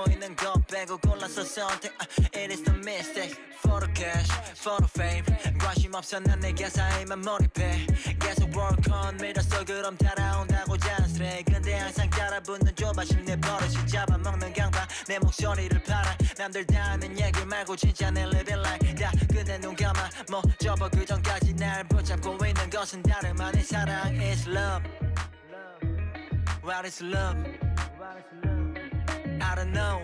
보이는 것 빼고 골라서 선택 It is the mistake Photo cash, photo fame 관심 없어 난 내 가사에만 몰입해 계속 work on 밀었어 그럼 따라온다고 자연스레 근데 항상 따라붙는 조바심 내 버릇이 잡아먹는 강박 내 목소리를 팔아 남들 다 하는 얘기 말고 진짜 내 living life 다 끝내 눈 감아 뭐 접어 그 전까지 날 붙잡고 있는 것은 다름 아닌 사랑 is love What is love? I don't know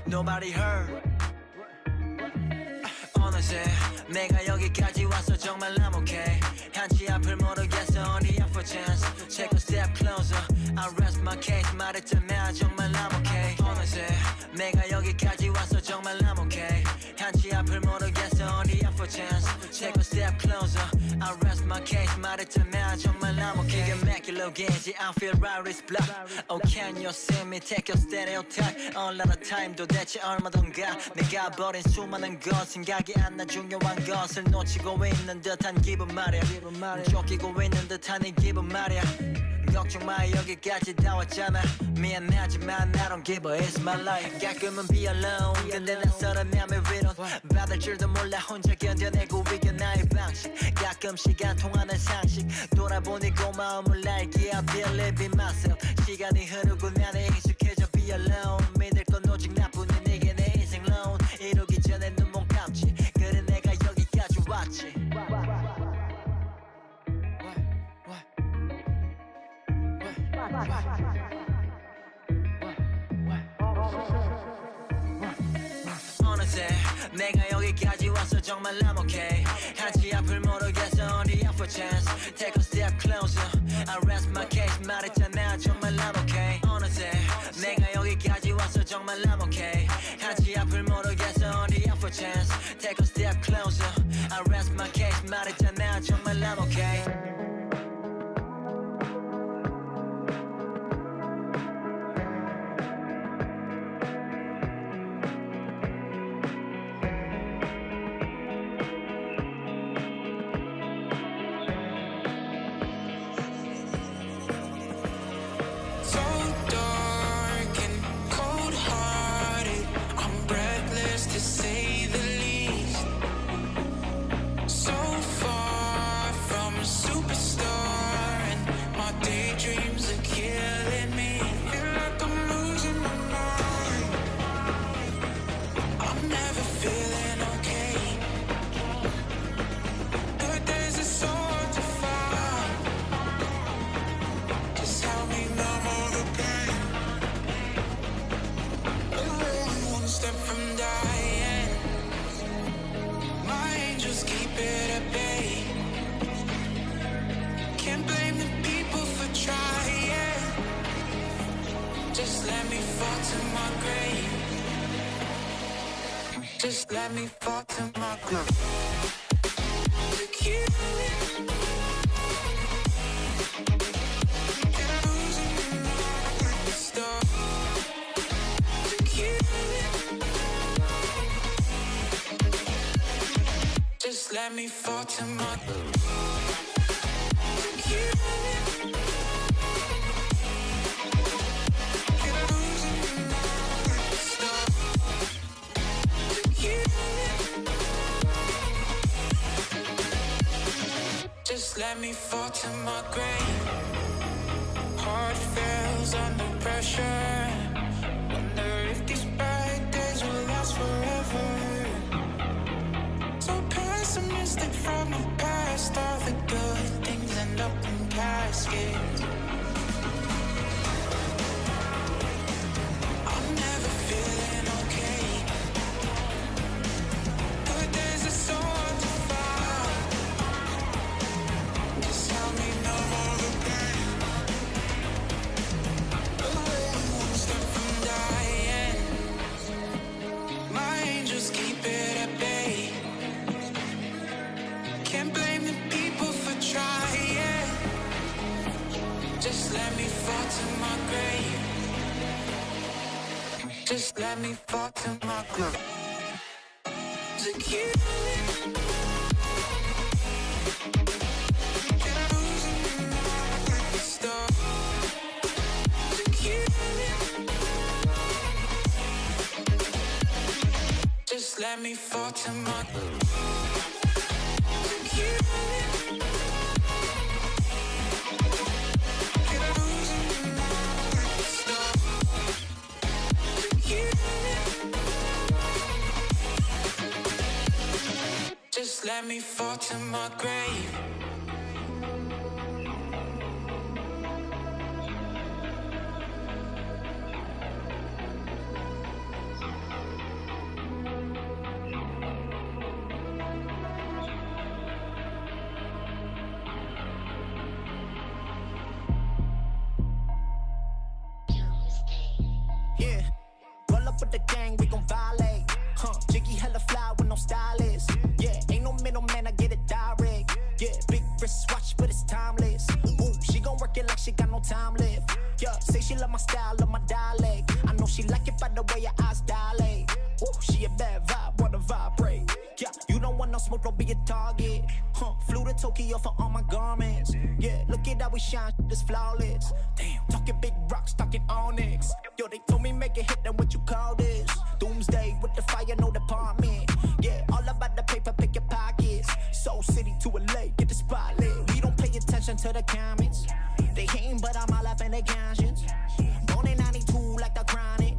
Nobody heard 어느새 내가 여기까지 왔어 정말 I'm okay 한치 앞을 모르겠어 only up for chance Take a step closer I rest my case 말했잖아 정말 I'm okay 어느새 내가 여기까지 왔어 정말 I'm okay 한치 앞을 모르겠어 only up for chance Take a step closer I rest my case 말했잖아 정말 I'm okay 기가 막힐로겐지 I feel right wrist block Oh can you see me take your stereotype A lot of time 도대체 얼마던가 내가 버린 수많은 것 생각이 안 나 중요한 것을 놓치고 있는 듯한 기분 말이야 쫓기고 있는 듯한 이 기분 말이야 걱정 마 여기까지 다 왔잖아 미안하지만 I don't give a it's my life 가끔은 be alone 근데 낯설은 맘의 위로 받을 줄도 몰라 혼자 견뎌내고 이겨 나의 방식 가끔씩 안 통하는 상식 돌아보니 고마움을 알기에 I believe in myself 시간이 흐르고 나는 익숙해져 be alone 믿을 건 오직 나뿐인 네게 내 인생 loan 이루기 전에 눈 못 감지 그래 내가 여기까지 왔지 어느새 내가 여기까지 왔어 정말 I'm okay 한치 앞을 모르겠어 only up for chance Take a step closer I rest my case 말했잖아 정말 I'm okay 어느새 내가 여기까지 왔어 정말 I'm okay 한치 앞을 모르겠어 only up for chance Take a step closer I rest my case 말했잖아 정말 I'm okay Just let me fall to my grave. Look you. Get losing my stuff. Look you. Just let me fall to my grave. Look you. Just let me fall to my grave. Heart fails under pressure. Wonder if these bad days will last forever. So pessimistic from the past. All the good things end up in caskets. I'm never feeling okay. Good days are so hard to find. Just help me numb all the pain. I'm one step from dying. My angels keep it at bay. Can't blame the people for trying. Just let me fall to my grave. Just let me fall to my grave. Look you. Just let me fall to my Just let me fall to my grave. Yeah, roll up with the gang, we gon' violate. Jiggy hella fly with no stylist. Yeah, ain't no middleman, I get it direct. Yeah, big wrist watch, but it's timeless. Ooh, she gon' work it like she got no time left. Yeah, say she love my style, love my dialect. I know she like it by the way your eyes dilate. Ooh, she a bad vibe, wanna vibrate. Yeah, you don't want no smoke, don't be a target. Flew to Tokyo for all my garments. Yeah, look at how we shine, this flawless. Damn, talking big rocks, talking onyx. Yo, they told me make it hit, then what you call this? Doomsday with the fire, no department. Yeah, all about the paper, pick your pockets. Soul City to LA, get the spotlight. We don't pay attention to the comments. They hating, but I'm all up in their conscience. Born in 92 like the chronic.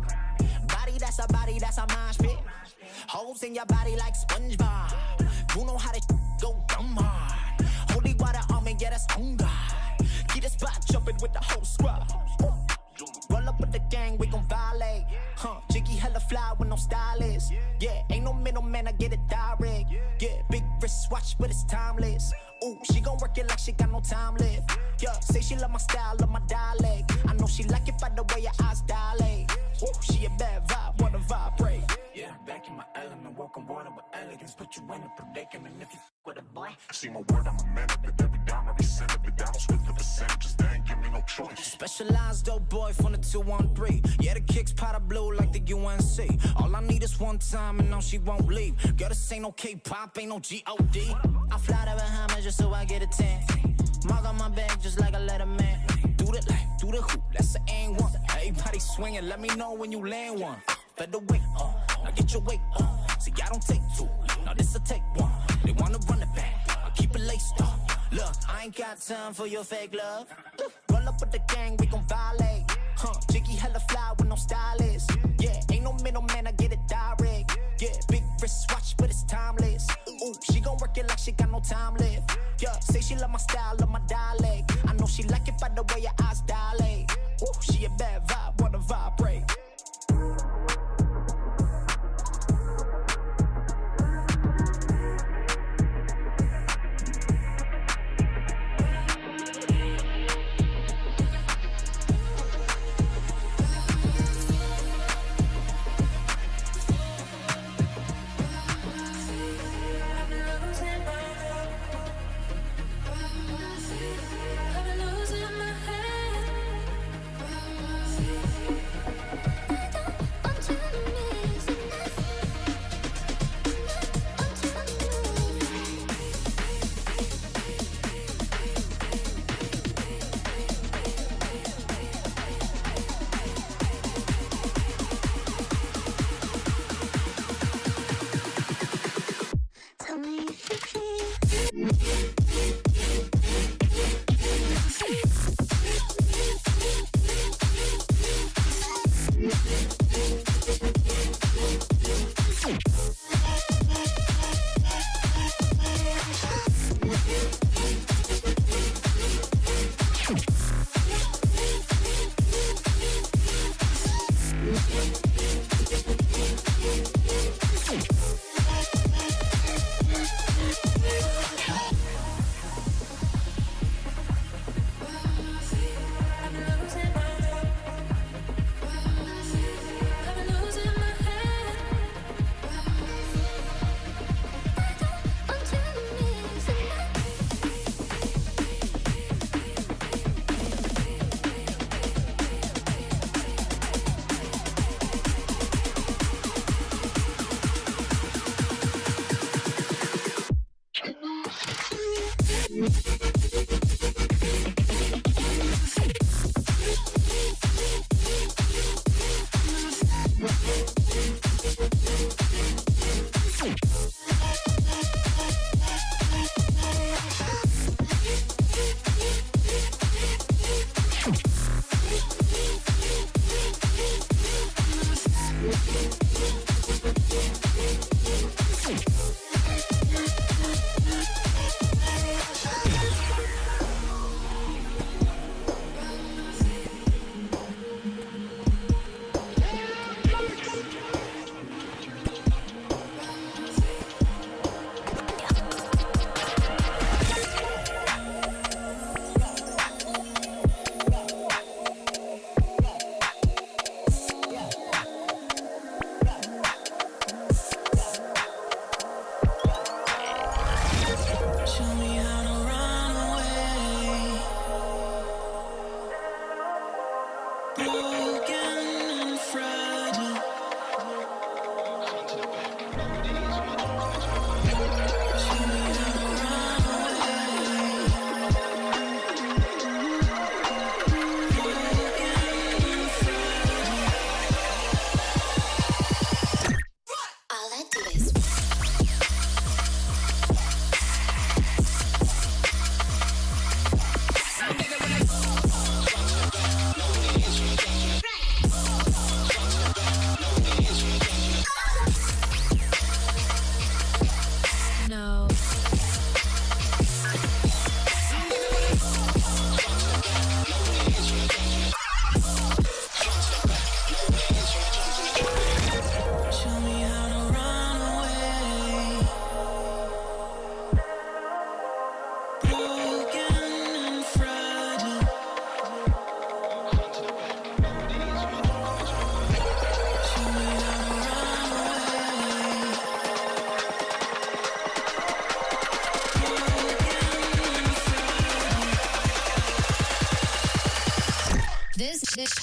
Body, that's a mosh pit. Holes in your body like SpongeBob. You know how to go dumb hard. Holy water on me, yeah, that's on God. Get a spot jumping with the whole squad. Roll up with the gang, we gon' violate. Jiggy hella fly with no stylist. Yeah, ain't no middleman, I get it direct. Yeah, big wrist watch, but it's timeless. Ooh, she gon' work it like she got no time left. Yeah, say she love my style, love my dialect. I know she like it by the way your eyes dilate. Ooh, she a bad vibe, wanna vibrate. Yeah, back in my element, walking water with elegance. Put you in a predicament if you with a boy. See my word, I'm a man of it. Every dime, every cent of it. Down split the percentages, they ain't give me no choice. Specialized dope boy from the 213. Yeah, the kicks powder blue like the UNC. All I need is one time and now she won't leave. Girl, this ain't no K-pop, ain't no G-O-D. I fly to Bahamas just so I get a tan. Mark on my back just like a letterman. Do the like, do the hoop, that's the aim one. Everybody swinging, let me know when you land one. Featherweight, now get your weight on. See, I don't take two, now this a take one. They wanna run it back, I keep it laced up. Look, I ain't got time for your fake love. Roll up with the gang, we gon' violate. Jiggy hella fly with no stylist. Yeah, ain't no middleman, I get it direct. Yeah, big wrist watch, but it's timeless. Ooh, she gon' work it like she got no time left. Yeah, say she love my style, love my dialect. I know she like it by the way your eyes dilate. Ooh, she a bad vibe, wanna vibrate.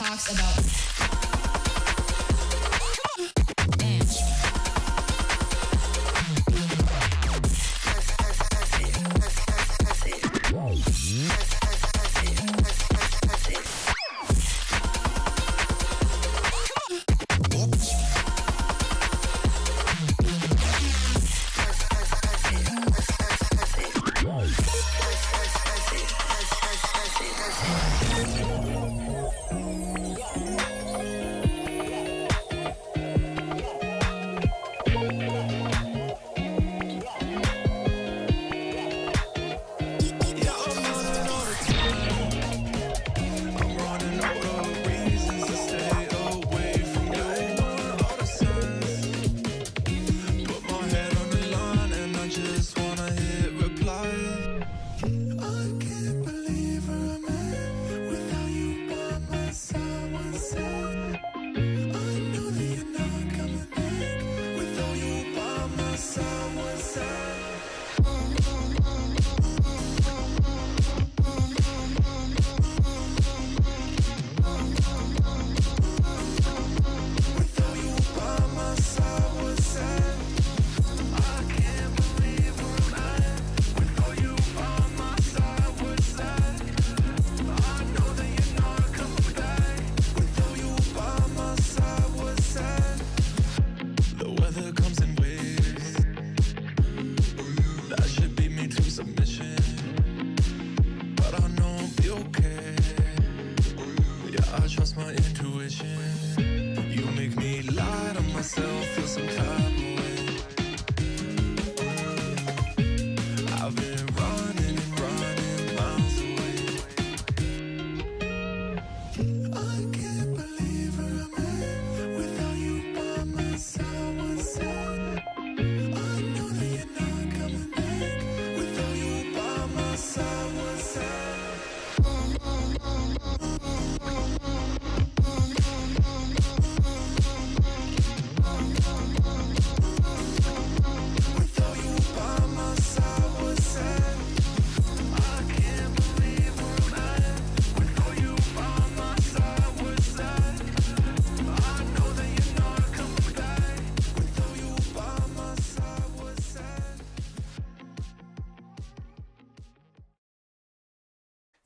talks about dance.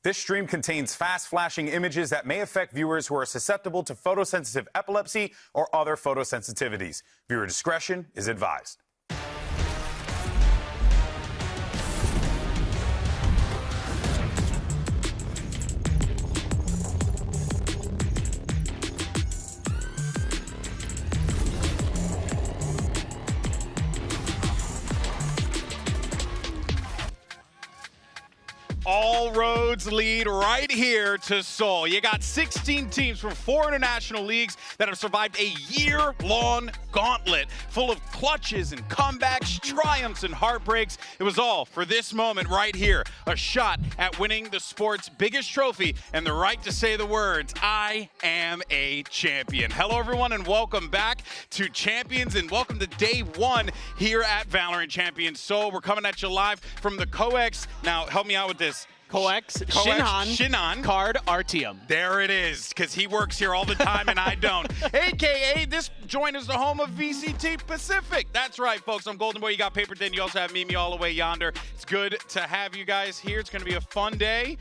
This stream contains fast-flashing images that may affect viewers who are susceptible to photosensitive epilepsy or other photosensitivities. Viewer discretion is advised. All roads lead right here to Seoul. You got 16 teams from 4 international leagues that have survived a year-long gauntlet full of clutches and comebacks, triumphs and heartbreaks. It was all for this moment right here, a shot at winning the sport's biggest trophy and the right to say the words, "I am a champion." Hello, everyone, and welcome back to Champions, and welcome to day 1 here at VALORANT Champions Seoul. We're coming at you live from the COEX. Now, help me out with this. COEX Shinhan Card Artium. There it is, because he works here all the time and I don't. AKA, this joint is the home of VCT PACIFIC. That's right, folks. I'm Golden Boy. You got Paper Tin. You also have Mimi all the way yonder. It's good to have you guys here. It's going to be a fun day.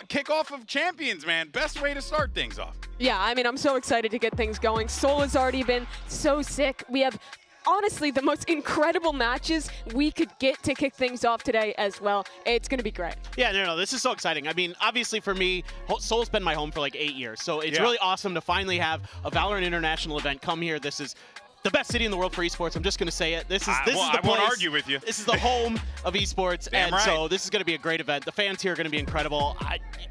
Kickoff of Champions, man. Best way to start things off. Yeah, I mean, I'm so excited to get things going. Seoul has already been so sick. We have honestly the most incredible matches we could get to kick things off today as well. It's going to be great. Yeah, no, this is so exciting. I mean, obviously for me, Seoul's been my home for like 8 years, so it's really awesome to finally have a VALORANT International event come here. This is the best city in the world for esports. I'm just going to say it. This is the place. I won't argue with you. This is the home of esports, so this is going to be a great event. The fans here are going to be incredible.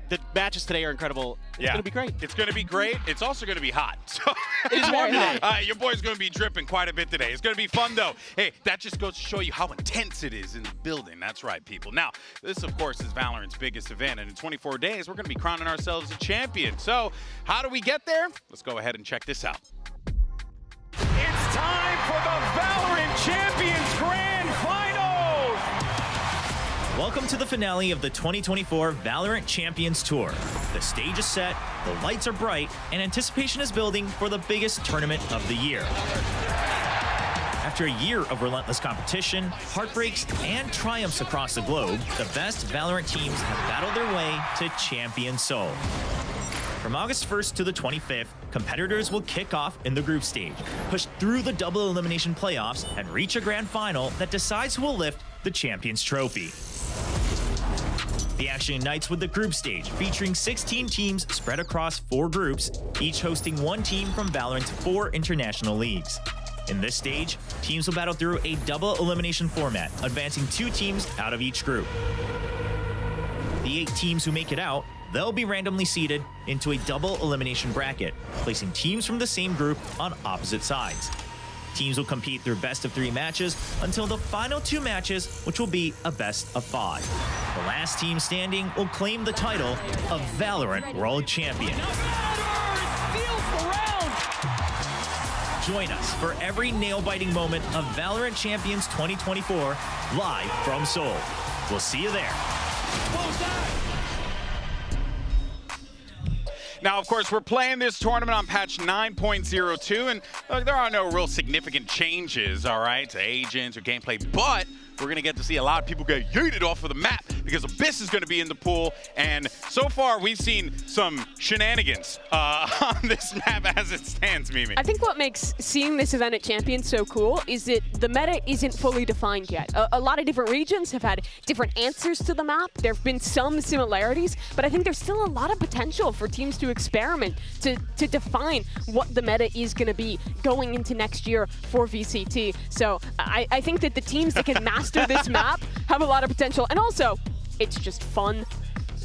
The matches today are incredible. It's going to be great. It's going to be great. It's also going to be hot. So it is warm today. Your boy's going to be dripping quite a bit today. It's going to be fun, though. Hey, that just goes to show you how intense it is in the building. That's right, people. Now, this, of course, is VALORANT's biggest event, and in 24 days, we're going to be crowning ourselves a champion. So how do we get there? Let's go ahead and check this out. It's time for the VALORANT Champions Grand Finals! Welcome to the finale of the 2024 VALORANT Champions Tour. The stage is set, the lights are bright, and anticipation is building for the biggest tournament of the year. After a year of relentless competition, heartbreaks, and triumphs across the globe, the best VALORANT teams have battled their way to Champions Seoul. From August 1st to the 25th, competitors will kick off in the group stage, push through the double elimination playoffs, and reach a grand final that decides who will lift the Champions Trophy. The action ignites with the group stage, featuring 16 teams spread across 4 groups, each hosting 1 team from VALORANT's 4 international leagues. In this stage, teams will battle through a double elimination format, advancing 2 teams out of each group. The 8 teams who make it out, they'll be randomly seeded into a double elimination bracket, placing teams from the same group on opposite sides. Teams will compete through best of 3 matches until the final 2 matches, which will be a best of 5. The last team standing will claim the title of VALORANT World Champion. Join us for every nail-biting moment of VALORANT Champions 2024 live from Seoul. We'll see you there. Now, of course, we're playing this tournament on patch 9.02, and there are no real significant changes, all right, to agents or gameplay, but we're going to get to see a lot of people get yeeted off of the map because Abyss is going to be in the pool, and so far we've seen some shenanigans on this map as it stands, Mimi. I think what makes seeing this event at Champions so cool is that the meta isn't fully defined yet. A lot of different regions have had different answers to the map. There have been some similarities, but I think there's still a lot of potential for teams to experiment, to define what the meta is going to be going into next year for VCT. So I think that the teams that can master this map have a lot of potential, and also it's just fun.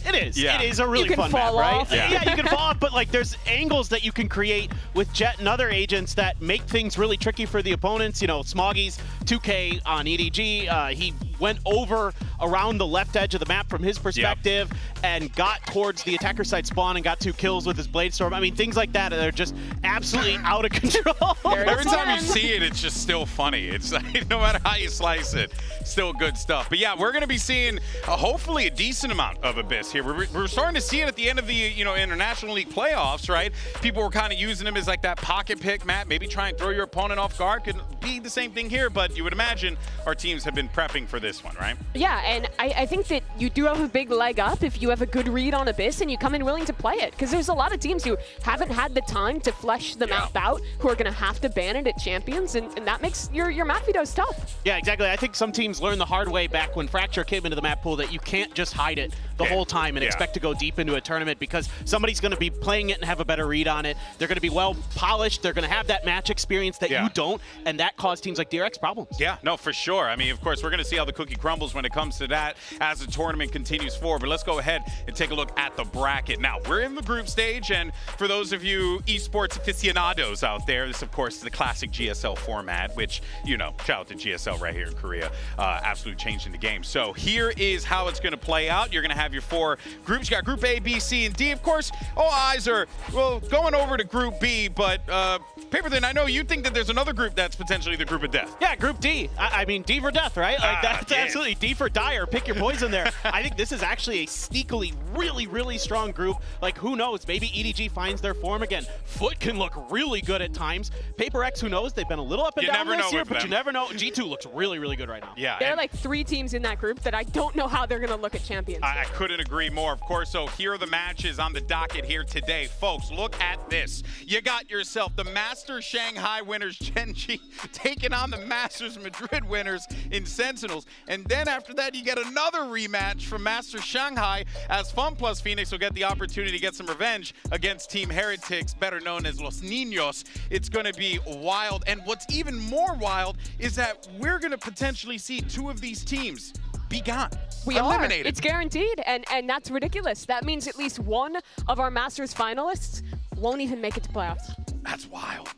It is. Yeah. It is a really fun map, right? Yeah. You can fall off, but like there's angles that you can create with Jet and other agents that make things really tricky for the opponents. You know, Smoggy's 2K on EDG, he went over around the left edge of the map from his perspective and got towards the attacker side spawn and got 2 kills with his Blade Storm. I mean, things like that are just absolutely out of control. Every time you see it, it's just still funny. It's like, no matter how you slice it, still good stuff. But yeah, we're going to be seeing hopefully a decent amount of Abyss here. We're starting to see it at the end of the International League playoffs, right? People were kind of using him as like that pocket pick map, maybe try and throw your opponent off guard. Could be the same thing here, but you would imagine our teams have been prepping for this one, right? Yeah, and I think that you do have a big leg up if you have a good read on Abyss and you come in willing to play it, because there's a lot of teams who haven't had the time to flesh the map out, who are going to have to ban it at Champions, and that makes your map vetoes tough. Yeah, exactly. I think some teams learned the hard way back when Fracture came into the map pool that you can't just hide it the whole time and expect to go deep into a tournament, because somebody's going to be playing it and have a better read on it. They're going to be well polished. They're going to have that match experience that you don't, and that caused teams like DRX problems. Yeah, no, for sure. I mean, of course, we're going to see how the cookie crumbles when it comes to that as the tournament continues forward. But let's go ahead and take a look at the bracket. Now, we're in the group stage, and for those of you esports aficionados out there, this, of course, is the classic GSL format, which, you know, shout out to GSL right here in Korea, absolutely changing the game. So here is how it's going to play out. You're going to have your 4 groups. You got Group A, B, C, and D. Of course, all eyes are, well, going over to Group B, but Paperthin, I know you think that there's another group that's potentially the group of death. Yeah, Group D. I mean, D for death, right? Like, that's absolutely D for dire. Pick your poison there. I think this is actually a sneakily really, really strong group. Like, who knows? Maybe EDG finds their form again. Foot can look really good at times. Paper X, who knows? They've been a little up and down this year, but you never know. G2 looks really, really good right now. Yeah. There are like 3 teams in that group that I don't know how they're going to look at Champions. I couldn't agree more, of course. So here are the matches on the docket here today. Folks, look at this. You got yourself the Masters Shanghai winners, Gen.G, taking on the Masters Madrid winners in Sentinels. And then after that, you get another rematch from Masters Shanghai as Fun Plus Phoenix will get the opportunity to get some revenge against Team Heretics, better known as Los Niños. It's going to be wild. And what's even more wild is that we're going to potentially see 2 of these teams be gone. We eliminated. It's guaranteed, and that's ridiculous. That means at least 1 of our Masters finalists won't even make it to playoffs. That's wild.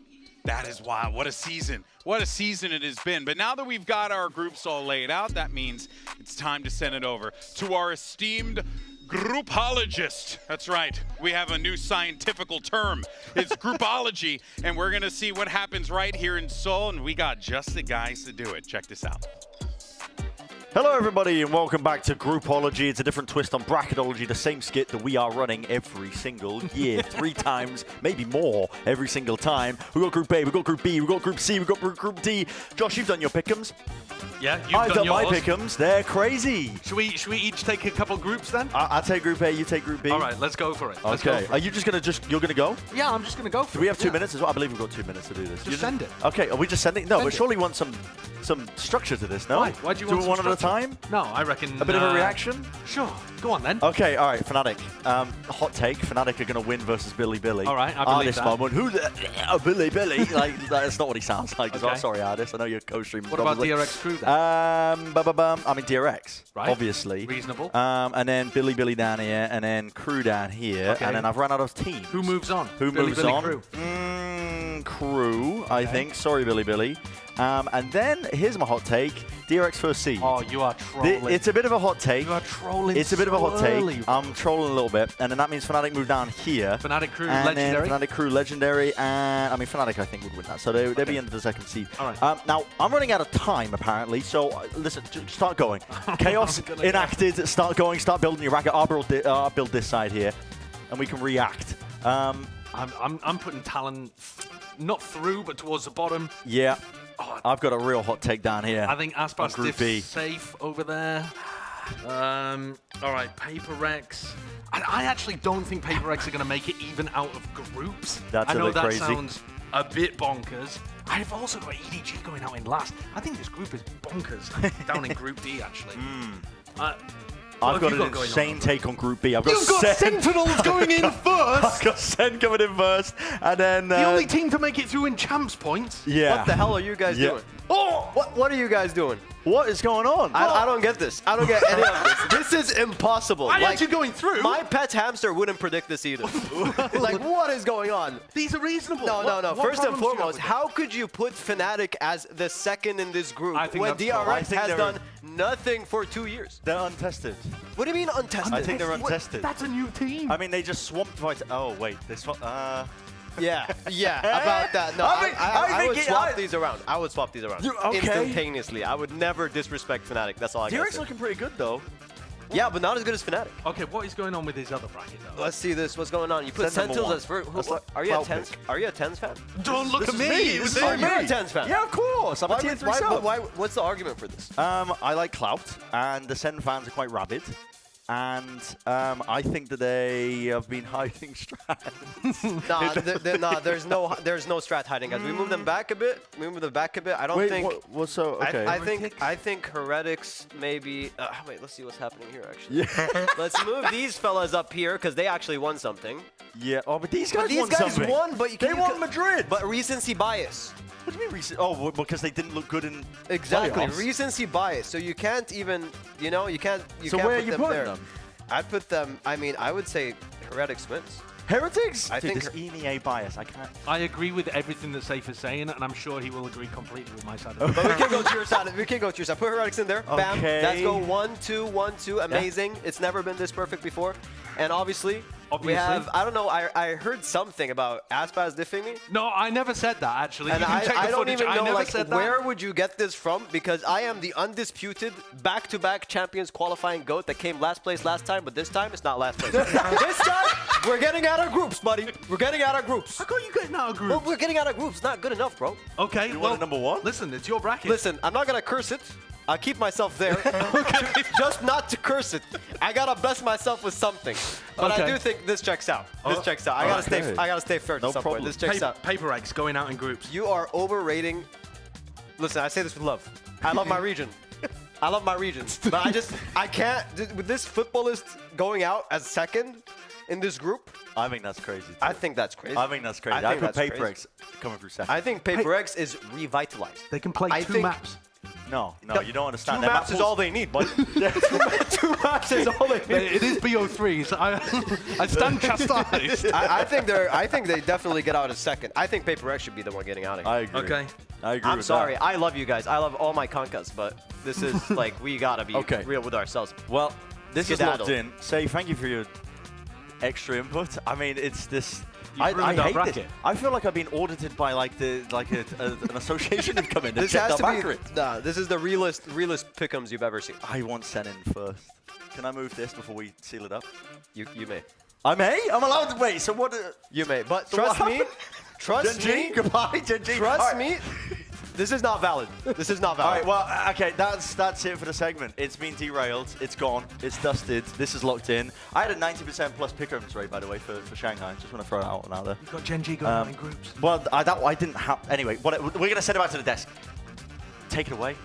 That is wild. What a season. What a season it has been. But now that we've got our groups all laid out, that means it's time to send it over to our esteemed groupologist. That's right. We have a new scientifical term. It's groupology, and we're going to see what happens right here in Seoul, and we got just the guys to do it. Check this out. Hello everybody and welcome back to Groupology. It's a different twist on bracketology, the same skit that we are running every single year, 3 times, maybe more, every single time. We've got Group A, we've got Group B, we've got Group C, we've got Group D. Josh, you've done your pick'ems. Yeah, I've done my pick'ems. They're crazy. Should we each take a couple groups then? I'll take Group A, you take Group B. All right, let's go for it. Okay. Are you just gonna you're gonna go? Yeah, I'm just gonna go for it. Do we have 2 minutes as well? I believe we've got 2 minutes to do this. Just send it. Okay, are we just sending? No, Send but it. surely want some structure to this, no? Why? Why do you want it one some at a structure? time? No, I reckon... A bit of a reaction? Sure. Go on then. Okay, all right, Fnatic. Hot take, Fnatic are going to win versus Billy. All right, I believe Artist that. moment. Who the... Billy. Like, that's not what he sounds like. Okay. Sorry, Artist. I know you're co-streaming. What about DRX crew then? I mean, DRX, Right. obviously. Reasonable. And then Billy down here, and then crew down here, Okay. and then I've run out of teams. Who moves on? Who Billy, moves Billy on? Crew. Crew, I think. Sorry, Billy. And then, here's my hot take. DRX first seed. Oh, you are trolling. It's a bit of a hot take. You are trolling. It's a bit of a hot so early. take. I'm trolling a little bit. And then that means Fnatic move down here. Fnatic crew, and legendary. Then Fnatic crew, legendary. And, I mean, Fnatic, I think, would win that. So they'd be into the second seed. All right. Now, I'm running out of time, apparently. So, listen, start going. Chaos enacted. Start going. Start building your racket. I'll build this side here. And we can react. I'm putting Talon not through, but towards the bottom. Yeah. Oh, I've got a real hot take down here. I think Aspas Group B. Diff's safe over there. All right, Paper Rex. I actually don't think Paper Rex are going to make it even out of groups. That's I a know bit that crazy. sounds a bit bonkers. I've also got EDG going out in last. I think this group is bonkers down in Group D, actually. I've got an insane take on Group B. I've got Sentinels going in first! I've got Sen coming in first, and then... The only team to make it through in champs points. Yeah. What the hell are you guys doing? Oh! What are you guys doing? What is going on? I don't get this. I don't get any of this. This is impossible. Why aren't you going through? My pet hamster wouldn't predict this either. Like, what is going on? These are reasonable. No. What First and problems do you have foremost, with how could you put Fnatic as the second in this group I think when that's wrong. DRX has done nothing for 2 years? They're untested. What do you mean untested? I think they're untested. That's a new team. I mean, they just swamped Vita. Oh, wait. They swapped... Yeah, about that. No, I would swap these around. I would swap these around instantaneously. I would never disrespect Fnatic. That's all I got. DRX looking pretty good, though. Yeah, but not as good as Fnatic. Okay, what is going on with his other bracket, though? Let's see this. What's going on? You put Sentinels Sentinels as first. That's like Are you a cloud Tens? pick. Are you a Tens fan? Don't look at me. This is Are you me. a Tens fan? Yeah, of course. I'm a tier 3 sub. What's the argument for this? I like Clout, and the Sen fans are quite rabid. And I think that they have been hiding strats. There's no strat hiding, guys. We move them back a bit. I don't think. What's so? Okay. I think Heretics maybe. Wait, let's see what's happening here. Actually, yeah. Let's move these fellas up here because they actually won something. Yeah. Oh, but these guys something. won, but they won Madrid. But recency bias. What do you mean recent? Oh, because they didn't look good in exactly playoffs. Recency bias. So you can't even, you can't. So can't where put are you them putting there. them? I'd put them. I mean, I would say Heretics wins. Heretics? I Dude, think this EMEA bias. I can't. I agree with everything that Safe is saying, and I'm sure he will agree completely with my side of it. But we can go to your side. Put Heretics in there. Bam. Okay. Let's go 1-2, 1-2. Amazing. It's never been this perfect before. And obviously, we have, I don't know, I heard something about Aspas diffing me. No, I never said that, actually. And You can check I the don't footage. even I know, never like, said that. where would you get this from? Because I am the undisputed back-to-back champions qualifying GOAT that came last place last time, but this time it's not last place. This time, we're getting out of groups, buddy. We're getting out of groups. How come you getting out of groups? Well, we're getting out of groups. It's not good enough, bro. Okay, You want a number one? Listen, it's your bracket. Listen, I'm not going to curse it. I'll keep myself there. Just not to curse it. I gotta bless myself with something. But I do think this checks out. This checks out. I gotta stay fair to some point. This checks out. Paper Eggs going out in groups. You are overrating. Listen, I say this with love. I love my region. I love my region. But I can't. With this footballist going out as second in this group, I think that's crazy. Too. I think that's crazy. I think that's crazy. I put Paper X coming through second. I think Paper X is revitalized. They can play two maps. No, you don't understand. Two maps is all they need, buddy. Two maps is all they need. It is BO3, so I stand chastised. I think they definitely get out as second. I think Paper X should be the one getting out of here. I agree. Okay. I agree. I'm sorry. I love you guys. I love all my conkas, but this is like we gotta be real with ourselves. Well, this is Skedaddle. locked in. Say thank you for your extra input. I mean, it's this. I hate this. I feel like I've been audited by like an association have come in. This has to be. Nah, this is the realest pick'ems you've ever seen. I want Sen in first. Can I move this before we seal it up? You may. I may? I'm allowed to wait. So what? You may, but trust me. Trust me. Goodbye, Gen.G. Trust me. This is not valid. This is not valid. All right, well, okay, that's it for the segment. It's been derailed. It's gone. It's dusted. This is locked in. I had a 90% plus pick-ems rate, by the way, for Shanghai. Just want to throw it out there. You've got Gen.G going on in groups. Well, I didn't have... Anyway, we're going to send it back to the desk. Take it away.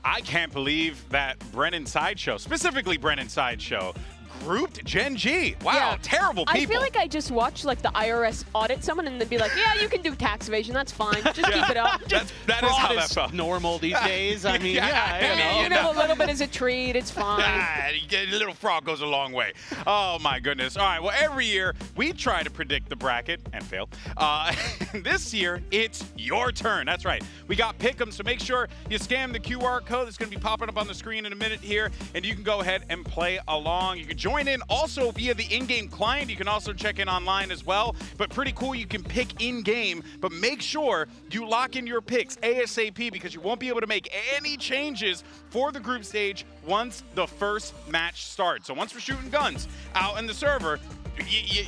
I can't believe that Brennan Sideshow, specifically Brennan Sideshow, grouped Gen.G. Wow, yeah. Terrible people. I feel like I just watched like the IRS audit someone and they'd be like, yeah, you can do tax evasion. That's fine. Just keep it up. That is how that felt. Normal these days. I mean, you know, a little bit as a treat. It's fine. A little frog goes a long way. Oh, my goodness. All right, well, every year we try to predict the bracket and fail. This year, it's your turn. That's right. We got pick'em, so make sure you scan the QR code that's going to be popping up on the screen in a minute here, and you can go ahead and play along. You can join in also via the in-game client. You can also check in online as well. But pretty cool, you can pick in-game, but make sure you lock in your picks ASAP because you won't be able to make any changes for the group stage once the first match starts. So once we're shooting guns out in the server,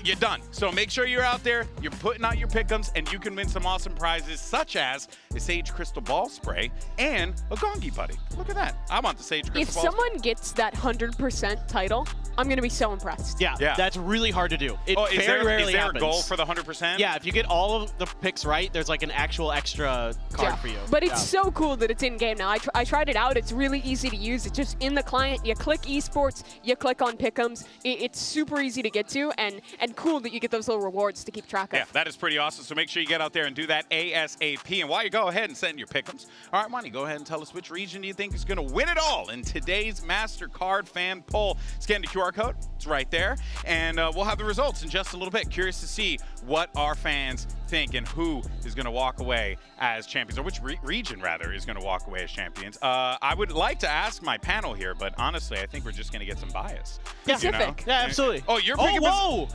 you're done. So make sure you're out there, you're putting out your pick'ems, and you can win some awesome prizes such as a Sage Crystal Ball Spray and a Gongi Buddy. Look at that. I want the Sage Crystal Ball. If someone gets that 100% title, I'm going to be so impressed. Yeah, that's really hard to do. It is very rarely there happens. A goal for the 100%? Yeah, if you get all of the picks right, there's like an actual extra card for you. But it's so cool that it's in-game now. I tried it out. It's really easy to use. It's just in the client. You click esports, you click on pick'ems. It's super easy to get to and cool that you get those little rewards to keep track of. Yeah, that is pretty awesome. So make sure you get out there and do that ASAP. And while you go ahead and send your pick'ems, all right, Monty, go ahead and tell us which region do you think is going to win it all in today's MasterCard fan poll. Scan the QR code. It's right there. And we'll have the results in just a little bit. Curious to see what our fans think and who is going to walk away as champions, or which region, rather, is going to walk away as champions. I would like to ask my panel here, but honestly, I think we're just going to get some bias. Pacific. Yeah, absolutely. Oh, you're picking whoa!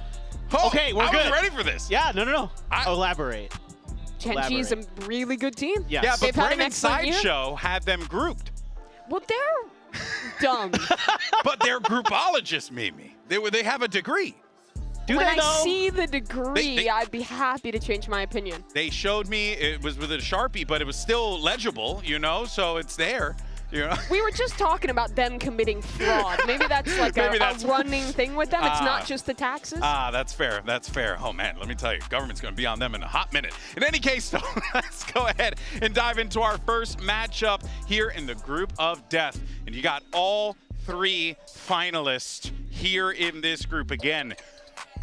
Okay, we're good. I was ready for this. Yeah, no. Elaborate. Gen.G is a really good team. Yes. Yeah, but Brennan Sideshow Sideshow had them grouped. Well, they're dumb. But they're groupologists, Mimi. They have a degree. When I see the degree, I'd be happy to change my opinion. They showed me it was with a Sharpie, but it was still legible, you know, so it's there. You know? We were just talking about them committing fraud. Maybe that's like a running thing with them. It's not just the taxes. That's fair. That's fair. Oh, man, let me tell you, government's going to be on them in a hot minute. In any case, though, let's go ahead and dive into our first matchup here in the group of death. And you got all three finalists here in this group. Again,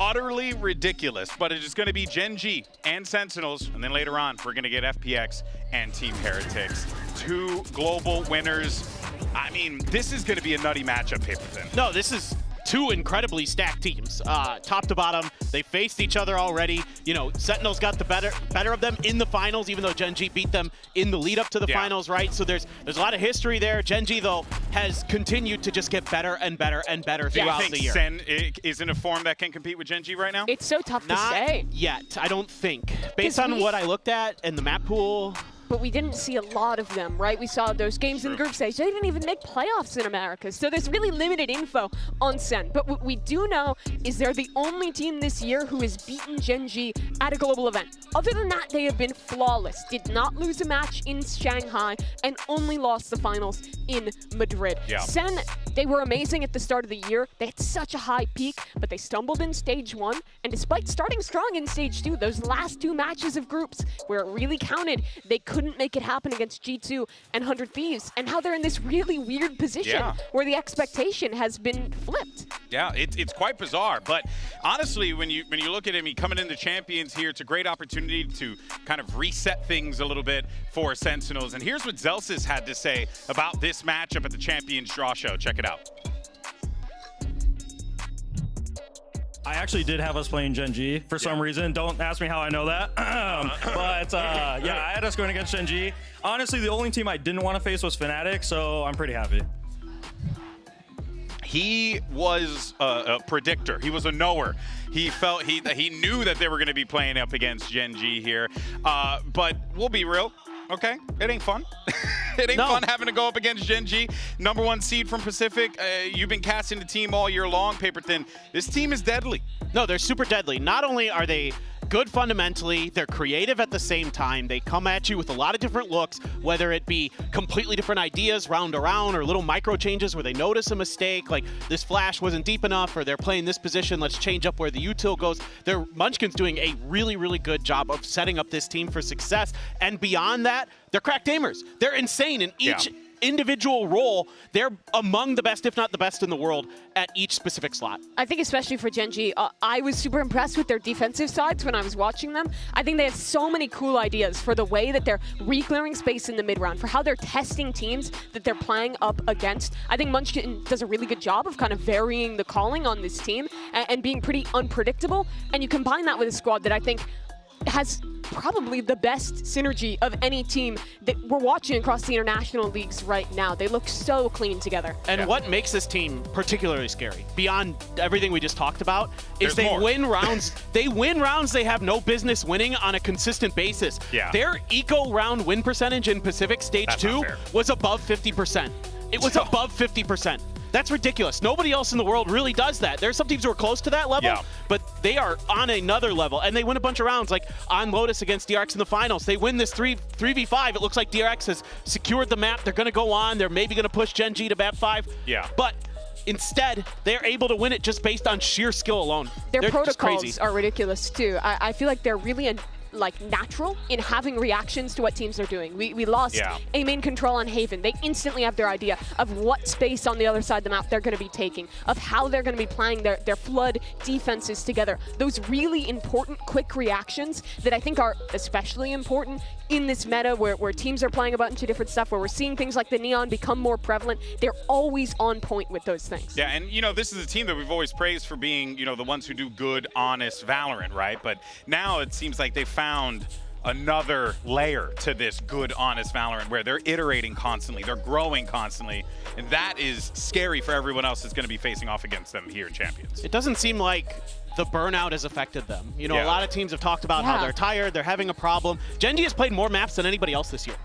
utterly ridiculous, but it is going to be Gen.G and Sentinels, and then later on, we're going to get FPX and Team Heretics. Two global winners. I mean, this is going to be a nutty matchup, Paperton. No, this is two incredibly stacked teams. Top to bottom, they faced each other already. You know, Sentinels got the better of them in the finals, even though Gen.G beat them in the lead up to the finals, right? So there's a lot of history there. Gen.G, though, has continued to just get better and better and better throughout the year. Sen is in a form that can compete with Gen.G right now? It's so tough to say. Not yet, I don't think. Based on what I looked at in the map pool, but we didn't see a lot of them, right? We saw those games in group stage. They didn't even make playoffs in America. So there's really limited info on Sen. But what we do know is they're the only team this year who has beaten Gen.G at a global event. Other than that, they have been flawless. Did not lose a match in Shanghai and only lost the finals in Madrid. Yeah. Sen, they were amazing at the start of the year. They had such a high peak, but they stumbled in stage 1. And despite starting strong in stage 2, those last 2 matches of groups where it really counted, they couldn't make it happen against G2 and 100 Thieves, and how they're in this really weird position where the expectation has been flipped. Yeah, it's quite bizarre, but honestly, when you look at him, coming into Champions here, it's a great opportunity to kind of reset things a little bit for Sentinels. And here's what Zelsis had to say about this matchup at the Champions Draw Show. Check it out. I actually did have us playing Gen.G for some reason. Don't ask me how I know that. But yeah, I had us going against Gen.G. Honestly, the only team I didn't want to face was Fnatic, so I'm pretty happy. he was a predictor. He was a knower. He felt he knew that they were going to be playing up against Gen.G here. But we'll be real, okay? It ain't fun. It ain't fun having to go up against Gen.G. #1 seed from Pacific. You've been casting the team all year long, Paper Thin. This team is deadly. No, they're super deadly. Not only are they good fundamentally, they're creative at the same time. They come at you with a lot of different looks, whether it be completely different ideas round around or little micro changes where they notice a mistake, like this flash wasn't deep enough or they're playing this position, let's change up where the util goes. Munchkin's doing a really, really good job of setting up this team for success. And beyond that, they're crack gamers. They're insane in each individual role. They're among the best, if not the best in the world at each specific slot. I think especially for Gen.G, I was super impressed with their defensive sides when I was watching them. I think they have so many cool ideas for the way that they're re-clearing space in the mid-round, for how they're testing teams that they're playing up against. I think Munchkin does a really good job of kind of varying the calling on this team and being pretty unpredictable. And you combine that with a squad that I think has probably the best synergy of any team that we're watching across the international leagues right now. They look so clean together. And what makes this team particularly scary, beyond everything we just talked about, is they win rounds. They win rounds they have no business winning on a consistent basis. Their eco round win percentage in Pacific Stage 2 was above 50%. It was above 50%. That's ridiculous. Nobody else in the world really does that. There's some teams who are close to that level, but they are on another level, and they win a bunch of rounds, like on Lotus against DRX in the finals. They win this 3v5. It looks like DRX has secured the map. They're going to go on. They're maybe going to push Gen.G to map 5. But instead, they're able to win it just based on sheer skill alone. Their they're protocols are ridiculous, too. I feel like they're really natural in having reactions to what teams are doing. We lost a main control on Haven. They instantly have their idea of what space on the other side of the map they're going to be taking, of how they're going to be playing their flood defenses together. Those really important quick reactions that I think are especially important in this meta where teams are playing a bunch of different stuff, where we're seeing things like the Neon become more prevalent. They're always on point with those things. Yeah, and this is a team that we've always praised for being, the ones who do good, honest Valorant, right? But now it seems like they found another layer to this good, honest Valorant where they're iterating constantly, they're growing constantly, and that is scary for everyone else that's going to be facing off against them here in Champions. It doesn't seem like the burnout has affected them. A lot of teams have talked about how they're tired, they're having a problem. Gen.G has played more maps than anybody else this year,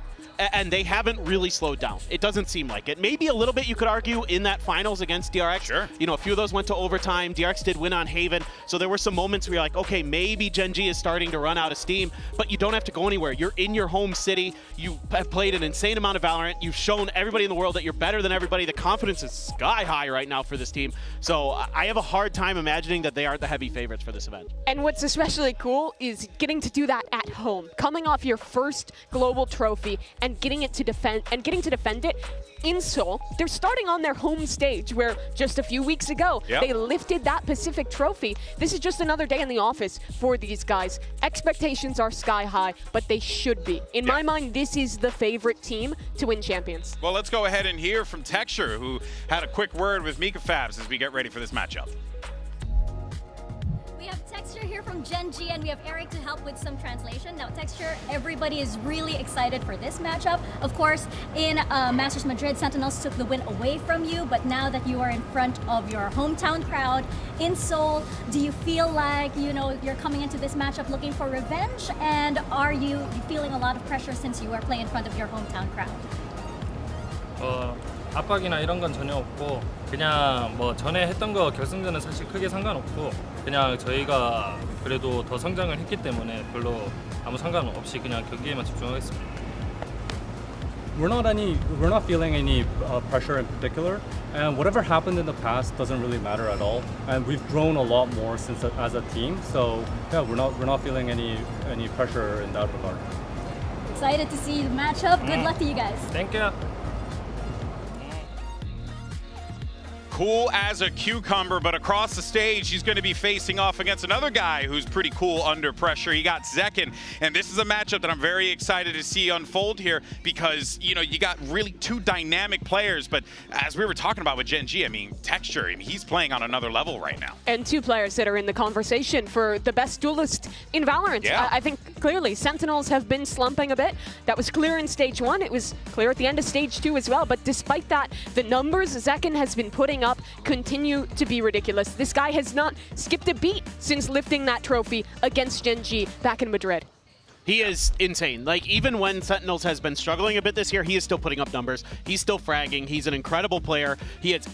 and they haven't really slowed down. It doesn't seem like it. Maybe a little bit, you could argue, in that finals against DRX. Sure. A few of those went to overtime. DRX did win on Haven, so there were some moments where you're like, okay, maybe Gen.G is starting to run out of steam, but you don't have to go anywhere. You're in your home city. You have played an insane amount of Valorant. You've shown everybody in the world that you're better than everybody. The confidence is sky high right now for this team. So I have a hard time imagining that they aren't the heavy favorites for this event. And what's especially cool is getting to do that at home, coming off your first global trophy and getting it to defend it in Seoul. They're starting on their home stage where just a few weeks ago they lifted that Pacific trophy. This is just another day in the office for these guys. Expectations are sky high, but they should be. In my mind, this is the favorite team to win Champions. Well, let's go ahead and hear from Texture, who had a quick word with Mika Fabs as we get ready for this matchup. We have Texture here from Gen.G, and we have Eric to help with some translation. Now, Texture, everybody is really excited for this matchup. Of course, in Masters Madrid, Sentinels took the win away from you, but now that you are in front of your hometown crowd in Seoul, do you feel like, you're coming into this matchup looking for revenge? And are you feeling a lot of pressure since you are playing in front of your hometown crowd? 압박이나 이런 건 전혀 없고 그냥 전에 했던 거 결승전은 사실 크게 상관없고 그냥 저희가 그래도 더 성장을 했기 때문에 별로 아무 상관없이 그냥 경기에만 집중하겠습니다. We're not feeling any pressure in particular, and whatever happened in the past doesn't really matter at all. And we've grown a lot more since as a team, so yeah, we're not feeling any pressure in that regard. Excited to see the matchup. Good luck to you guys. Thank you. Cool as a cucumber, but across the stage, he's going to be facing off against another guy who's pretty cool under pressure. He got Zekin, and this is a matchup that I'm very excited to see unfold here because, you got really two dynamic players, but as we were talking about with Gen.G, Texture, he's playing on another level right now. And two players that are in the conversation for the best duelist in Valorant. Yeah. I think clearly Sentinels have been slumping a bit. That was clear in Stage 1. It was clear at the end of Stage 2 as well, but despite that, the numbers Zekin has been putting putting up continue to be ridiculous. This guy has not skipped a beat since lifting that trophy against Gen.G back in Madrid. He is insane. Like, even when Sentinels has been struggling a bit this year, he is still putting up numbers. He's still fragging. He's an incredible player. He has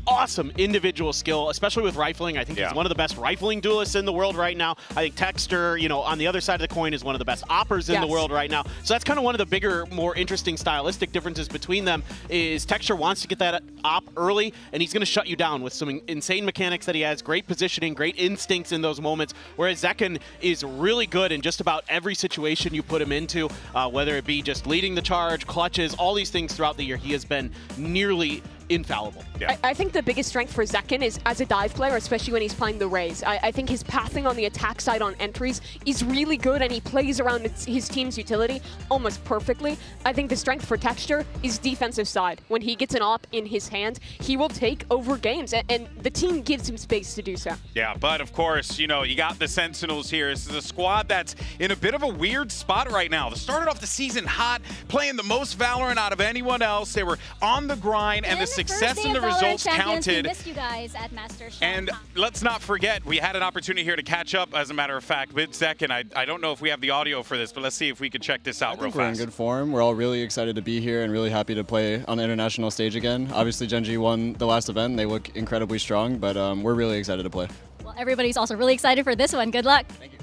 awesome individual skill, especially with rifling. I think he's one of the best rifling duelists in the world right now. I think Texter, you know, on the other side of the coin is one of the best oppers in the world right now. So that's kind of one of the bigger, more interesting stylistic differences between them is Texter wants to get that op early, and he's going to shut you down with some insane mechanics that he has, great positioning, great instincts in those moments, whereas Zekken is really good in just about every situation you put him into, whether it be just leading the charge, clutches, all these things throughout the year. He has been nearly infallible. I think the biggest strength for Zekken is as a dive player, especially when he's playing the Rays. I think his pathing on the attack side on entries is really good, and he plays around his team's utility almost perfectly. I think the strength for Texture is defensive side. When he gets an op in his hand, he will take over games, and the team gives him space to do so. Yeah, but of course, you know, you got the Sentinels here. This is a squad that's in a bit of a weird spot right now. They started off the season hot, playing the most Valorant out of anyone else. They were on the grind, and the success and the results counted. We missed you guys at Masters. And let's not forget, we had an opportunity here to catch up, as a matter of fact, with Zekken. I don't know if we have the audio for this, but let's see if we could check this out real fast. We're in good form. We're all really excited to be here and really happy to play on the international stage again. Obviously, Gen.G won the last event. They look incredibly strong, but we're really excited to play. Well, everybody's also really excited for this one. Good luck. Thank you.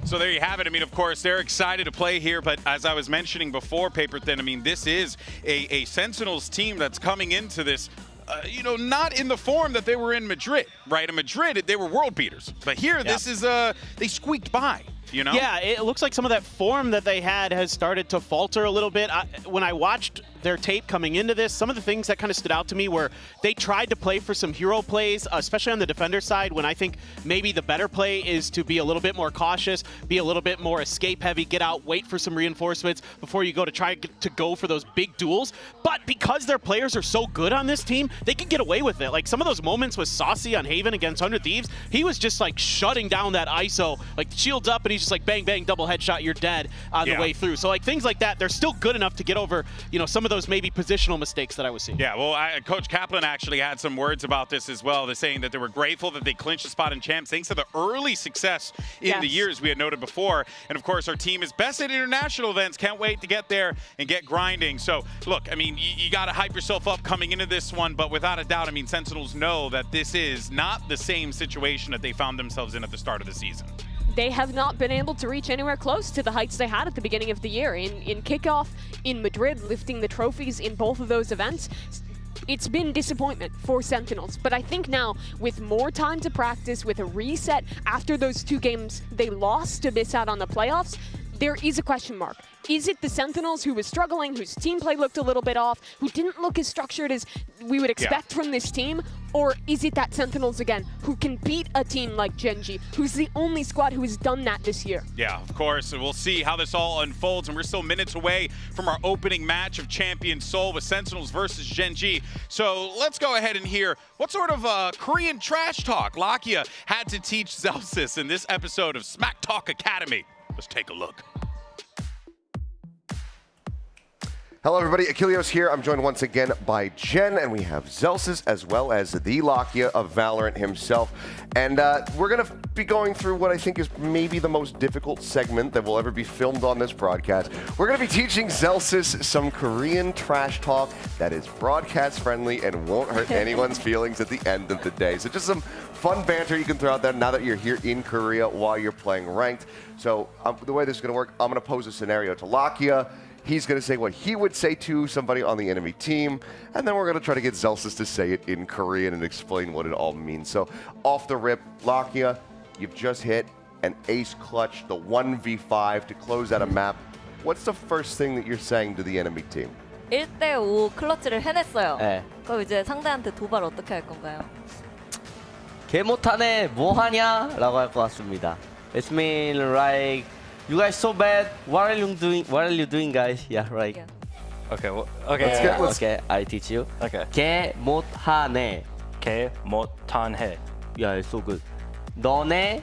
So there you have it. I mean, of course, they're excited to play here, but as I was mentioning before, Paper Thin, I mean, this is a Sentinels team that's coming into this, you know, not in the form that they were in Madrid, right? In Madrid, they were world beaters. But here, this is, they squeaked by. You know? Yeah, it looks like some of that form that they had has started to falter a little bit. When I watched their tape coming into this, some of the things that kind of stood out to me were they tried to play for some hero plays, especially on the defender side, when I think maybe the better play is to be a little bit more cautious, be a little bit more escape heavy, get out, wait for some reinforcements before you go to try to go for those big duels. But because their players are so good on this team, they can get away with it. Like some of those moments with Saucy on Haven against 100 Thieves, he was just like shutting down that ISO, like shields up, and he's just like bang, bang, double headshot, you're dead on the way through. So like things like that, they're still good enough to get over, you know, some of those maybe positional mistakes that I was seeing. Yeah, well, Coach Kaplan actually had some words about this as well. They're saying that they were grateful that they clinched a spot in Champs thanks to the early success in the years we had noted before. And of course, our team is best at international events. Can't wait to get there and get grinding. So look, I mean, you got to hype yourself up coming into this one, but without a doubt, I mean, Sentinels know that this is not the same situation that they found themselves in at the start of the season. They have not been able to reach anywhere close to the heights they had at the beginning of the year. In kickoff, in Madrid, lifting the trophies in both of those events, it's been disappointment for Sentinels. But I think now, with more time to practice, with a reset after those 2 games they lost to miss out on the playoffs, there is a question mark. Is it the Sentinels who was struggling, whose team play looked a little bit off, who didn't look as structured as we would expect from this team? Or is it that Sentinels, again, who can beat a team like Gen.G, who's the only squad who has done that this year? Yeah, of course. We'll see how this all unfolds, and we're still minutes away from our opening match of Champions Seoul with Sentinels versus Gen.G. So let's go ahead and hear what sort of Korean trash talk Lakia had to teach Zelsis in this episode of Smack Talk Academy. Let's take a look. Hello everybody, Achilleos here. I'm joined once again by Jen, and we have Zelsis as well as the Lakia of Valorant himself. And we're going to be going through what I think is maybe the most difficult segment that will ever be filmed on this broadcast. We're going to be teaching Zelsis some Korean trash talk that is broadcast friendly and won't hurt anyone's feelings at the end of the day. So just some fun banter you can throw out there now that you're here in Korea while you're playing ranked. So the way this is going to work, I'm going to pose a scenario to Lakia. He's going to say what he would say to somebody on the enemy team, and then we're going to try to get Zelsis to say it in Korean and explain what it all means. So off the rip, Lakia, you've just hit an ace clutch, the 1v5 to close out a map. What's the first thing that you're saying to the enemy team? 1대5 클러치를 해냈어요. 네. 그럼 이제 상대한테 도발 어떻게 할 건가요? 개 못하네 뭐하냐? 라고 할 것 같습니다. It's mean like you guys so bad. What are you doing? What are you doing, guys? Yeah, right. Yeah. Okay. Okay. Okay. I teach you. Okay. 개 못하네. 개 못하네. Yeah, it's so good. 너네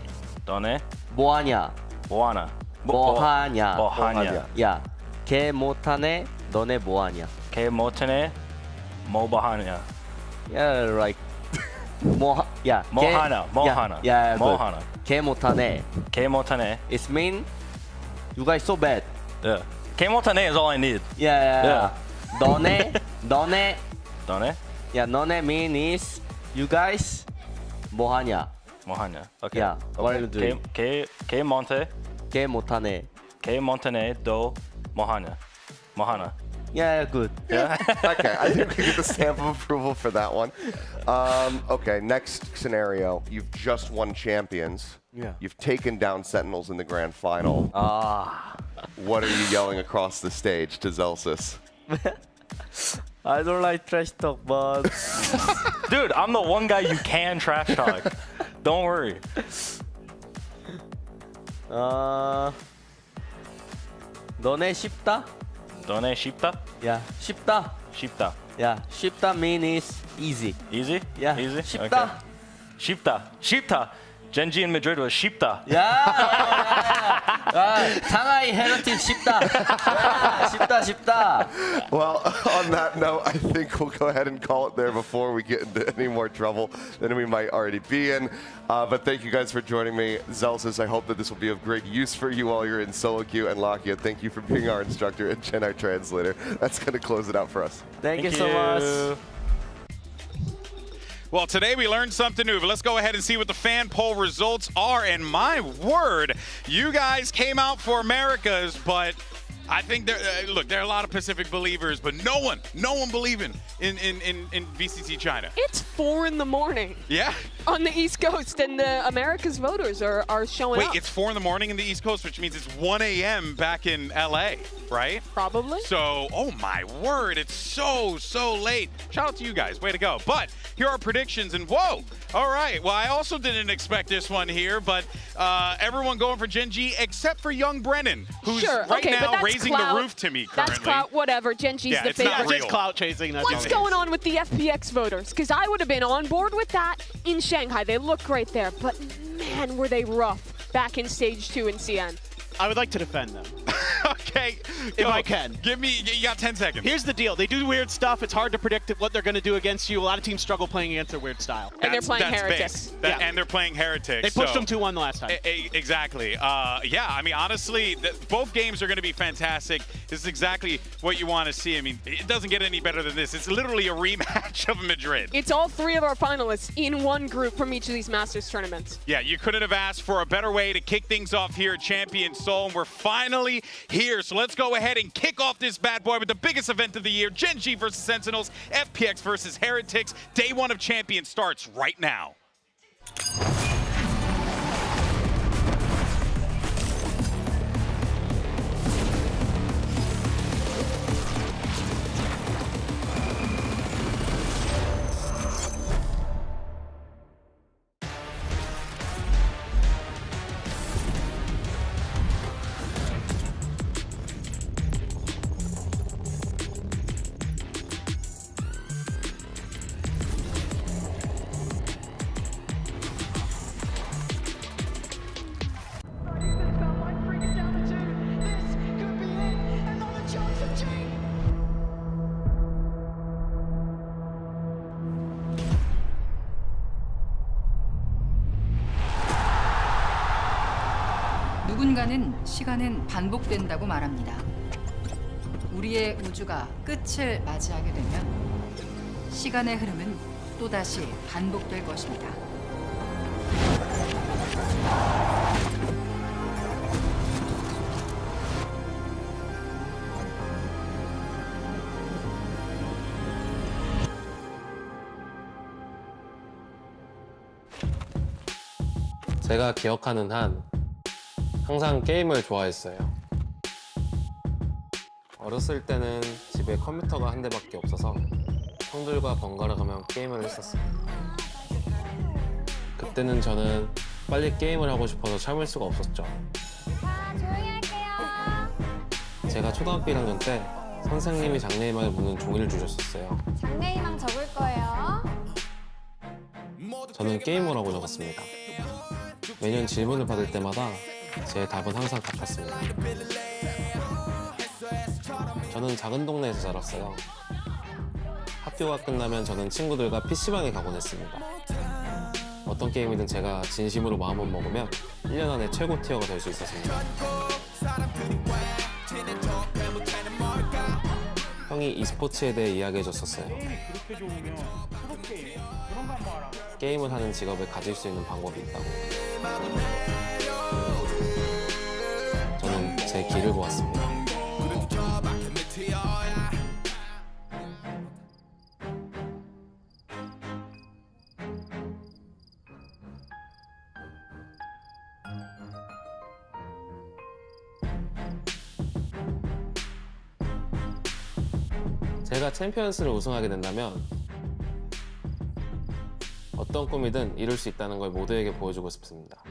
뭐하냐? 뭐하냐? 뭐하냐? 뭐하냐? Yeah. 개 못하네. 너네 뭐하냐? 개 못하네. 뭐하냐? Yeah, like yeah. Mohana. Yeah, Mohana. 개 못하네. 개 못하네. It mean you guys so bad. Yeah. 개 못하네 is all I need. Yeah. 너네. 너네? Yeah, 너네 mean is you guys 뭐하냐? 뭐하냐? Okay. Yeah. What are you doing? 개 못해. 개 못하네. 개 못하네 도 뭐하냐? 뭐하나? Yeah, good. Yeah. Okay, I think we get the stamp of approval for that one. Okay, next scenario. You've just won Champions. Yeah. You've taken down Sentinels in the grand final. What are you yelling across the stage to Zelsis? I don't like trash talk, but Dude, I'm the one guy you can trash talk. Don't worry. 너네 쉽다? 너네 쉽다? Yeah, 쉽다. 쉽다. Yeah, 쉽다 mean is easy. Easy? Yeah, Easy? 쉽다. Okay. 쉽다. Gen.G in Madrid was 쉽다. 상하이 헤리티지 쉽다. 쉽다. Well, on that note, I think we'll go ahead and call it there before we get into any more trouble than we might already be in. But thank you guys for joining me. Zelsis, I hope that this will be of great use for you while you're in solo queue. And Lakia, thank you for being our instructor and Gen, our translator. That's going to close it out for us. Thank you so much. Well, today we learned something new, but let's go ahead and see what the fan poll results are. And my word, you guys came out for Americas, but I think look, there are a lot of Pacific believers, but no one believing in VCT China. It's 4 in the morning. Yeah. On the East Coast, and the America's voters are showing up. Wait, it's 4 in the morning in the East Coast, which means it's 1 a.m. back in LA, right? Probably. So, oh my word, it's so late. Shout out to you guys, way to go. But here are predictions, and whoa, all right. Well, I also didn't expect this one here, but everyone going for Gen.G except for young Brennan, who's now raising the roof to me currently. That's clout, whatever. Gen.G's the favorite. Not real. Clout chasing. What's going on with the FPX voters? Because I would have been on board with that in Shanghai. They look great there, but man, were they rough back in Stage 2 in CN. I would like to defend them. Okay. If I can. You got 10 seconds. Here's the deal. They do weird stuff. It's hard to predict what they're going to do against you. A lot of teams struggle playing against their weird style. And they're playing Heretics. And they're playing Heretics. They pushed them 2-1 the last time. Exactly. Yeah, I mean, honestly, both games are going to be fantastic. This is exactly what you want to see. I mean, it doesn't get any better than this. It's literally a rematch of Madrid. It's all 3 of our finalists in one group from each of these Masters tournaments. Yeah, you couldn't have asked for a better way to kick things off here at Champions Seoul, and we're finally here. So let's go ahead and kick off this bad boy with the biggest event of the year, Gen.G versus Sentinels, FPX versus Heretics. Day 1 of Champions starts right now. 누군가는 시간은 반복된다고 말합니다. 우리의 우주가 끝을 맞이하게 되면 시간의 흐름은 또다시 반복될 것입니다. 제가 기억하는 한 항상 게임을 좋아했어요. 어렸을 때는 집에 컴퓨터가 한 대밖에 없어서 형들과 번갈아 가며 게임을 했었어요. 그때는 저는 빨리 게임을 하고 싶어서 참을 수가 없었죠. 조용히 할게요. 제가 초등학교 1학년 때 선생님이 장래희망을 묻는 종이를 주셨었어요. 장래희망 적을 거예요. 저는 게임을 하고 적었습니다. 매년 질문을 받을 때마다 제 답은 항상 같았습니다. 저는 작은 동네에서 자랐어요. 학교가 끝나면 저는 친구들과 PC방에 가곤 했습니다. 어떤 게임이든 제가 진심으로 마음을 먹으면 1년 안에 최고 티어가 될 수 있었습니다. 형이 e스포츠에 대해 이야기해줬었어요. 게임을 하는 직업을 가질 수 있는 방법이 있다고. 저는 제 길을 보았습니다. 제가 챔피언스를 우승하게 된다면 어떤 꿈이든 이룰 수 있다는 걸 모두에게 보여주고 싶습니다.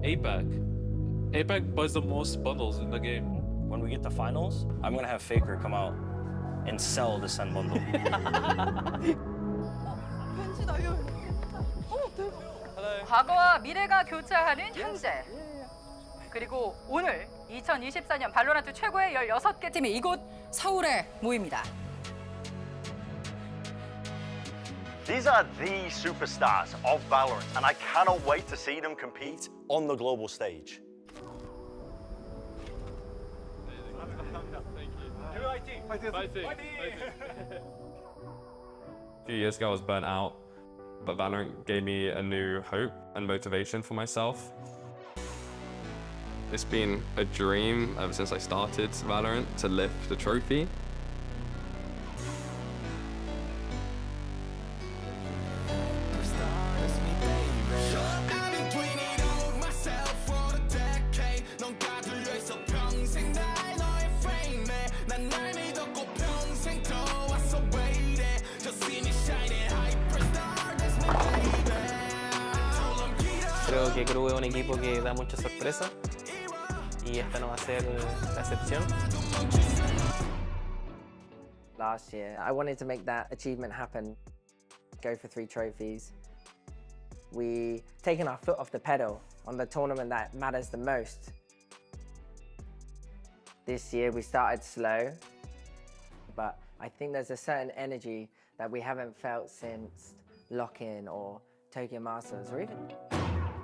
APAC buys the most bundles in the game. When we get to finals, I'm gonna have Faker come out and sell the Sen bundle. 과거와 미래가 교차하는 현재. 그리고 오늘 2024년 발로란트 최고의 16개 팀이 이곳 서울에 모입니다. These are the superstars of Valorant, and I cannot wait to see them compete on the global stage. A few years ago, I was burnt out, but Valorant gave me a new hope and motivation for myself. It's been a dream ever since I started Valorant to lift the trophy. Creo que Crew es un equipo que da mucha sorpresa y esta no va a ser la excepción. Last year, I wanted to make that achievement happen, go for 3 trophies. We taken our foot off the pedal on the tournament that matters the most. This year we started slow, but I think there's a certain energy that we haven't felt since Lock-In or Tokyo Masters, or even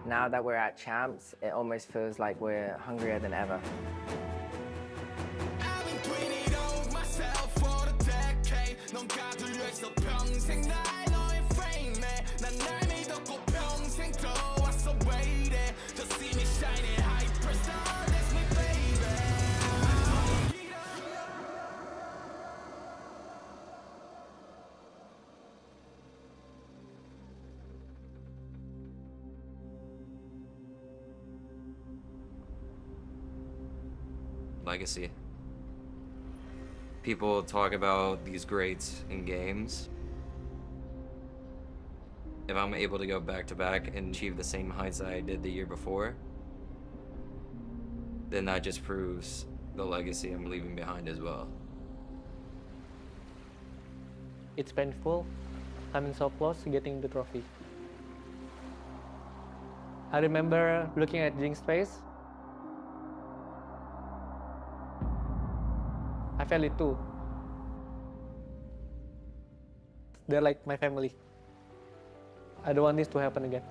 now that we're at Champs, it almost feels like we're hungrier than ever. Legacy. People talk about these greats in games. If I'm able to go back to back and achieve the same heights that I did the year before, then that just proves the legacy I'm leaving behind as well. It's painful. I'm so close to getting the trophy. I remember looking at Jing's face. I felt it too. They're like my family. I don't want this to happen again.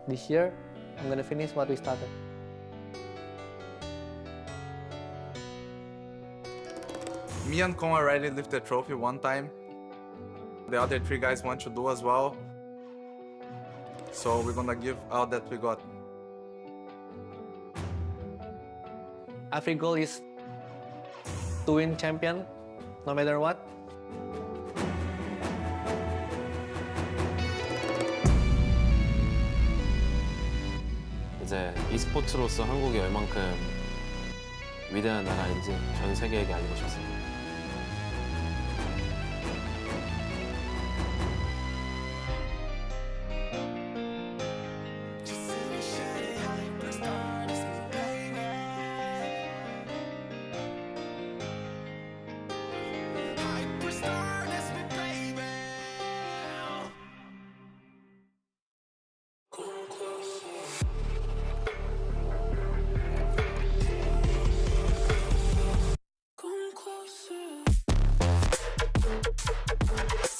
This year, I'm gonna finish what we started. Me and Kong already lifted the trophy one time. The other 3 guys want to do as well. So we're gonna give all that we got. Our goal is to win champion, no matter what. 이제 e스포츠로서 한국이 얼만큼 위대한 나라인지 전 세계에게 알리고 싶습니다.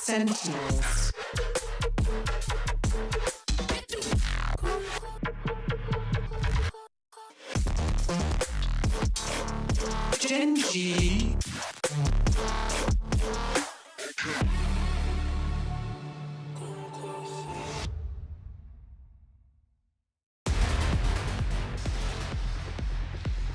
Sentinels. Gen.G.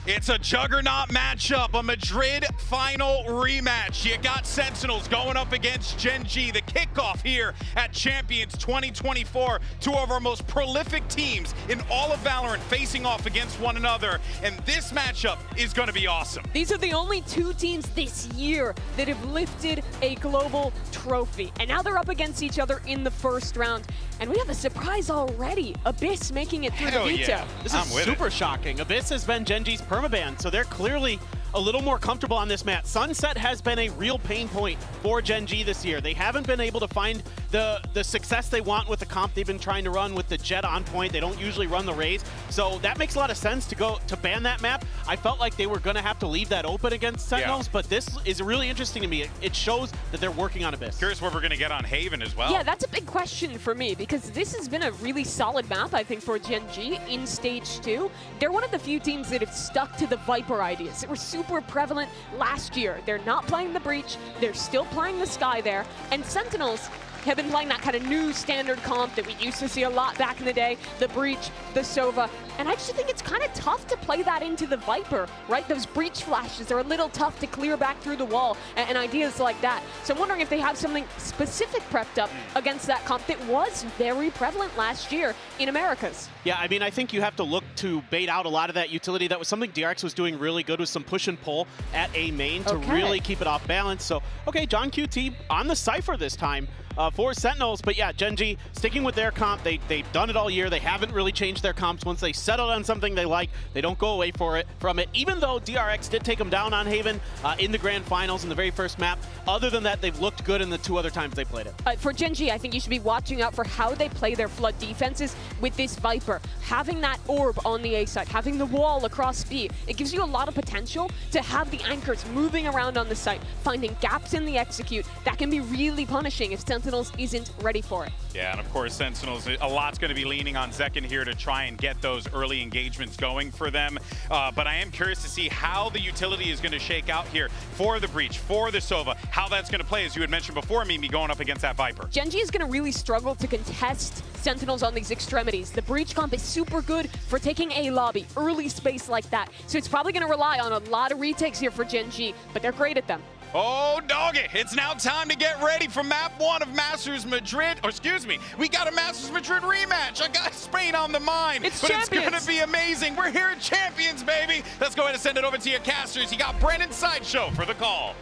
It's a juggernaut matchup, a Madrid final rematch. You got Sentinels going up against Gen.G, the kickoff here at Champions 2024. Two of our most prolific teams in all of Valorant facing off against one another, and this matchup is going to be awesome. These are the only two teams this year that have lifted a global trophy, and now they're up against each other in the first round. And we have a surprise already. Abyss making it through the veto. Yeah. This is super shocking. Abyss has been Gen.G's permaban, so they're clearly a little more comfortable on this map. Sunset has been a real pain point for Gen.G this year. They haven't been able to find the success they want with the comp they've been trying to run with the Jet on point. They don't usually run the Raze, so that makes a lot of sense to ban that map. I felt like they were going to have to leave that open against Sentinels, but this is really interesting to me. It shows that they're working on Abyss. Curious what we're going to get on Haven as well. Yeah, that's a big question for me, because this has been a really solid map, I think, for Gen.G in Stage 2. They're one of the few teams that have stuck to the Viper ideas that were super prevalent last year. They're not playing the Breach, they're still playing the Sky there, and Sentinels have been playing that kind of new standard comp that we used to see a lot back in the day, the Breach, the Sova, and I actually think it's kind of tough to play that into the Viper, right? Those Breach flashes are a little tough to clear back through the wall and ideas like that. So I'm wondering if they have something specific prepped up against that comp that was very prevalent last year in Americas. Yeah, I mean, I think you have to look to bait out a lot of that utility. That was something DRX was doing really good with some push and pull at A main to really keep it off balance. So, okay, John QT on the Cypher this time for Sentinels. But yeah, Gen.G sticking with their comp. They've done it all year. They haven't really changed their comps. Once they settle on something they like, they don't go away from it. Even though DRX did take them down on Haven in the grand finals in the very first map, other than that, they've looked good in the two other times they played it. For Gen.G, I think you should be watching out for how they play their flood defenses with this Viper. Having that orb on the A side, having the wall across B, it gives you a lot of potential to have the anchors moving around on the site, finding gaps in the execute. That can be really punishing if Sentinels isn't ready for it. Yeah, and of course, Sentinels, a lot's going to be leaning on Zekin here to try and get those early engagements going for them. But I am curious to see how the utility is going to shake out here for the Breach, for the Sova, how that's going to play, as you had mentioned before, Mimi, going up against that Viper. Gen.G is going to really struggle to contest Sentinels on these extremities. The Breach comp is super good for taking a lobby, early space like that. So it's probably going to rely on a lot of retakes here for Gen.G, but they're great at them. Oh, doggy, it's now time to get ready for map 1 of Masters Madrid. Or excuse me, we got a Masters Madrid rematch. I got Spain on the mind. It's going to be amazing. We're here at Champions, baby. Let's go ahead and send it over to your casters. You got Brennan Sideshow for the call.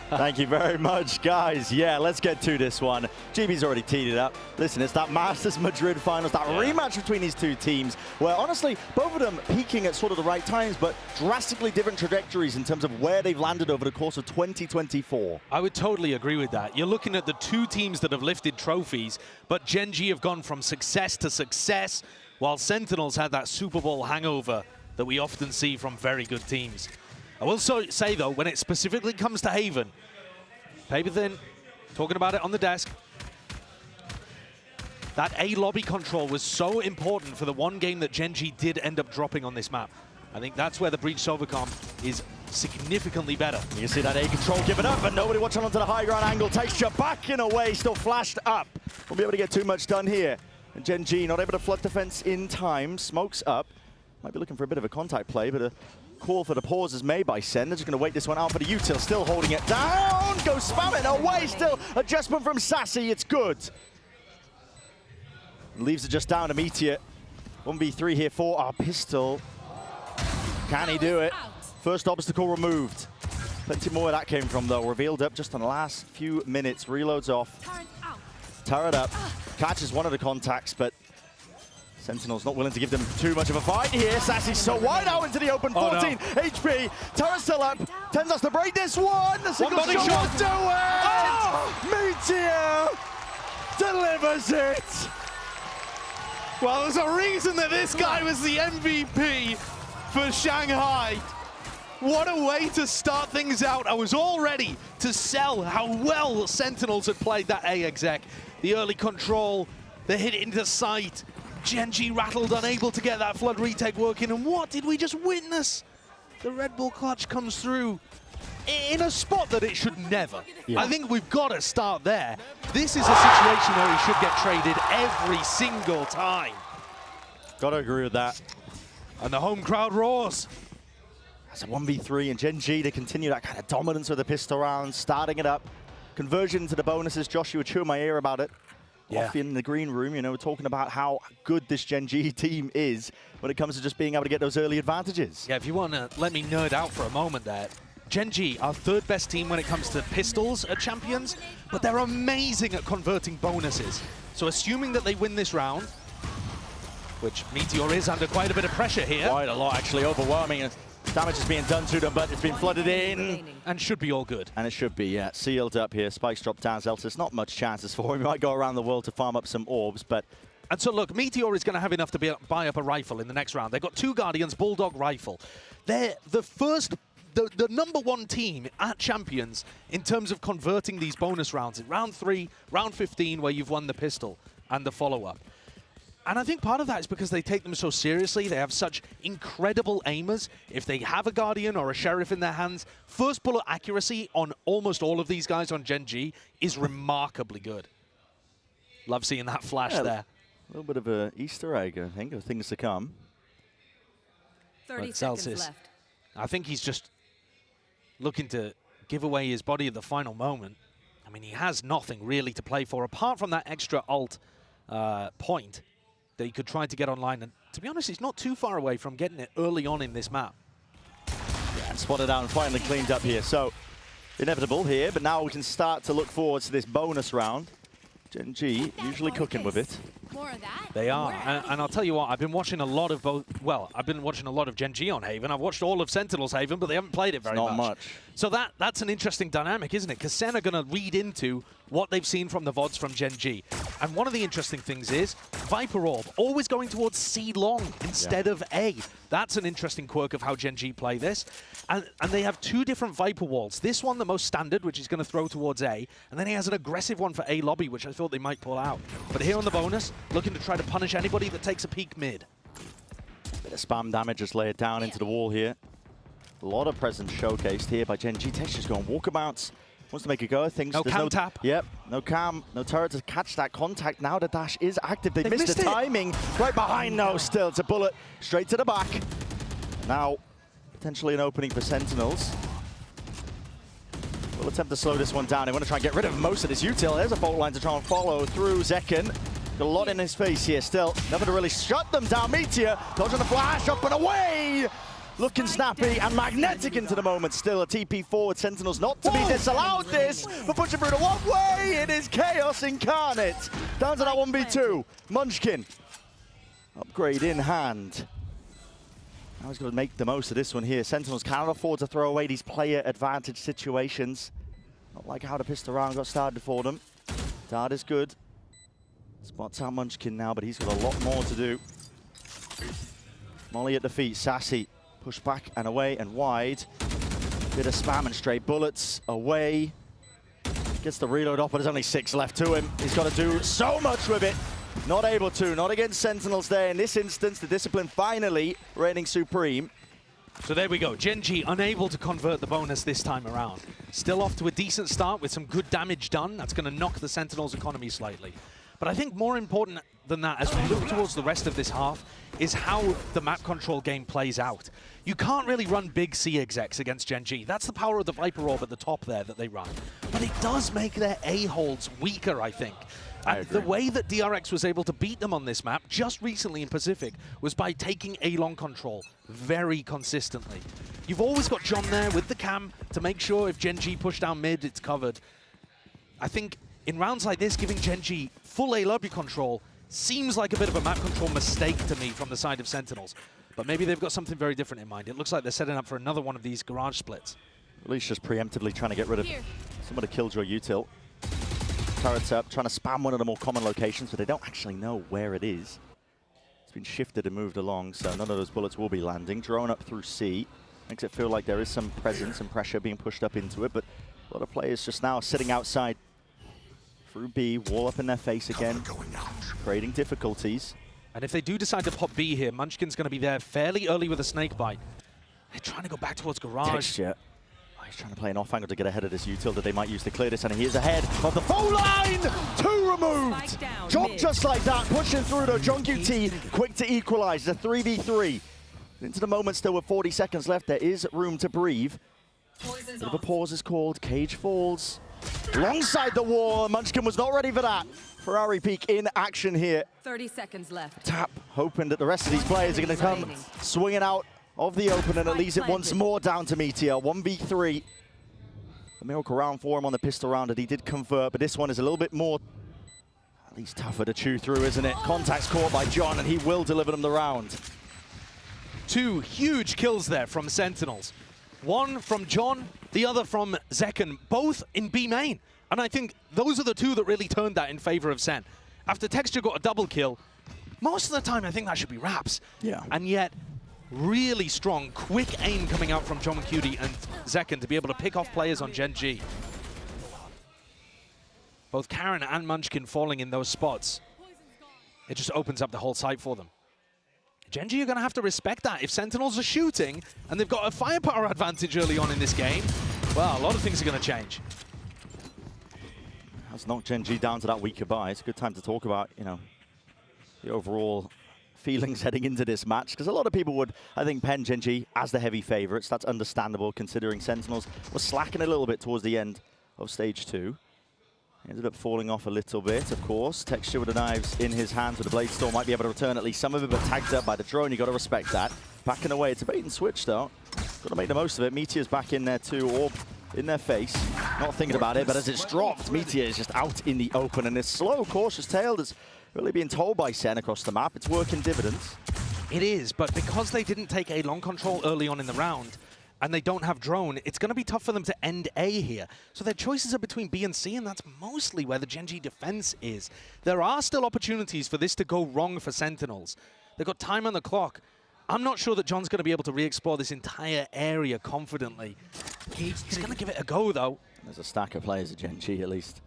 Thank you very much, guys. Yeah, let's get to this one. GB's already teed it up. Listen, it's that Masters Madrid finals, that rematch between these two teams, where honestly, both of them peaking at sort of the right times, but drastically different trajectories in terms of where they've landed over the course of 2024. I would totally agree with that. You're looking at the two teams that have lifted trophies, but Gen.G have gone from success to success, while Sentinels had that Super Bowl hangover that we often see from very good teams. I will say, though, when it specifically comes to Haven, paper thin, talking about it on the desk, that A lobby control was so important for the one game that Gen.G did end up dropping on this map. I think that's where the Breach Sovacom is significantly better. You see that A control give it up, and nobody watching onto the high ground angle. Texture backing away, still flashed up. Won't be able to get too much done here. And Gen.G not able to flood defense in time. Smokes up. Might be looking for a bit of a contact play, but a call for the pause is made by Sen. They're just going to wait this one out for the util. Still holding it down. Go spam it away. Still adjustment from Sassy. It's good. Leaves it just down immediate. 1v3 here for our pistol. Can he do it? First obstacle removed. Plenty more where that came from, though. Revealed up just in the last few minutes. Reloads off. Turret up. Catches one of the contacts, but Sentinels not willing to give them too much of a fight here. Sassy's so wide out into the open. 14 HP. Turret still up. Tends us to break this one. The single shot will do it. Meteor delivers it. Well, there's a reason that this guy was the MVP for Shanghai. What a way to start things out. I was all ready to sell how well Sentinels had played that A exec. The early control, the hit into sight. Gen.G rattled, unable to get that flood retake working. And what did we just witness? The Red Bull clutch comes through in a spot that it should never. Yeah. I think we've got to start there. This is a situation where he should get traded every single time. Gotta agree with that. And the home crowd roars. It's a 1v3 and Gen.G to continue that kind of dominance with the pistol round, starting it up. Conversion to the bonuses. Josh, you were chewing my ear about it. Yeah. Off in the green room, you know, we're talking about how good this Gen.G team is when it comes to just being able to get those early advantages. Yeah, if you want to let me nerd out for a moment there. Gen.G, our third best team when it comes to pistols at Champions, but they're amazing at converting bonuses. So assuming that they win this round, which Meteor is under quite a bit of pressure here. Quite a lot, actually, overwhelming. Damage is being done to them, but it's been flooded in. And should be all good. And it should be, yeah. Sealed up here. Spikes drop down. Zelsis, not much chances for him. He might go around the world to farm up some orbs, but... And so, look, Meteor is going to have enough to buy up a rifle in the next round. They've got 2 Guardians, Bulldog rifle. They're the number 1 team at Champions in terms of converting these bonus rounds. In round 3, round 15, where you've won the pistol and the follow-up. And I think part of that is because they take them so seriously. They have such incredible aimers. If they have a Guardian or a Sheriff in their hands, first bullet accuracy on almost all of these guys on Gen.G is remarkably good. Love seeing that flash there. A little bit of an Easter egg, I think, of things to come. 30 seconds left. I think he's just looking to give away his body at the final moment. I mean, he has nothing really to play for, apart from that extra ult point that he could try to get online. And to be honest, he's not too far away from getting it early on in this map. Yeah, and spotted out and finally cleaned up here. So, inevitable here, but now we can start to look forward to this bonus round. Gen.G usually cooking with it. More of that. They are, and I'll tell you what, I've been watching a lot of both, well, I've been watching a lot of Gen.G on Haven. I've watched all of Sentinels Haven, but they haven't played it very much. Not much. So that's an interesting dynamic, isn't it? Because Sen are going to read into what they've seen from the VODs from Gen.G. And one of the interesting things is Viper Orb, always going towards C long instead of A. That's an interesting quirk of how Gen.G play this. And they have 2 different Viper walls. This one, the most standard, which is going to throw towards A. And then he has an aggressive one for A lobby, which I thought they might pull out. But here on the bonus, looking to try to punish anybody that takes a peek mid. Bit of spam damage just laid down into the wall here. A lot of presence showcased here by Gen.G. Texture's going walkabouts. Wants to make a go of things. No cam tap. Yep, no cam, no turret to catch that contact. Now the dash is active. They missed the timing. Right behind, no, still. It's a bullet straight to the back. Now, potentially an opening for Sentinels. We'll attempt to slow this one down. They want to try and get rid of most of this util. There's a fault line to try and follow through Zekken. Got a lot in his face here still. Nothing to really shut them down. Meteor dodging the flash, up and away! Looking snappy and magnetic into the moment. Still a TP forward. Sentinels not to be disallowed this, but pushing through the one way. It is Chaos Incarnate. Down to that 1v2. Munchkin. Upgrade in hand. Now he's going to make the most of this one here. Sentinels cannot afford to throw away these player advantage situations. Not like how the pistol round got started for them. Dart is good. Spots out Munchkin now, but he's got a lot more to do. Molly at the feet. Sassy. Push back and away and wide. Bit of spam and straight bullets away. Gets the reload off, but there's only 6 left to him. He's got to do so much with it. Not able to, not against Sentinels there. In this instance, the discipline finally reigning supreme. So there we go. Gen.G unable to convert the bonus this time around. Still off to a decent start with some good damage done. That's going to knock the Sentinels' economy slightly. But I think more important than that, as we look towards the rest of this half, is how the map control game plays out. You can't really run big C execs against Gen.G. That's the power of the Viper Orb at the top there that they run. But it does make their A-holds weaker, I think. And the way that DRX was able to beat them on this map just recently in Pacific was by taking A-long control very consistently. You've always got John there with the cam to make sure if Gen.G push down mid, it's covered. I think in rounds like this, giving Gen.G full A lobby control seems like a bit of a map control mistake to me from the side of Sentinels. But maybe they've got something very different in mind. It looks like they're setting up for another one of these garage splits. At least just preemptively trying to get rid of some of the Killjoy util. Turrets up, trying to spam one of the more common locations, but they don't actually know where it is. It's been shifted and moved along, so none of those bullets will be landing. Drone up through C. Makes it feel like there is some presence and pressure being pushed up into it, but a lot of players just now sitting outside through B, wall up in their face again, creating difficulties. And if they do decide to pop B here, Munchkin's going to be there fairly early with a snake bite. They're trying to go back towards Garage. Texture. Oh, he's trying to play an off angle to get ahead of this util that they might use to clear this, and he is ahead of the phone line! 2 removed! Job just like that, pushing through though. Jong-QT quick to equalize, it's a 3v3. Into the moment still with 40 seconds left, there is room to breathe. Bit of a pause is called, Cage falls. Alongside the wall, Munchkin was not ready for that. Ferrari Peak in action here. 30 seconds left. Tap, hoping that the rest of these players are going to come swinging out of the open, and it leaves it once more down to Meteor. 1v3. A miracle round for him on the pistol round that he did convert, but this one is a little bit more, at least tougher to chew through, isn't it? Contact's caught by John, and he will deliver them the round. 2 huge kills there from Sentinels. One from John, the other from Zekken, both in B main. And I think those are the 2 that really turned that in favor of Sen. After Texture got a double kill, most of the time I think that should be Raps. Yeah. And yet, really strong, quick aim coming out from Jong-QT and Zekken to be able to pick off players on Gen.G. Both Karen and Munchkin falling in those spots. It just opens up the whole site for them. Gen.G are going to have to respect that. If Sentinels are shooting and they've got a firepower advantage early on in this game, well, a lot of things are going to change. That's knocked Gen.G down to that weaker buy. It's a good time to talk about, you know, the overall feelings heading into this match, because a lot of people would, I think, pen Gen.G as the heavy favorites. That's understandable considering Sentinels were slacking a little bit towards the end of stage 2. Ended up falling off a little bit, of course. Texture with the knives in his hands with the Blade Storm might be able to return at least some of it, but tagged up by the drone. You got to respect that. Backing away, it's a bait and switch though. Got to make the most of it. Meteor's back in there too, orb in their face. Not thinking about it, but as it's dropped, Meteor is just out in the open, and this slow, cautious tail is really being told by Sen across the map. It's working dividends. It is, but because they didn't take a long control early on in the round, and they don't have drone, it's going to be tough for them to end A here. So their choices are between B and C, and that's mostly where the Gen.G defense is. There are still opportunities for this to go wrong for Sentinels. They've got time on the clock. I'm not sure that John's going to be able to re-explore this entire area confidently. He's going to give it a go, though. There's a stack of players at Gen.G at least.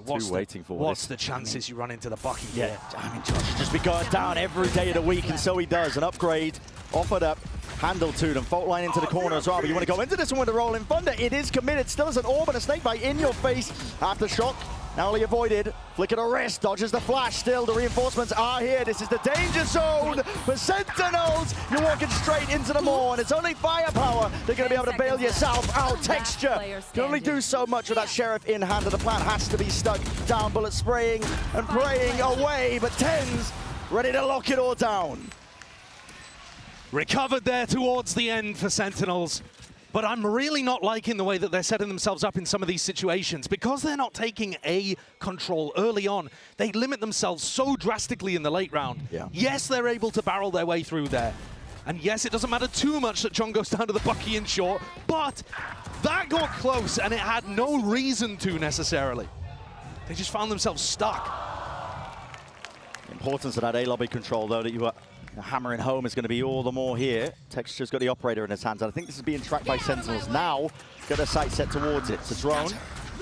Waiting for what's the chances you run into the bucket here? I mean, Josh should just be going down every day of the week, and so he does. An upgrade offered up, handled to them. Fault line into the corner as well, but you want to go into this one with a rolling thunder. It is committed. Still as an orb and a snakebite in your face. Aftershock, narrowly avoided. Flick of the wrist, dodges the flash. Still, the reinforcements are here. This is the danger zone for Sentinels. You're walking straight into the maw, and it's only firepower. They're going to be able to bail yourself out. Texture can only do so much with that Sheriff in hand, and the plan has to be stuck down. Bullets spraying and praying away, but Tens ready to lock it all down. Recovered there towards the end for Sentinels. But I'm really not liking the way that they're setting themselves up in some of these situations. Because they're not taking A control early on, they limit themselves so drastically in the late round. Yeah. Yes, they're able to barrel their way through there. And yes, it doesn't matter too much that John goes down to the Bucky in short, but that got close and it had no reason to necessarily. They just found themselves stuck. The importance of that A-lobby control, though, that you were hammering home is going to be all the more here. Texture's got the operator in his hands, and I think this is being tracked by Sentinels now. Got a sight set towards it. It's a drone.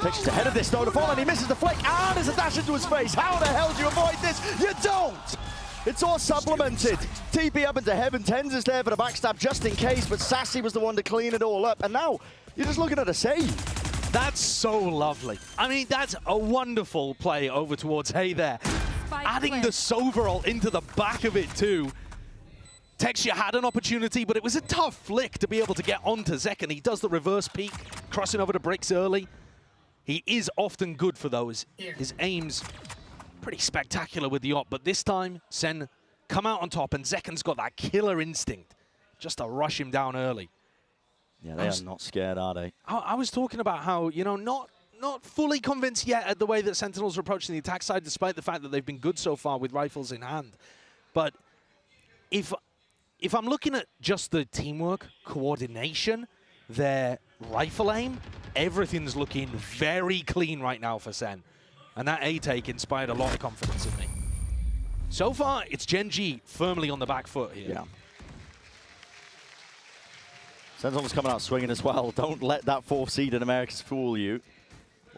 Texture's ahead of this, though. The fall, and he misses the flick. Ah, there's a dash into his face. How the hell do you avoid this? You don't! It's all supplemented. TP up into heaven. Tens is there for the backstab just in case, but Sassy was the one to clean it all up. And now you're just looking at a save. That's so lovely. I mean, that's a wonderful play over towards Hay there. Adding the Soverall into the back of it too. Texture had an opportunity, but it was a tough flick to be able to get onto Zekken. He does the reverse peek, crossing over the bricks early. He is often good for those. His aim's pretty spectacular with the op, but this time, Sen come out on top, and Zekken's got that killer instinct just to rush him down early. Yeah, they are not scared, are they? I was talking about how, you know, not fully convinced yet at the way that Sentinels are approaching the attack side, despite the fact that they've been good so far with rifles in hand. But if I'm looking at just the teamwork, coordination, their rifle aim, everything's looking very clean right now for Sen. And that A-take inspired a lot of confidence in me. So far, it's Gen.G firmly on the back foot here. Yeah. Sentinels coming out swinging as well. Don't let that 4th seed in Americas fool you.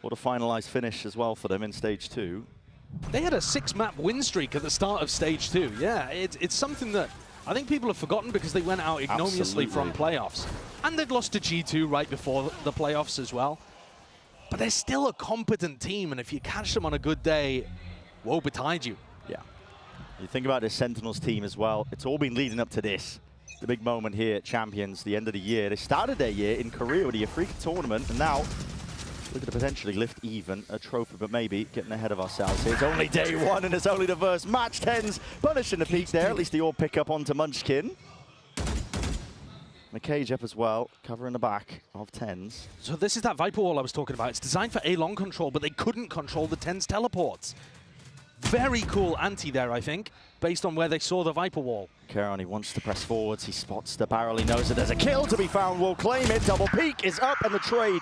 What a finalized finish as well for them in stage 2. They had a 6-map win streak at the start of stage 2. Yeah, it's something that I think people have forgotten because they went out ignominiously from playoffs. And they'd lost to G2 right before the playoffs as well. But they're still a competent team, and if you catch them on a good day, woe betide you. Yeah. You think about this Sentinels team as well. It's all been leading up to this. The big moment here at Champions, the end of the year. They started their year in Korea with the Africa tournament, and now looking to potentially lift even a trophy, but maybe getting ahead of ourselves here. It's only day 1, and it's only the first match. TenZ punishing the peak there. At least they all pick up onto Munchkin. McCage up as well, covering the back of TenZ. So this is that Viper Wall I was talking about. It's designed for A-long control, but they couldn't control the TenZ teleports. Very cool anti there, I think, based on where they saw the Viper Wall. Karon, he wants to press forwards. He spots the barrel. He knows that there's a kill to be found. Will claim it. Double peak is up, and the trade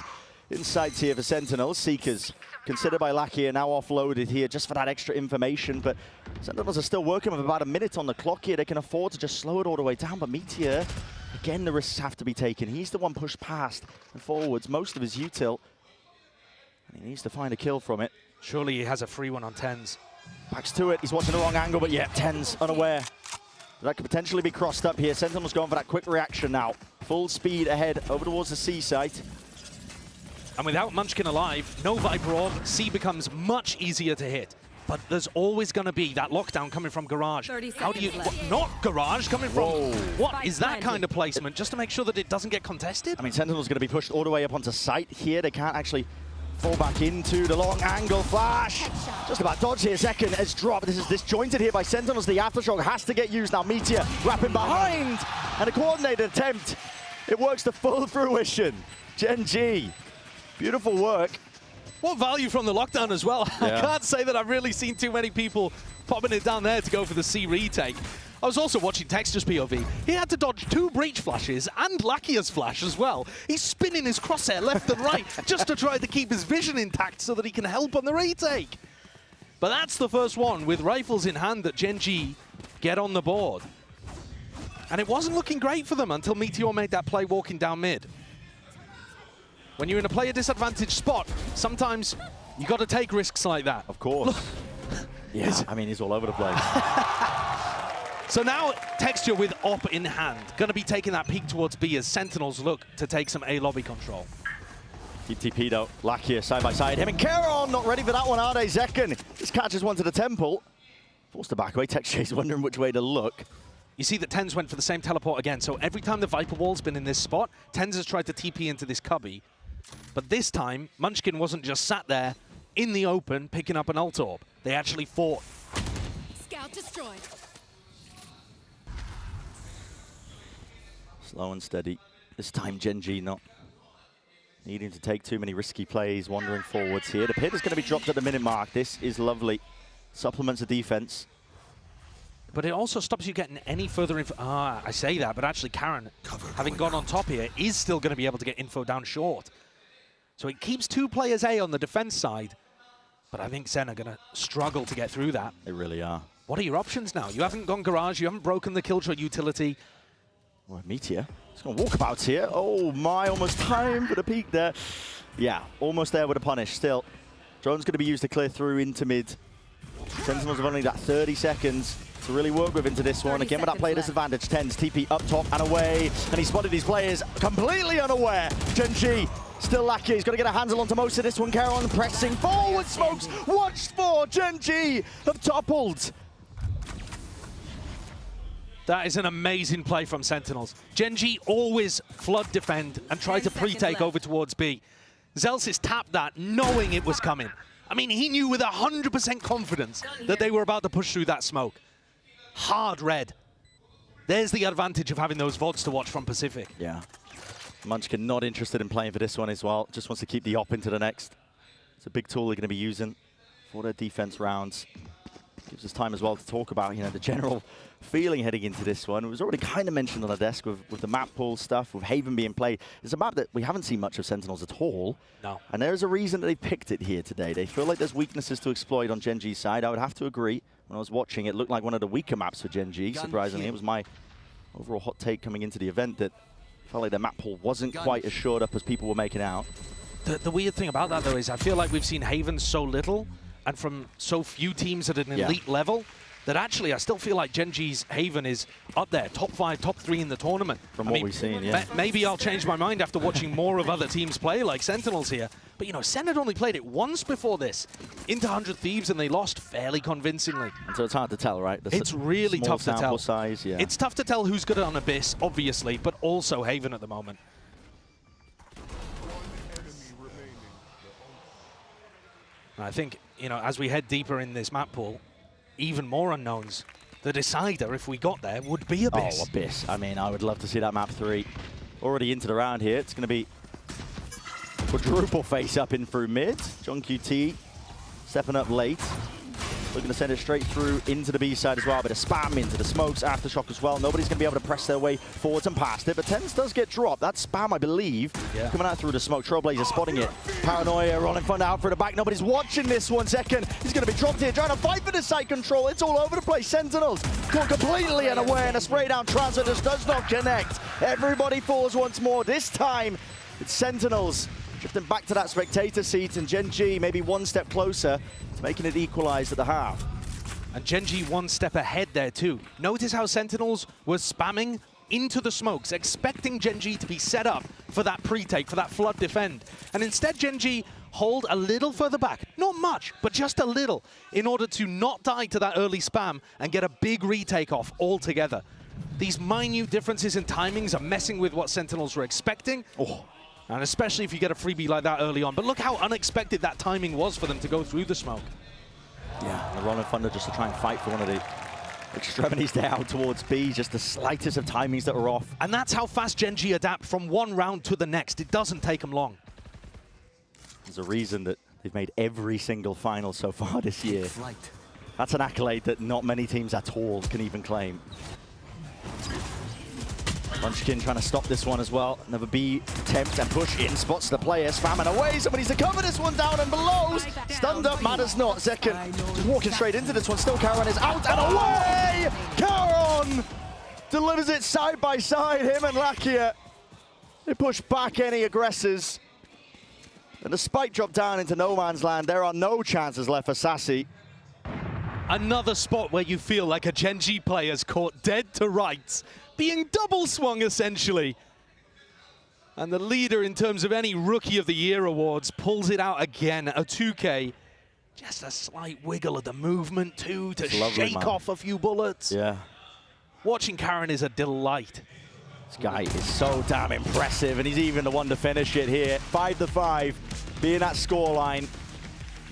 in sights here for Sentinels. Seekers, considered by Lackey, are now offloaded here just for that extra information, but Sentinels are still working with about a minute on the clock here. They can afford to just slow it all the way down, but Meteor, again, the risks have to be taken. He's the one pushed past and forwards most of his util, and he needs to find a kill from it. Surely he has a free one on TenZ. Backs to it. He's watching the wrong angle, but yeah, TenZ unaware. That could potentially be crossed up here. Sentinels going for that quick reaction now. Full speed ahead over towards the C site. And without Munchkin alive, no Viper Orb, C becomes much easier to hit. But there's always going to be that lockdown coming from Garage. How do you... not Garage, coming from... Whoa. What is that kind of placement? Just to make sure that it doesn't get contested? I mean, Sentinel's going to be pushed all the way up onto site here. They can't actually fall back into the long angle flash. Just about dodge here. Second has dropped. This is disjointed here by Sentinels. The aftershock has to get used now. Meteor wrapping behind. And a coordinated attempt. It works to full fruition. Gen.G. Beautiful work. What value from the lockdown as well. Yeah. I can't say that I've really seen too many people popping it down there to go for the C retake. I was also watching Texture's POV. He had to dodge 2 breach flashes and Lakia's flash as well. He's spinning his crosshair left and right just to try to keep his vision intact so that he can help on the retake. But that's the first one with rifles in hand that Gen.G get on the board. And it wasn't looking great for them until Meteor made that play walking down mid. When you're in a player disadvantaged spot, sometimes you got to take risks like that. Of course. Yeah, I mean, he's all over the place. So now Texture with Op in hand, going to be taking that peek towards B as Sentinels look to take some A lobby control. TP though, Lakia side by side. Him and Karon not ready for that one, are they? Zekken just catches one to the temple. Forced to back away. Texture's wondering which way to look. You see that TenZ went for the same teleport again. So every time the Viper Wall's been in this spot, TenZ has tried to TP into this cubby. But this time, Munchkin wasn't just sat there in the open picking up an ult orb. They actually fought. Scout destroyed. Slow and steady. This time Gen.G not needing to take too many risky plays, wandering forwards here. The pit is going to be dropped at the minute mark. This is lovely. Supplements the defense. But it also stops you getting any further info. I say that, but actually Karon, having gone on top here, is still going to be able to get info down short. So it keeps 2 players A on the defense side, but I think Zen are going to struggle to get through that. They really are. What are your options now? You haven't gone Garage, you haven't broken the Killjoy utility. Well, Meteor, he's going to walkabouts here. Oh my, almost time for the peak there. Yeah, almost there with a punish still. Drone's going to be used to clear through into mid. Sentinels have only got 30 seconds to really work with into this one. Again with that player disadvantage. TenZ TP up top and away. And he spotted these players completely unaware. Gen.G still lucky. He's got to get a handle onto most of this one. Karon pressing forward. Smokes watched for. Gen.G have toppled. That is an amazing play from Sentinels. Gen.G always flood defend and try to pre-take over towards B. Zelsis tapped that knowing it was coming. I mean, he knew with 100% confidence that they were about to push through that smoke. Hard red. There's the advantage of having those VODs to watch from Pacific. Yeah. Munchkin not interested in playing for this one as well. Just wants to keep the op into the next. It's a big tool they're going to be using for their defense rounds. Gives us time as well to talk about, you know, the general feeling heading into this one. It was already kind of mentioned on the desk with the map pool stuff, with Haven being played. It's a map that we haven't seen much of Sentinels at all. No. And there's a reason that they picked it here today. They feel like there's weaknesses to exploit on Gen.G's side. I would have to agree. When I was watching, it looked like one of the weaker maps for Gen.G. Surprisingly, it was my overall hot take coming into the event that Felt like the map pool wasn't quite as shored up as people were making out. The weird thing about that, though, is I feel like we've seen Haven so little and from so few teams at an elite level that actually I still feel like Gen.G's Haven is up there, top 5, top 3 in the tournament. From what we've seen, yeah. Maybe I'll change my mind after watching more of other teams play, like Sentinels here. But, you know, Sen had only played it once before this, into 100 Thieves, and they lost fairly convincingly. And so it's hard to tell, right? It's really tough to tell. Size, yeah. It's tough to tell who's good on Abyss, obviously, but also Haven at the moment. And I think, you know, as we head deeper in this map pool, even more unknowns. The decider, if we got there, would be Abyss. Oh, Abyss. I mean, I would love to see that map 3. Already into the round here. It's going to be quadruple face up in through mid. John QT stepping up late. Looking to send it straight through into the B side as well. A bit of spam into the smokes, aftershock as well. Nobody's going to be able to press their way forwards and past it. But TenZ does get dropped. That spam, I believe, coming out through the smoke. Trailblazer spotting it. Paranoia rolling front out for the back. Nobody's watching this 1 second. He's going to be dropped here, trying to fight for the site control. It's all over the place. Sentinels caught completely unaware, and a spray down transfer just does not connect. Everybody falls once more. This time, it's Sentinels drifting back to that spectator seat, and Gen.G maybe 1 step closer to making it equalized at the half. And Gen.G 1 step ahead there too. Notice how Sentinels were spamming into the smokes, expecting Gen.G to be set up for that pre-take, for that flood defend. And instead Gen.G hold a little further back, not much, but just a little, in order to not die to that early spam and get a big retake off altogether. These minute differences in timings are messing with what Sentinels were expecting. And especially if you get a freebie like that early on. But look how unexpected that timing was for them to go through the smoke. Yeah, the Rolling Thunder just to try and fight for one of the extremities there out towards B. Just the slightest of timings that are off. And that's how fast Gen.G adapt from one round to the next. It doesn't take them long. There's a reason that they've made every single final so far this year. That's an accolade that not many teams at all can even claim. Munchkin trying to stop this one as well. Another B attempt and push in, spots the player, spamming away. Somebody's to cover this one down and below. Stunned up, matters not. Second, just walking straight into this one. Still Charon is out and away! Charon delivers it side by side, him and Lakia. They push back any aggressors. And the spike drop down into no man's land. There are no chances left for Sassy. Another spot where you feel like a Gen.G player's caught dead to rights, being double swung essentially. And the leader in terms of any Rookie of the Year awards pulls it out again, a 2K. Just a slight wiggle of the movement too to shake off a few bullets. Yeah. Watching Karen is a delight. This guy is so damn impressive, and he's even the one to finish it here. 5-5, being that scoreline.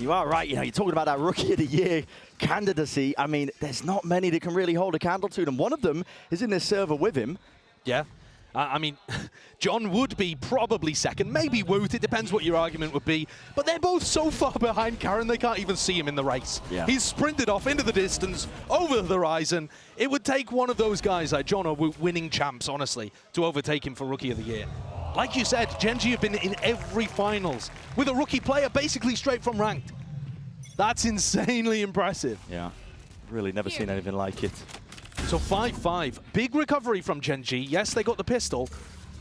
You are right, you know, you're talking about that Rookie of the Year candidacy. I mean, there's not many that can really hold a candle to them. One of them is in this server with him. Yeah. I mean, John would be probably second, maybe Woot, it depends what your argument would be, but they're both so far behind Karen, they can't even see him in the race. Yeah. He's sprinted off into the distance, over the horizon. It would take one of those guys like John or Woot, winning champs, honestly, to overtake him for Rookie of the Year. Like you said, Gen.G have been in every finals, with a rookie player basically straight from ranked. That's insanely impressive. Yeah, really never seen anything like it. So 5-5, big recovery from Gen.G. Yes, they got the pistol,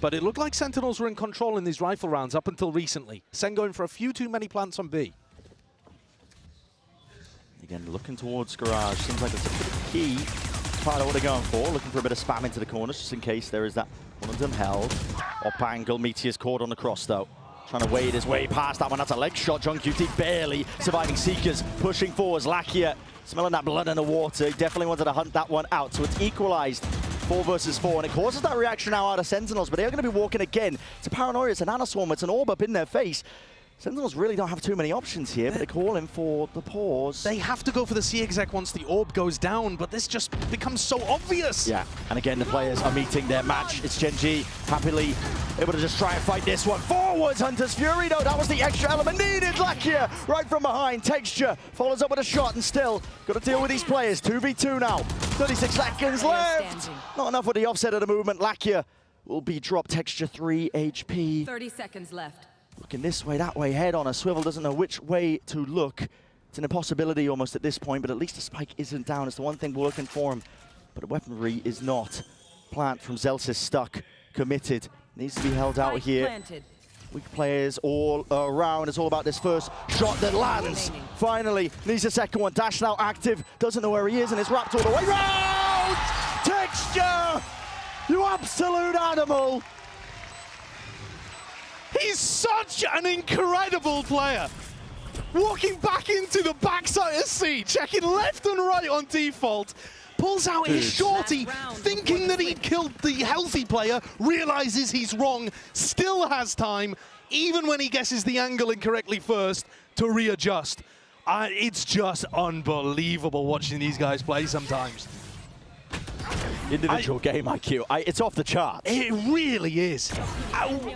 but it looked like Sentinels were in control in these rifle rounds up until recently. Sen going for a few too many plants on B. Again, looking towards Garage. Seems like it's a pretty key part of what they're going for. Looking for a bit of spam into the corners, just in case there is that one of them held. Up angle, Meteor's caught on the cross, though. Trying to wade his way past that one. That's a leg shot. John QT barely surviving. Seekers pushing forwards. Lakia smelling that blood in the water. He definitely wanted to hunt that one out. So it's equalized 4 versus 4. And it causes that reaction now out of Sentinels. But they're going to be walking again. It's a Paranoia. It's an Nanoswarm. It's an orb up in their face. Sentinels really don't have too many options here, but they're calling for the pause. They have to go for the C-exec once the orb goes down, but this just becomes so obvious. Yeah, and again, the players are meeting their match. It's Gen.G happily able to just try and fight this one. Forwards, Hunter's Fury, though. That was the extra element needed. Lakia right from behind. Texture follows up with a shot, and still got to deal with these players. 2v2 now. 36 seconds left. Not enough with the offset of the movement. Lakia will be dropped. Texture 3 HP. 30 seconds left. Looking this way, that way, head on a swivel, doesn't know which way to look. It's an impossibility almost at this point, but at least the spike isn't down. It's the one thing working for him, but the weaponry is not. Plant from Zelsis stuck, committed. Needs to be held out here. Weak players all around. It's all about this first shot that lands. Finally, needs a second one. Dash now active. Doesn't know where he is, and it's wrapped all the way round. Texture! You absolute animal! He's such an incredible player. Walking back into the backside of C, checking left and right on default. Pulls out his shorty, thinking that he'd killed the healthy player, realizes he's wrong, still has time, even when he guesses the angle incorrectly first, to readjust. It's just unbelievable watching these guys play sometimes. Individual game IQ, it's off the charts. It really is.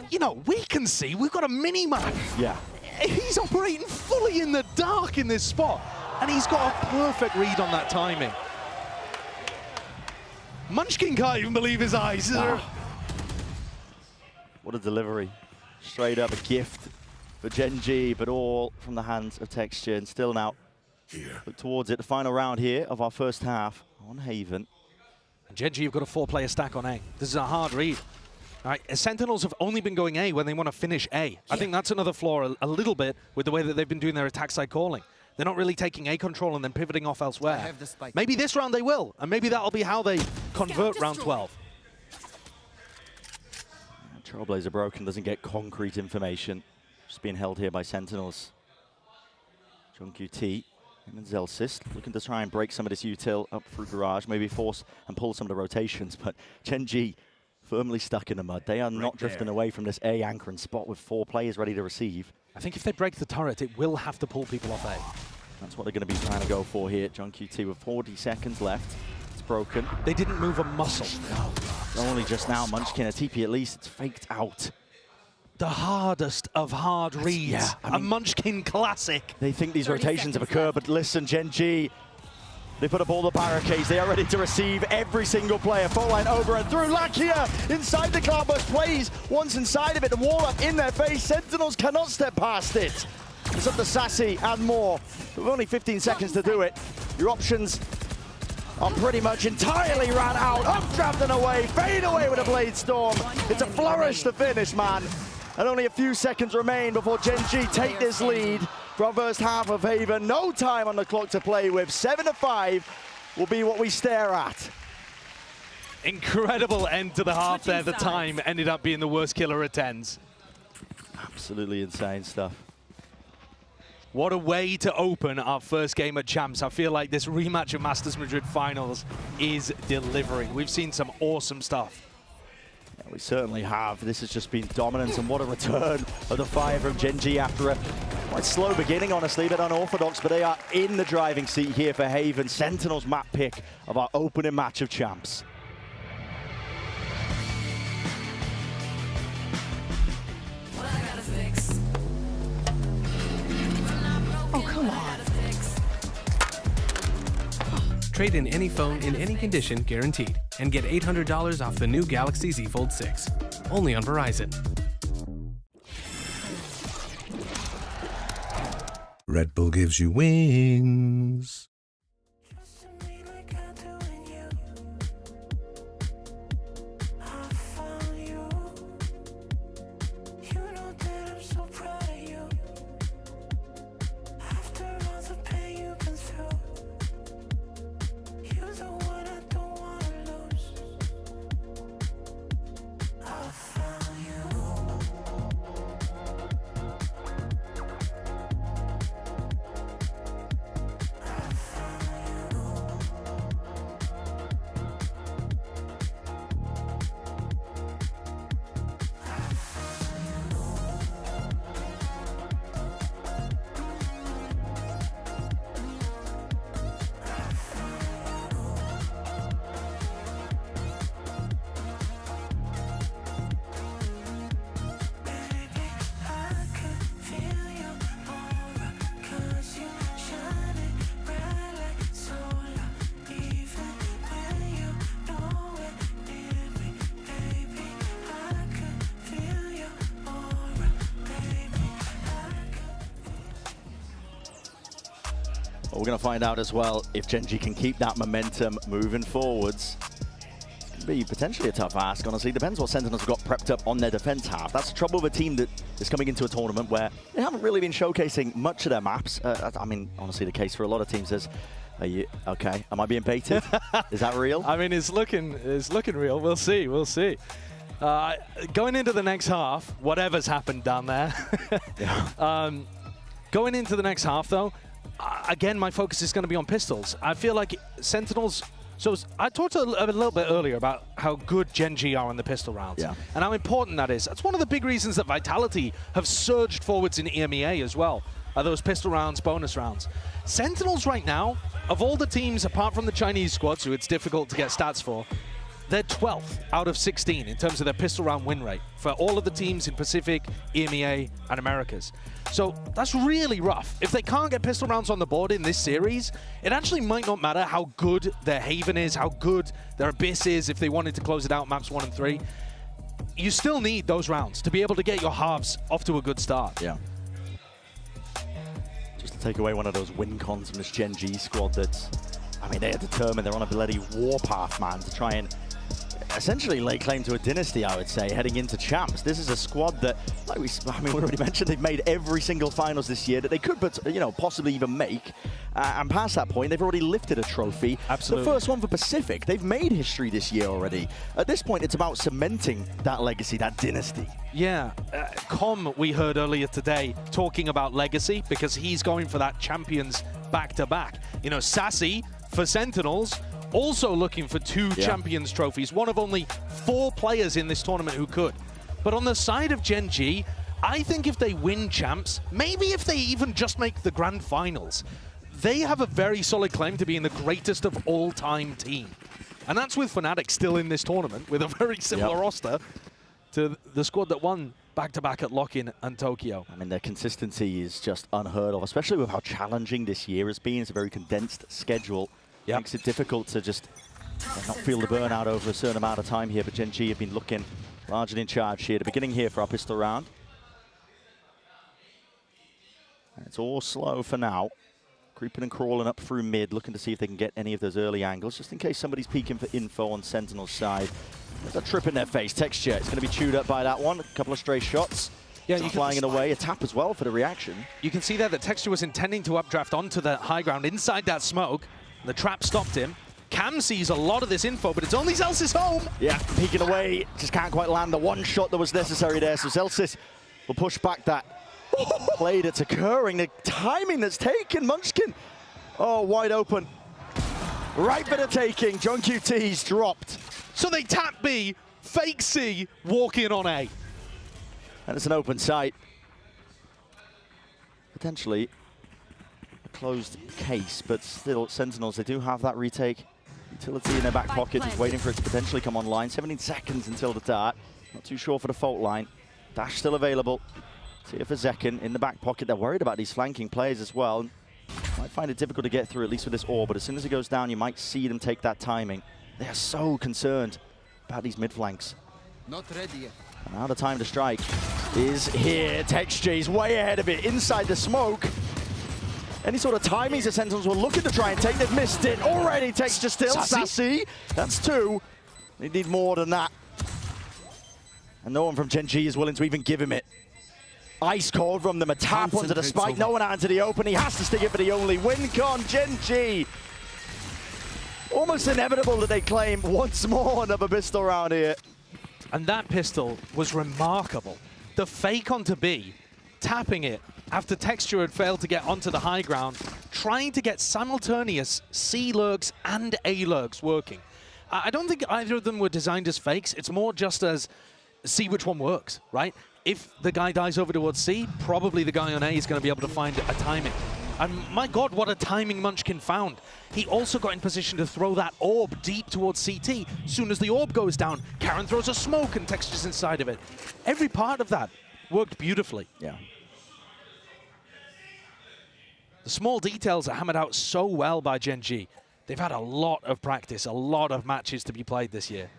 You know, we can see, we've got a mini-map. Yeah. He's operating fully in the dark in this spot, and he's got a perfect read on that timing. Munchkin can't even believe his eyes. What a delivery. Straight up a gift for Gen.G, but all from the hands of Texture. And still now, look towards it. The final round here of our first half on Haven. Gen.G have got a 4-player stack on A. This is a hard read. All right, Sentinels have only been going A when they want to finish A. Yeah. I think that's another flaw a little bit with the way that they've been doing their attack side calling. They're not really taking A control and then pivoting off elsewhere. Maybe this round they will, and maybe that'll be how they convert round 12. Trailblazer broken, doesn't get concrete information. Just being held here by Sentinels. JungQT and Zelsis looking to try and break some of this util up through garage, maybe force and pull some of the rotations, but Gen.G firmly stuck in the mud. They are not drifting away from this A anchoring spot with 4 players ready to receive. I think if they break the turret, it will have to pull people off A. That's what they're going to be trying to go for here. JungQT with 40 seconds left. It's broken. They didn't move a muscle. No. Only just now, Munchkin, a TP at least, it's faked out. The hardest of hard reads. Yeah, a Munchkin classic. They think these rotations have occurred, but listen, Gen.G, they put up all the barricades. They are ready to receive every single player. Full line over and through. Lakia inside the Cloudburst plays. Once inside of it, the wall up in their face. Sentinels cannot step past it. It's up to Sassy and more. With only 15 seconds to do it. Your options are pretty much entirely ran out. Updraft and away. Fade away with a Blade Storm. It's a flourish to finish, man. And only a few seconds remain before Gen.G take this lead for our first half of Haven. No time on the clock to play with. 7-5 will be what we stare at. Incredible end to the half there. The time ended up being the worst killer at 10s. Absolutely insane stuff. What a way to open our first game at Champs. I feel like this rematch of Masters Madrid Finals is delivering. We've seen some awesome stuff. Yeah, we certainly have. This has just been dominance, and what a return of the fire from Gen.G after a quite slow beginning, honestly, a bit unorthodox, but they are in the driving seat here for Haven. Sentinels map pick of our opening match of Champs. Oh, come on. Trade in any phone in any condition guaranteed and get $800 off the new Galaxy Z Fold 6. Only on Verizon. Red Bull gives you wings. We're going to find out as well if Gen.G can keep that momentum moving forwards. be potentially a tough ask, honestly. Depends what Sentinels have got prepped up on their defense half. That's the trouble with a team that is coming into a tournament where they haven't really been showcasing much of their maps. I mean, honestly, the case for a lot of teams is, are you okay? Am I being baited? Is that real? I mean, it's looking real. We'll see. We'll see. Going into the next half, whatever's happened down there. Going into the next half, though, again, my focus is going to be on pistols. I feel like Sentinels. So I talked a little bit earlier about how good Gen.G are in the pistol rounds and how important that is. That's one of the big reasons that Vitality have surged forwards in EMEA as well, are those pistol rounds, bonus rounds. Sentinels right now, of all the teams apart from the Chinese squads, who it's difficult to get stats for, they're 12th out of 16 in terms of their pistol round win rate for all of the teams in Pacific, EMEA, and Americas. So that's really rough. If they can't get pistol rounds on the board in this series, it actually might not matter how good their Haven is, how good their Abyss is if they wanted to close it out maps 1 and 3. You still need those rounds to be able to get your halves off to a good start. Yeah. Just to take away one of those win cons from this Gen.G squad that's, I mean, they are determined. They're on a bloody warpath, man, to try and essentially lay claim to a dynasty, I would say, heading into champs. This is a squad that, like we already mentioned, they've made every single finals this year that they could, possibly even make. And past that point, they've already lifted a trophy. Absolutely. The first one for Pacific. They've made history this year already. At this point, it's about cementing that legacy, that dynasty. Yeah, Com, we heard earlier today, talking about legacy because he's going for that champions back-to-back. You know, Sassy for Sentinels, also looking for 2 Champions trophies, one of only 4 players in this tournament who could. But on the side of Gen.G, I think if they win champs, maybe if they even just make the grand finals, they have a very solid claim to being the greatest of all-time team. And that's with Fnatic still in this tournament, with a very similar roster to the squad that won back-to-back at Lock-In and Tokyo. I mean, their consistency is just unheard of, especially with how challenging this year has been. It's a very condensed schedule. Makes it difficult to just not feel the burnout over a certain amount of time here, but Gen.G have been looking largely in charge here. The beginning here for our pistol round. And it's all slow for now. Creeping and crawling up through mid, looking to see if they can get any of those early angles, just in case somebody's peeking for info on Sentinel's side. There's a trip in their face. Texture, it's going to be chewed up by that one. A couple of stray shots. Yeah, you flying in away. A tap as well for the reaction. You can see there that Texture was intending to updraft onto the high ground inside that smoke. The trap stopped him. Cam sees a lot of this info, but it's only Zelsis home. Yeah, peeking away, just can't quite land the one shot that was necessary there. So Zelsis will push back that play that's occurring. The timing that's taken, Munchkin. Oh, wide open. Right for the taking. John QT's dropped. So they tap B, fake C, walk in on A. And it's an open site. Potentially closed case, but still Sentinels, they do have that retake utility in their back pocket, just waiting for it to potentially come online. 17 seconds until the dart. Not too sure for the fault line. Dash still available. See if for Zekken in the back pocket. They're worried about these flanking players as well. Might find it difficult to get through, at least with this orb, but as soon as it goes down, you might see them take that timing. They are so concerned about these mid flanks. Not ready yet. And now the time to strike is here. TextJ's way ahead of it, inside the smoke. Any sort of timings the Sentinels were looking to try and take, they've missed it already. Texture still, Sassy. That's 2. They need more than that. And no one from Gen.G is willing to even give him it. Ice cold from them, a tap onto the spike. No one out into the open. He has to stick it for the only win con. Gen.G. Almost inevitable that they claim once more another pistol round here. And that pistol was remarkable. The fake onto B, tapping it after Texture had failed to get onto the high ground, trying to get simultaneous C lurks and A lurks working. I don't think either of them were designed as fakes. It's more just as see which one works, right? If the guy dies over towards C, probably the guy on A is going to be able to find a timing. And my God, what a timing Munchkin found. He also got in position to throw that orb deep towards CT. As soon as the orb goes down, Karen throws a smoke and Texture's inside of it. Every part of that worked beautifully. Yeah. The small details are hammered out so well by Gen.G. They've had a lot of practice, a lot of matches to be played this year.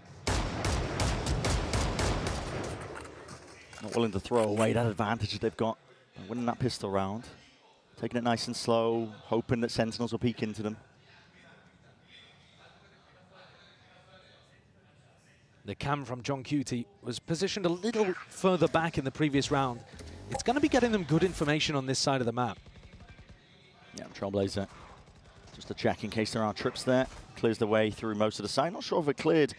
Not willing to throw away that advantage they've got. Winning that pistol round. Taking it nice and slow, hoping that Sentinels will peek into them. The cam from John Cutie was positioned a little further back in the previous round. It's going to be getting them good information on this side of the map. Yeah, Trailblazer. Just a check in case there are trips there. Clears the way through most of the side. Not sure if it cleared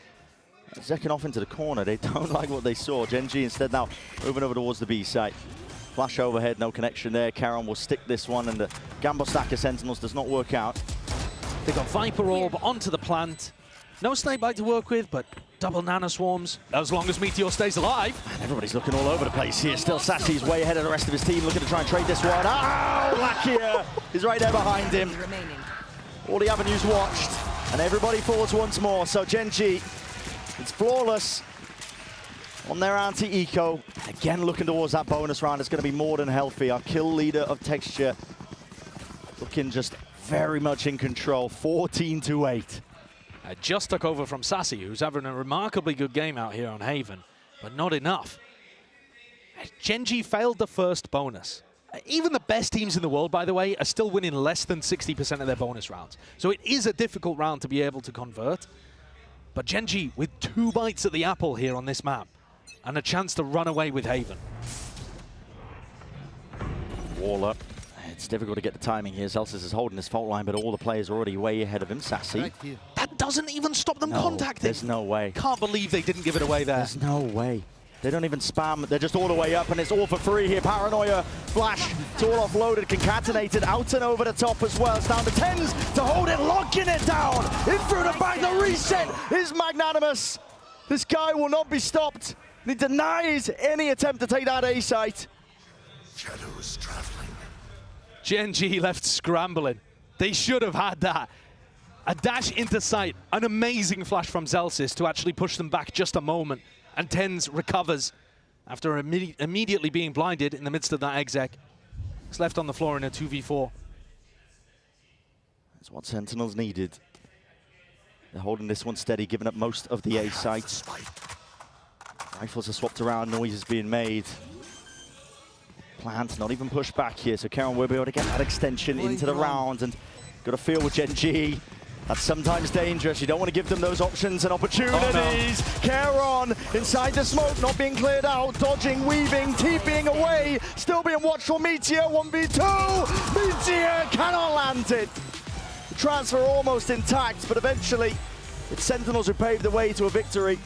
Zekken off into the corner. They don't like what they saw. Gen.G instead now moving over towards the B site. Flash overhead, no connection there. Karon will stick this one, and the gamble stack of Sentinels does not work out. They got Viper Orb onto the plant. No Snakebite to work with, but double Nano Swarms as long as Meteor stays alive. And everybody's looking all over the place here. Still Sassy's way ahead of the rest of his team, looking to try and trade this one. Oh, Lakia is right there behind him. All the avenues watched, and everybody falls once more. So Gen.G, it's flawless on their anti-eco. Again, looking towards that bonus round. It's going to be more than healthy. Our kill leader of Texture looking just very much in control. 14-8. Just took over from Sassy, who's having a remarkably good game out here on Haven, but not enough. Gen.G failed the first bonus. Even the best teams in the world, by the way, are still winning less than 60% of their bonus rounds. So it is a difficult round to be able to convert. But Gen.G with 2 bites at the apple here on this map and a chance to run away with Haven. Wall up. It's difficult to get the timing here. Zelsis is holding his fault line, but all the players are already way ahead of him. Sassy. That doesn't even stop them contacting. There's no way. Can't believe they didn't give it away there. There's no way. They don't even spam. They're just all the way up, and it's all for free here. Paranoia, Flash, it's all offloaded, concatenated, out and over the top as well. It's down to TenZ to hold it, locking it down. In through the back, the reset is magnanimous. This guy will not be stopped. He denies any attempt to take that A site. Shadows traveling. Gen.G left scrambling. They should have had that. A dash into sight, an amazing flash from Zelsis to actually push them back just a moment. And TenZ recovers after immediately being blinded in the midst of that exec. He's left on the floor in a 2v4. That's what Sentinels needed. They're holding this one steady, giving up most of the A sites. Rifles are swapped around, noise is being made. Plant not even pushed back here, so Karon will be able to get that extension into the round, and got a feel with Gen.G. That's sometimes dangerous. You don't want to give them those options and opportunities. Oh, no. Karon inside the smoke, not being cleared out, dodging, weaving, TPing away, still being watched for Meteor. 1v2. Meteor cannot land it. The transfer almost intact, but eventually it's Sentinels who paved the way to a victory.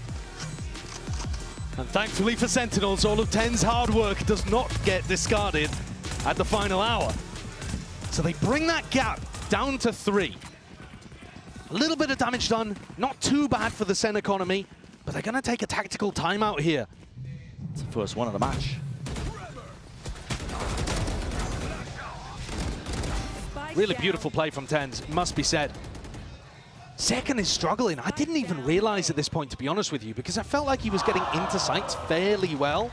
And thankfully for Sentinels, all of TenZ's hard work does not get discarded at the final hour. So they bring that gap down to 3. A little bit of damage done, not too bad for the Sen economy, but they're going to take a tactical timeout here. It's the first one of the match. Really beautiful play from TenZ, must be said. Zekken is struggling. I didn't even realize at this point, to be honest with you, because I felt like he was getting into sights fairly well.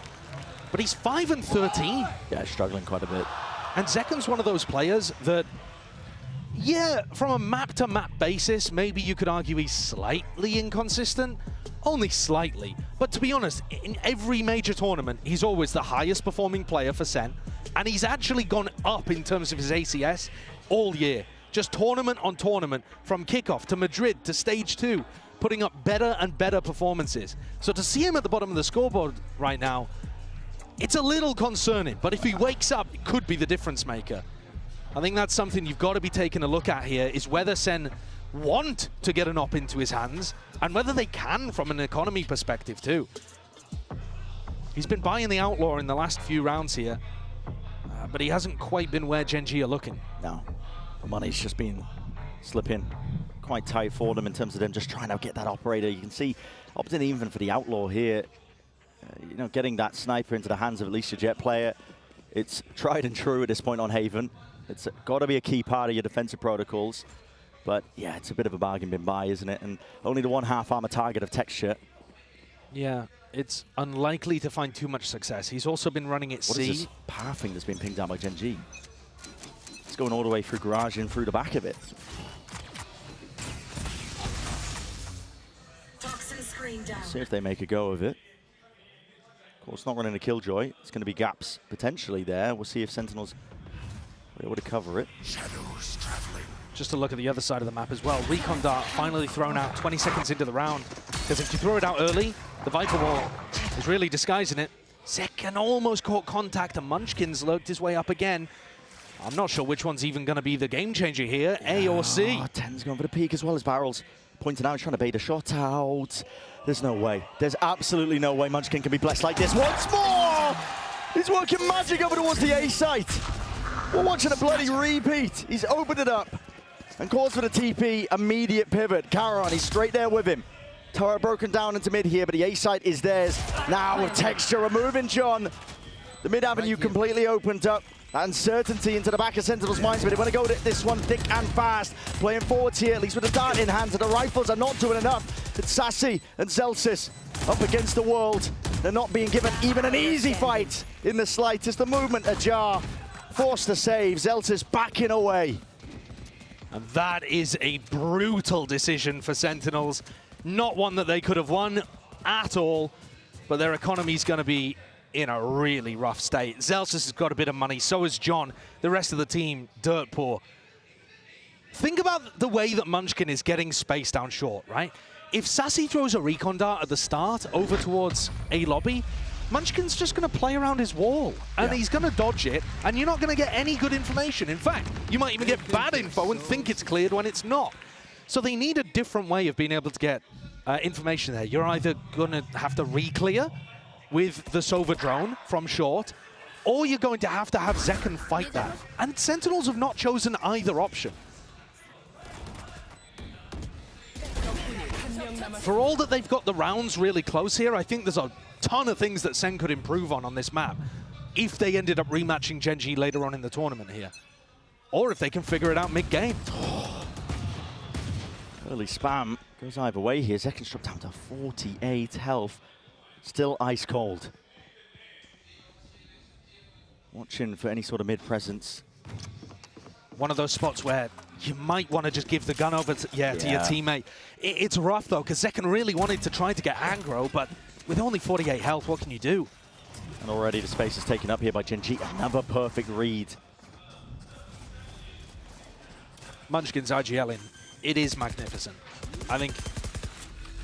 But he's 5 and 13. Yeah, struggling quite a bit. And Zekken's one of those players that, yeah, from a map-to-map basis, maybe you could argue he's slightly inconsistent. Only slightly. But to be honest, in every major tournament, he's always the highest performing player for Sen. And he's actually gone up in terms of his ACS all year. Just tournament on tournament, from kickoff to Madrid to stage 2, putting up better and better performances. So to see him at the bottom of the scoreboard right now, it's a little concerning, but if he wakes up, it could be the difference maker. I think that's something you've got to be taking a look at here, is whether Sen want to get an op into his hands, and whether they can from an economy perspective too. He's been buying the Outlaw in the last few rounds here, but he hasn't quite been where Gen.G are looking. No. The money's just been slipping quite tight for them in terms of them just trying to get that operator. You can see opting even for the Outlaw here. You know, getting that sniper into the hands of at least a Jet player. It's tried and true at this point on Haven. It's got to be a key part of your defensive protocols. But yeah, it's a bit of a bargain bin buy, isn't it? And only the 1/2 armor target of Texture. Yeah, it's unlikely to find too much success. He's also been running at C. What is this power thing that's been pinged down by Gen.G? It's going all the way through garage and through the back of it. See if they make a go of it. Of course, not running a Killjoy. It's going to be gaps potentially there. We'll see if Sentinels are able to cover it. Shadows traveling. Just to look at the other side of the map as well. Recon Dart finally thrown out 20 seconds into the round. Because if you throw it out early, the Viper Wall is really disguising it. Zekken almost caught contact, and Munchkin's lurked his way up again. I'm not sure which one's even going to be the game changer here, A or C. Oh, 10's going for the peak as well as Barrels pointing out, trying to bait a shot out. There's no way. There's absolutely no way Munchkin can be blessed like this once more! He's working magic over towards the A site. We're watching a bloody repeat. He's opened it up and calls for the TP, immediate pivot. Caron, he's straight there with him. Turret broken down into mid here, but the A site is theirs. Now with Texture removing John. The mid avenue completely opened up. That uncertainty into the back of Sentinels' minds, but they want to go this one thick and fast. Playing forwards here, at least with the dart in hand, and the rifles are not doing enough. It's Sassy and Zelsis up against the world. They're not being given even an easy fight in the slightest. The movement ajar, forced to save. Zelsis backing away. And that is a brutal decision for Sentinels. Not one that they could have won at all, but their economy's going to be in a really rough state. Zelsis has got a bit of money, so has John. The rest of the team, dirt poor. Think about the way that Munchkin is getting space down short, right? If Sassy throws a recon dart at the start over towards A lobby, Munchkin's just going to play around his wall, and he's going to dodge it, and you're not going to get any good information. In fact, you might even get bad info and think it's cleared when it's not. So they need a different way of being able to get information there. You're either going to have to re-clear with the Sova drone from short, or you're going to have Zekken fight that. And Sentinels have not chosen either option. For all that they've got the rounds really close here, I think there's a ton of things that Sen could improve on this map if they ended up rematching Gen.G later on in the tournament here. Or if they can figure it out mid-game. Early spam goes either way here. Zekken's dropped down to 48 health. Still ice cold. Watching for any sort of mid presence. One of those spots where you might want to just give the gun over to, to your teammate. It's rough though, because Zekken really wanted to try to get aggro, but with only 48 health, what can you do? And already the space is taken up here by Gen.G. Another perfect read. Munchkin's IGL in. It is magnificent. I think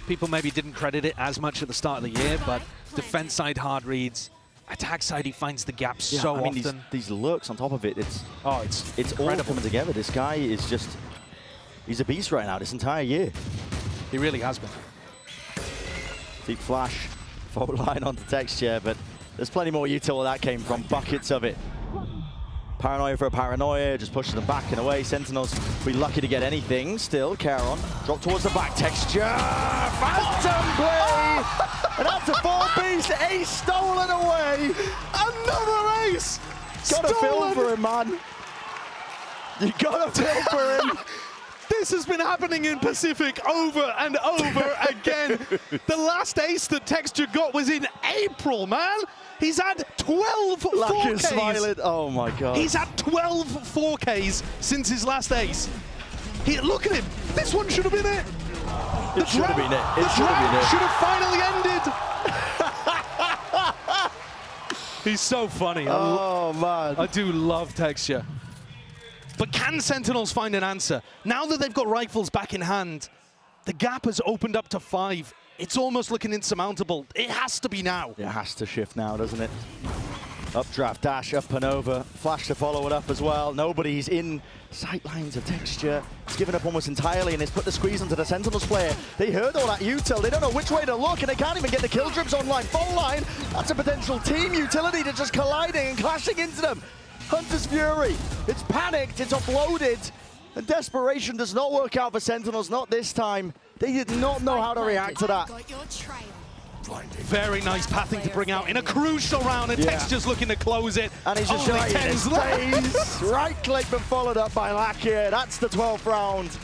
people maybe didn't credit it as much at the start of the year, but defense side hard reads, attack side he finds the gaps so often. These lurks on top of it, it's all coming together. This guy is just, he's a beast right now this entire year. He really has been. Deep flash, fault line onto Texture, but there's plenty more util where that came from, buckets of it. Paranoia for a paranoia, just pushing them back and away. Sentinels be lucky to get anything. Still, Caron drop towards the back. Texture, phantom play, and that's a 4-piece ace stolen away. Another ace. Gotta feel for him, man. You gotta feel for him. This has been happening in Pacific over and over again. The last ace that Texture got was in April, man. He's had 12 4Ks. Smiling. Oh my God. He's had 12 4Ks since his last ace. Look at him. This one should have been it. It should have been it. It should have finally ended. He's so funny. Oh man. I do love Texture. But can Sentinels find an answer? Now that they've got rifles back in hand, the gap has opened up to 5. It's almost looking insurmountable. It has to be now. It has to shift now, doesn't it? Updraft, dash, up and over. Flash to follow it up as well. Nobody's in sight lines of Texture. He's given up almost entirely and he's put the squeeze onto the Sentinels player. They heard all that util. They don't know which way to look and they can't even get the kill drips online. Full line, that's a potential team utility to just colliding and clashing into them. Hunter's Fury, it's panicked, it's offloaded. And desperation does not work out for Sentinels, not this time. They did not know how to react to that. Very nice pathing to bring out in a crucial round, and Texture's looking to close it. And he's just right in his face. Right click, but followed up by Lakia. That's the 12th round.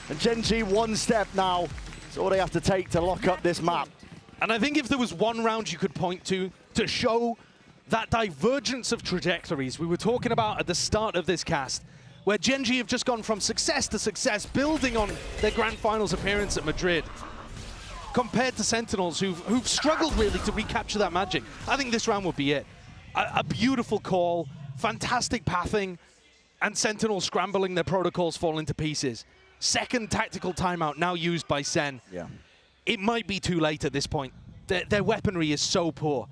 And Gen.G 1 step now. That's all they have to take to lock up this map. And I think if there was one round you could point to show that divergence of trajectories we were talking about at the start of this cast, where Gen.G have just gone from success to success, building on their grand finals appearance at Madrid, compared to Sentinels who've struggled really to recapture that magic. I think this round would be it. A beautiful call, fantastic pathing, and Sentinels scrambling their protocols falling to pieces. Second tactical timeout now used by Sen. Yeah. it might be too late at this point. Their weaponry is so poor.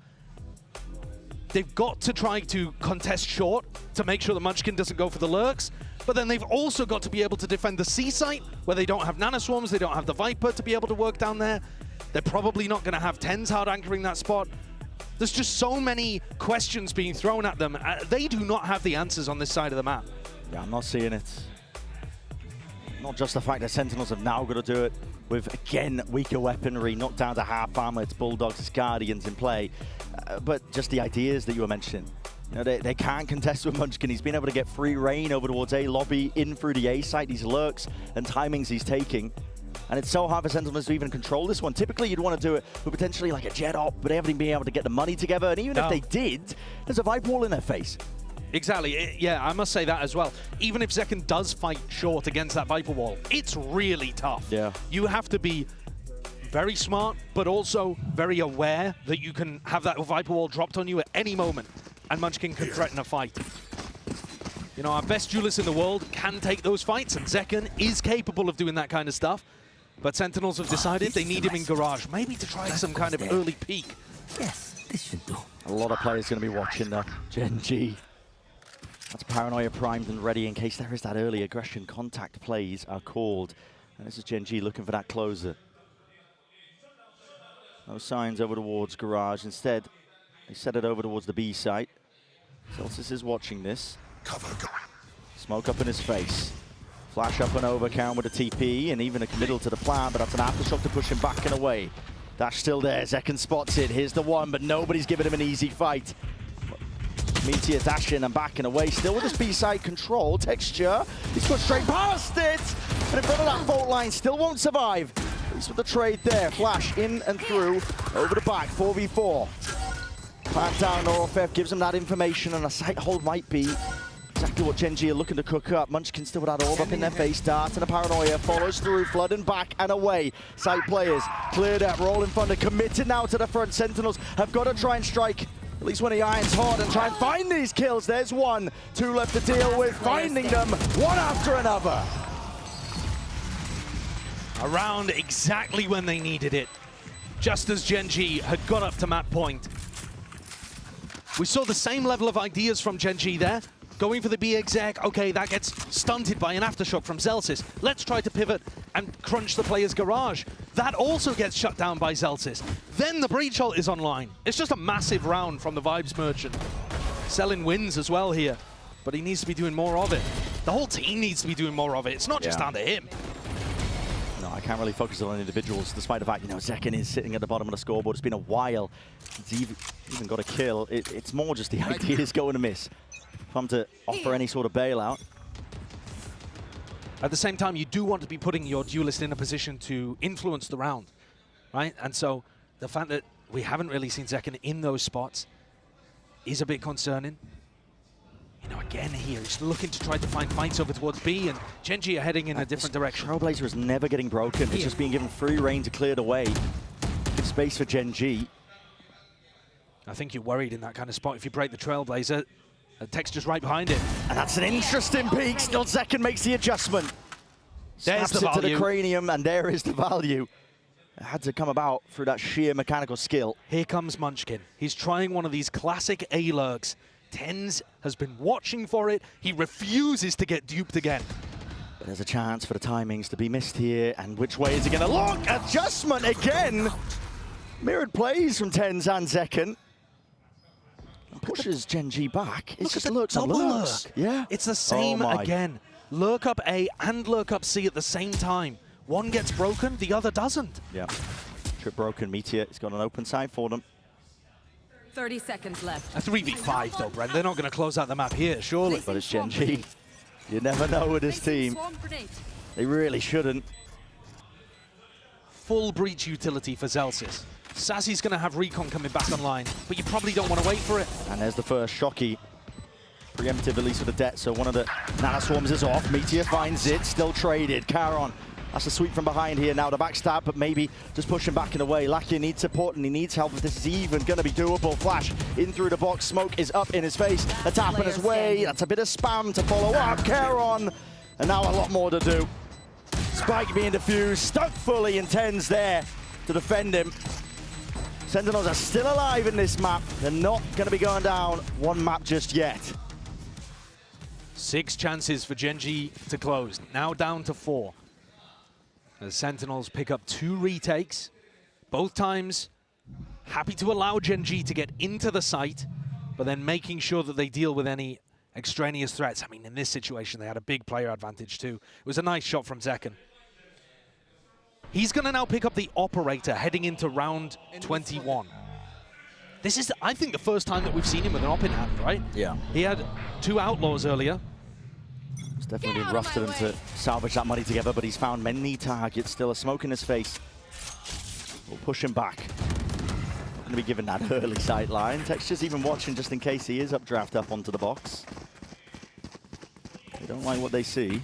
They've got to try to contest short to make sure that Munchkin doesn't go for the lurks, but then they've also got to be able to defend the C site where they don't have nanoswarms, they don't have the Viper to be able to work down there. They're probably not going to have TenZ hard anchoring that spot. There's just so many questions being thrown at them. They do not have the answers on this side of the map. Yeah, I'm not seeing it. Not just the fact that Sentinels have now got to do it with, again, weaker weaponry, not down to half armor, it's Bulldogs, it's Guardians in play, but just the ideas that you were mentioning. You know, they can't contest with Munchkin. He's been able to get free reign over towards A lobby, in through the A site, these lurks and timings he's taking. And it's so hard for Sentinels to even control this one. Typically, you'd want to do it with potentially like a jet op, but they haven't been able to get the money together. And even if they did, there's a Viper wall in their face. Exactly. Yeah, I must say that as well. Even if Zekken does fight short against that Viper wall, it's really tough. Yeah. You have to be very smart, but also very aware that you can have that Viper wall dropped on you at any moment, and Munchkin can threaten a fight. You know, our best duelists in the world can take those fights, and Zekken is capable of doing that kind of stuff. But Sentinels have decided they need him in Garage, maybe to try some kind of early peek. Yes, this should do. A lot of players going to be watching the Gen.G. That's Paranoia primed and ready in case there is that early aggression. Contact plays are called. And this is Gen.G looking for that closer. No signs over towards Garage. Instead, they set it over towards the B site. Celsius is watching this. Smoke up in his face. Flash up and over, Karen with a TP, and even a committal to the plan, but that's an aftershock to push him back and away. Dash still there, Zekken spots it, here's the one, but nobody's giving him an easy fight. Meteor dashing and backing away, still with his B-side control. Texture, he's put straight past it, and in front of that fault line, still won't survive. At least with the trade there, Flash in and through, over the back, 4v4. Plant down, Norofev gives him that information, and a sight hold might be exactly what Gen.G are looking to cook up. Munchkin still with that orb up in their face. Dart and a Paranoia follows through, flooding back and away. Site players cleared up, rolling thunder, committed now to the front. Sentinels have got to try and strike, at least when he irons hard, and try and find these kills. There's one, two left to deal with, finding them one after another. Around exactly when they needed it, just as Gen.G had got up to map point. We saw the same level of ideas from Gen.G there. Going for the B exec, okay, that gets stunted by an aftershock from Zelsis. Let's try to pivot and crunch the player's Garage. That also gets shut down by Zelsis. Then the breach ult is online. It's just a massive round from the Vibes Merchant. Selling wins as well here, but he needs to be doing more of it. The whole team needs to be doing more of it. It's not just down to him. No, I can't really focus on individuals, despite the fact, you know, Zekken is sitting at the bottom of the scoreboard. It's been a while since he even got a kill. It's more just the ideas going to miss. For him to offer any sort of bailout. At the same time, you do want to be putting your duelist in a position to influence the round, right? And so the fact that we haven't really seen Zekken in those spots is a bit concerning. You know, again here, he's looking to try to find fights over towards B, and Gen.G are heading in a different direction. Trailblazer is never getting broken. It's just being given free reign to clear it away. Give space for Gen.G. I think you're worried in that kind of spot if you break the Trailblazer. The Texture's right behind it. And that's an interesting peek. Still Zekken makes the adjustment. There's Snaps the it to the value. cranium, and there is the value. It had to come about through that sheer mechanical skill. Here comes Munchkin. He's trying one of these classic A-lurks. TenZ has been watching for it. He refuses to get duped again. But there's a chance for the timings to be missed here. And which way is he going to look? Adjustment again. Mirrored plays from TenZ and Zekken. Pushes Gen.G back. It's just lurks and lurks. Yeah. It's the same again. Lurk up A and lurk up C at the same time. One gets broken, the other doesn't. Yeah. Trip broken. Meteor. He's got an open side for them. 30 seconds left. A 3v5 though, Brent. They're not going to close out the map here, surely. But it's Gen.G. You never know with this team. They really shouldn't. Full breach utility for Zelsis. Sassy's going to have Recon coming back online, but you probably don't want to wait for it. And there's the first Shocky. Preemptive, at least with the debt, so one of the nanoswarms is off. Meteor finds it, still traded. Charon, that's a sweep from behind here now. The backstab, but maybe just pushing back and away. Lakia needs support and he needs help if this is even going to be doable. Flash in through the box, smoke is up in his face. A tap in his way, that's a bit of spam to follow up. Charon, and now a lot more to do. Spike being defused, stuck fully in TenZ there. to defend him. Sentinels are still alive in this map. They're not going to be going down one map just yet. 6 chances for Gen.G to close, now down to 4. The Sentinels pick up 2 retakes, both times happy to allow Gen.G to get into the site, but then making sure that they deal with any extraneous threats. I mean, in this situation, they had a big player advantage too. It was a nice shot from Zekken. He's going to now pick up the operator heading into round 21. This is, I think, the first time that we've seen him with an op in hand, right? Yeah. He had 2 outlaws earlier. It's definitely rough for them to salvage that money together, but he's found many targets. Still a smoke in his face. We'll push him back. Not going to be given that early sight line. Texture's even watching just in case he is updraft up onto the box. They don't like what they see. And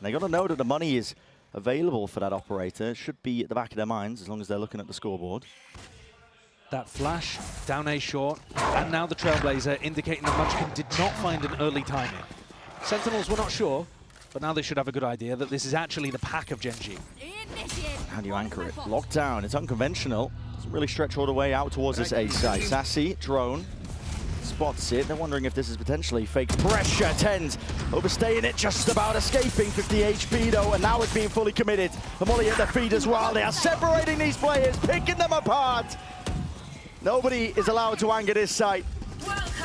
they got to know that the money is available for that operator. It should be at the back of their minds as long as they're looking at the scoreboard. That flash, down A short, and now the Trailblazer indicating that Munchkin did not find an early timing. Sentinels were not sure, but now they should have a good idea that this is actually the pack of Gen.G. How do you anchor it? Locked down, it's unconventional. Doesn't really stretch all the way out towards this A side. Sassy, drone, spots it. They're wondering if this is potentially fake pressure. Tens overstaying it, just about escaping. 50 HP though, and now it's being fully committed. The molly at their feet as well. They are separating these players, picking them apart. Nobody is allowed to anger this site.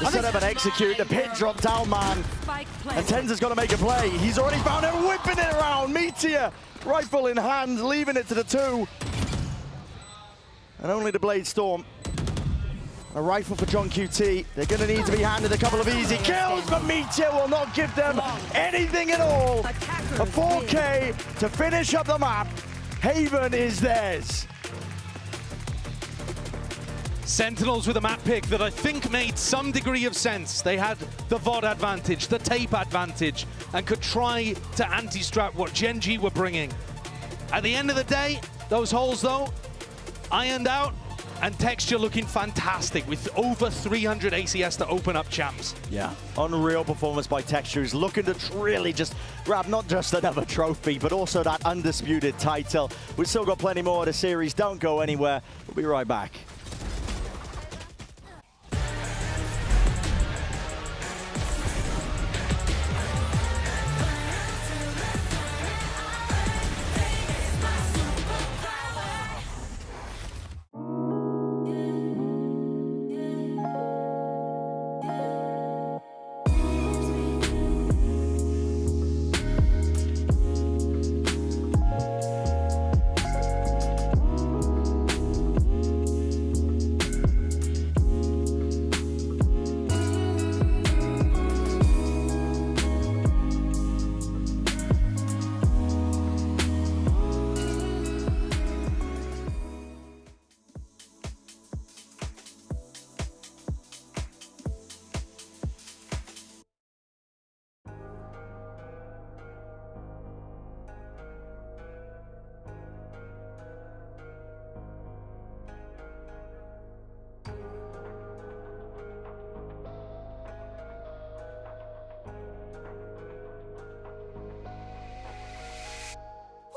The setup and execute, the pin drop down man. And Tens has got to make a play. He's already found it, whipping it around. Meteor, rifle in hand, leaving it to the 2. And only the Blade Storm. A rifle for John QT. They're going to need to be handed a couple of easy kills, but Meteor will not give them anything at all. A 4K to finish up the map. Haven is theirs. Sentinels with a map pick that I think made some degree of sense. They had the VOD advantage, the tape advantage, and could try to anti-strap what Gen.G were bringing. At the end of the day, those holes though, ironed out, and Texture looking fantastic with over 300 ACS to open up champs. Yeah, unreal performance by Texture. He's looking to really just grab not just another trophy, but also that undisputed title. We've still got plenty more of the series. Don't go anywhere. We'll be right back.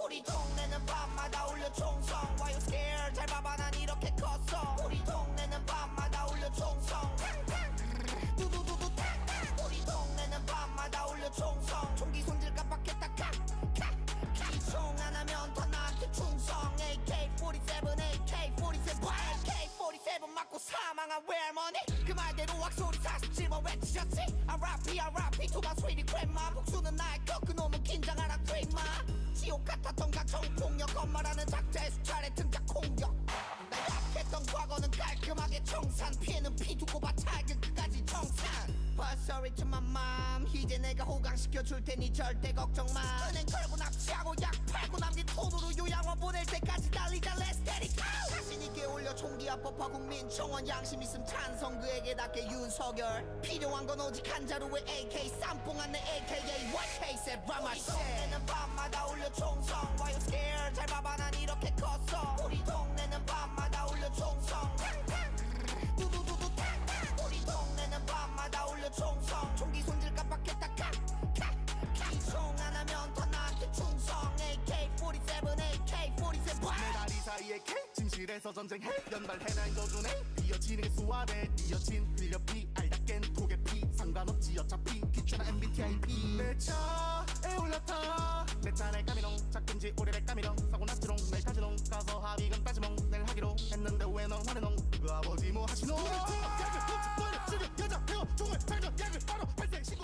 우리 동네는 밤마다 울려 총성 Why you scared 잘 봐봐 난 이렇게 컸어 우리 동네는 밤마다 울려 총성 두두두두 우리 동네는 밤마다 울려 총성 총기 손질 깜빡했다 총 하나면 다 나한테 충성 AK-47 AK-47 AK-47 맞고 사망한 외할머니 그 말대로 왁소리 47번 외치셨지 RIP RIP 투방 스웨디 퀸마 복수는 나의 것 그놈은 긴장하라 퀸마 지옥 같았던 각종 폭력 엄마라는 작자의 수차례 등장 공격 나 약했던 과거는 깔끔하게 청산 피해는 피 두고 봐 작은 끝까지 청산 But sorry to my mom 이제 내가 호강시켜줄 테니 절대 걱정 마 은행 걸고 납치하고 약 팔고 남긴 돈으로 요양원 보낼 때까지 달리자 Let's get it go 자신 있게 올려 총기 합법화 국민청원 양심 있음 찬성 그에게 닿게 윤석열 필요한 건 오직 한 자루의 AK 쌈뽕한 내 AKA What case at Rama shit 우리 동네는 밤마다 울려 총성 Why you scared 잘 봐봐 난 이렇게 컸어 우리 동네는 밤마다 울려 총성 두두두두 우리 동네는 밤마다 울려 총성 총기 손질 깜빡했다 총 하나면 다 나한테 충성 AK-47 AK-47 내 다리 사이에 K 짐실 하늘에서 전쟁해 연발해라 인도주네 이어지는 게 수화대 이어진 흘려피 알다깬 도개피 상관없지 어차피 귀찮아 MBTI P 내 차에 올라타 내 차내 까미롱 작든지 오래된 까미롱 사고 났지롱 내일 가지롱 가서 합의금 따지몽 내일 하기로 했는데 왜 넌 화내농 그 아버지 뭐 하시노 여자 배워 종을 발견 약을 바로 발생 신고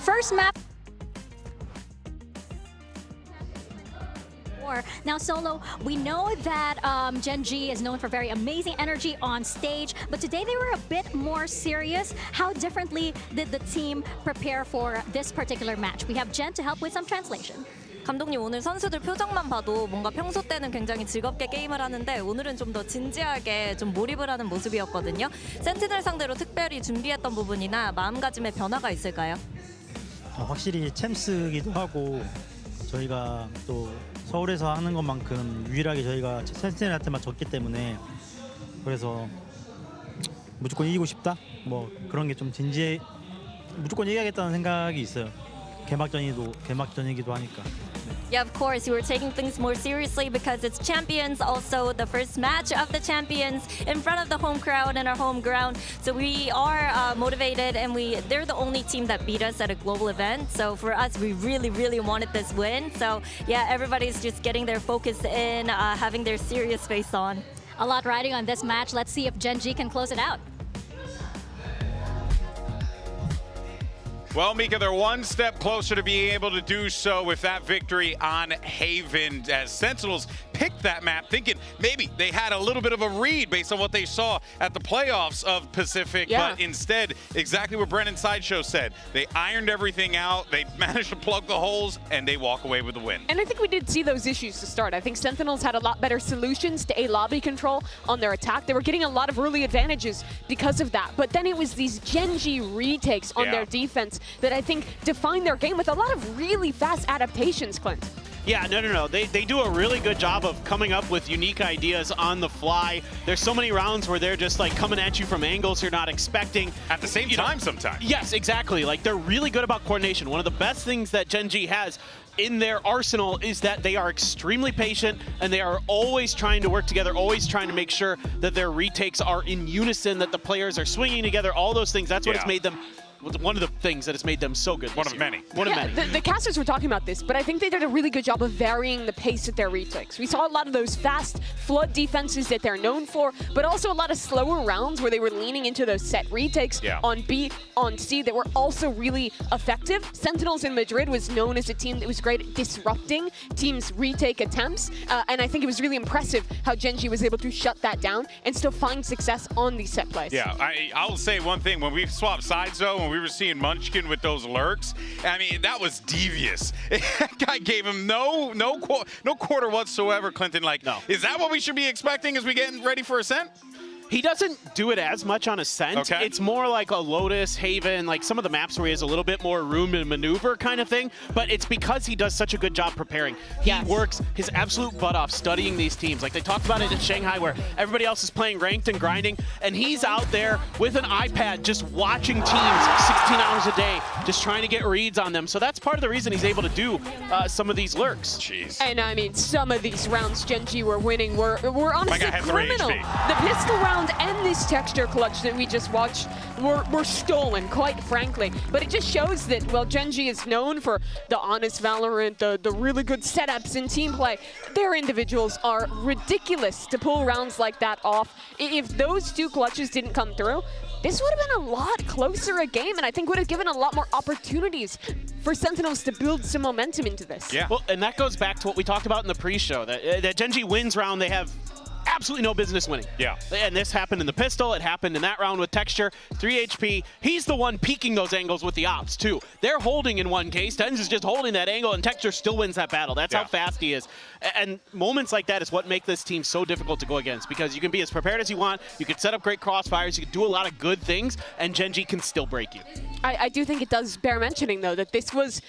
First map. Now, Solo, we know that Gen.G is known for very amazing energy on stage, but today they were a bit more serious. How differently did the team prepare for this particular match? We have Jen to help with some translation. 감독님 오늘 선수들 표정만 봐도 뭔가 평소 때는 굉장히 즐겁게 게임을 하는데 오늘은 좀 더 진지하게 좀 몰입을 하는 모습이었거든요. 센티넬 상대로 특별히 준비했던 부분이나 마음가짐의 변화가 있을까요? 확실히 챔스기도 하고 저희가 또 서울에서 하는 것만큼 유일하게 저희가 센티넬한테만 졌기 때문에 그래서 무조건 이기고 싶다? 뭐 그런 게 좀 진지해 무조건 이겨야겠다는 생각이 있어요. 개막전이기도 하니까. Yeah, of course, you were taking things more seriously because it's Champions, also the first match of the Champions in front of the home crowd and our home ground. So we are motivated, and they're the only team that beat us at a global event. So for us, we really wanted this win. So yeah, everybody's just getting their focus in, having their serious face on. A lot riding on this match. Let's see if Gen.G can close it out. Well, Mika, they're one step closer to being able to do so with that victory on Haven, as Sentinels picked that map thinking maybe they had a little bit of a read based on what they saw at the playoffs of Pacific, but instead, exactly what Brennan Sideshow said, they ironed everything out, they managed to plug the holes, and they walk away with the win. And I think we did see those issues to start. I think Sentinels had a lot better solutions to A lobby control on their attack. They were getting a lot of early advantages because of that, but then it was these Gen.G retakes on their defense that I think defined their game with a lot of really fast adaptations, Clint. Yeah, no. They do a really good job of coming up with unique ideas on the fly. There's so many rounds where they're just like coming at you from angles you're not expecting. At the same time sometimes. Yes, exactly. Like they're really good about coordination. One of the best things that Gen.G has in their arsenal is that they are extremely patient and they are always trying to work together, always trying to make sure that their retakes are in unison, that the players are swinging together, all those things. That's what has made them one of the things that has made them so good. One of many. One of many. The casters were talking about this, but I think they did a really good job of varying the pace at their retakes. We saw a lot of those fast flood defenses that they're known for, but also a lot of slower rounds where they were leaning into those set retakes on B, on C that were also really effective. Sentinels in Madrid was known as a team that was great at disrupting teams' retake attempts, and I think it was really impressive how Gen.G was able to shut that down and still find success on these set plays. Yeah, I'll say one thing. When we swapped sides, though, when we were seeing Munchkin with those lurks, I mean, that was devious. That guy gave him no quarter whatsoever, Clinton. Like, is that what we should be expecting as we get ready for Ascent? He doesn't do it as much on Ascent. Okay. It's more like a Lotus, Haven, like some of the maps where he has a little bit more room to maneuver kind of thing, but it's because he does such a good job preparing. He works his absolute butt off studying these teams. Like they talked about it in Shanghai where everybody else is playing ranked and grinding, and he's out there with an iPad just watching teams 16 hours a day, just trying to get reads on them. So that's part of the reason he's able to do some of these lurks. Jeez. And I mean, some of these rounds Gen.G were winning were honestly criminal. The pistol round and this texture clutch that we just watched were stolen, quite frankly. But it just shows that, well, Gen.G is known for the honest Valorant, the really good setups in team play. Their individuals are ridiculous to pull rounds like that off. If those two clutches didn't come through, this would have been a lot closer a game, and I think would have given a lot more opportunities for Sentinels to build some momentum into this. Yeah. Well, and that goes back to what we talked about in the pre-show, that Gen.G wins round, they have absolutely no business winning. Yeah. And this happened in the pistol. It happened in that round with Texture. 3 HP. He's the one peaking those angles with the ops, too. They're holding in one case. Tens is just holding that angle, and Texture still wins that battle. That's how fast he is. And moments like that is what make this team so difficult to go against, because you can be as prepared as you want. You can set up great crossfires. You can do a lot of good things, and Gen.G can still break you. I do think it does bear mentioning, though, that this was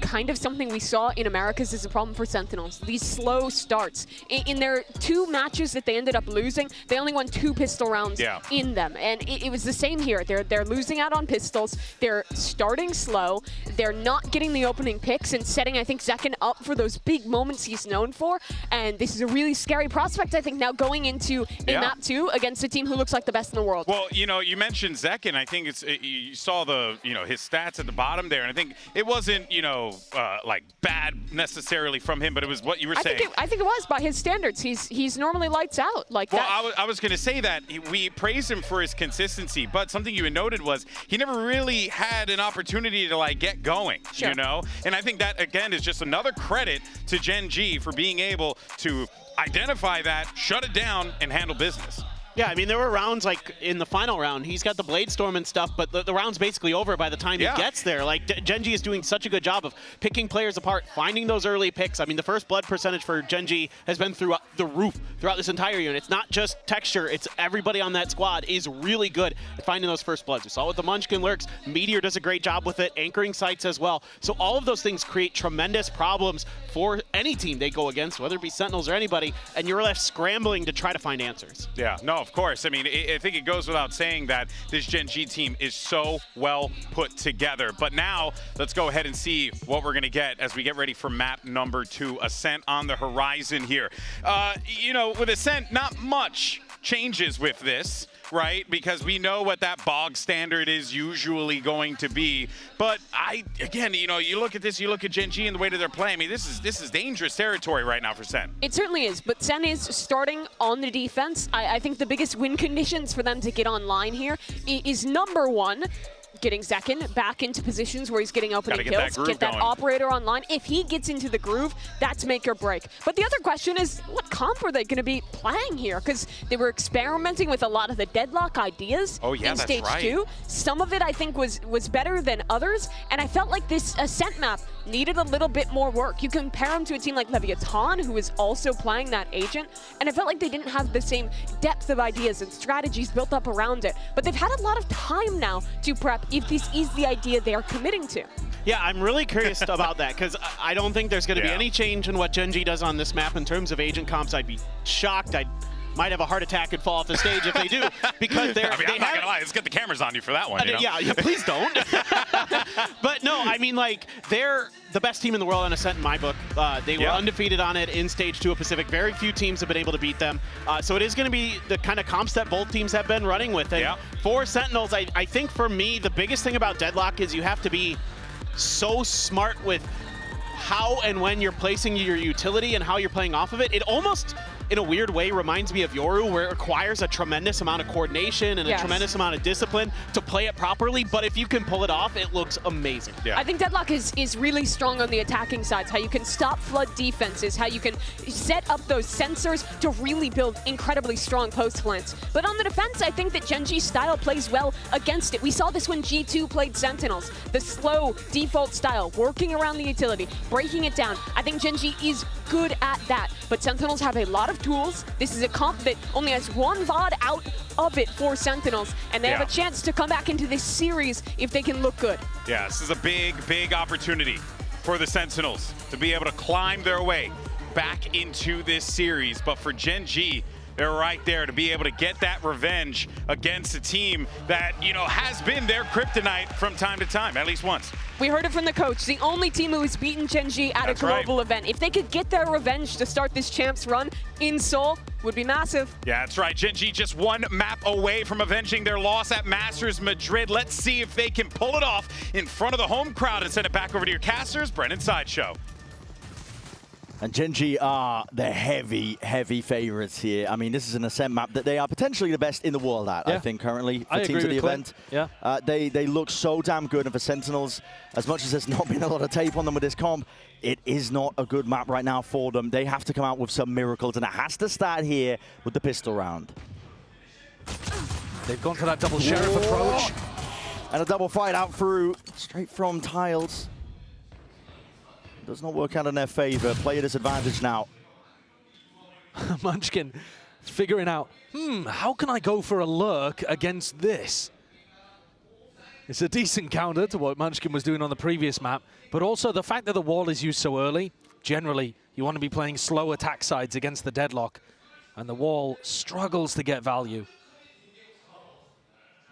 kind of something we saw in Americas as a problem for Sentinels. These slow starts. In their 2 matches that they ended up losing, they only won 2 pistol rounds in them. And it was the same here. They're losing out on pistols. They're starting slow. They're not getting the opening picks and setting, I think, Zekken up for those big moments he's known for. And this is a really scary prospect, I think, now going into a map 2 against a team who looks like the best in the world. Well, you know, you mentioned Zekken. I think you saw the, his stats at the bottom there, and I think it wasn't, like bad necessarily from him, but it was what you were saying. I think it was by his standards. He's normally lights out like that. Well, I was going to say that we praised him for his consistency, but something you noted was he never really had an opportunity to like get going, you know? And I think that again is just another credit to Gen.G for being able to identify that, shut it down, and handle business. Yeah, I mean, there were rounds like in the final round. He's got the Blade Storm and stuff, but the round's basically over by the time he gets there. Like, Gen.G is doing such a good job of picking players apart, finding those early picks. I mean, the first blood percentage for Gen.G has been through the roof throughout this entire unit. It's not just texture, it's everybody on that squad is really good at finding those first bloods. We saw with the Munchkin Lurks, Meteor does a great job with it, anchoring sites as well. So all of those things create tremendous problems for any team they go against, whether it be Sentinels or anybody, and you're left scrambling to try to find answers. Yeah, no, of course. I mean, I think it goes without saying that this Gen.G team is so well put together. But now, let's go ahead and see what we're going to get as we get ready for map number 2, Ascent on the horizon here. With Ascent, not much changes with this, right? Because we know what that bog standard is usually going to be. But again, you look at this, you look at Gen.G and the way that they're playing. I mean, this is dangerous territory right now for Sen. It certainly is, but Sen is starting on the defense. I think the biggest win conditions for them to get online here is number 1, getting Zekken back into positions where he's getting opening kills, get that operator online. If he gets into the groove, that's make or break. But the other question is, what comp are they going to be playing here? Because they were experimenting with a lot of the deadlock ideas in Stage 2. Some of it, I think, was better than others, and I felt like this Ascent map needed a little bit more work. You compare him to a team like Leviathan, who is also playing that agent, and I felt like they didn't have the same depth of ideas and strategies built up around it. But they've had a lot of time now to prep if this is the idea they are committing to. Yeah, I'm really curious about that, because I don't think there's going to be any change in what Gen.G does on this map in terms of agent comps. I'd be shocked. I might have a heart attack and fall off the stage if they do, because I'm not going to lie. Let's get the cameras on you for that one. Yeah, please don't. But no, I mean, like, they're the best team in the world on Ascent in my book. They were undefeated on it in Stage 2 of Pacific. Very few teams have been able to beat them. So it is going to be the kind of comps that both teams have been running with. And for Sentinels, I think for me, the biggest thing about Deadlock is you have to be so smart with how and when you're placing your utility and how you're playing off of it. It almost, in a weird way, reminds me of Yoru, where it requires a tremendous amount of coordination and a tremendous amount of discipline to play it properly, but if you can pull it off, it looks amazing. I think Deadlock is really strong on the attacking sides, how you can stop flood defenses, how you can set up those sensors to really build incredibly strong post plants. But on the defense, I think that Gen.G's style plays well against it. We saw this when G2 played Sentinels. The slow default style, working around the utility, breaking it down. I think Gen.G is good at that, but Sentinels have a lot of tools. This is a comp that only has 1 VOD out of it for Sentinels, and they have a chance to come back into this series if they can look good. Yeah, this is a big opportunity for the Sentinels to be able to climb their way back into this series. But for Gen.G, they're right there to be able to get that revenge against a team that, has been their kryptonite from time to time, at least once. We heard it from the coach, the only team who has beaten Gen.G at a global event. If they could get their revenge to start this champs run in Seoul, would be massive. Yeah, that's right. Gen.G just 1 map away from avenging their loss at Masters Madrid. Let's see if they can pull it off in front of the home crowd and send it back over to your casters. Brennan Sideshow. And Gen.G are the heavy favorites here. I mean, this is an Ascent map that they are potentially the best in the world at, I think, currently, for teams at the event. They look so damn good. And for Sentinels, as much as there's not been a lot of tape on them with this comp, it is not a good map right now for them. They have to come out with some miracles, and it has to start here with the pistol round. They've gone for that double sheriff approach. And a double fight out through, straight from tiles. Does not work out in their favor. Player disadvantage now. Munchkin figuring out, how can I go for a lurk against this? It's a decent counter to what Munchkin was doing on the previous map, but also the fact that the wall is used so early. Generally, you want to be playing slow attack sides against the deadlock, and the wall struggles to get value.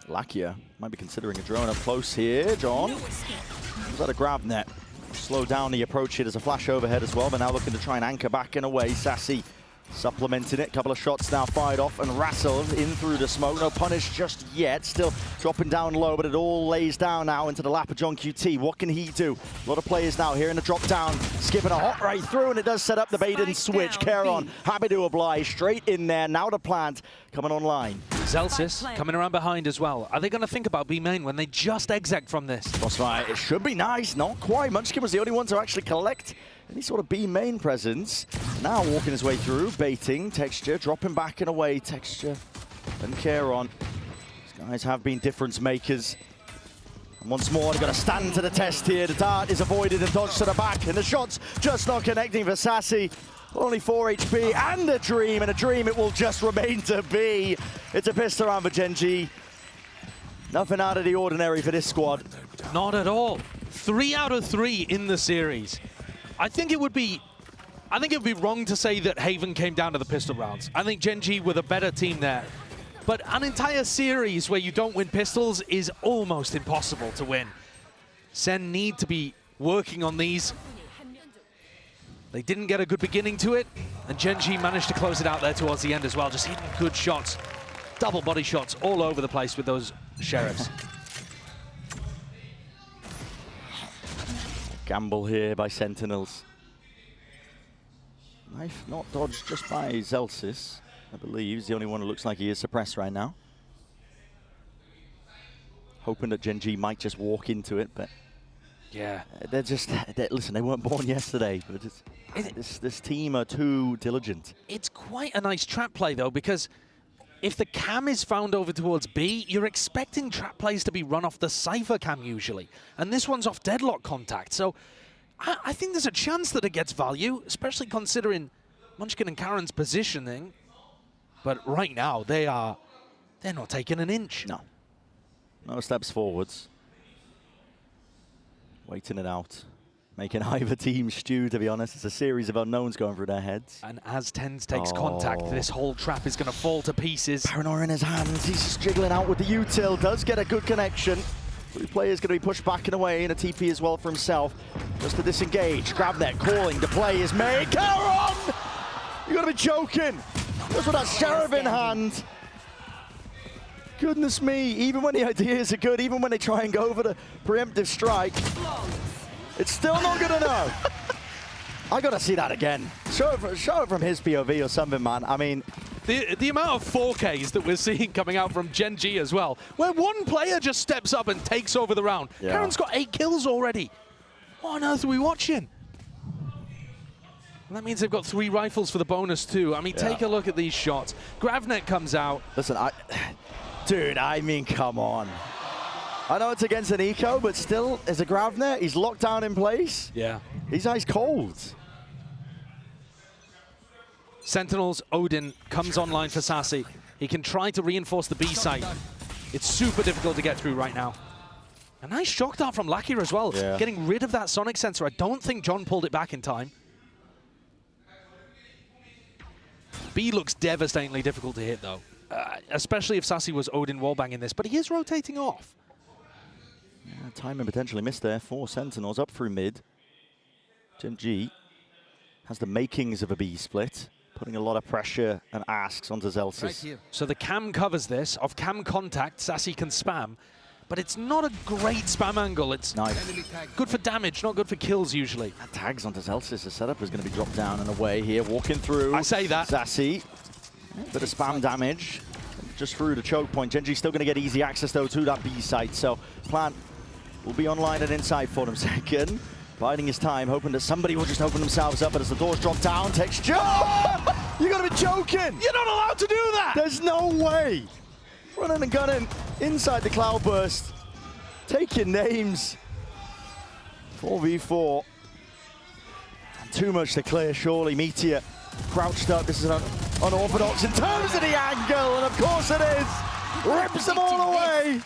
Lakia might be considering a drone up close here. John, was that a grab net? Slow down the approach here. There's a flash overhead as well, but now looking to try and anchor back and away. Sassy supplementing it. Couple of shots now fired off and wrestled in through the smoke. No punish just yet. Still dropping down low, but it all lays down now into the lap of John QT. What can he do? A lot of players now here in the drop down, skipping a hop right through, and it does set up the bait and switch. Keron happy to oblige, straight in there. Now the plant coming online. Zelsis coming around behind as well. Are they going to think about B main when they just exec from this? That's right. It should be nice. Not quite. Munchkin was the only one to actually collect any sort of B main presence. Now walking his way through, baiting, Texture, dropping back and away, Texture and Keron. These guys have been difference makers. And once more, they've got to stand to the test here. The dart is avoided and dodged to the back, and the shots just not connecting for Sassy. Only 4 HP and a dream it will just remain to be. It's a pistol round for Gen.G. Nothing out of the ordinary for this squad. Not at all. 3 out of 3 in the series. I think it would be wrong to say that Haven came down to the pistol rounds. I think Gen.G were the better team there. But an entire series where you don't win pistols is almost impossible to win. Sen need to be working on these. They didn't get a good beginning to it, and Gen.G managed to close it out there towards the end as well. Just hitting good shots, double body shots all over the place with those sheriffs. Gamble here by Sentinels. Knife not dodged just by Zelsis, I believe. He's the only one who looks like he is suppressed right now. Hoping that Gen.G might just walk into it, but yeah, listen, they weren't born yesterday, but this team are too diligent. It's quite a nice trap play though, because if the cam is found over towards B, you're expecting trap plays to be run off the Cypher cam usually, and this one's off deadlock contact, so I think there's a chance that it gets value, especially considering Munchkin and Karen's positioning, but right now they're not taking an inch. No steps forwards. Waiting it out. Making either team stew, to be honest. It's a series of unknowns going through their heads. And as TenZ takes contact, this whole trap is going to fall to pieces. Paranoia in his hands. He's just jiggling out with the util. Does get a good connection. 3 players going to be pushed back and away, and a TP as well for himself. Just to disengage. Grabnet calling. The play is made. Keron! You got to be joking. Just with that sheriff in hand. Goodness me, even when the ideas are good, even when they try and go for the preemptive strike, it's still not good enough. I gotta see that again. Show it from his POV or something, man. I mean, the amount of 4Ks that we're seeing coming out from Gen.G as well, where one player just steps up and takes over the round. Yeah. Karen's got 8 kills already. What on earth are we watching? That means they've got 3 rifles for the bonus too. I mean, take a look at these shots. Gravnet comes out. Listen, dude, I mean, come on. I know it's against an eco, but still, as a Gravnet, he's locked down in place. Yeah. He's ice cold. Sentinels, Odin comes online for Sassy. He can try to reinforce the B site. It's super difficult to get through right now. A nice shock dart from Lakia as well, getting rid of that sonic sensor. I don't think John pulled it back in time. B looks devastatingly difficult to hit though, especially if Sassy was Odin wallbanging this, but he is rotating off. Yeah, timing potentially missed there for Sentinels up through mid. Gen.G has the makings of a B split, putting a lot of pressure and asks onto Zelsis. So the cam covers this. Off cam contact, Sassy can spam, but it's not a great spam angle. It's good for damage, not good for kills usually. That tags onto Zelsis. The setup is going to be dropped down and away here, walking through. I say that. Sassy, bit of spam damage, just through the choke point. Gen.G still going to get easy access though to that B site, so Plant will be online and inside for them second. Biding his time, hoping that somebody will just open themselves up, but as the doors drop down, Texture! You gotta be joking! You're not allowed to do that! There's no way! Running and gunning inside the Cloudburst. Taking names. 4v4. And too much to clear, surely. Meteor crouched up. This is unorthodox in terms of the angle, and of course it is! Rips them all away!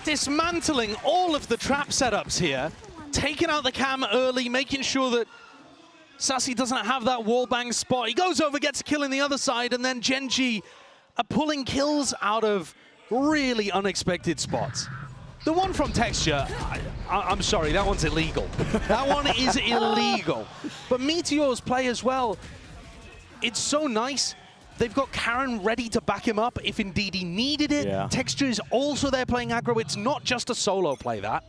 Dismantling all of the trap setups here, taking out the cam early, making sure that Sassy doesn't have that wallbang spot. He goes over, gets a kill in the other side, and then Gen.G are pulling kills out of really unexpected spots. The one from Texture, I'm sorry, that one's illegal. That one is illegal. But Meteor's play as well, it's so nice. They've got Karen ready to back him up if indeed he needed it. Yeah. Texture is also there playing aggro. It's not just a solo play, that.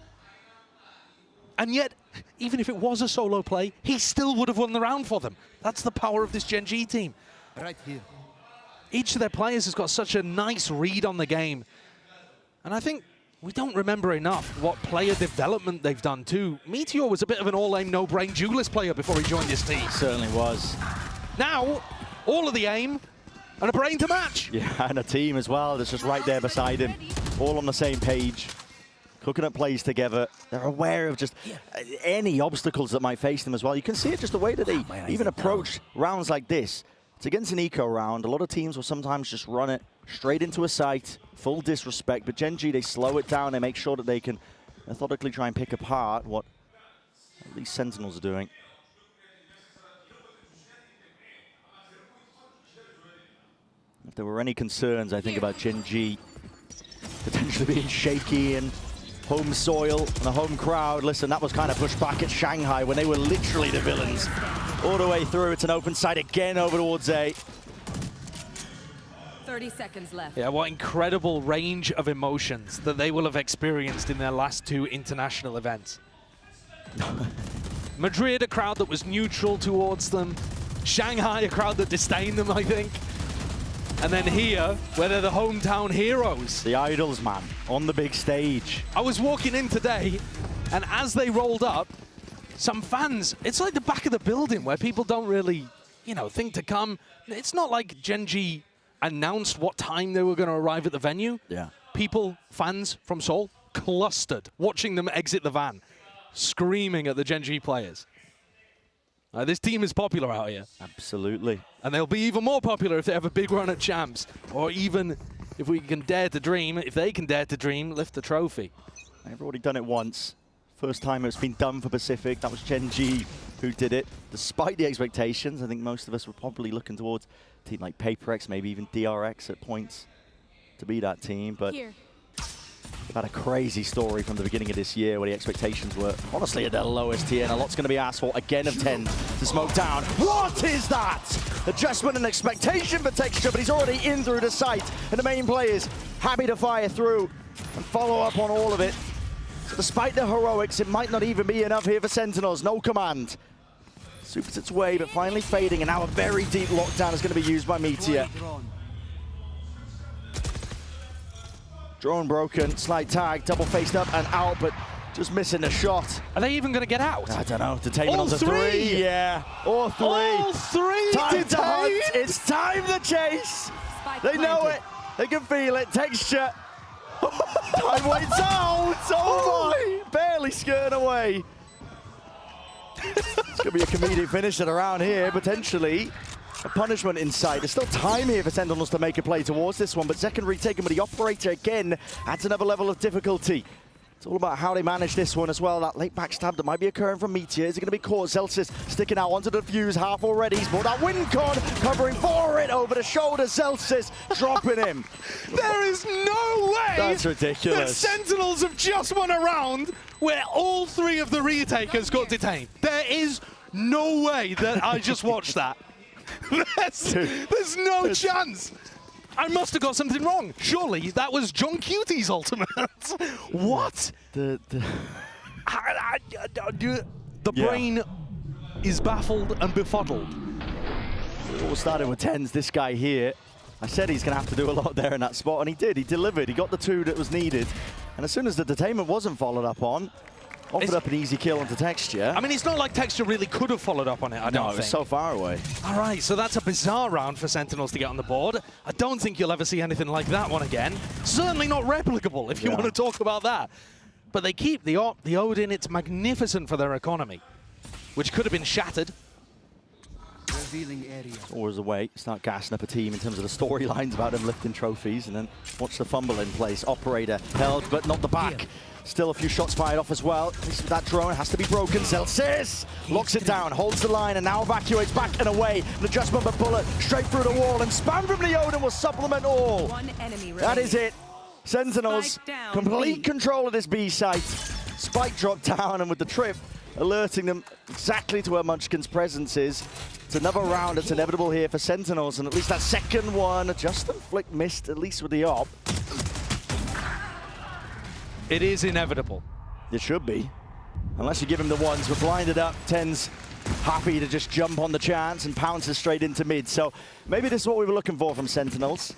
And yet, even if it was a solo play, he still would have won the round for them. That's the power of this Gen.G team. Right here. Each of their players has got such a nice read on the game. And I think we don't remember enough what player development they've done too. Meteor was a bit of an all-aim, no-brain duelist player before he joined this team. Certainly was. Now, all of the aim and a brain to match. Yeah, and a team as well that's just right there beside him, all on the same page, cooking up plays together. They're aware of just any obstacles that might face them as well. You can see it just the way that they even approach rounds like this. It's against an eco round. A lot of teams will sometimes just run it straight into a site, full disrespect, but Gen.G, they slow it down. They make sure that they can methodically try and pick apart what at least Sentinels are doing. If there were any concerns, I think, about Gen.G potentially being shaky and home soil and a home crowd, listen, that was kind of pushed back at Shanghai when they were literally the villains. All the way through, it's an open side again over towards A. 30 seconds left. Yeah, what incredible range of emotions that they will have experienced in their last two international events. Madrid, a crowd that was neutral towards them. Shanghai, a crowd that disdained them, I think. And then here, where they're the hometown heroes. The idols, man, on the big stage. I was walking in today, and as they rolled up, some fans, it's like the back of the building where people don't really, you know, think to come. It's not like Gen.G announced what time they were going to arrive at the venue. Yeah. People, fans from Seoul, clustered, watching them exit the van, screaming at the Gen.G players. This team is popular out here. Absolutely. And they'll be even more popular if they have a big run at champs, or even if we can dare to dream, if they can dare to dream, lift the trophy. They've already done it once. First time it's been done for Pacific. That was Gen.G who did it. Despite the expectations, I think most of us were probably looking towards a team like PAPERX, maybe even DRX at points to be that team. But they've had a crazy story from the beginning of this year where the expectations were honestly at their lowest tier, and a lot's going to be asked for again of 10 to smoke down. What is that? Adjustment and expectation for Texture, but he's already in through the site, and the main players happy to fire through and follow up on all of it. So despite the heroics, it might not even be enough here for Sentinels. No command. Supers its way, but finally fading, and now a very deep lockdown is going to be used by Meteor. Drone broken, slide tag, double faced up and out, but just missing the shot. Are they even going to get out? I don't know. Detainment All on the three? Yeah, all three. All three Time to hunt. detained? It's time to chase. They know it. They can feel it. Texture. Time waits out. Oh my. Barely skirting away. It's going to be a comedic finisher around here, potentially. A punishment in sight. There's still time here for Sentinels to make a play towards this one, but second retaken, but the operator again adds another level of difficulty. It's all about how they manage this one as well. That late backstab that might be occurring from Meteor. Is it going to be caught? Zelsis sticking out onto the fuse, half already. He's brought that win con, covering for it over the shoulder. Zelsis dropping him. There is no way That's ridiculous. that Sentinels have just won a round where all three of the retakers got detained. There is no way that I just watched that. There's no chance. I must have got something wrong. Surely that was John Cutie's ultimate. What? The brain is baffled and befuddled. All starting with 10s, this guy here. I said he's going to have to do a lot there in that spot, and he did. He delivered. He got the two that was needed. And as soon as the detainment wasn't followed up on, offered up an easy kill onto Texture. I mean, it's not like Texture really could have followed up on it, I don't think. No, it was so far away. All right, so that's a bizarre round for Sentinels to get on the board. I don't think you'll ever see anything like that one again. Certainly not replicable, if you want to talk about that. But they keep the Odin. It's magnificent for their economy, which could have been shattered. It's always a way to start gassing up a team in terms of the storylines about them lifting trophies, and then watch the fumble in place. Operator held, but not the back. Still a few shots fired off as well. At least that drone has to be broken. Zelsis locks it down, holds the line, and now evacuates back and away. An adjustment but bullet straight through the wall, and spam from Leoden will supplement all. That is it. Sentinels, complete control of this B site. Spike dropped down, and with the trip, alerting them exactly to where Munchkin's presence is. It's another round that's inevitable here for Sentinels, and at least that second one, Justin Flick missed, at least with the op. It is inevitable. It should be. Unless you give him the ones. We're blinded up. Ten's happy to just jump on the chance and pounces straight into mid. So maybe this is what we were looking for from Sentinels.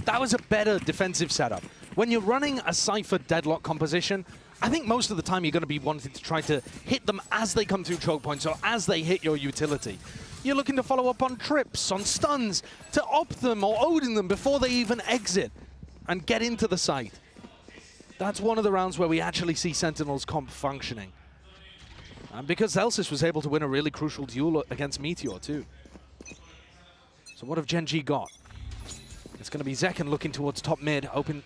That was a better defensive setup. When you're running a Cypher deadlock composition, I think most of the time you're going to be wanting to try to hit them as they come through choke points or as they hit your utility. You're looking to follow up on trips, on stuns, to op them or Odin them before they even exit and get into the site. That's one of the rounds where we actually see Sentinels comp functioning. And because Zelsis was able to win a really crucial duel against Meteor too. So what have Gen.G got? It's going to be Zekken looking towards top mid, hoping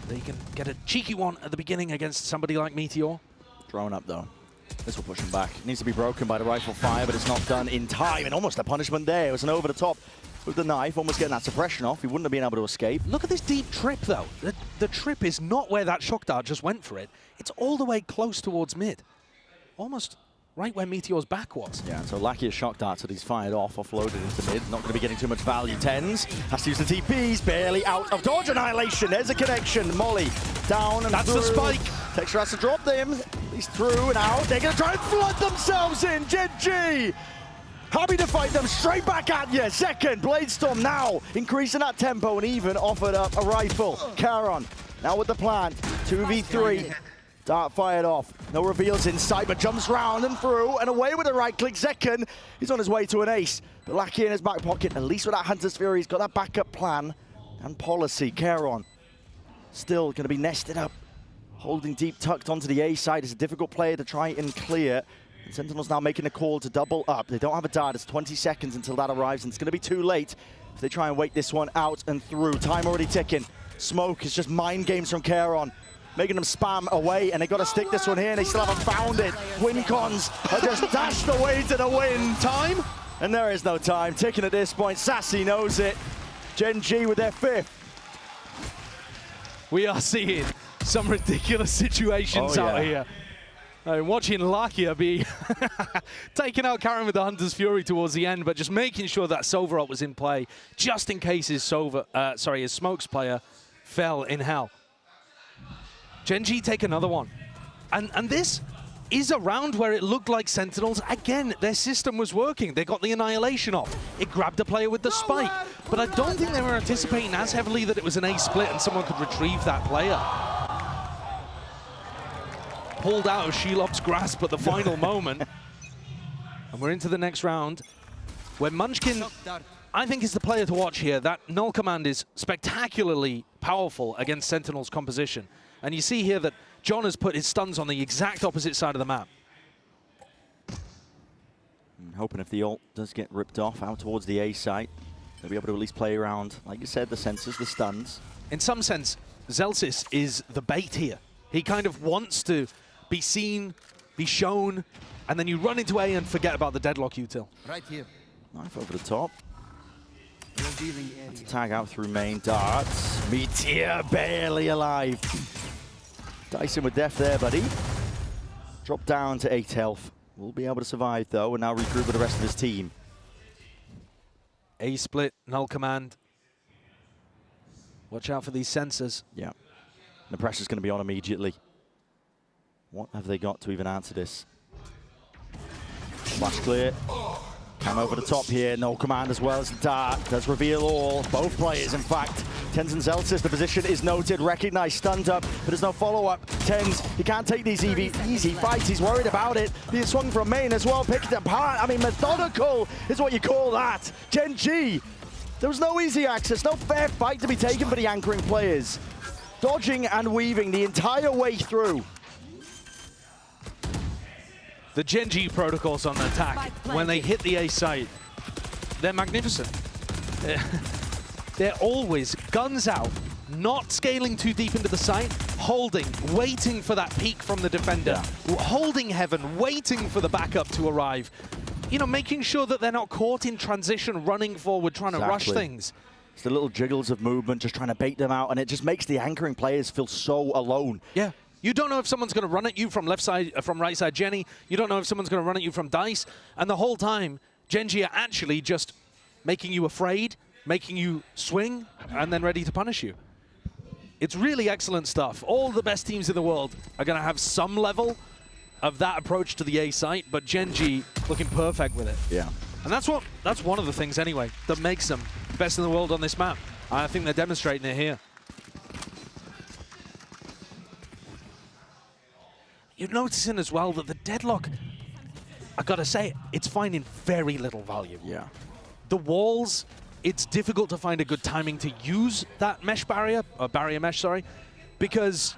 they can get a cheeky one at the beginning against somebody like Meteor. Drone up though. This will push him back. It needs to be broken by the rifle fire, but it's not done in time. And almost a punishment there. It was an over the top with the knife, almost getting that suppression off. He wouldn't have been able to escape. Look at this deep trip though. The trip is not where that shock dart just went for it. It's all the way close towards mid. Almost right where Meteor's back was. Yeah, so Lackey's shock darts that he's fired off, offloaded into mid. Not going to be getting too much value. Tens has to use the TPs, barely out of dodge. Annihilation, there's a connection. Molly down and that's through. the spike. Texture has to drop them. He's through and out. They're going to try and flood themselves in. Gen.G happy to fight them straight back at you. Second, Bladestorm now increasing that tempo and even offered up a rifle. Charon now with the plant. 2v3. Dart fired off. No reveals in sight, but jumps round and through and away with a right click. Zekken, he's on his way to an ace. But Lackey in his back pocket, at least with that Hunter's Fury, he's got that backup plan and policy. Charon still going to be nested up, holding deep tucked onto the A side. It's a difficult player to try and clear. And Sentinels now making a call to double up. They don't have a dart. It's 20 seconds until that arrives, and it's going to be too late if they try and wait this one out and through. Time already ticking. Smoke is just mind games from Charon, making them spam away, and they got to stick this one here, and they still haven't found it. Wincons are just dashed away to the win. Time? And there is no time. Ticking at this point. Sassy knows it. Gen.G with their 5th. We are seeing some ridiculous situations out here. Watching Lakia be taking out Karen with the Hunter's Fury towards the end, but just making sure that Soverot was in play, just in case his Smokes player fell in hell. Gen.G take another one. And this is a round where it looked like Sentinels, again, their system was working. They got the Annihilation off. It grabbed a player with the spike. But I don't think they were anticipating as heavily that it was an A split and someone could retrieve that player. Pulled out of Shelob's grasp at the final moment. And we're into the next round, where Munchkin, I think, is the player to watch here. That null command is spectacularly powerful against Sentinel's composition. And you see here that John has put his stuns on the exact opposite side of the map. I'm hoping if the ult does get ripped off out towards the A site, they'll be able to at least play around, like you said, the sensors, the stuns. In some sense, Zelsis is the bait here. He kind of wants to be seen, be shown, and then you run into A and forget about the deadlock util. Right here. Knife over the top. That's a tag out through main. Darts. Meteor barely alive. Dyson with death there, buddy. Drop down to 8 health. Will be able to survive, though, and now regroup with the rest of his team. A split, null command. Watch out for these sensors. Yeah. The pressure's going to be on immediately. What have they got to even answer this? Flash clear. Cam over the top here. No command as well as the dart. Does reveal all. Both players, in fact. Tens and Zelsis, the position is noted, recognized, stunned up, but there's no follow-up. Tens, he can't take these easy fights. He's worried about it. He swung from main as well, picked it apart. I mean, methodical is what you call that. Gen.G, there was no easy access, no fair fight to be taken for the anchoring players. Dodging and weaving the entire way through. The Gen.G protocols on the attack, when they hit the A site, they're magnificent. They're always guns out, not scaling too deep into the site, holding, waiting for that peek from the defender, holding heaven, waiting for the backup to arrive. You know, making sure that they're not caught in transition, running forward, trying to rush things. It's the little jiggles of movement, just trying to bait them out, and it just makes the anchoring players feel so alone. Yeah. You don't know if someone's going to run at you from left side, from right side Jenny. You don't know if someone's going to run at you from Dice. And the whole time, Gen.G are actually just making you afraid, making you swing, and then ready to punish you. It's really excellent stuff. All the best teams in the world are going to have some level of that approach to the A site, but Gen.G looking perfect with it. Yeah. And that's one of the things anyway that makes them best in the world on this map. I think they're demonstrating it here. You're noticing as well that the deadlock, I gotta say, it's finding very little value. Yeah. The walls, it's difficult to find a good timing to use that mesh barrier, or barrier mesh, sorry, because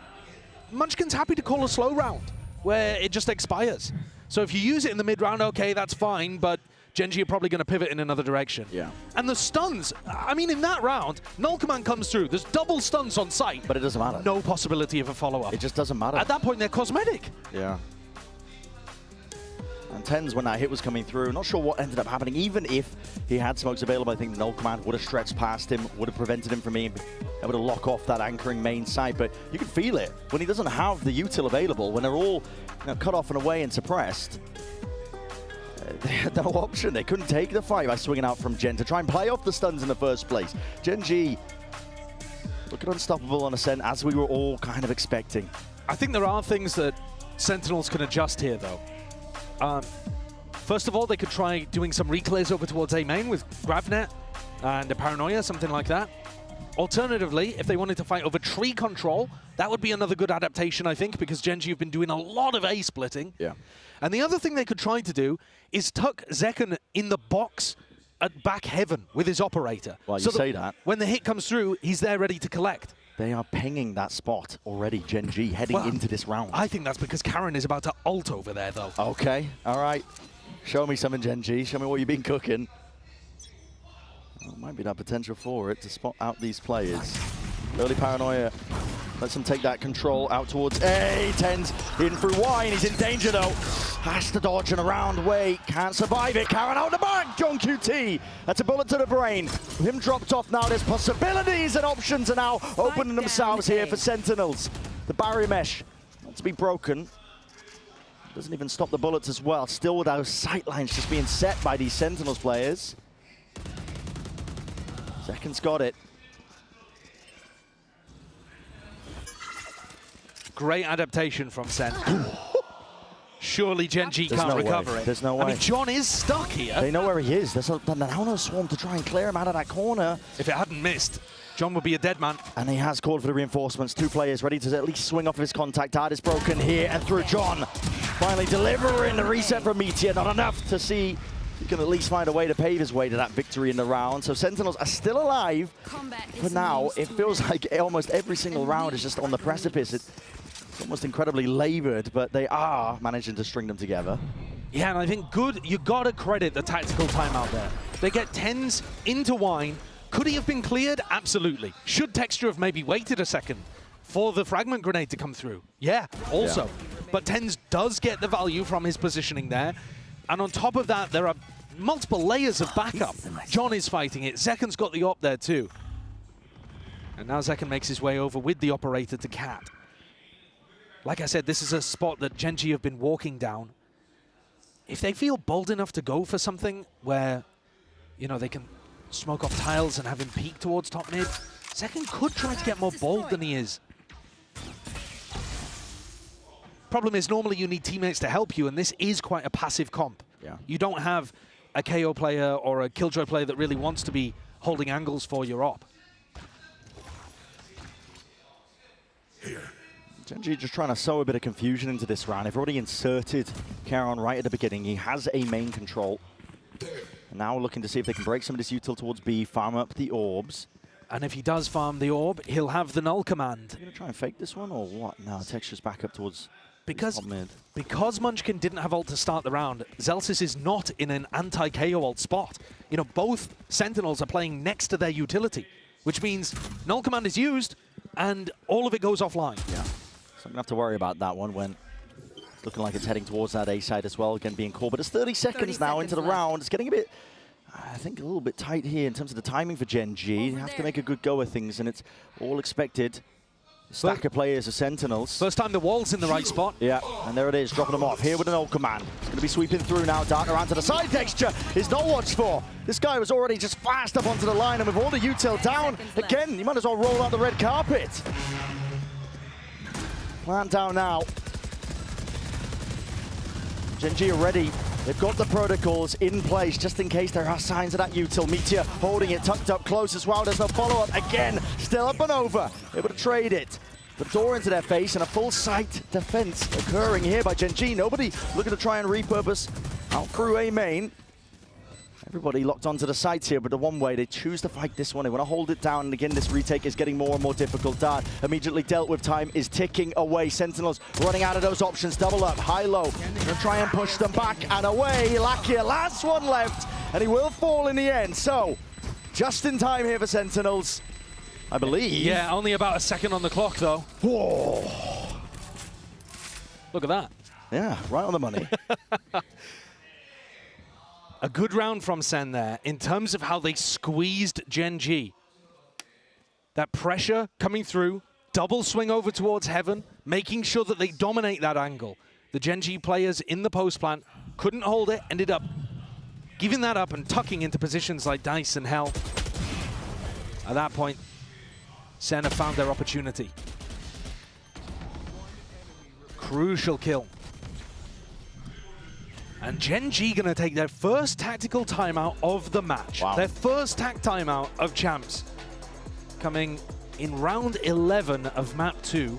Munchkin's happy to call a slow round where it just expires. So if you use it in the mid round, okay, that's fine, but Gen.G are probably going to pivot in another direction. Yeah. And the stuns, I mean, in that round, Null Command comes through. There's double stuns on site. But it doesn't matter. No possibility of a follow-up. It just doesn't matter. At that point, they're cosmetic. Yeah. And Tens, when that hit was coming through, not sure what ended up happening. Even if he had smokes available, I think Null Command would have stretched past him, would have prevented him from being able to lock off that anchoring main site. But you can feel it when he doesn't have the util available, when they're all cut off and away and suppressed. They had no option. They couldn't take the fight by swinging out from Gen to try and play off the stuns in the first place. Gen.G looking unstoppable on Ascent, as we were all kind of expecting. I think there are things that Sentinels can adjust here, though. First of all, they could try doing some reclears over towards A main with Gravnet and a Paranoia, something like that. Alternatively, if they wanted to fight over tree control, that would be another good adaptation, I think, because Gen.G have been doing a lot of A splitting. Yeah. And the other thing they could try to do is tuck Zekken in the box at back heaven with his operator. Well, you say that. When the hit comes through, he's there ready to collect. They are pinging that spot already, Gen.G, heading into this round. I think that's because Karen is about to ult over there, though. Okay, all right. Show me something, Gen.G. Show me what you've been cooking. Well, might be that potential for it to spot out these players. Early Paranoia lets him take that control out towards A. Tens in through Y, and he's in danger, though. Has to dodge and around way. Can't survive it. Karen out the back. John QT. That's a bullet to the brain. With him dropped off now, there's possibilities and options are now opening themselves here for Sentinels. The barrier mesh not to be broken. Doesn't even stop the bullets as well. Still with those sight lines just being set by these Sentinels players. Zekken's got it. Great adaptation from Sen. Surely Gen.G can't recover it. There's no way. I mean, John is stuck here. They know where he is. There's a now swarm to try and clear him out of that corner. If it hadn't missed, John would be a dead man. And he has called for the reinforcements. Two players ready to at least swing off of his contact. Dart is broken here and through John. Finally delivering the reset from Meteor. Not enough to see he can at least find a way to pave his way to that victory in the round. So Sentinels are still alive. For now, it feels like almost every single round is just on the precipice. It's almost incredibly labored, but they are managing to string them together. Yeah, and I think you gotta credit the tactical timeout there. They get Tens into Wine. Could he have been cleared? Absolutely. Should Texture have maybe waited a second for the fragment grenade to come through? Yeah, also. Yeah. But Tens does get the value from his positioning there. And on top of that, there are multiple layers of backup. John is fighting it. Zekken's got the op there too. And now Zekken makes his way over with the operator to Cat. Like I said, this is a spot that Gen.G have been walking down. If they feel bold enough to go for something where, you know, they can smoke off tiles and have him peek towards top mid, Zekken could try to get more bold than he is. Problem is, normally you need teammates to help you, and this is quite a passive comp. Yeah. You don't have a KO player or a Killjoy player that really wants to be holding angles for your op. Gen.G just trying to sow a bit of confusion into this round. They've already inserted Charon right at the beginning. He has a main control. And now looking to see if they can break some of this util towards B, farm up the orbs. And if he does farm the orb, he'll have the null command. Are you going to try and fake this one or what? No, Texture's back up towards because Munchkin didn't have ult to start the round, Xelsis is not in an anti-KO ult spot. You know, both Sentinels are playing next to their utility, which means null command is used and all of it goes offline. Yeah, so I'm gonna have to worry about that one when it's looking like it's heading towards that A side as well, again being called. But it's 30 seconds now into the round. It's getting a bit, I think, a little bit tight here in terms of the timing for Gen.G. You have to make a good go of things, and it's all expected. Stack of players of Sentinels. First time the wall's in the right spot. Yeah, and there it is, dropping them off here with an ult command. It's going to be sweeping through now, dart around to the side. Texture is not watched for. This guy was already just fast up onto the line, and with all the util down, again, you might as well roll out the red carpet. Plant down now. Gen.G are ready. They've got the protocols in place just in case there are signs of that util. Meteor holding it tucked up close as well. There's no follow-up. Again, still up and over. Able to trade it. The door into their face and a full sight defense occurring here by Gen.G. Nobody looking to try and repurpose out through A main. Everybody locked onto the sites here, but the one way they choose to fight this one. They want to hold it down, and again, this retake is getting more and more difficult. Dart immediately dealt with. Time is ticking away. Sentinels running out of those options. Double up, high-low. Gonna try and push them back and away. Lakia, last one left, and he will fall in the end. So, just in time here for Sentinels, I believe. Yeah, only about a second on the clock, though. Whoa. Look at that. Yeah, right on the money. A good round from Sen there in terms of how they squeezed Gen.G. That pressure coming through, double swing over towards Heaven, making sure that they dominate that angle. The Gen.G players in the post plant couldn't hold it, ended up giving that up and tucking into positions like Dice and Hell. At that point, Sen have found their opportunity. Crucial kill. And Gen.G gonna take their first tactical timeout of the match. Wow. Their first tac timeout of Champs. Coming in round 11 of map 2.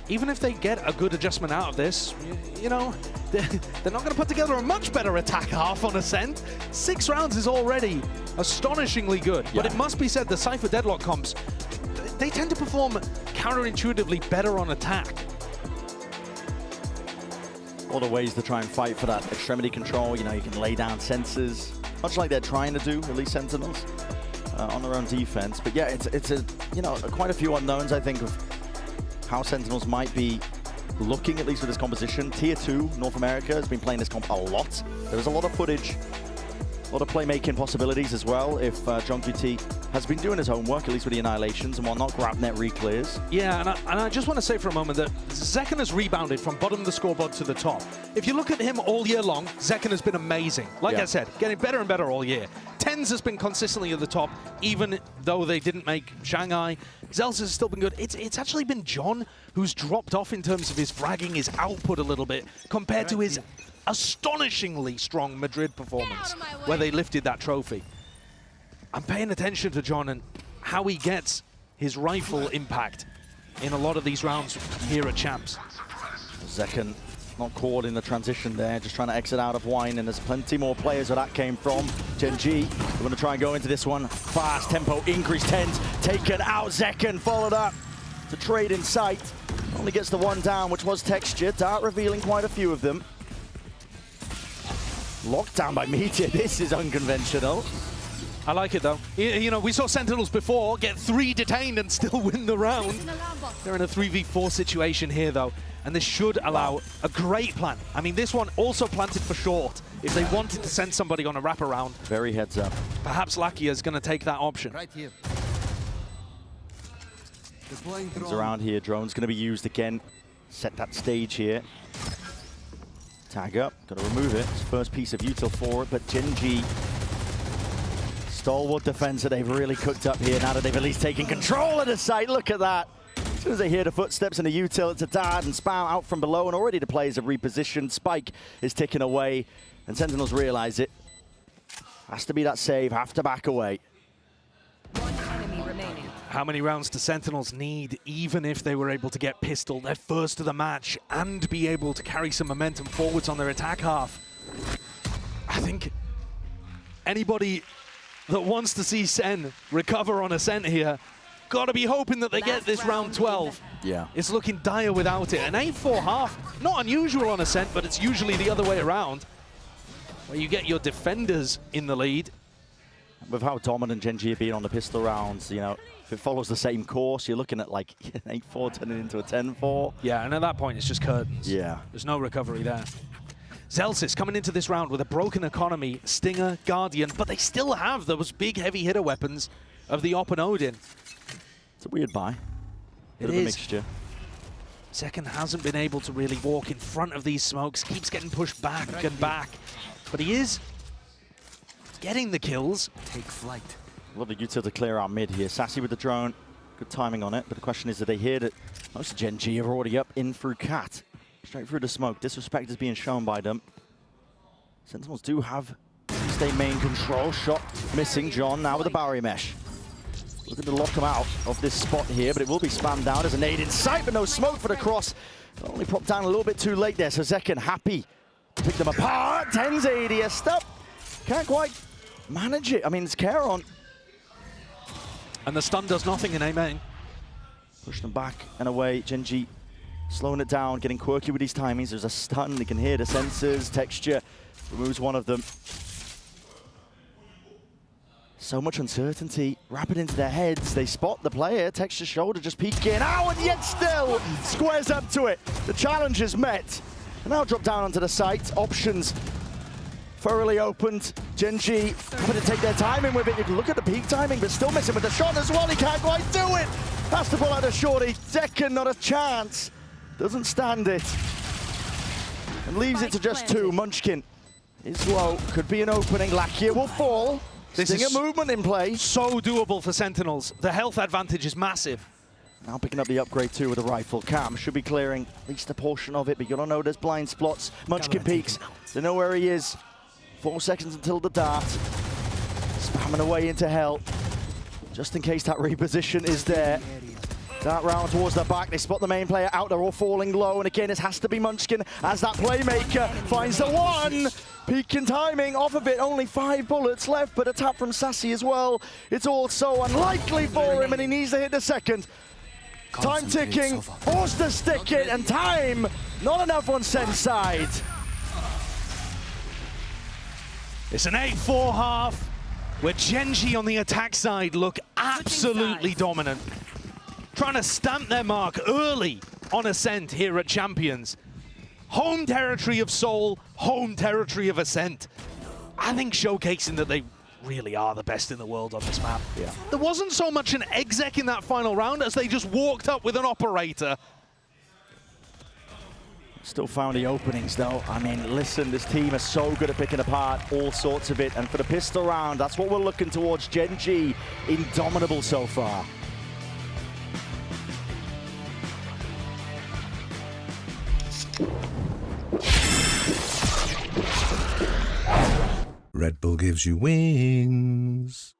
Even if they get a good adjustment out of this, you know, they're not gonna put together a much better attack half on Ascent. 6 rounds is already astonishingly good. Yeah. But it must be said, the Cypher Deadlock comps, they tend to perform counterintuitively better on attack. All the ways to try and fight for that extremity control. You know, you can lay down sensors, much like they're trying to do, at least Sentinels, on their own defense. But yeah, it's a, you know, quite a few unknowns, I think, of how Sentinels might be looking, at least with this composition. Tier 2, North America, has been playing this comp a lot. There's a lot of footage, a lot of playmaking possibilities as well, if Gen.G has been doing his homework, at least with the annihilations and whatnot, grab net re-clears. Yeah, and I just want to say for a moment that Zekken has rebounded from bottom of the scoreboard to the top. If you look at him all year long, Zekken has been amazing. Like I said, getting better and better all year. Tens has been consistently at the top, even though they didn't make Shanghai. Xelsis has still been good. It's actually been John who's dropped off in terms of his fragging, his output a little bit, compared to his astonishingly strong Madrid performance, where they lifted that trophy. I'm paying attention to John and how he gets his rifle impact in a lot of these rounds here at Champs. Zekken not caught in the transition there, just trying to exit out of Wine, and there's plenty more players where that came from. Gen.G, we're going to try and go into this one fast, tempo, increase 10s, taken out. Zekken followed up to trade in sight. Only gets the one down, which was Texture. Dart revealing quite a few of them. Locked down by Meteor. This is unconventional. I like it, though. You know, we saw Sentinels before get 3 detained and still win the round. They're in a 3v4 situation here, though, and this should allow a great plan. I mean, this one also planted for short. If they wanted to send somebody on a wraparound, very heads up. Perhaps Lakia is going to take that option. Right here. Comes around here. Drone's going to be used again. Set that stage here. Tag up. Got to remove it. It's the first piece of util for it, but Gen.G. stalwart defense that they've really cooked up here now that they've at least taken control of the site. Look at that. As soon as they hear the footsteps and the util, it's a dart and Spam out from below, and already the players have repositioned. Spike is ticking away, and Sentinels realize it. Has to be that save, have to back away. How many rounds do Sentinels need, even if they were able to get pistol, their first of the match, and be able to carry some momentum forwards on their attack half? I think anybody that wants to see Sen recover on Ascent here got to be hoping that they get this round 12. Yeah. It's looking dire without it. An 8-4 half, not unusual on Ascent, but it's usually the other way around, where you get your defenders in the lead. With how dominant Gen.G have been on the pistol rounds, you know, if it follows the same course, you're looking at like an 8-4 turning into a 10-4. Yeah, and at that point, it's just curtains. Yeah. There's no recovery there. Zelsis coming into this round with a broken economy, Stinger, Guardian, but they still have those big heavy hitter weapons of the Op and Odin. It's a weird buy. It Bit of is. a mixture. Second hasn't been able to really walk in front of these smokes, keeps getting pushed back and back, but he is getting the kills. Take flight. Love the util to clear out mid here. Sassy with the drone, good timing on it, but the question is, do they hear that most of Gen.G are already up in through Cat? Straight through the smoke. Disrespect is being shown by them. Sentinels do have stay main control. Shot missing. John now with the barrier mesh. Looking to lock him out of this spot here, but it will be spammed down. There's a nade in sight, but no smoke for the cross. Only popped down a little bit too late there, so Zekken happy to pick them apart. 10's ADS up. Can't quite manage it. I mean, it's care on. And the stun does nothing in A main. Push them back and away. Gen.G slowing it down, getting quirky with these timings. There's a stun. They can hear the sensors. Texture removes one of them. So much uncertainty. Rapid into their heads. They spot the player. Texture shoulder just peeking out, and yet still squares up to it. The challenge is met. And now drop down onto the site. Options thoroughly opened. Gen.G having to take their timing with it. You can look at the peak timing, but still missing with the shot as well. He can't quite do it. Has to pull out a shorty. Zekken, not a chance. Doesn't stand it. And leaves it to just two. Munchkin is low. Could be an opening. Lakia will fall. Stinger movement in play. So doable for Sentinels. The health advantage is massive. Now picking up the upgrade too with a rifle. Cam should be clearing at least a portion of it, but you don't know there's blind spots. Munchkin peeks. They know where he is. 4 seconds until the dart. Spamming away into hell. Just in case that reposition is there. Dart round towards the back. They spot the main player out. They're all falling low. And again, it has to be Munchkin as that playmaker finds the one. Peaking timing off of it. Only 5 bullets left, but a tap from Sassy as well. It's all so unlikely for him, and he needs to hit the second. Time ticking. Forced to stick it, and time not enough on Sen's side. It's an 8-4 half where Gen.G on the attack side look absolutely dominant. Trying to stamp their mark early on Ascent here at Champions. Home territory of Seoul, home territory of Ascent. I think showcasing that they really are the best in the world on this map. Yeah. There wasn't so much an exec in that final round as they just walked up with an operator. Still found the openings though. I mean, listen, this team is so good at picking apart all sorts of it. And for the pistol round, that's what we're looking towards. Gen.G indomitable so far. Red Bull gives you wings.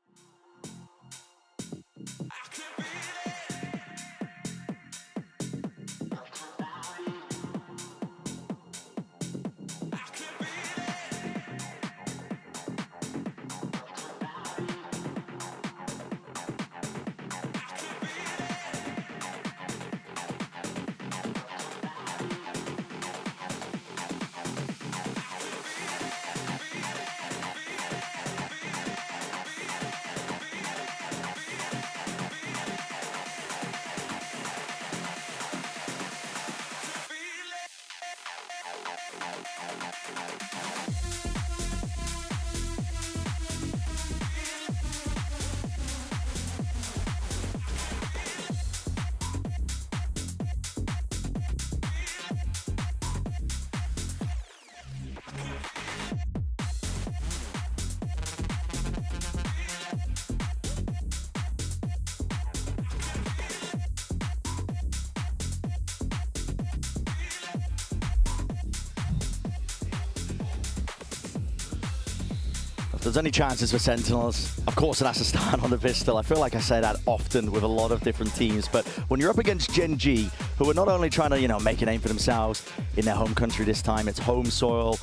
If there's any chances for Sentinels, of course it has to start on the pistol. I feel like I say that often with a lot of different teams, but when you're up against Gen.G, who are not only trying to, you know, make a name for themselves in their home country this time, it's home soil,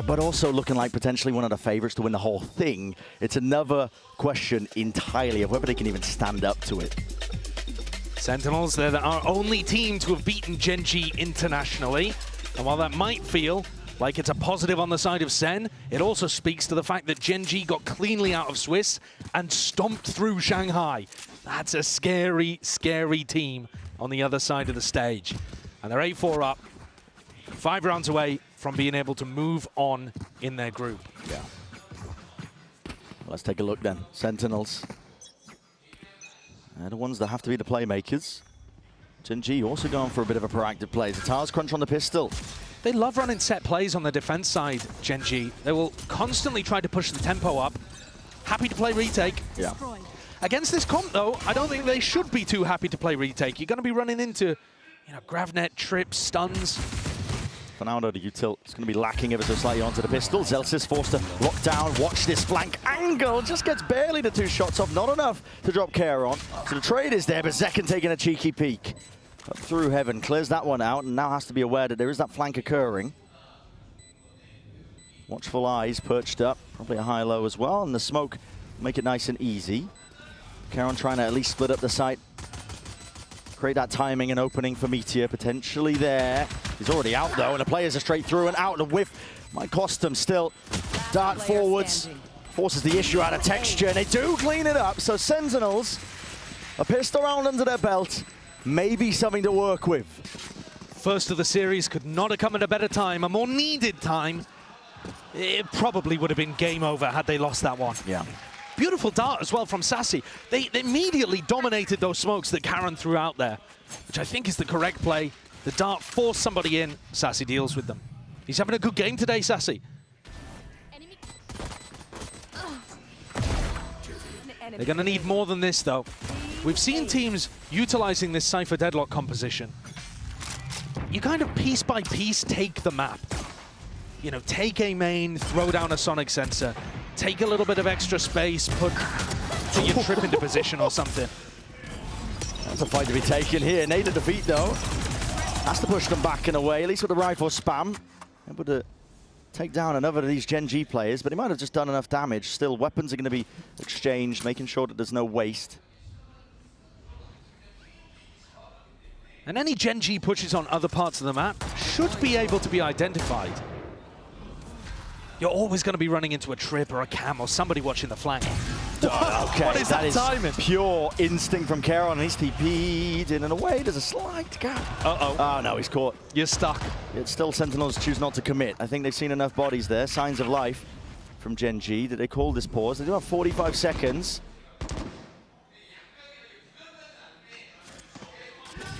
but also looking like potentially one of the favorites to win the whole thing, it's another question entirely of whether they can even stand up to it. Sentinels, they're our only team to have beaten Gen.G internationally. And while that might feel like it's a positive on the side of Sen, it also speaks to the fact that Gen.G got cleanly out of Swiss and stomped through Shanghai. That's a scary, scary team on the other side of the stage. And they're 8-4 up, 5 rounds away from being able to move on in their group. Yeah. Let's take a look then. Sentinels. They're the ones that have to be the playmakers. Gen.G also going for a bit of a proactive play. Zatar's crunch on the pistol. They love running set plays on the defense side, Gen.G. They will constantly try to push the tempo up. Happy to play retake. Yeah. Against this comp, though, I don't think they should be too happy to play retake. You're going to be running into, Gravnet, trips, stuns. For now, though, the util is going to be lacking ever so slightly onto the pistol. Zelsis forced to lock down. Watch this flank angle. Just gets barely the 2 shots off. Not enough to drop Charon. So the trade is there, but Zekken taking a cheeky peek. Up through heaven, clears that one out, and now has to be aware that there is that flank occurring. Watchful eyes perched up. Probably a high-low as well, and the smoke make it nice and easy. Charon trying to at least split up the site. Create that timing and opening for Meteor, potentially there. He's already out, though, and the players are straight through and out. The whiff might cost them still. Dart forwards, forces the issue out of texture, and they do clean it up. So Sentinels, a pistol round under their belt, maybe something to work with. First of the series could not have come at a better time, a more needed time. It probably would have been game over had they lost that one. Yeah. Beautiful dart as well from Sassy. They immediately dominated those smokes that Karen threw out there, which I think is the correct play. The dart forced somebody in. Sassy deals with them. He's having a good game today, Sassy. They're going to need more than this, though. We've seen teams utilizing this Cypher Deadlock composition. You kind of piece by piece take the map. Take a main, throw down a sonic sensor, take a little bit of extra space, put your trip into position or something. That's a fight to be taken here. Nader defeat, though. Has to push them back in a way, at least with the rifle spam. Able to take down another of these Gen.G players, but he might have just done enough damage. Still, weapons are going to be exchanged, making sure that there's no waste. And any Gen.G pushes on other parts of the map should be able to be identified. You're always going to be running into a trip or a cam or somebody watching the flank. Okay, what is that timing? Pure instinct from Charon. He's TP'd in and away. There's a slight gap. Uh-oh. Oh, no, he's caught. You're stuck. Yet still, Sentinels choose not to commit. I think they've seen enough bodies there. Signs of life from Gen.G that they call this pause. They do have 45 seconds.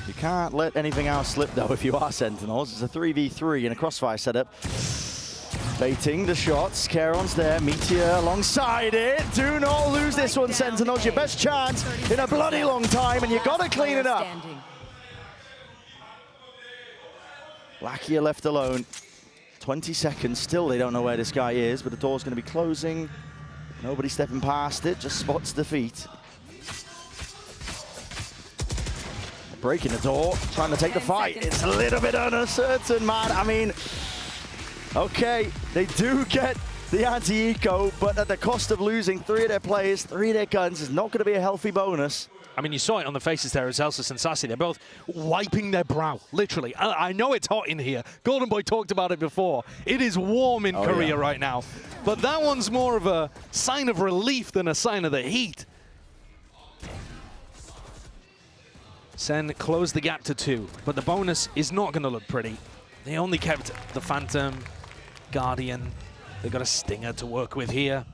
You can't let anything else slip, though, if you are Sentinels. It's a 3v3 in a crossfire setup. Baiting the shots. Charon's there. Meteor alongside it. Do not lose this one, Sentinels. Your best chance in a bloody long time, and you got to clean it up. Lakia left alone. 20 seconds. Still, they don't know where this guy is, but the door's going to be closing. Nobody stepping past it. Just spots defeat. Breaking the door. Trying to take the fight. It's a little bit uncertain, man. I mean... Okay, they do get the anti-eco, but at the cost of losing 3 of their players, 3 of their guns is not going to be a healthy bonus. I mean, you saw it on the faces there of Zelsis and Sassy. They're both wiping their brow, literally. I know it's hot in here. Golden Boy talked about it before. It is warm in Korea right now. But that one's more of a sign of relief than a sign of the heat. Sen closed the gap to 2, but the bonus is not going to look pretty. They only kept the Phantom, Guardian. They've got a Stinger to work with here.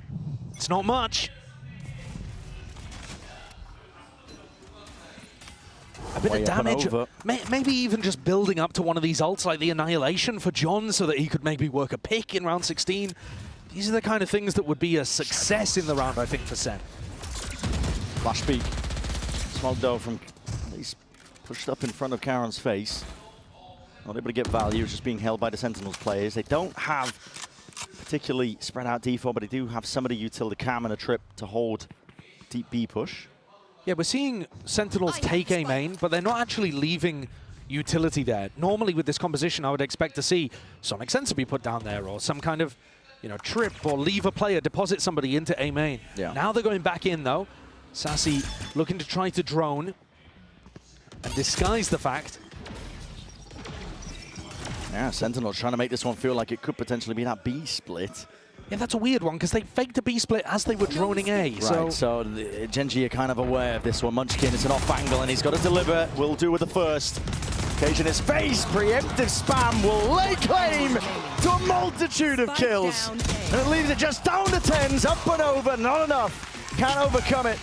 It's not much. A bit of damage. Maybe even just building up to one of these ults like the Annihilation for John so that he could maybe work a pick in round 16. These are the kind of things that would be a success in the round, I think, for Sen. Flash peek. Smoke though from... He's pushed up in front of Charon's face. Not able to get value, just being held by the Sentinels players. They don't have particularly spread out D4, but they do have somebody util the cam and a trip to hold deep B push. Yeah, we're seeing Sentinels take a main, but they're not actually leaving utility there. Normally with this composition, I would expect to see Sonic Sensor be put down there or some kind of, trip or leave a player, deposit somebody into a main. Yeah. Now they're going back in though. Sassy looking to try to drone. disguise the fact. Yeah, Sentinels trying to make this one feel like it could potentially be that B split. Yeah, that's a weird one, because they faked a B split as they were droning A. Right, so Gen.G are kind of aware of this one. Munchkin, it's an off angle, and he's got to deliver. Will do with the first. Cage in his face, preemptive spam will lay claim to a multitude of kills. And it leaves it just down to 10s, up and over, not enough. Can't overcome it.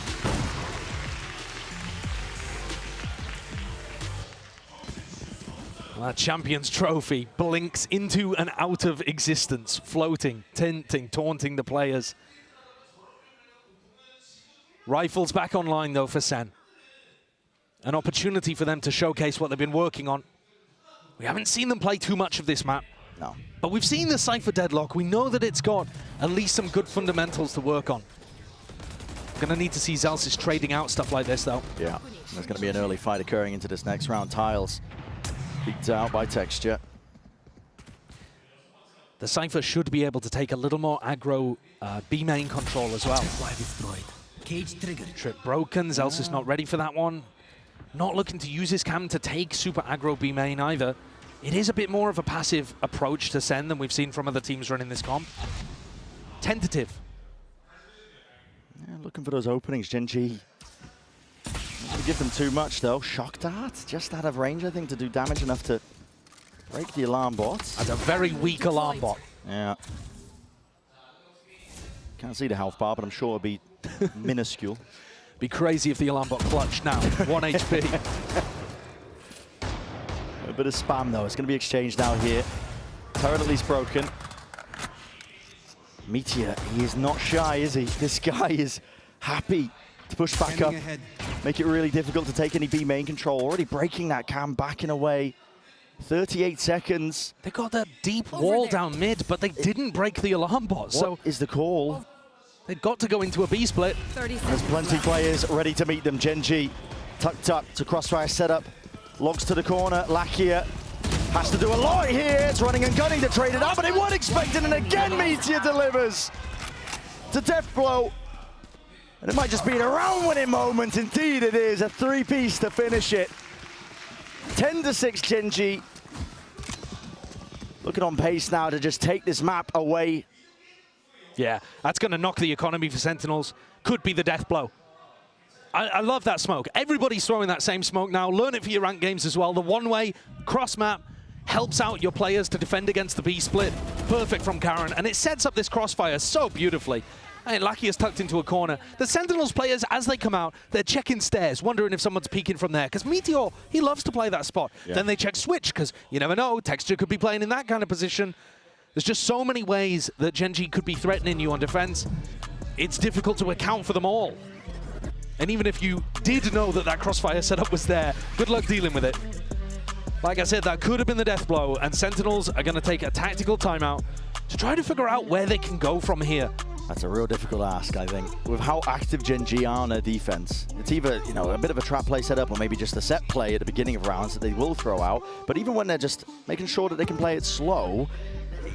That Champions Trophy blinks into and out of existence, floating, tinting, taunting the players. Rifles back online, though, for Sen. An opportunity for them to showcase what they've been working on. We haven't seen them play too much of this map. No. But we've seen the Cypher Deadlock. We know that it's got at least some good fundamentals to work on. Gonna need to see Zalsis trading out stuff like this, though. Yeah, there's gonna be an early fight occurring into this next round. Tiles beat out by Texture. The Cypher should be able to take a little more aggro B main control as well. Trip broken, Zalsis not ready for that one. Not looking to use his cam to take super aggro B main either. It is a bit more of a passive approach to Sen than we've seen from other teams running this comp. Tentative. Yeah, looking for those openings, Gen.G. Not give them too much though. Shock Dart, just out of range, I think, to do damage enough to break the alarm bot. That's a very weak alarm bot. Yeah. Can't see the health bar, but I'm sure it'll be minuscule. Be crazy if the alarm bot clutched now. 1 HP. A bit of spam though. It's going to be exchanged now here. Turret at least broken. Meteor, he is not shy, is he? This guy is happy to push back up. Make it really difficult to take any B main control. Already breaking that cam, backing away. 38 seconds. They got that deep wall down mid, but they didn't break the alarm bot. What is the call? They've got to go into a B split. There's plenty of players ready to meet them. Gen.G tucked up to crossfire setup. Logs to the corner. Lakia has to do a lot here. It's running and gunning to trade it up, but they weren't expecting, and again Meteor delivers to Death Blow. And it might just be a round-winning moment. Indeed it is. A three-piece to finish it. 10-6 Gen.G. Looking on pace now to just take this map away. Yeah, that's going to knock the economy for Sentinels. Could be the death blow. I love that smoke. Everybody's throwing that same smoke now. Learn it for your ranked games as well. The one-way cross-map helps out your players to defend against the B split. Perfect from Karen, and it sets up this crossfire so beautifully. And Lucky is tucked into a corner. The Sentinels players, as they come out, they're checking stairs, wondering if someone's peeking from there. Because Meteor, he loves to play that spot. Yeah. Then they check switch, because you never know, Texture could be playing in that kind of position. There's just so many ways that Gen.G could be threatening you on defense. It's difficult to account for them all. And even if you did know that that crossfire setup was there, good luck dealing with it. Like I said, that could have been the death blow, and Sentinels are going to take a tactical timeout to try to figure out where they can go from here. That's a real difficult ask, I think. With how active Gen.G are on their defense, it's either, you know, a bit of a trap play setup or maybe just a set play at the beginning of rounds that they will throw out. But even when they're just making sure that they can play it slow,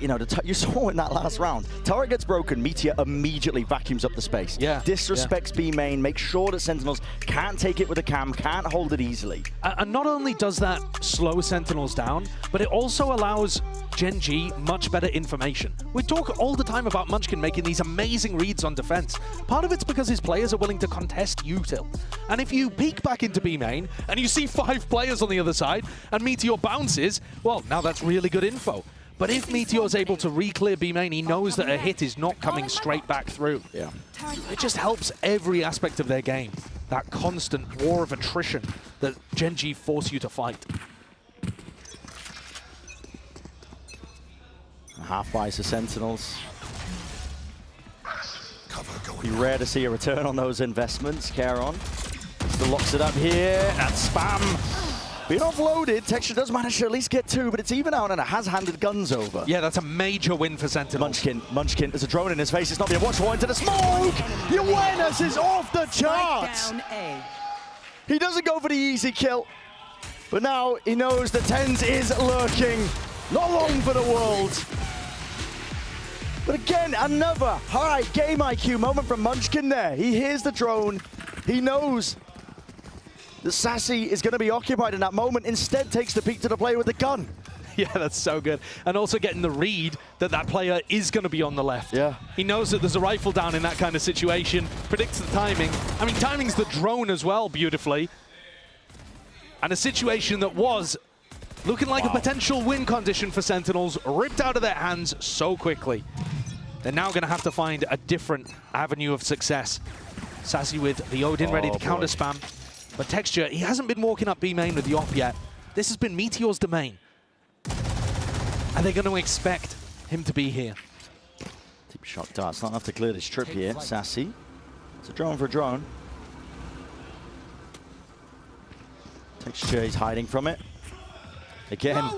you know, you saw in that last round, turret gets broken, Meteor immediately vacuums up the space. Yeah. Disrespects B main, makes sure that Sentinels can't take it with a cam, can't hold it easily. And not only does that slow Sentinels down, but it also allows Gen.G much better information. We talk all the time about Munchkin making these amazing reads on defense. Part of it's because his players are willing to contest util. And if you peek back into B main and you see 5 players on the other side and Meteor bounces, well, now that's really good info. But if Meteor's able to re-clear B main, he knows that a hit is not coming straight back through. Yeah. It just helps every aspect of their game. That constant war of attrition that Gen.G force you to fight. Half buys the Sentinels. Be rare to see a return on those investments. Caron still locks it up here. That's spam. Being offloaded, Texture does manage to at least get 2, but it's even out and it has handed guns over. Yeah, that's a major win for Sentinels. Munchkin, there's a drone in his face. It's not being watched for into the smoke. The awareness is off the charts. He doesn't go for the easy kill, but now he knows that TenZ is lurking. Not long for the world. But again, another high game IQ moment from Munchkin there. He hears the drone. He knows that Sassy is going to be occupied in that moment, instead takes the peek to the player with the gun. Yeah, that's so good. And also getting the read that that player is going to be on the left. Yeah. He knows that there's a rifle down in that kind of situation, predicts the timing. I mean, timing's the drone as well, beautifully. And a situation that was looking like a potential win condition for Sentinels, ripped out of their hands so quickly. They're now going to have to find a different avenue of success. Sassy with the Odin ready to counter spam. But Texture, he hasn't been walking up B main with the op yet. This has been Meteor's domain. Are they going to expect him to be here? Deep shot darts, not enough to clear this trip here. Sassy. It's a drone for a drone. Texture, he's hiding from it. Again,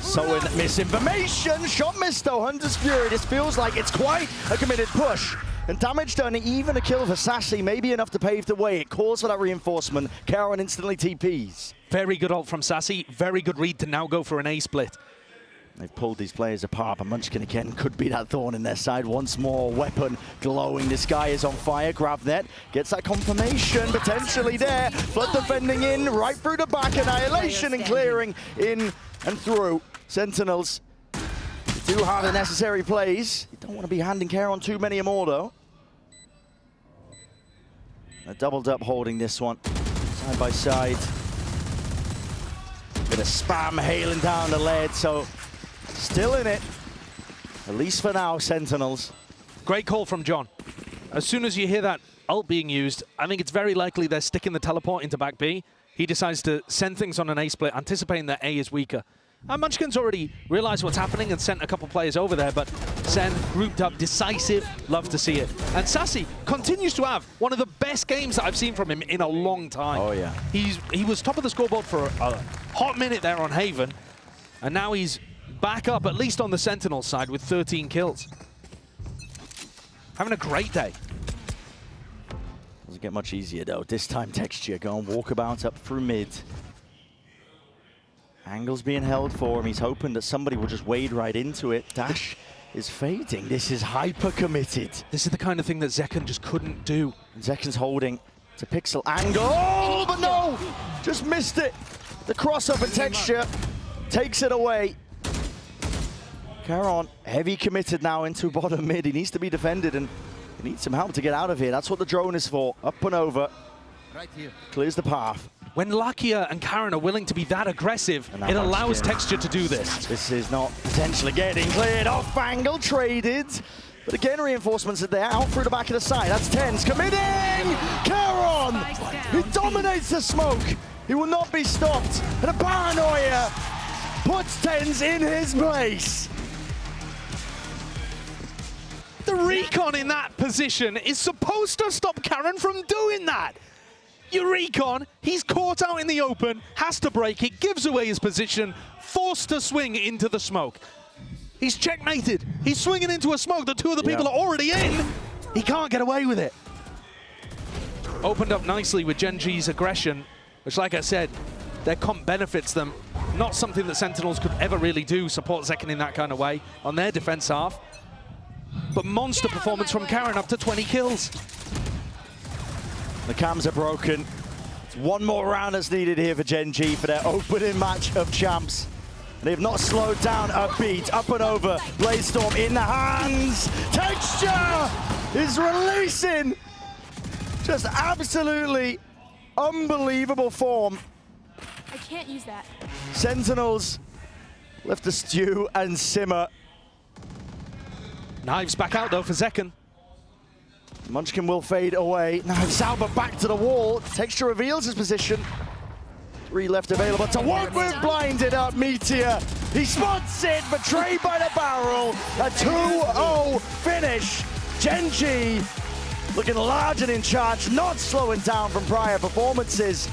sowing misinformation. Shot missed though, Hunter's Fury. This feels like it's quite a committed push. And damage done, even a kill for Sassy, maybe enough to pave the way. It calls for that reinforcement. Karen instantly TPs. Very good ult from Sassy. Very good read to now go for an A split. They've pulled these players apart, but Munchkin again could be that thorn in their side. Once more, weapon glowing. This guy is on fire. Grab net, gets that confirmation potentially there. Flood defending in, right through the back. Annihilation and clearing in and through. Sentinels do have the necessary plays. You don't want to be handing care on too many more though. A doubled up holding this one, side by side. Bit of spam hailing down the lead, so still in it, at least for now, Sentinels. Great call from John. As soon as you hear that ult being used, I think it's very likely they're sticking the teleport into back B. He decides to send things on an A split, anticipating that A is weaker. And Munchkin's already realized what's happening and sent a couple players over there, but Sen grouped up, decisive, love to see it. And Sassy continues to have one of the best games that I've seen from him in a long time. Oh yeah. He was top of the scoreboard for a hot minute there on Haven, and now he's back up, at least on the Sentinel side, with 13 kills. Having a great day. Doesn't get much easier though. This time Texture going walkabout up through mid. Angle's being held for him. He's hoping that somebody will just wade right into it. Dash is fading. This is hyper committed. This is the kind of thing that Zekken just couldn't do. And Zekken's holding to pixel angle. Oh, but no! Just missed it. The cross up and Texture takes it away. Caron, heavy committed now into bottom mid. He needs to be defended and he needs some help to get out of here. That's what the drone is for. Up and over. Right here. Clears the path. When Lakia and Karen are willing to be that aggressive, it allows Texture to do this. This is not potentially getting cleared off. Angle traded. But again, reinforcements are there. Out through the back of the side. That's Tens committing! Karen! He dominates the smoke. He will not be stopped. And a paranoia puts Tens in his place. The recon in that position is supposed to stop Karen from doing that. Your recon, he's caught out in the open, has to break it, gives away his position, forced to swing into the smoke. He's checkmated. He's swinging into a smoke that two of the people are already in. He can't get away with it. Opened up nicely with Gen.G's aggression, which, like I said, their comp benefits them. Not something that Sentinels could ever really do, support Zekken in that kind of way on their defense half. But monster performance from Karen, up to 20 kills. The cams are broken. It's one more round that's needed here for Gen.G for their opening match of champs. They've not slowed down a beat. Up and over. Bladestorm in the hands. Texture is releasing. Just absolutely unbelievable form. I can't use that. Sentinels left to stew and simmer. Knives back out though for Zekken. Munchkin will fade away. Now Sauber back to the wall. Texture reveals his position. 3 left available to work with. Blinded up Meteor. He spots it, betrayed by the barrel. A 2-0 finish. Gen.G looking large and in charge, not slowing down from prior performances.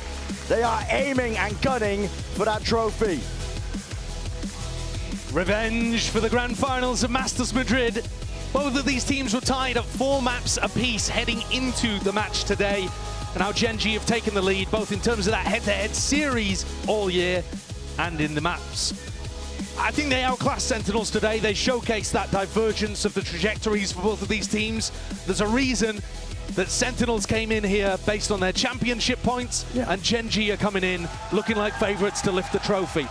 They are aiming and gunning for that trophy. Revenge for the grand finals of Masters Madrid. Both of these teams were tied at 4 maps apiece heading into the match today. And now Gen.G have taken the lead, both in terms of that head-to-head series all year and in the maps. I think they outclassed Sentinels today. They showcased that divergence of the trajectories for both of these teams. There's a reason that Sentinels came in here based on their championship points, and Gen.G are coming in looking like favourites to lift the trophy.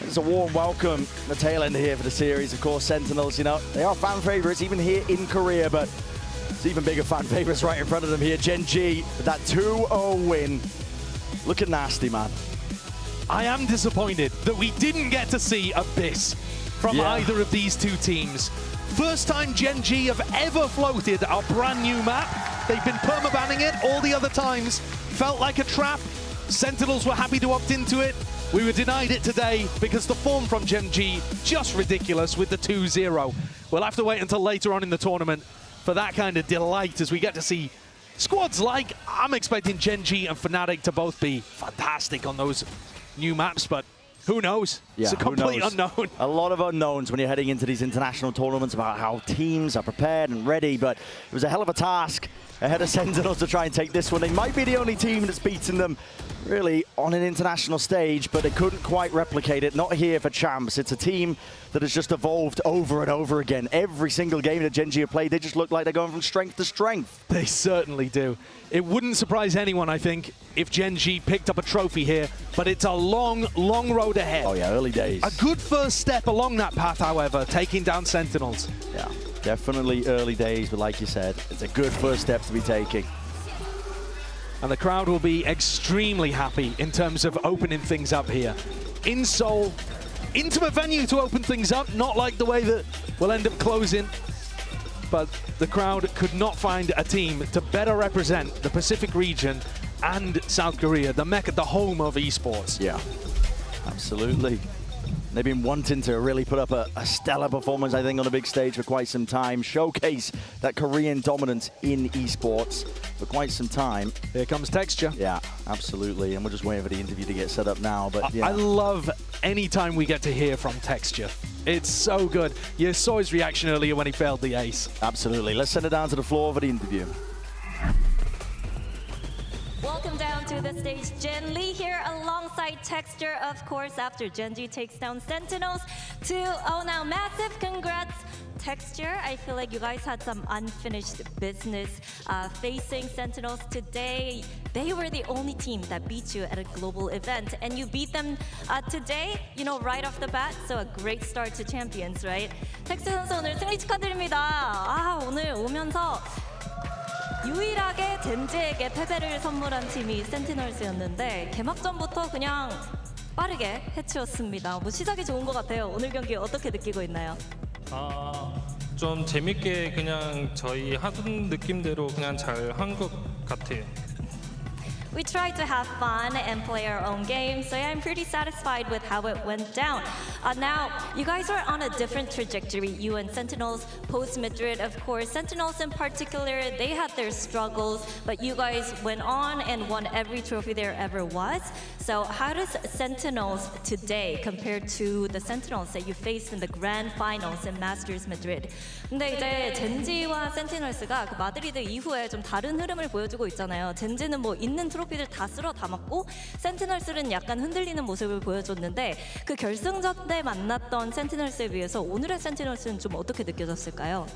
It's a warm welcome, the tail end here for the series. Of course, Sentinels, you know, they are fan favourites even here in Korea, but it's even bigger fan favourites right in front of them here. Gen.G with that 2-0 win. Looking nasty, man. I am disappointed that we didn't get to see Abyss from either of these two teams. First time Gen.G have ever floated a brand new map. They've been permabanning it. All the other times felt like a trap. Sentinels were happy to opt into it. We were denied it today because the form from Gen.G just ridiculous with the 2-0. We'll have to wait until later on in the tournament for that kind of delight as we get to see squads like, I'm expecting Gen.G and Fnatic to both be fantastic on those new maps, but who knows? Yeah, it's a complete unknown. A lot of unknowns when you're heading into these international tournaments about how teams are prepared and ready, but it was a hell of a task ahead of Sentinels to try and take this one. They might be the only team that's beaten them really on an international stage, but they couldn't quite replicate it. Not here for Champs. It's a team that has just evolved over and over again. Every single game that Gen.G have played, they just look like they're going from strength to strength. They certainly do. It wouldn't surprise anyone, I think, if Gen.G picked up a trophy here, but it's a long, long road ahead. Oh yeah, early days. A good first step along that path, however, taking down Sentinels. Yeah, definitely early days, but like you said, it's a good first step to be taking. And the crowd will be extremely happy in terms of opening things up here. In Seoul, intimate venue to open things up, not like the way that we'll end up closing. But the crowd could not find a team to better represent the Pacific region and South Korea, the mecca, the home of esports. Yeah, absolutely. They've been wanting to really put up a stellar performance, I think, on a big stage for quite some time. Showcase that Korean dominance in esports for quite some time. Here comes Texture. Yeah, absolutely. And we're just waiting for the interview to get set up now. But yeah. I love any time we get to hear from Texture. It's so good. You saw his reaction earlier when he failed the ace. Absolutely. Let's send it down to the floor for the interview. Welcome down to the stage, Jen Lee here alongside Texture, of course, after Gen.G takes down Sentinels 2-0 now. Massive congrats, Texture. I feel like you guys had some unfinished business facing Sentinels today. They were the only team that beat you at a global event, and you beat them today, you know, right off the bat. So a great start to Champions, right? 텍스처 선수 오늘 승리 축하드립니다. 오늘 오면서 유일하게 젠지에게 패배를 선물한 팀이 센티널스였는데 개막전부터 그냥 빠르게 해치웠습니다. 뭐 시작이 좋은 것 같아요. 오늘 경기 어떻게 느끼고 있나요? 좀 재밌게 그냥 저희 하던 느낌대로 그냥 잘 한 것 같아요. We tried to have fun and play our own game, so yeah, I'm pretty satisfied with how it went down. Now, you guys are on a different trajectory, you and Sentinels, post-Madrid, of course. Sentinels in particular, they had their struggles, but you guys went on and won every trophy there ever was. So how does Sentinels today compare to the Sentinels that you faced in the grand finals in Masters Madrid? 근데 이제 젠지와 센티널스가 그 마드리드 이후에 좀 다른 흐름을 보여주고 있잖아요. 젠지는 뭐 있는 트로피들 다 쓸어 담았고 센티널스는 약간 흔들리는 모습을 보여줬는데 그 결승전 때 만났던 센티널스에 비해서 오늘의 센티널스는 좀 어떻게 느껴졌을까요?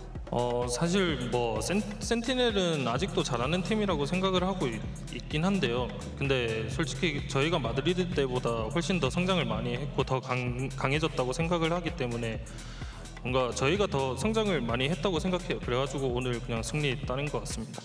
사실 뭐 센티넬은 아직도 잘하는 팀이라고 생각을 하고 있긴 한데요. 근데 솔직히 저희가 마드리드 때보다 훨씬 더 성장을 많이 했고 더 강해졌다고 생각을 하기 때문에 뭔가 저희가 더 성장을 많이 했다고 생각해요. 그래가지고 오늘 그냥 승리 따낸 것 같습니다.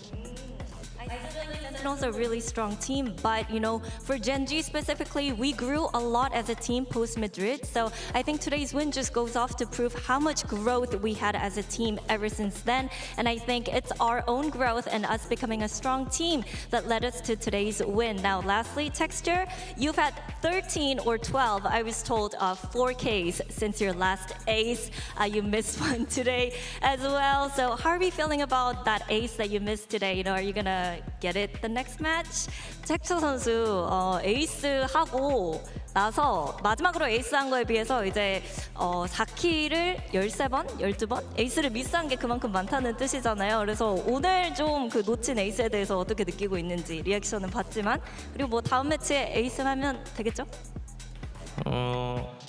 Sentinels are a really strong team, but you know, for Gen.G specifically, we grew a lot as a team post-Madrid. So I think today's win just goes off to prove how much growth we had as a team ever since then. And I think it's our own growth and us becoming a strong team that led us to today's win. Now, lastly, Texture, you've had 13 or 12, I was told, 4Ks since your last ace. You missed one today as well. So how are we feeling about that ace that you missed today? You know, are you gonna get it the next match? 텍스처 선수 에이스 하고 나서 마지막으로 에이스 한 거에 비해서 이제 4킬을 13번, 12번 에이스를 미스한 게 그만큼 많다는 뜻이잖아요. 그래서 오늘 좀 그 놓친 에이스에 대해서 어떻게 느끼고 있는지 리액션은 봤지만 그리고 뭐 다음 매치에 에이스 하면 되겠죠?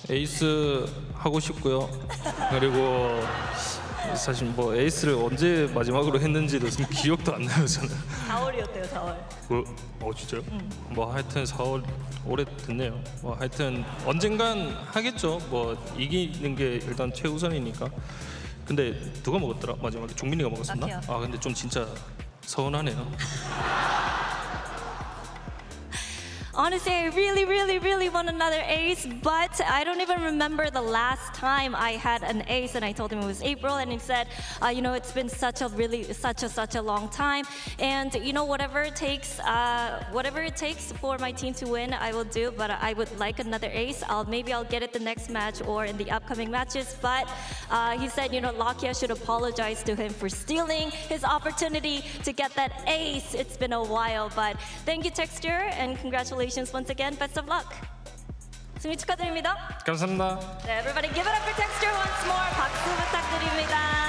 에이스 하고 싶고요. 그리고 사실 뭐 에이스를 언제 마지막으로 했는지도 지금 기억도 안 나요 저는. 4월이었대요 4월. 진짜요? 뭐 하여튼 4월 오래됐네요. 뭐 하여튼 언젠간 하겠죠. 뭐 이기는 게 일단 최우선이니까. 근데 누가 먹었더라 마지막에? 종민이가 먹었었나? 나키요. 아 근데 좀 진짜 서운하네요. Honestly, I really want another ace, but I don't even remember the last time I had an ace, and I told him it was April, and he said, you know, it's been such a long time, and you know, whatever it takes for my team to win, I will do, but I would like another ace. Maybe I'll get it the next match or in the upcoming matches, but he said, you know, Lakia should apologize to him for stealing his opportunity to get that ace. It's been a while, but thank you, Texture, and congratulations once again. Best of luck. 승리 축하드립니다. 감사합니다. 네, everybody give it up for Texture once more. 박수 부탁드립니다.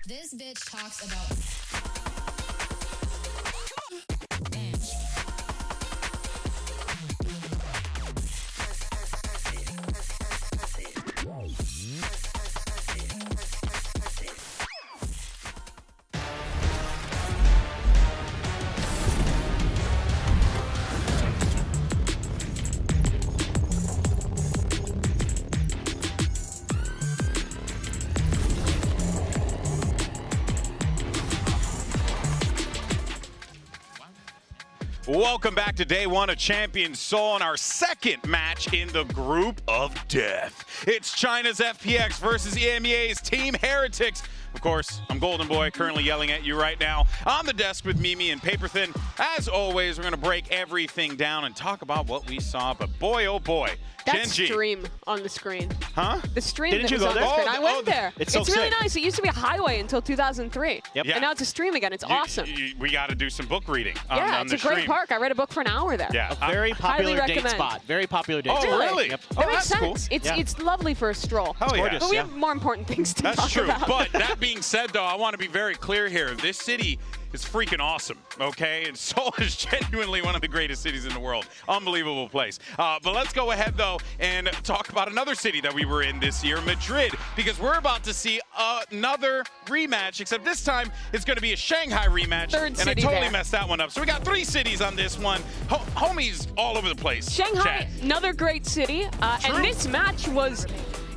This bitch talks about. Welcome back to day one of Champions Seoul and our second match in the group of death. It's China's FPX versus EMEA's Team Heretics. Of course, I'm Golden Boy, currently yelling at you right now on the desk with Mimi and Paperthin. As always, we're going to break everything down and talk about what we saw, but boy, oh boy. That Gen.G. stream on the screen. Huh? The stream Didn't that you was go on there? the screen. I Oh, went there. it's so really sick. nice. It used to be a highway until 2003. Yep. And now it's a stream again. It's awesome. We got to do some book reading on, Yeah, on it's the a great stream. park. I read a book for an hour there. Yeah. A very popular highly date recommend. spot. Very popular date Oh, spot. really? Yep. That makes that's cool. sense. Yeah. It's lovely for a stroll. Hell yeah. gorgeous, But we yeah. have more important things to That's talk true. about. But that being said, though, I want to be very clear here. This city is freaking awesome, okay? And Seoul is genuinely one of the greatest cities in the world. Unbelievable place. But let's go ahead, though, and talk about another city that we were in this year, Madrid, because we're about to see another rematch, except this time it's going to be a Shanghai rematch. Third and I city totally there. messed that one up. So we got 3 cities on this one. Homies all over the place. Shanghai, Chat. another great city. And this match was...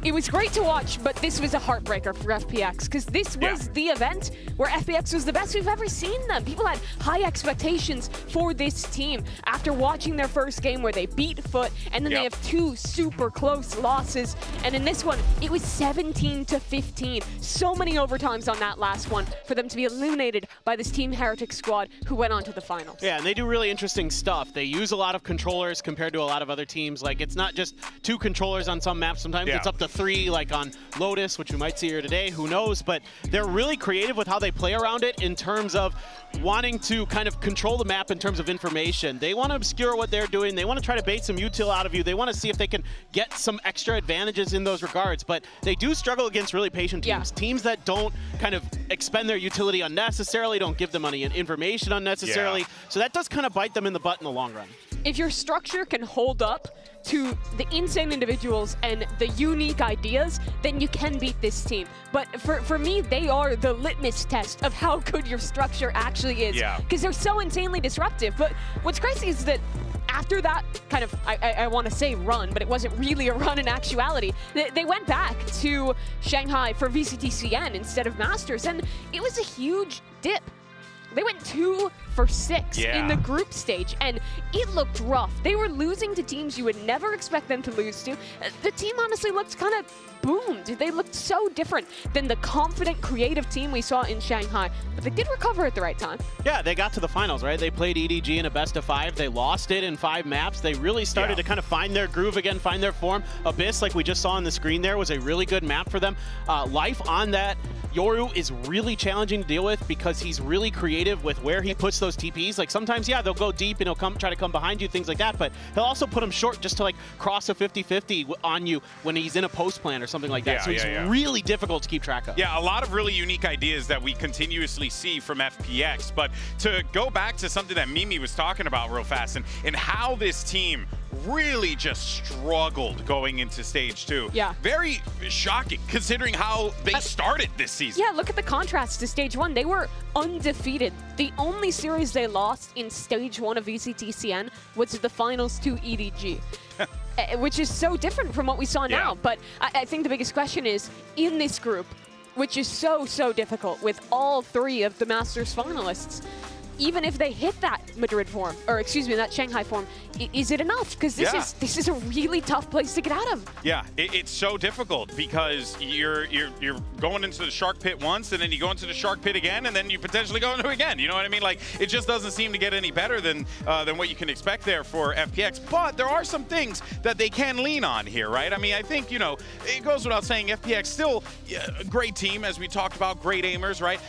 It was great to watch, but this was a heartbreaker for FPX because this was the event where FPX was the best we've ever seen them. People had high expectations for this team after watching their first game where they beat Foot, and then they have 2 super close losses. And in this one, it was 17-15. So many overtimes on that last one for them to be eliminated by this Team Heretics squad who went on to the finals. Yeah, and they do really interesting stuff. They use a lot of controllers compared to a lot of other teams. Like, it's not just 2 controllers on some maps. Sometimes it's up to 3, like on Lotus, which we might see here today, who knows, but they're really creative with how they play around it in terms of wanting to kind of control the map in terms of information. They want to obscure what they're doing. They want to try to bait some util out of you. They want to see if they can get some extra advantages in those regards, but they do struggle against really patient teams. Teams that don't kind of expend their utility unnecessarily, don't give them any information unnecessarily, so that does kind of bite them in the butt in the long run. If your structure can hold up to the insane individuals and the unique ideas, then you can beat this team. But for me, they are the litmus test of how good your structure actually is. Because they're so insanely disruptive. But what's crazy is that after that kind of, I want to say run, but it wasn't really a run in actuality, they went back to Shanghai for VCT CN instead of Masters, and it was a huge dip. They went 2 for 6 in the group stage, and it looked rough. They were losing to teams you would never expect them to lose to. The team honestly looked kind of boomed. They looked so different than the confident, creative team we saw in Shanghai, but they did recover at the right time. Yeah, they got to the finals, right? They played EDG in a best-of-5. They lost it in 5 maps. They really started to kind of find their groove again, find their form. Abyss, like we just saw on the screen there, was a really good map for them. Life on that Yoru is really challenging to deal with because he's really creative with where he puts those TPs. Like sometimes, they'll go deep and he'll try to come behind you, things like that, but he'll also put them short just to like cross a 50-50 on you when he's in a post plan or something like that. So he's really difficult to keep track of. Yeah, a lot of really unique ideas that we continuously see from FPX. But to go back to something that Mimi was talking about real fast and how this team really just struggled going into stage 2. Yeah. Very shocking considering how they started this season. Yeah, look at the contrast to stage 1. They were undefeated. The only series they lost in stage 1 of VCT CN was the finals to EDG. Which is so different from what we saw now. But I think the biggest question is, in this group, which is so difficult with all 3 of the Masters finalists, even if they hit that Madrid form, or excuse me, that Shanghai form, is it enough? Because this is a really tough place to get out of. Yeah, it's so difficult because you're going into the shark pit once, and then you go into the shark pit again, and then you potentially go into it again. You know what I mean? Like, it just doesn't seem to get any better than what you can expect there for FPX. But there are some things that they can lean on here, right? I mean, I think, it goes without saying, FPX still a great team, as we talked about, great aimers, right?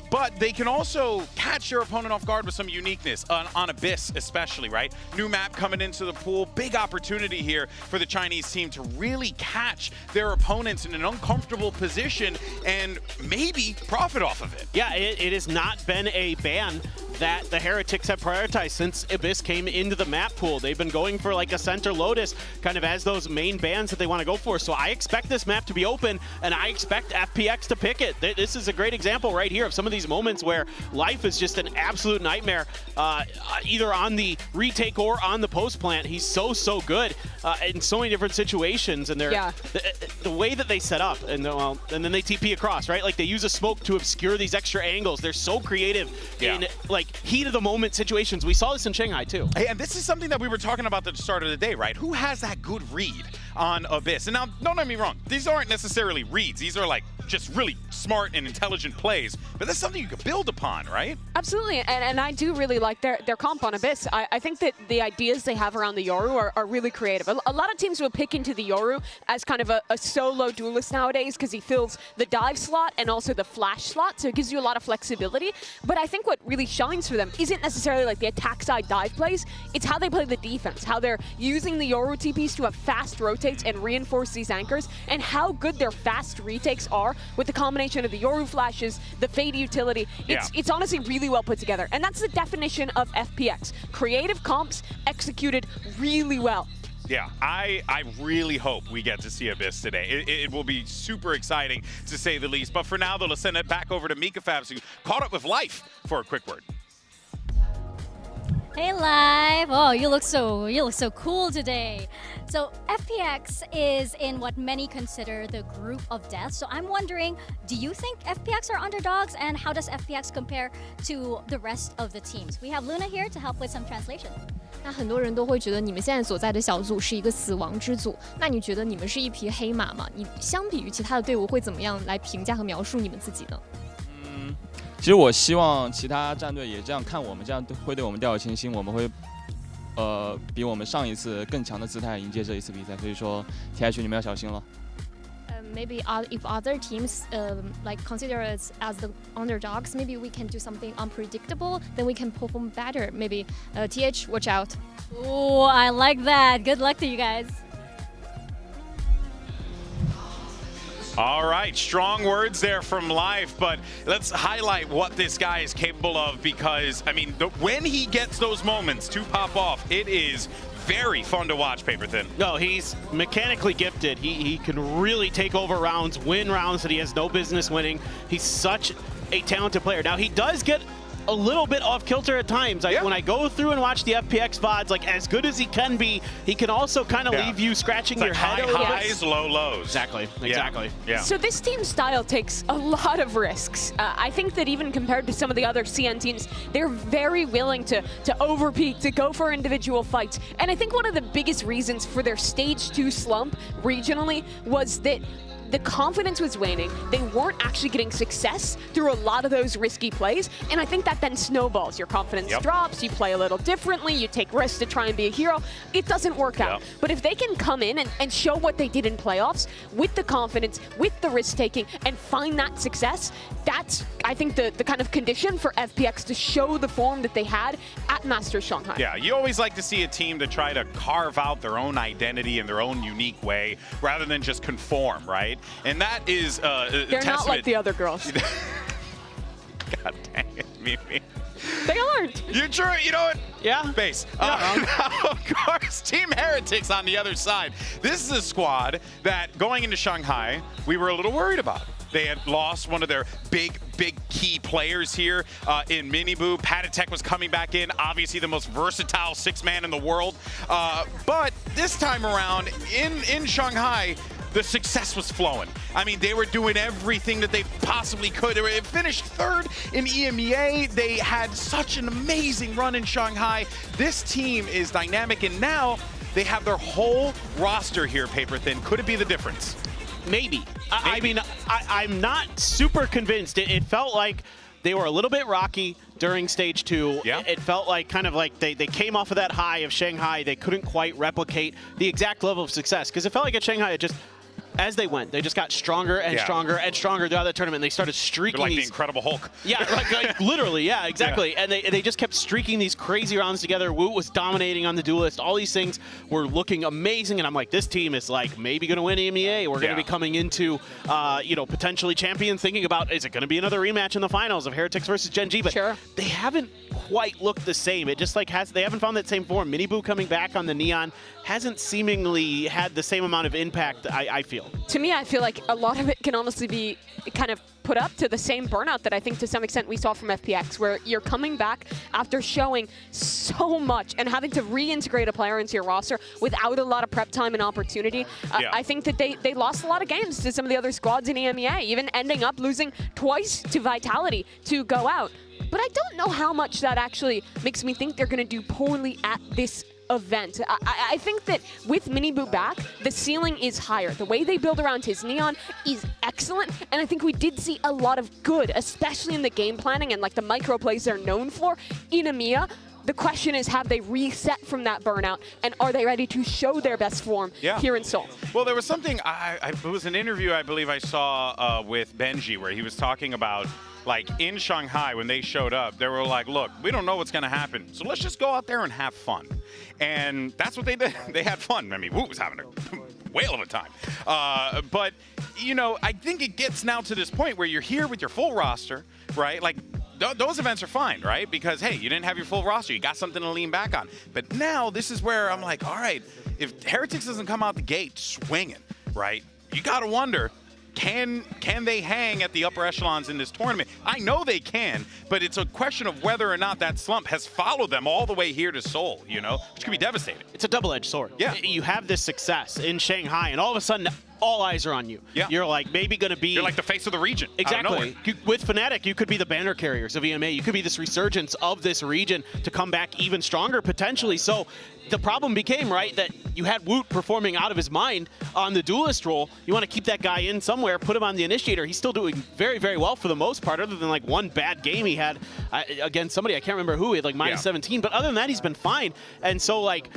But they can also catch your opponent off guard with some uniqueness on Abyss, especially, right? New map coming into the pool, big opportunity here for the Chinese team to really catch their opponents in an uncomfortable position and maybe profit off of it. Yeah, it has not been a ban that the Heretics have prioritized since Abyss came into the map pool. They've been going for like a center Lotus kind of as those main bans that they want to go for. So I expect this map to be open, and I expect FPX to pick it. This is a great example right here of some of these moments where life is just an absolute nightmare, either on the retake or on the post plant. He's so good. in so many different situations, and they're the way that they set up, and then they TP across, right? Like they use a smoke to obscure these extra angles. They're so creative in like heat of the moment situations. We saw this in Shanghai too. Hey, and this is something that we were talking about at the start of the day, right? Who has that good read on Abyss? And now, don't get me wrong, these aren't necessarily reads. These are like just really smart and intelligent plays, but that's something you could build upon, right? Absolutely, and I do really like their comp on Abyss. I think that the ideas they have around the Yoru are really creative. A lot of teams will pick into the Yoru as kind of a solo duelist nowadays because he fills the dive slot and also the flash slot, so it gives you a lot of flexibility. But I think what really shines for them isn't necessarily like the attack side dive plays, it's how they play the defense, how they're using the Yoru TPs to have fast rotates and reinforce these anchors, and how good their fast retakes are with the combination of the Yoru flashes, the Fade utility. It's honestly really well put together. And that's the definition of FPX. Creative comps executed really well. Yeah, I really hope we get to see Abyss today. It will be super exciting, to say the least. But for now, though, let's send it back over to Mika Fabs, who caught up with Life for a quick word. Hey Live! Oh, you look so cool today. So FPX is in what many consider the group of death. So I'm wondering, do you think FPX are underdogs, and how does FPX compare to the rest of the teams? We have Luna here to help with some translation. 那很多人都会觉得你们现在所在的小组是一个死亡之组，那你觉得你们是一匹黑马吗？你相比于其他的队伍会怎么样来评价和描述你们自己呢？其实我希望其他战队也这样看我们，这样会对我们掉以轻心，我们会比我们上一次更强的姿态迎接这一次比赛，所以说 TH 你们要小心了。Maybe if other teams like consider us as the underdogs, maybe we can do something unpredictable, then we can perform better. Maybe TH, watch out. Oh, I like that. Good luck to you guys. All right, strong words there from Life, but let's highlight what this guy is capable of, because, I mean, when he gets those moments to pop off, it is very fun to watch, Paper Thin. No, he's mechanically gifted. He can really take over rounds, win rounds that he has no business winning. He's such a talented player. Now, he does get a little bit off kilter at times. When I go through and watch the FPX VODs, like as good as he can be, he can also kind of leave you scratching your head. High highs, low lows. Exactly. Yeah. So this team style takes a lot of risks. I think that even compared to some of the other CN teams, they're very willing to overpeak, to go for individual fights. And I think one of the biggest reasons for their stage 2 slump regionally was that the confidence was waning. They weren't actually getting success through a lot of those risky plays, and I think that then snowballs. Your confidence drops, you play a little differently, you take risks to try and be a hero. It doesn't work out. But if they can come in and show what they did in playoffs with the confidence, with the risk-taking, and find that success, that's, I think, the kind of condition for FPX to show the form that they had at Masters Shanghai. Yeah, you always like to see a team to try to carve out their own identity in their own unique way, rather than just conform, right? And that is they're not like the other girls. God dang it, Mimi. They aren't. You're true. You know what? Yeah. Base. Now, of course, Team Heretics on the other side. This is a squad that, going into Shanghai, we were a little worried about. They had lost one of their big key players here in Miniboo. Patatek was coming back in, obviously the most versatile 6-man in the world. But this time around, in Shanghai, the success was flowing. I mean, they were doing everything that they possibly could. They finished 3rd in EMEA. They had such an amazing run in Shanghai. This team is dynamic, and now they have their whole roster here, Paper Thin. Could it be the difference? Maybe. I mean, I'm not super convinced. It felt like they were a little bit rocky during stage 2. Yeah. It felt like kind of like they came off of that high of Shanghai. They couldn't quite replicate the exact level of success, because it felt like at Shanghai, it just, as they went, they just got stronger and stronger and stronger throughout the tournament. They started streaking like the Incredible Hulk. Yeah, like literally, yeah, exactly. Yeah. And they just kept streaking these crazy rounds together. Woot was dominating on the duelist. All these things were looking amazing, and I'm like, this team is like maybe going to win EMEA. We're going to be coming into, you know, potentially champion, thinking about, is it going to be another rematch in the finals of Heretics versus Gen.G? But they haven't quite look the same. It just like they haven't found that same form. Miniboo coming back on the Neon hasn't seemingly had the same amount of impact, I feel. To me, I feel like a lot of it can honestly be kind of put up to the same burnout that I think to some extent we saw from FPX, where you're coming back after showing so much and having to reintegrate a player into your roster without a lot of prep time and opportunity. I think that they lost a lot of games to some of the other squads in EMEA, even ending up losing twice to Vitality to go out. But I don't know how much that actually makes me think they're going to do poorly at this event. I think that with Miniboo back, the ceiling is higher. The way they build around his Neon is excellent, and I think we did see a lot of good, especially in the game planning and like the micro plays they're known for in EMEA. The question is, have they reset from that burnout, and are they ready to show their best form here in Seoul? Well, there was something, it was an interview I believe I saw with Gen.G where he was talking about, like, in Shanghai when they showed up, they were like, look, we don't know what's going to happen, so let's just go out there and have fun. And that's what they did. They had fun. I mean, Wu was having a whale of a time. But, you know, I think it gets now to this point where you're here with your full roster, right? Like, those events are fine, right? Because, hey, you didn't have your full roster. You got something to lean back on. But now this is where I'm like, all right, if Heretics doesn't come out the gate swinging, right, you got to wonder, can they hang at the upper echelons in this tournament? I know they can, but it's a question of whether or not that slump has followed them all the way here to Seoul, you know, which could be devastating. It's a double-edged sword. Yeah. You have this success in Shanghai, and all of a sudden, all eyes are on you. Yeah. You're like maybe going to be... You're like the face of the region. Exactly. With Fnatic, you could be the banner carriers of EMA. You could be this resurgence of this region to come back even stronger, potentially. So the problem became, right, that you had Woot performing out of his mind on the duelist role. You want to keep that guy in somewhere, put him on the initiator. He's still doing very, very well for the most part, other than like one bad game he had against somebody. I can't remember who. He had like minus 17. But other than that, he's been fine. And so, like,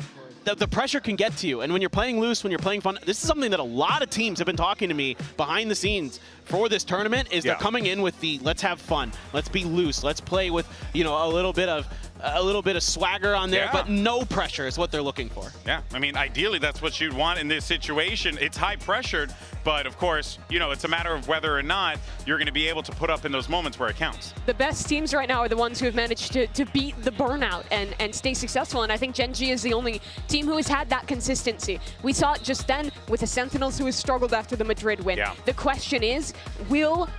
the pressure can get to you. And when you're playing loose, when you're playing fun, this is something that a lot of teams have been talking to me behind the scenes for this tournament, is they're coming in with the let's have fun, let's be loose, let's play with, you know, a little bit of swagger on there, but no pressure is what they're looking for. Yeah, I mean, ideally that's what you'd want in this situation. It's high pressured, but of course, you know, it's a matter of whether or not you're going to be able to put up in those moments where it counts. The best teams right now are the ones who have managed to beat the burnout and stay successful, and I think Gen.G is the only team who has had that consistency. We saw it just then with the Sentinels, who has struggled after the Madrid win. The question is, will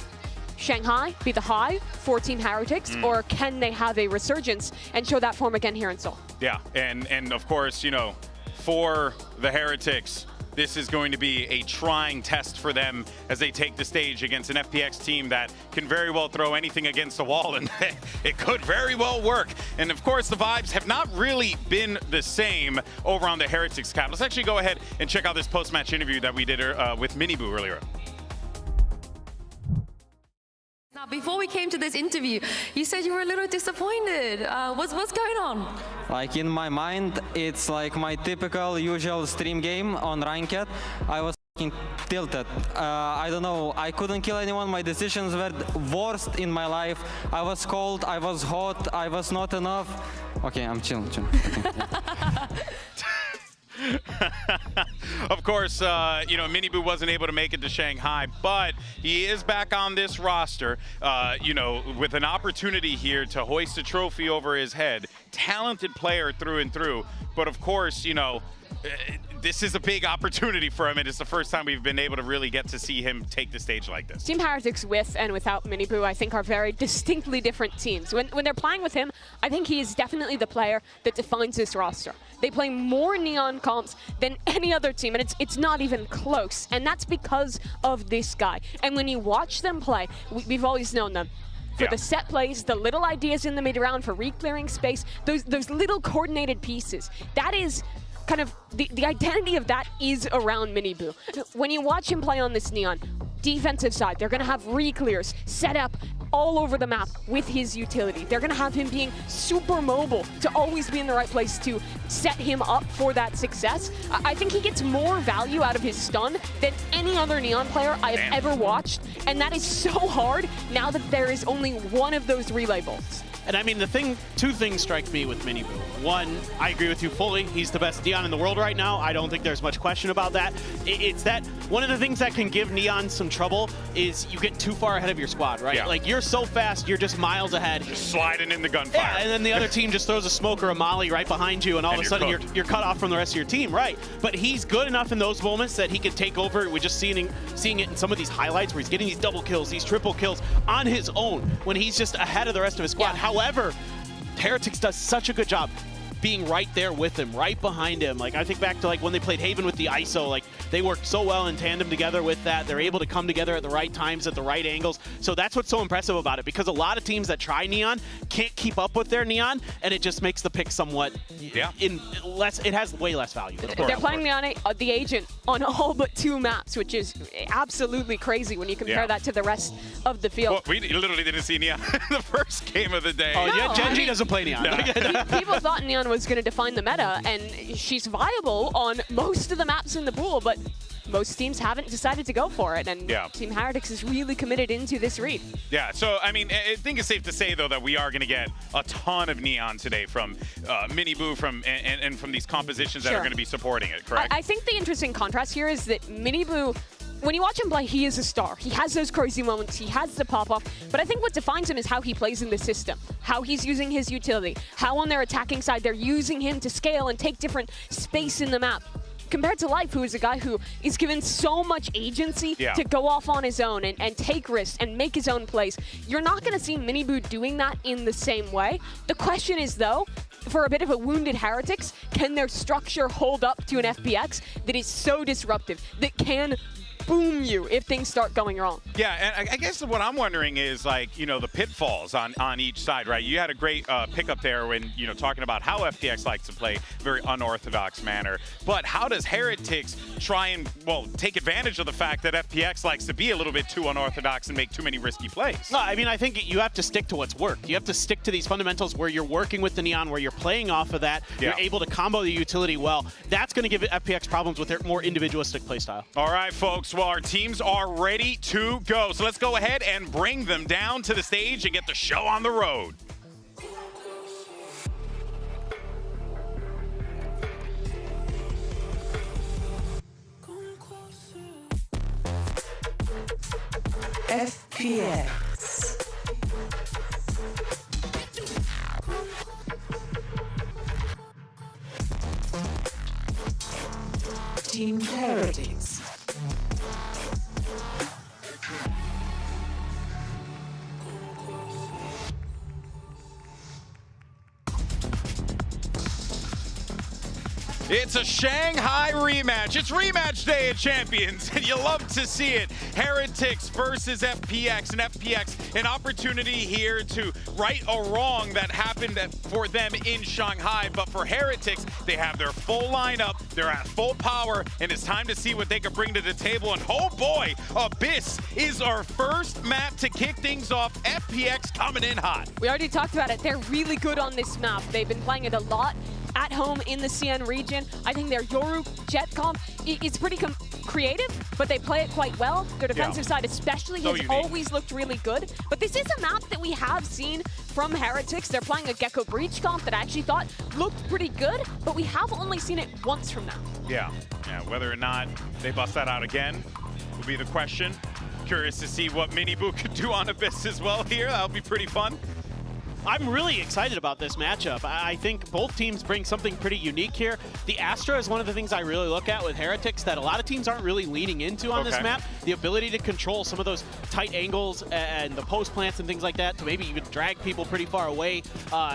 Shanghai be the high for Team Heretics, or can they have a resurgence and show that form again here in Seoul? Yeah, and of course, you know, for the Heretics, this is going to be a trying test for them as they take the stage against an FPX team that can very well throw anything against the wall, and it could very well work. And of course, the vibes have not really been the same over on the Heretics cap. Let's actually go ahead and check out this post-match interview that we did with Miniboo earlier. Now, before we came to this interview, you said you were a little disappointed. What's going on? Like, in my mind, it's like my typical usual stream game on Ranked. I was tilted. I don't know, I couldn't kill anyone. My decisions were worst in my life. I was cold, I was hot, I was not enough. Okay, I'm chill. Okay, yeah. Of course, you know, Miniboo wasn't able to make it to Shanghai, but he is back on this roster, you know, with an opportunity here to hoist a trophy over his head. Talented player through and through, but of course, you know, this is a big opportunity for him, and it's the first time we've been able to really get to see him take the stage like this. Team Heretics with and without Miniboo, I think, are very distinctly different teams. When they're playing with him, I think he is definitely the player that defines this roster. They play more Neon comps than any other team, and it's not even close. And that's because of this guy. And when you watch them play, we've always known them. For the set plays, the little ideas in the mid-round for re-clearing space, those little coordinated pieces. That is kind of, the identity of that is around Miniboo. When you watch him play on this Neon, defensive side, they're going to have re-clears set up all over the map with his utility. They're going to have him being super mobile to always be in the right place to set him up for that success. I think he gets more value out of his stun than any other Neon player I have ever watched, and that is so hard now that there is only one of those relay bolts. And I mean, two things strike me with Miniboo. One, I agree with you fully. He's the best Neon in the world right now. I don't think there's much question about that. It's that one of the things that can give Neon some trouble is you get too far ahead of your squad, right? Yeah. Like, you're so fast, you're just miles ahead. Just sliding in the gunfire. Yeah, and then the other team just throws a smoke or a molly right behind you, and all of a sudden you're cut off from the rest of your team, right? But he's good enough in those moments that he can take over. We're just seeing it in some of these highlights where he's getting these double kills, these triple kills on his own when he's just ahead of the rest of his squad. Yeah. However, Heretics does such a good job being right there with him, right behind him. Like, I think back to like when they played Haven with the ISO, like they worked so well in tandem together with that. They're able to come together at the right times, at the right angles. So that's what's so impressive about it, because a lot of teams that try Neon can't keep up with their Neon, and it just makes the pick somewhat it has way less value. They're playing the Agent on all but 2 maps, which is absolutely crazy when you compare that to the rest of the field. Well, we literally didn't see Neon in the first game of the day. Oh, yeah, Gen.G doesn't play Neon. People thought Neon was going to define the meta, and she's viable on most of the maps in the pool, but most teams haven't decided to go for it, and Team Heretics is really committed into this read. Yeah, so I mean, I think it's safe to say though that we are going to get a ton of Neon today from Miniboo and from these compositions that are going to be supporting it, correct? I think the interesting contrast here is that Miniboo, when you watch him play, he is a star. He has those crazy moments, he has the pop-off, but I think what defines him is how he plays in the system, how he's using his utility, how on their attacking side they're using him to scale and take different space in the map. Compared to Life, who is a guy who is given so much agency to go off on his own and take risks and make his own plays. You're not going to see Miniboo doing that in the same way. The question is, though, for a bit of a wounded Heretics, can their structure hold up to an FPX that is so disruptive, that can boom you if things start going wrong? Yeah, and I guess what I'm wondering is, like, you know, the pitfalls on each side, right? You had a great pickup there when, you know, talking about how FPX likes to play very unorthodox manner. But how does Heretics try and, well, take advantage of the fact that FPX likes to be a little bit too unorthodox and make too many risky plays? No, I mean, I think you have to stick to what's worked. You have to stick to these fundamentals where you're working with the Neon, where you're playing off of that, you're able to combo the utility well. That's going to give FPX problems with their more individualistic playstyle. All right, folks. Well, our teams are ready to go. So let's go ahead and bring them down to the stage and get the show on the road. FPX. Team Heretics. It's a Shanghai rematch. It's rematch day at Champions, and you love to see it. Heretics versus FPX, and FPX, an opportunity here to right a wrong that happened for them in Shanghai. But for Heretics, they have their full lineup, they're at full power, and it's time to see what they can bring to the table. And oh boy, Abyss is our first map to kick things off. FPX coming in hot. We already talked about it. They're really good on this map. They've been playing it a lot at home in the CN region. I think their Yoru Jet comp is pretty creative, but they play it quite well. Their defensive side especially has always looked really good. But this is a map that we have seen from Heretics. They're playing a Gecko Breach comp that I actually thought looked pretty good, but we have only seen it once from them. Yeah, whether or not they bust that out again will be the question. Curious to see what Miniboo could do on Abyss as well here. That'll be pretty fun. I'm really excited about this matchup. I think both teams bring something pretty unique here. The Astra is one of the things I really look at with Heretics that a lot of teams aren't really leaning into on this map. The ability to control some of those tight angles and the post plants and things like that to maybe even drag people pretty far away,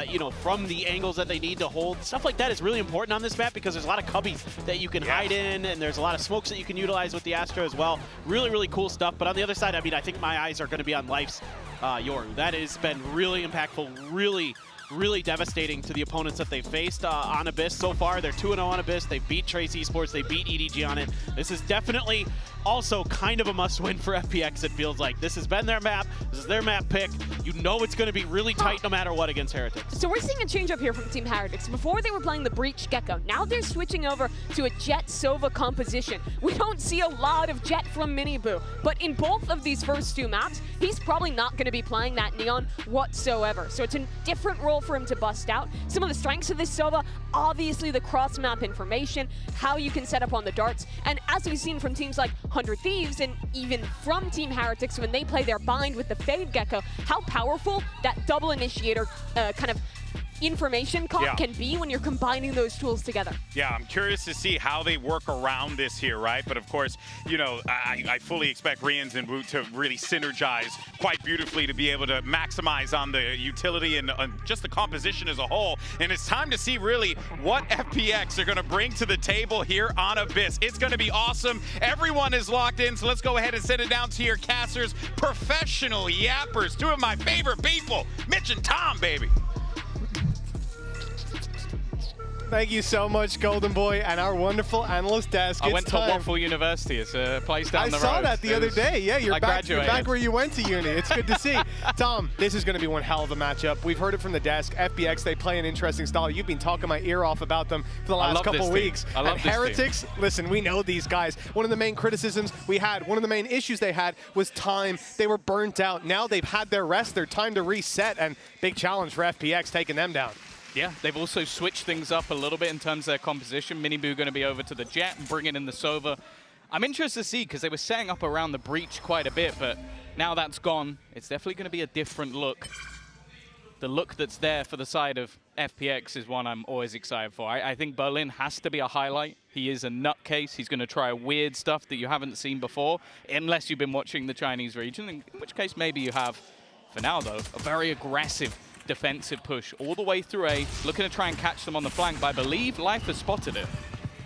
you know, from the angles that they need to hold. Stuff like that is really important on this map because there's a lot of cubbies that you can hide in, and there's a lot of smokes that you can utilize with the Astra as well. Really, really cool stuff. But on the other side, I mean, I think my eyes are going to be on Life's Yoru. That has been really impactful, really really devastating to the opponents that they've faced on Abyss so far. They're 2-0 on Abyss. They beat Trace Esports. They beat EDG on it. This is definitely also kind of a must-win for FPX, it feels like. This has been their map. This is their map pick. You know it's going to be really tight no matter what against Heretics. So we're seeing a change up here from Team Heretics. Before they were playing the Breach Gecko. Now they're switching over to a Jet Sova composition. We don't see a lot of Jet from Miniboo, but in both of these first two maps, he's probably not going to be playing that Neon whatsoever. So it's a different role for him to bust out. Some of the strengths of this Sova, obviously the cross-map information, how you can set up on the darts, and as we've seen from teams like 100 Thieves and even from Team Heretics when they play their bind with the Fade Gecko, how powerful that double initiator kind of information comp can be when you're combining those tools together. Yeah, I'm curious to see how they work around this here, right? But of course, you know, I fully expect Rians and Wu to really synergize quite beautifully to be able to maximize on the utility and just the composition as a whole. And it's time to see really what FPX are going to bring to the table here on Abyss. It's going to be awesome. Everyone is locked in, so let's go ahead and send it down to your casters, professional yappers, two of my favorite people, Mitch and Tom, baby. Thank you so much, Golden Boy, and our wonderful analyst desk. I went to Waffle University. It's a place down the road. I saw that the other day. Yeah, you're back where you went to uni. It's good to see. Tom, this is going to be one hell of a matchup. We've heard it from the desk. FPX, they play an interesting style. You've been talking my ear off about them for the last couple weeks. I love this Heretics, team. Listen, we know these guys. One of the main criticisms we had, one of the main issues they had was time. They were burnt out. Now they've had their rest, their time to reset, and big challenge for FPX taking them down. Yeah, they've also switched things up a little bit in terms of their composition. Miniboo going to be over to the Jet and bringing in the Sova. I'm interested to see because they were setting up around the Breach quite a bit, but now that's gone. It's definitely going to be a different look. The look that's there for the side of FPX is one I'm always excited for. I think Berlin has to be a highlight. He is a nutcase. He's going to try weird stuff that you haven't seen before, unless you've been watching the Chinese region, in which case maybe you have. For now, though, a very aggressive defensive push all the way through A, looking to try and catch them on the flank, but I believe Life has spotted it.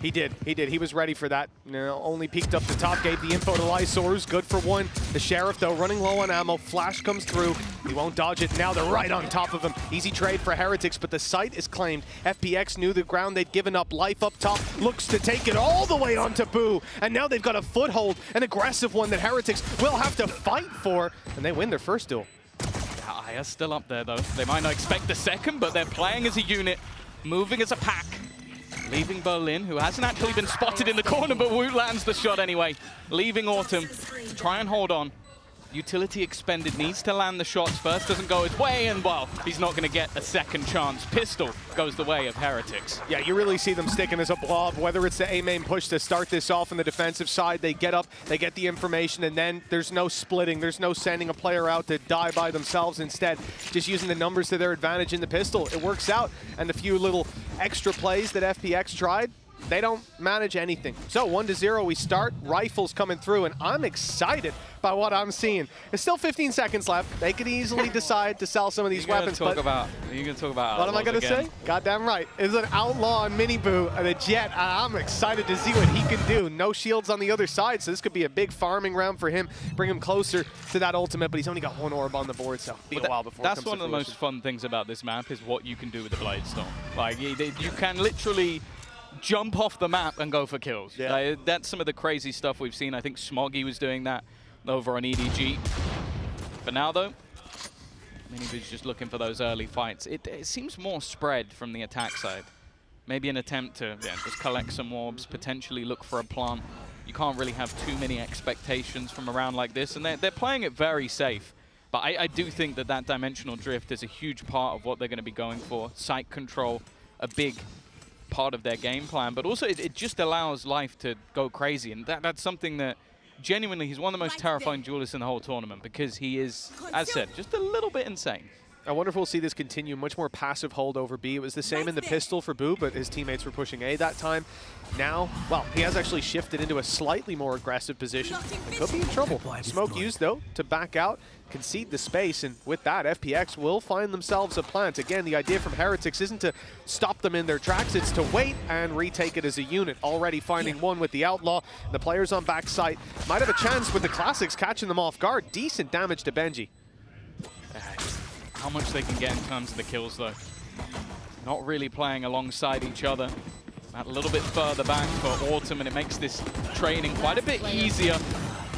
He did. He was ready for that. You know, only peeked up the top, gave the info to Lysaurus. Good for one. The Sheriff, though, running low on ammo. Flash comes through. He won't dodge it. Now they're right on top of him. Easy trade for Heretics, but the site is claimed. FPX knew the ground they'd given up. Life up top looks to take it all the way onto Boo. And now they've got a foothold, an aggressive one that Heretics will have to fight for. And they win their first duel. Aya's still up there, though. They might not expect the second, but they're playing as a unit, moving as a pack, leaving Berlin, who hasn't actually been spotted in the corner, but Wu lands the shot anyway, leaving Autumn to try and hold on. Utility expended, needs to land the shots first, doesn't go his way, and well, he's not going to get a second chance. Pistol goes the way of Heretics. Yeah, you really see them sticking as a blob, whether it's the A-main push to start this off on the defensive side, they get up, they get the information, and then there's no splitting, there's no sending a player out to die by themselves. Instead, just using the numbers to their advantage in the pistol. It works out, and the few little extra plays that FPX tried, they don't manage anything. So 1-0 we start, rifles coming through, and I'm excited by what I'm seeing. There's still 15 seconds left. They could easily decide to sell some of these weapons. You're going to talk about what am I going to say? Goddamn right. It's an outlaw on Miniboo, the Jet. I'm excited to see what he can do. No shields on the other side, so this could be a big farming round for him. Bring him closer to that ultimate, but he's only got one orb on the board, so it'll be a while before That's one of the most fun things about this map is what you can do with the Blade Storm. Like, you can literally jump off the map and go for kills. Yeah. That's some of the crazy stuff we've seen. I think Smoggy was doing that over on EDG. For now, though, Miniboo's just looking for those early fights. It seems more spread from the attack side. Maybe an attempt to just collect some orbs, potentially look for a plant. You can't really have too many expectations from a round like this, and they're playing it very safe. But I do think that dimensional drift is a huge part of what they're going to be going for. Site control, a big part of their game plan, but also it just allows Life to go crazy, and that's something that genuinely he's one of the most terrifying duelists in the whole tournament because he is, as said, just a little bit insane. I wonder if we'll see this continue. Much more passive hold over B. It was the same in the pistol for Boo, but his teammates were pushing A that time. Now, well, he has actually shifted into a slightly more aggressive position. He could be in trouble. Smoke used, though, to back out, concede the space, and with that, FPX will find themselves a plant. Again, the idea from Heretics isn't to stop them in their tracks, it's to wait and retake it as a unit. Already finding one with the Outlaw. The players on back site might have a chance with the Classics catching them off guard. Decent damage to Gen.G. how much they can get in terms of the kills, though. Not really playing alongside each other. A little bit further back for Autumn, and it makes this training quite a bit easier.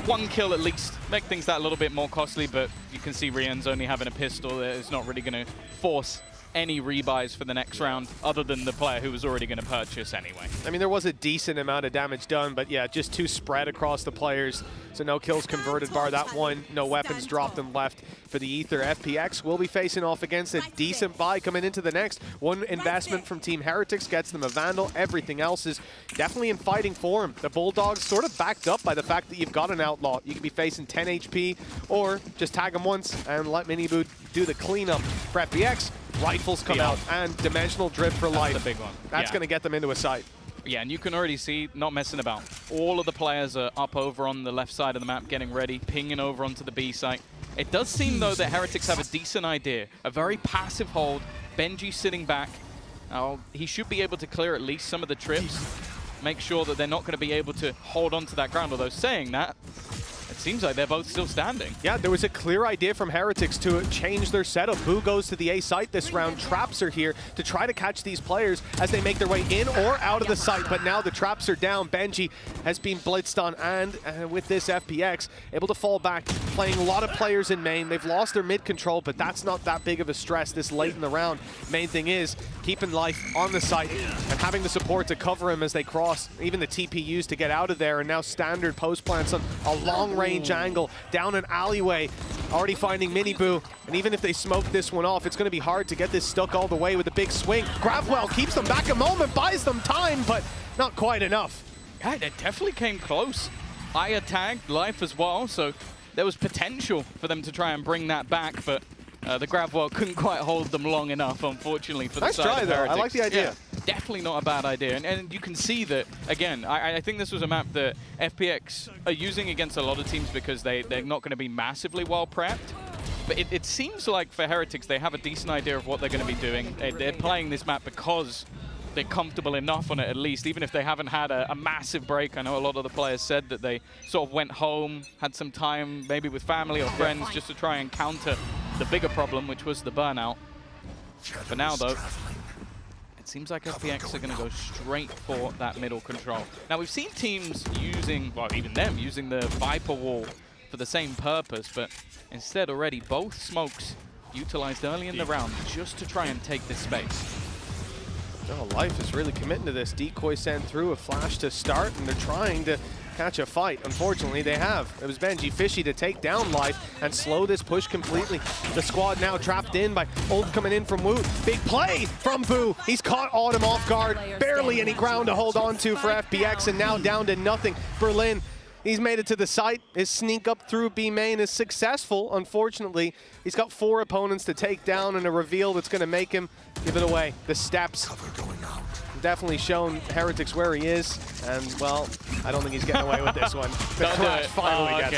One kill at least, make things that a little bit more costly, but you can see Rien's only having a pistol that is not really going to force any rebuys for the next round, other than the player who was already going to purchase anyway. I mean, there was a decent amount of damage done, but yeah, just too spread across the players. So no kills converted, bar that one. No weapons dropped and left for the Ether. FPX will be facing off against a decent buy coming into the next. One investment from Team Heretics gets them a Vandal. Everything else is definitely in fighting form. The Bulldogs sort of backed up by the fact that you've got an Outlaw. You could be facing 10 HP, or just tag him once and let Miniboo do the cleanup. For FPX, Rifles come out, and Dimensional Drift for life. That's the big one. That's going to get them into a site. Yeah, and you can already see, not messing about. All of the players are up over on the left side of the map, getting ready, pinging over onto the B site. It does seem, though, that Heretics have a decent idea. A very passive hold. Gen.G sitting back. He should be able to clear at least some of the trips. Make sure that they're not going to be able to hold on to that ground. Although saying that, it seems like they're both still standing. Yeah, there was a clear idea from Heretics to change their setup. Boo goes to the A site this round. Traps are here to try to catch these players as they make their way in or out of the site. But now the traps are down. Gen.G has been blitzed on, and with this FPX, able to fall back, playing a lot of players in main. They've lost their mid control, but that's not that big of a stress this late in the round. Main thing is keeping life on the site and having the support to cover him as they cross. Even the TPUs to get out of there, and now standard post plants on a long range angle down an alleyway, already finding Miniboo, and even if they smoke this one off, it's going to be hard to get this stuck all the way with a big swing. Gravwell keeps them back a moment, buys them time, but not quite enough. Yeah, it definitely came close. Aya tagged life as well, so there was potential for them to try and bring that back, but the Gravwell couldn't quite hold them long enough, unfortunately, for the nice side try, of though. Heretics. I like the idea. Yeah, definitely not a bad idea. And you can see that, again, I think this was a map that FPX are using against a lot of teams because they're not going to be massively well prepped. But it seems like for Heretics, they have a decent idea of what they're going to be doing. They're playing this map because they're comfortable enough on it, at least, even if they haven't had a massive break. I know a lot of the players said that they sort of went home, had some time, maybe with family or friends, just to try and counter the bigger problem, which was the burnout. For now, though, it seems like FPX are going to go straight for that middle control. Now, we've seen teams using, well, even them, using the Viper wall for the same purpose, but instead already both smokes utilized early in the round just to try and take this space. Oh, Life is really committing to this. Decoy sent through a flash to start, and they're trying to catch a fight. Unfortunately, they have. It was Gen.G Fishy to take down Life and slow this push completely. The squad now trapped in by Ult coming in from Woot. Big play from Boo. He's caught Autumn off guard. Barely any ground to hold on to for FPX, and now down to nothing. Berlin, he's made it to the site. His sneak up through B main is successful. Unfortunately, he's got 4 opponents to take down and a reveal that's going to make him give it away. The steps definitely shown Heretics where he is, and well, I don't think he's getting away with this one. The crash finally gets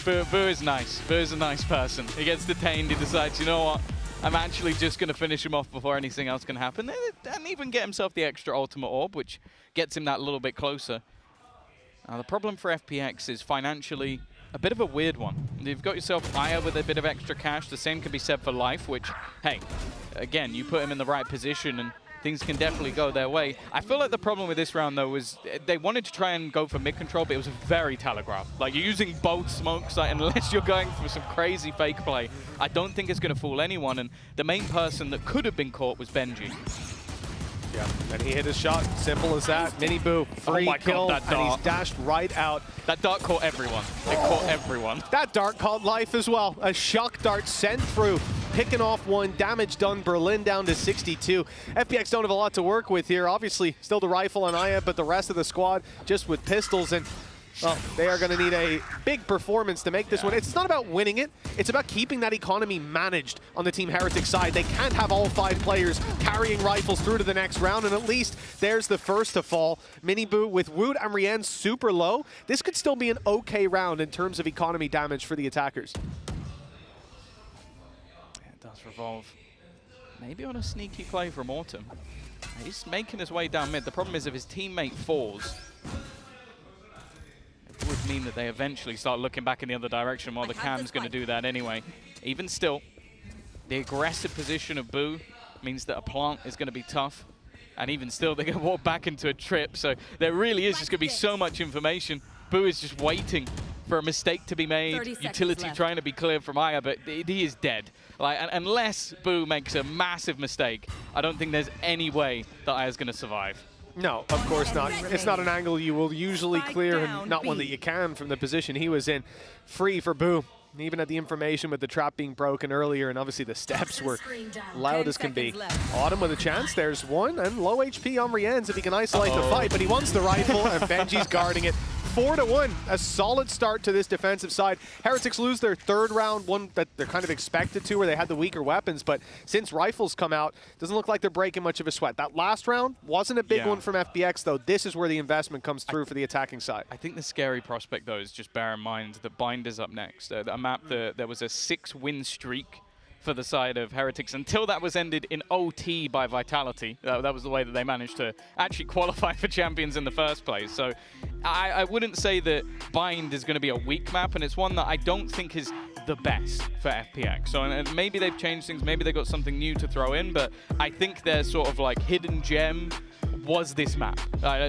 him. Boo is nice. Boo's a nice person. He gets detained, he decides, you know what, I'm actually just going to finish him off before anything else can happen, and even get himself the extra ultimate orb, which gets him that little bit closer. Now, the problem for FPX is financially a bit of a weird one. You've got yourself Aya with a bit of extra cash. The same can be said for Life, which, hey, again, you put him in the right position and things can definitely go their way. I feel like the problem with this round, though, was they wanted to try and go for mid-control, but it was very telegraphed. Like, you're using both smokes, like, unless you're going for some crazy fake play, I don't think it's going to fool anyone, and the main person that could have been caught was Gen.G. Yeah, and he hit his shot. Simple as that. Miniboo, free kill, and he's dashed right out. That dart caught everyone. It caught everyone. That dart caught Life as well. A shock dart sent through, picking off one. Damage done. Berlin down to 62. FPX don't have a lot to work with here. Obviously, still the rifle on Aya, but the rest of the squad just with pistols. And well, they are going to need a big performance to make this one. It's not about winning it. It's about keeping that economy managed on the Team Heretics side. They can't have all 5 players carrying rifles through to the next round, and at least there's the first to fall. Miniboo with Woot and Rien super low. This could still be an okay round in terms of economy damage for the attackers. It does revolve. Maybe on a sneaky play from Autumn. He's making his way down mid. The problem is if his teammate falls, it would mean that they eventually start looking back in the other direction while the cam's going to do that anyway. Even still, The aggressive position of Boo means that a plant is going to be tough. And even still, they're going to walk back into a trip. So there really is just going to be so much information. Boo is just waiting for a mistake to be made. Utility trying to be cleared from Aya, but he is dead. Like, unless Boo makes a massive mistake, I don't think there's any way that Aya's going to survive. No, of course not. It's not an angle you will usually clear, and not one that you can from the position he was in. Free for Boo. Even at the information with the trap being broken earlier, and obviously the steps were loud as can be. Autumn with a chance. There's one, and low HP on Rienz if he can isolate the fight, but he wants the rifle, and Benji's guarding it. 4-1, a solid start to this defensive side. Heretics lose their third round, one that they're kind of expected to, where they had the weaker weapons, but since rifles come out, doesn't look like they're breaking much of a sweat. That last round wasn't a big one from FPX, though. This is where the investment comes through for the attacking side. I think the scary prospect, though, is just bear in mind that Bind is up next. A map that there was a 6-win streak for the side of Heretics until that was ended in OT by Vitality. That was the way that they managed to actually qualify for Champions in the first place. So I wouldn't say that Bind is going to be a weak map, and it's one that I don't think is the best for FPX. So and maybe they've changed things, maybe they got something new to throw in, but I think their sort of like hidden gem was this map.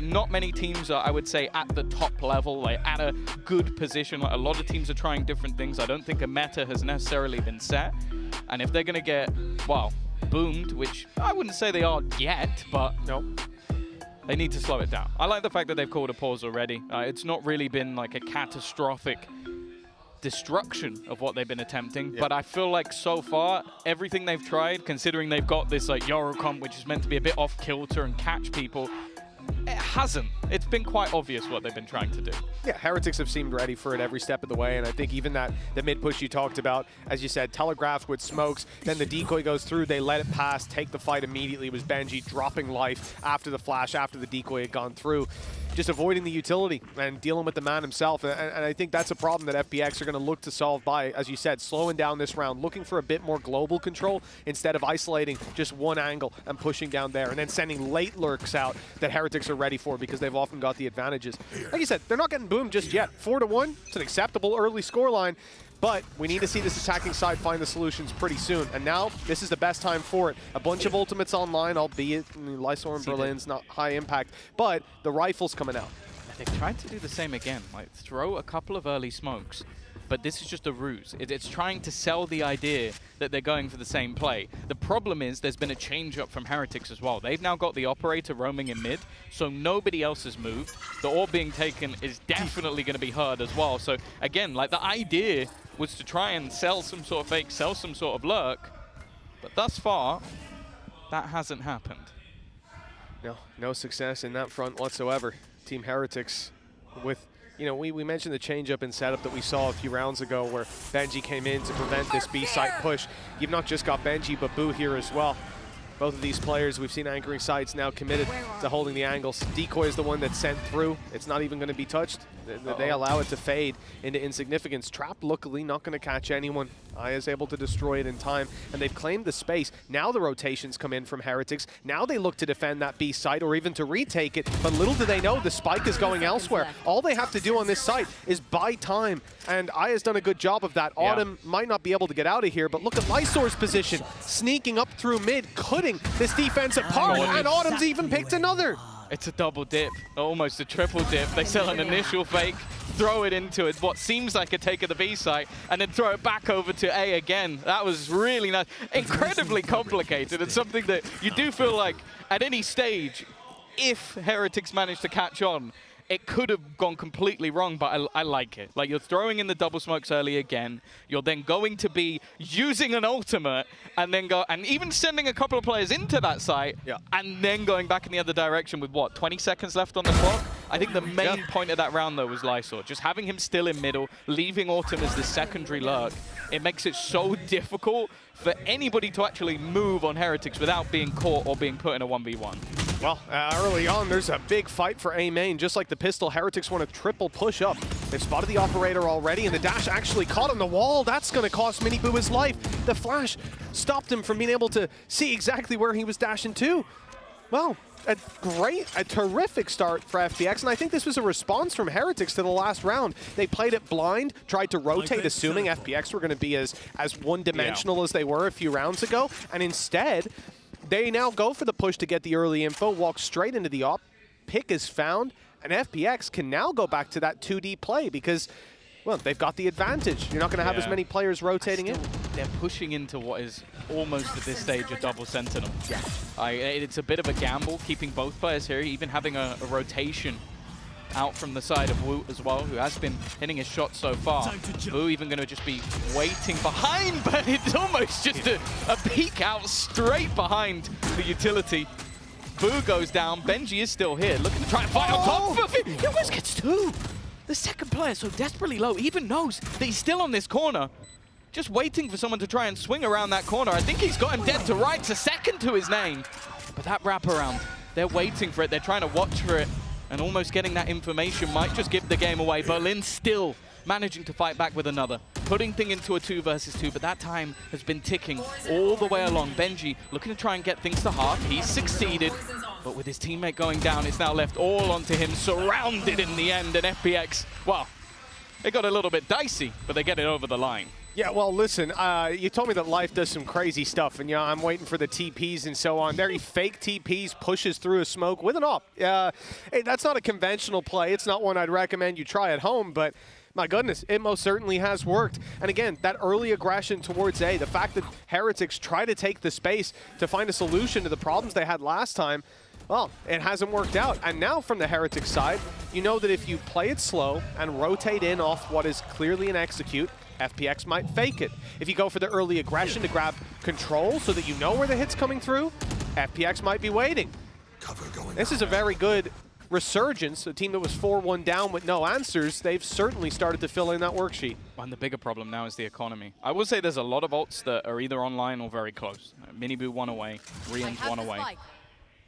Not many teams are, I would say, at the top level, like at a good position. Like, a lot of teams are trying different things. I don't think a meta has necessarily been set. And if they're going to get, well, boomed, which I wouldn't say they are yet, but they need to slow it down. I like the fact that they've called a pause already. It's not really been like a catastrophic destruction of what they've been attempting, but I feel like so far everything they've tried, considering they've got this like Yoru comp which is meant to be a bit off kilter and catch people, it hasn't. It's been quite obvious what they've been trying to do. Yeah, Heretics have seemed ready for it every step of the way, and I think even the mid push you talked about, as you said, telegraphed with smokes, then the decoy goes through, they let it pass, take the fight immediately. It was Gen.G dropping life after the flash, after the decoy had gone through. Just avoiding the utility and dealing with the man himself. And I think that's a problem that FPX are going to look to solve by, as you said, slowing down this round, looking for a bit more global control instead of isolating just one angle and pushing down there, and then sending late lurks out that Heretics are ready for because they've often got the advantages. Like you said, they're not getting boomed just yet. 4-1, it's an acceptable early scoreline, but we need to see this attacking side find the solutions pretty soon. And now, this is the best time for it. A bunch of ultimates online, albeit Lysor and Berlin's not high impact, but the rifle's coming out. They've tried to do the same again, like throw a couple of early smokes, but this is just a ruse. It's trying to sell the idea that they're going for the same play. The problem is there's been a change up from Heretics as well. They've now got the operator roaming in mid, so nobody else has moved. The orb being taken is definitely going to be heard as well. So again, like the idea was to try and sell some sort of fake, sell some sort of lurk, but thus far, that hasn't happened. No success in that front whatsoever. Team Heretics with, you know, we mentioned the change-up in setup that we saw a few rounds ago where Gen.G came in to prevent this B-site push. You've not just got Gen.G, but Boo here as well. Both of these players, we've seen anchoring sites now committed to holding the angles. Decoy is the one that's sent through. It's not even going to be touched. They allow it to fade into insignificance. Trap, luckily, not going to catch anyone. Aya's able to destroy it in time, and they've claimed the space. Now the rotations come in from Heretics. Now they look to defend that B site or even to retake it, but little do they know the spike is going elsewhere. All they have to do on this site is buy time, and Aya's done a good job of that. Autumn might not be able to get out of here, but look at Lysor's position, sneaking up through mid, cutting this defense apart, and Autumn's even picked another. It's a double dip, almost a triple dip. They sell an initial fake, throw it into it, what seems like a take of the B site, and then throw it back over to A again. That was really nice. Incredibly complicated. It's something that you do feel like at any stage, if Heretics managed to catch on, it could have gone completely wrong, but I like it. Like, you're throwing in the double smokes early again. You're then going to be using an ultimate and then and even sending a couple of players into that site and then going back in the other direction with, what, 20 seconds left on the clock? I think the main point of that round, though, was Lysor. Just having him still in middle, leaving Autumn as the secondary lurk, it makes it so difficult for anybody to actually move on Heretics without being caught or being put in a 1v1. Well, early on, there's a big fight for A main. Just like the pistol, Heretics want a triple push up. They've spotted the operator already, and the dash actually caught on the wall. That's going to cost Miniboo his life. The flash stopped him from being able to see exactly where he was dashing to. Well, a terrific start for FPX, and I think this was a response from Heretics to the last round. They played it blind, tried to rotate, assuming FPX were going to be as one-dimensional as they were a few rounds ago, and instead, they now go for the push to get the early info, walk straight into the op, pick is found, and FPX can now go back to that 2D play because, well, they've got the advantage. You're not going to have as many players rotating in. They're pushing into what is almost at this stage a double Sentinel. Yeah. It's a bit of a gamble keeping both players here, even having a rotation out from the side of Wu as well, who has been hitting his shot so far. Wu even going to just be waiting behind, but it's almost just a peek out straight behind the utility. Wu goes down, Gen.G is still here, looking to try and fight on top of it. He almost gets two. The second player so desperately low, even knows that he's still on this corner. Just waiting for someone to try and swing around that corner. I think he's got him dead to rights, a second to his name. But that wraparound, they're waiting for it, they're trying to watch for it, and almost getting that information might just give the game away. Berlin still managing to fight back with another, putting thing into a 2 versus 2, but that time has been ticking all the way along. Gen.G looking to try and get things to half. He's succeeded, but with his teammate going down, it's now left all onto him, surrounded in the end, and FPX, well, it got a little bit dicey, but they get it over the line. Yeah, well, listen, you told me that Life does some crazy stuff, and yeah, I'm waiting for the TPs and so on. There he fake TPs, pushes through a smoke with an op. Hey, that's not a conventional play. It's not one I'd recommend you try at home, but my goodness, it most certainly has worked. And again, that early aggression towards A, the fact that Heretics try to take the space to find a solution to the problems they had last time, well, it hasn't worked out. And now from the Heretics side, you know that if you play it slow and rotate in off what is clearly an execute, FPX might fake it. If you go for the early aggression to grab control so that you know where the hit's coming through, FPX might be waiting. This is a very good resurgence. A team that was 4-1 down with no answers, they've certainly started to fill in that worksheet. And the bigger problem now is the economy. I will say there's a lot of ults that are either online or very close. Miniboo 1 away, Rian's 1 away.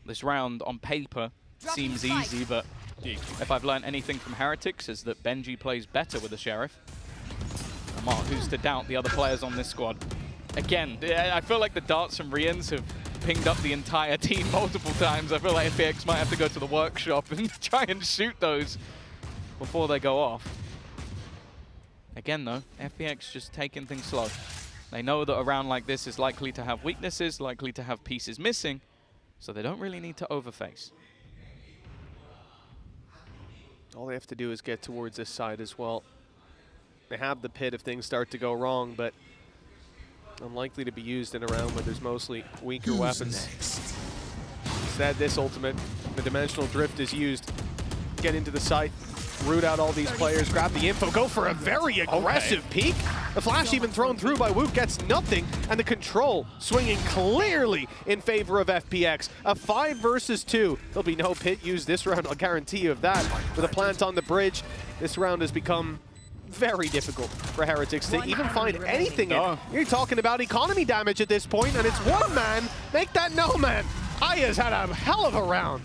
This round, on paper, seems easy, but if I've learned anything from Heretics is that Gen.G plays better with the Sheriff. Mark, who's to doubt the other players on this squad? Again, I feel like the darts from Rians have pinged up the entire team multiple times. I feel like FPX might have to go to the workshop and try and shoot those before they go off. Again though, FPX just taking things slow. They know that a round like this is likely to have weaknesses, likely to have pieces missing, so they don't really need to overface. All they have to do is get towards this side as well. They have the pit if things start to go wrong, but unlikely to be used in a round where there's mostly weaker weapons. Instead, this ultimate, the dimensional drift is used. Get into the site, root out all these players, grab the info, go for a very aggressive peek. The flash even thrown through by Woot gets nothing, and the control swinging clearly in favor of FPX. A 5 versus 2. There'll be no pit used this round, I'll guarantee you of that. With a plant on the bridge, this round has become very difficult for Heretics to even find anything in. You're talking about economy damage at this point, and it's one man. Make that no man. Aya's had a hell of a round.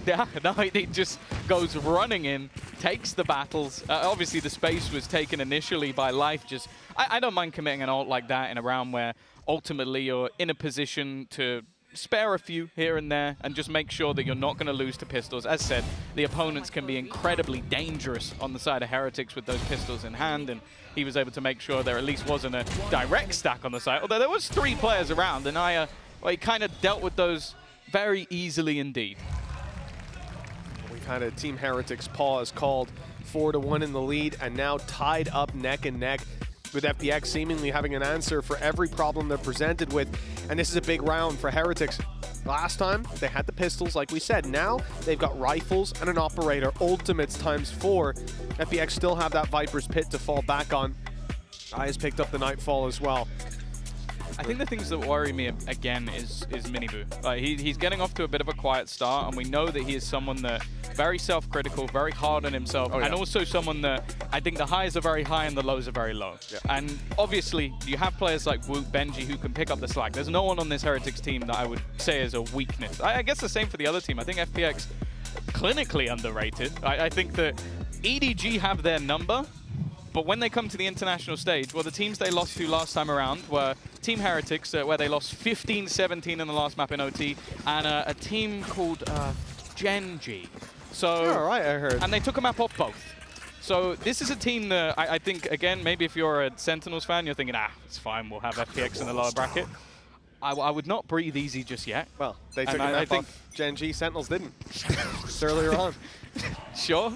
Yeah, no, he just goes running in, takes the battles. Obviously, the space was taken initially by Life. Just, I don't mind committing an ult like that in a round where ultimately you're in a position to spare a few here and there and just make sure that you're not going to lose to pistols. As said, the opponents can be incredibly dangerous on the side of Heretics with those pistols in hand, and he was able to make sure there at least wasn't a direct stack on the side. Although there was 3 players around, and well, he kind of dealt with those very easily indeed. We've had a Team Heretics pause called 4-1 in the lead, and now tied up neck and neck with FPX seemingly having an answer for every problem they're presented with. And this is a big round for Heretics. Last time, they had the pistols, like we said. Now, they've got rifles and an operator. Ultimates × 4. FPX still have that Viper's Pit to fall back on. Eyes picked up the Nightfall as well. I think the things that worry me again is Miniboo. He's getting off to a bit of a quiet start, and we know that he is someone that very self-critical, very hard on himself, and also someone that I think the highs are very high and the lows are very low. And obviously, you have players like Woot, Gen.G who can pick up the slack. There's no one on this Heretics team that I would say is a weakness. I guess the same for the other team. I think FPX clinically underrated. I think that EDG have their number, But when they come to the international stage, well, the teams they lost to last time around were Team Heretics, where they lost 15-17 in the last map in OT, and a team called Gen.G. So, yeah, right, I heard. And they took a map off both. So this is a team that I think, again, maybe if you're a Sentinels fan, you're thinking, it's fine, we'll have FPX in the lower bracket. I would not breathe easy just yet. Well, they took a map off Gen.G, Sentinels didn't. Just earlier on. Sure.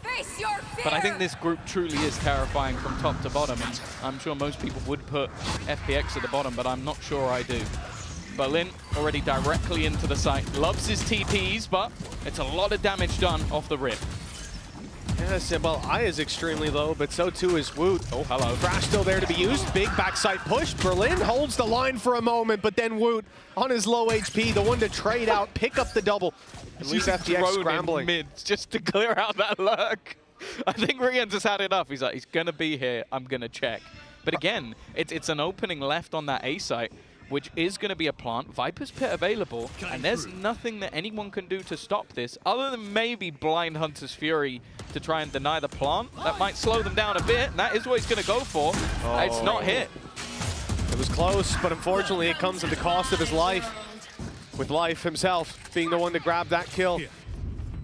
Face your fear. But I think this group truly is terrifying from top to bottom, and I'm sure most people would put FPX at the bottom, but I'm not sure I do. Berlin already directly into the site. Loves his TPs, but it's a lot of damage done off the rip. Yes, well, I is extremely low, but so too is Woot. Oh, hello. Crash still there to be used. Big backside push. Berlin holds the line for a moment, but then Woot on his low HP, the one to trade out, pick up the double. At least FPX scrambling. Mid just to clear out that lurk. I think Rian just had enough. He's like, he's going to be here. I'm going to check. But again, it's an opening left on that A site, which is going to be a plant. Viper's Pit available, and there's nothing that anyone can do to stop this, other than maybe Blind Hunter's Fury to try and deny the plant. That might slow them down a bit, and that is what he's going to go for. It's not hit. It was close, but unfortunately it comes at the cost of his life, with Life himself being the one to grab that kill.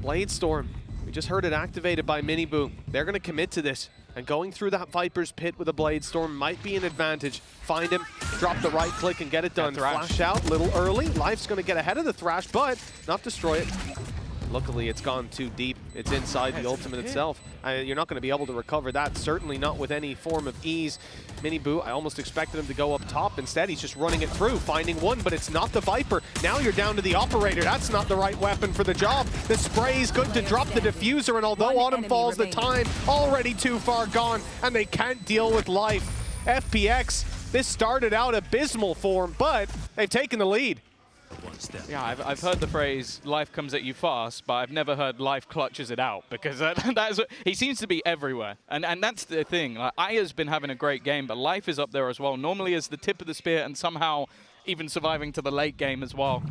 Bladestorm, we just heard it activated by Miniboo. They're going to commit to this. And going through that Viper's Pit with a Bladestorm might be an advantage. Find him, drop the right click, and get it done. Flash out a little early. Life's going to get ahead of the Thrash, but not destroy it. Luckily, it's gone too deep. It's inside the ultimate itself. You're not going to be able to recover that, certainly not with any form of ease. Miniboo, I almost expected him to go up top. Instead, he's just running it through, finding one, but it's not the Viper. Now you're down to the Operator. That's not the right weapon for the job. The spray's good to drop the diffuser, and although Autumn falls, the time already too far gone, and they can't deal with Life. FPX, this started out abysmal for him, but they've taken the lead. Yeah, I've heard the phrase, life comes at you fast, but I've never heard life clutches it out, because that's he seems to be everywhere. And that's the thing. Like, Aya's been having a great game, but Life is up there as well, normally as the tip of the spear and somehow even surviving to the late game as well.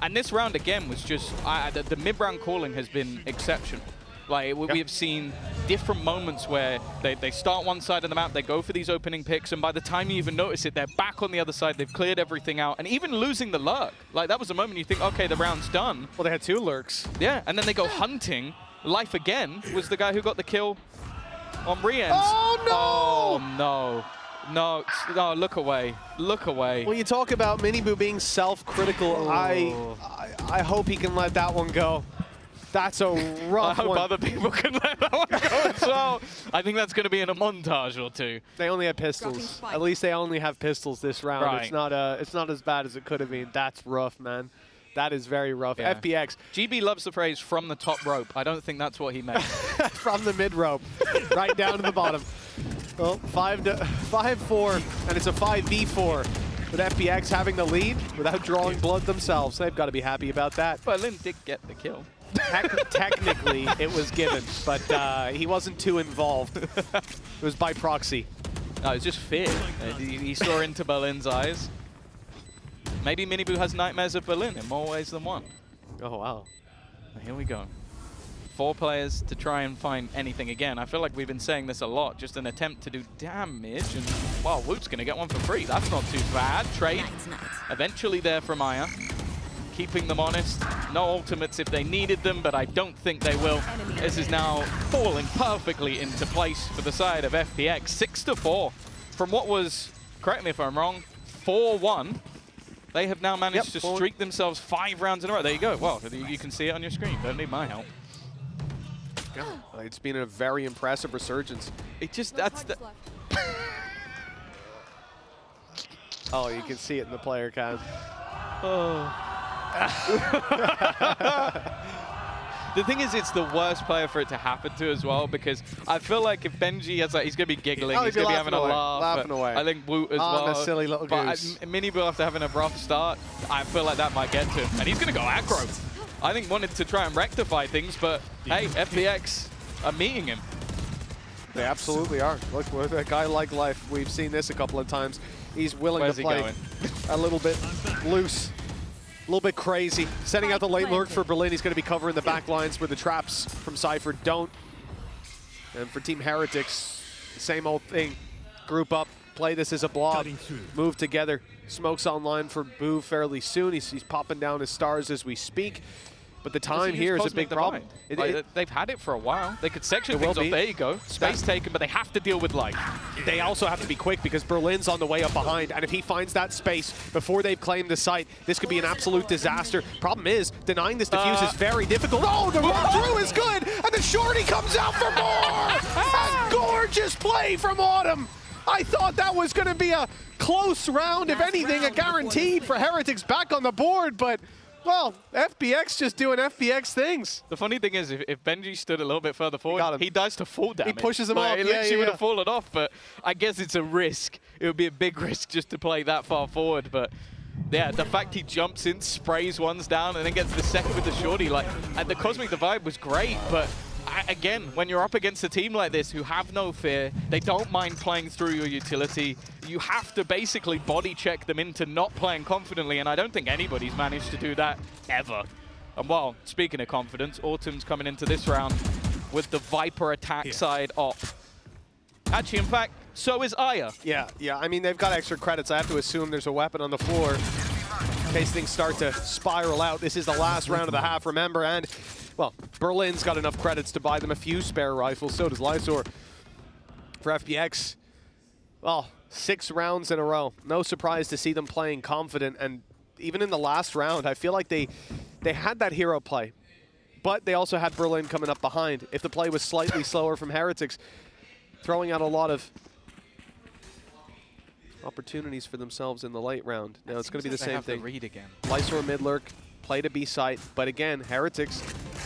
And this round, again, was just, the mid-round calling has been exceptional. Like, we have seen different moments where they start one side of the map, they go for these opening picks, and by the time you even notice it, they're back on the other side, they've cleared everything out, and even losing the lurk. Like, that was a moment you think, okay, the round's done. Well, they had 2 lurks. Yeah, and then they go hunting. Life again was the guy who got the kill on Rian. Oh, no! Oh, no, look away. Look away. When you talk about Miniboo being self-critical, I hope he can let that one go. That's a rough one. I hope one. other people can let that one go as well. I think that's going to be in a montage or two. They only have pistols. At least they only have pistols this round. Right. It's not as bad as it could have been. That's rough, man. That is very rough. Yeah. FPX. GB loves the phrase "from the top rope." I don't think that's what he meant. From the mid rope, right down to the bottom. Well, 5-4, and it's a 5v4. With FPX having the lead without drawing blood themselves. They've got to be happy about that. But Lin did get the kill. Technically, it was given, but he wasn't too involved. It was by proxy. No, it was just fear. He saw into Berlin's eyes. Maybe Miniboo has nightmares of Berlin in more ways than one. Oh, wow. Here we go. 4 players to try and find anything again. I feel like we've been saying this a lot, just an attempt to do damage, and wow, Woot's gonna get one for free. That's not too bad. Trade eventually there from Aya. Keeping them honest. No ultimates if they needed them, but I don't think they will. This is now falling perfectly into place for the side of FPX. 6-4 from what was, correct me if I'm wrong, 4-1. They have now managed to streak themselves 5 rounds in a row. There you go. Well, you can see it on your screen. Don't need my help. It's been a very impressive resurgence. It just, that's the... Oh, you can see it in the player cam. Oh. The thing is, it's the worst player for it to happen to as well, because I feel like if Gen.G has, like, he's going to be giggling, he's going to be having a laugh. Laughing away. I think Woot as well. A silly little goose. But Miniboo, after having a rough start, I feel like that might get to him. And he's going to go aggro. I think wanted to try and rectify things, but hey, FPX are meeting him. They absolutely are. Look, with a guy like Life, we've seen this a couple of times. He's willing to play a little bit loose, a little bit crazy. Setting out the late lurk for Berlin. He's going to be covering the back lines where the traps from Cypher don't. And for Team Heretics, Same old thing. Group up, play this as a blob, move together. Smoke's online for Boo fairly soon. He's popping down his stars as we speak. But the time here is a big problem. They've had it for a while. They could section things off. There you go. Space taken, but they have to deal with life. They also have to be quick because Berlin's on the way up behind, and if he finds that space before they've claimed the site, this could be an absolute disaster. Problem is, denying this defuse is very difficult. Oh, the run through is good, and the shorty comes out for more! A gorgeous play from Autumn! I thought that was going to be a close round, if anything, a guaranteed for Heretics back on the board, but well, FPX just doing FPX things. The funny thing is, if Gen.G stood a little bit further forward, he dies to full damage. He pushes him off. It literally would have fallen off, but I guess it's a risk. It would be a big risk just to play that far forward, but yeah, the fact he jumps in, sprays ones down, and then gets the second with the shorty, and the Cosmic Divide was great, but again, when you're up against a team like this who have no fear, they don't mind playing through your utility, you have to basically body check them into not playing confidently, and I don't think anybody's managed to do that ever. And well, speaking of confidence, Autumn's coming into this round with the Viper attack side op. Actually, in fact, so is Aya. Yeah, I mean, they've got extra credits. I have to assume there's a weapon on the floor in case things start to spiral out. This is the last round of the half, remember, and well, Berlin's got enough credits to buy them a few spare rifles, so does Lysor. For FPX, well, 6 rounds in a row. No surprise to see them playing confident, and even in the last round, I feel like they had that hero play, but they also had Berlin coming up behind. If the play was slightly slower from Heretics, throwing out a lot of opportunities for themselves in the late round. Now it's going to be the same thing. Read again. Lysor mid lurk, play to B site, but again, Heretics,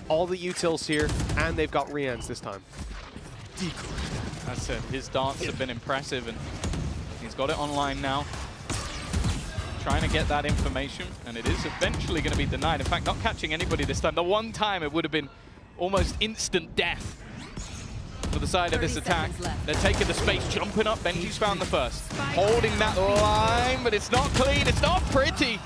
all the utils here, and they've got Rians this time. That's it. His darts have been impressive, and he's got it online now. Trying to get that information, and it is eventually going to be denied. In fact, not catching anybody this time. The one time it would have been almost instant death for the side of this attack. They're taking the space, jumping up. Gen.G's found the first. Holding that line, but it's not clean. It's not pretty.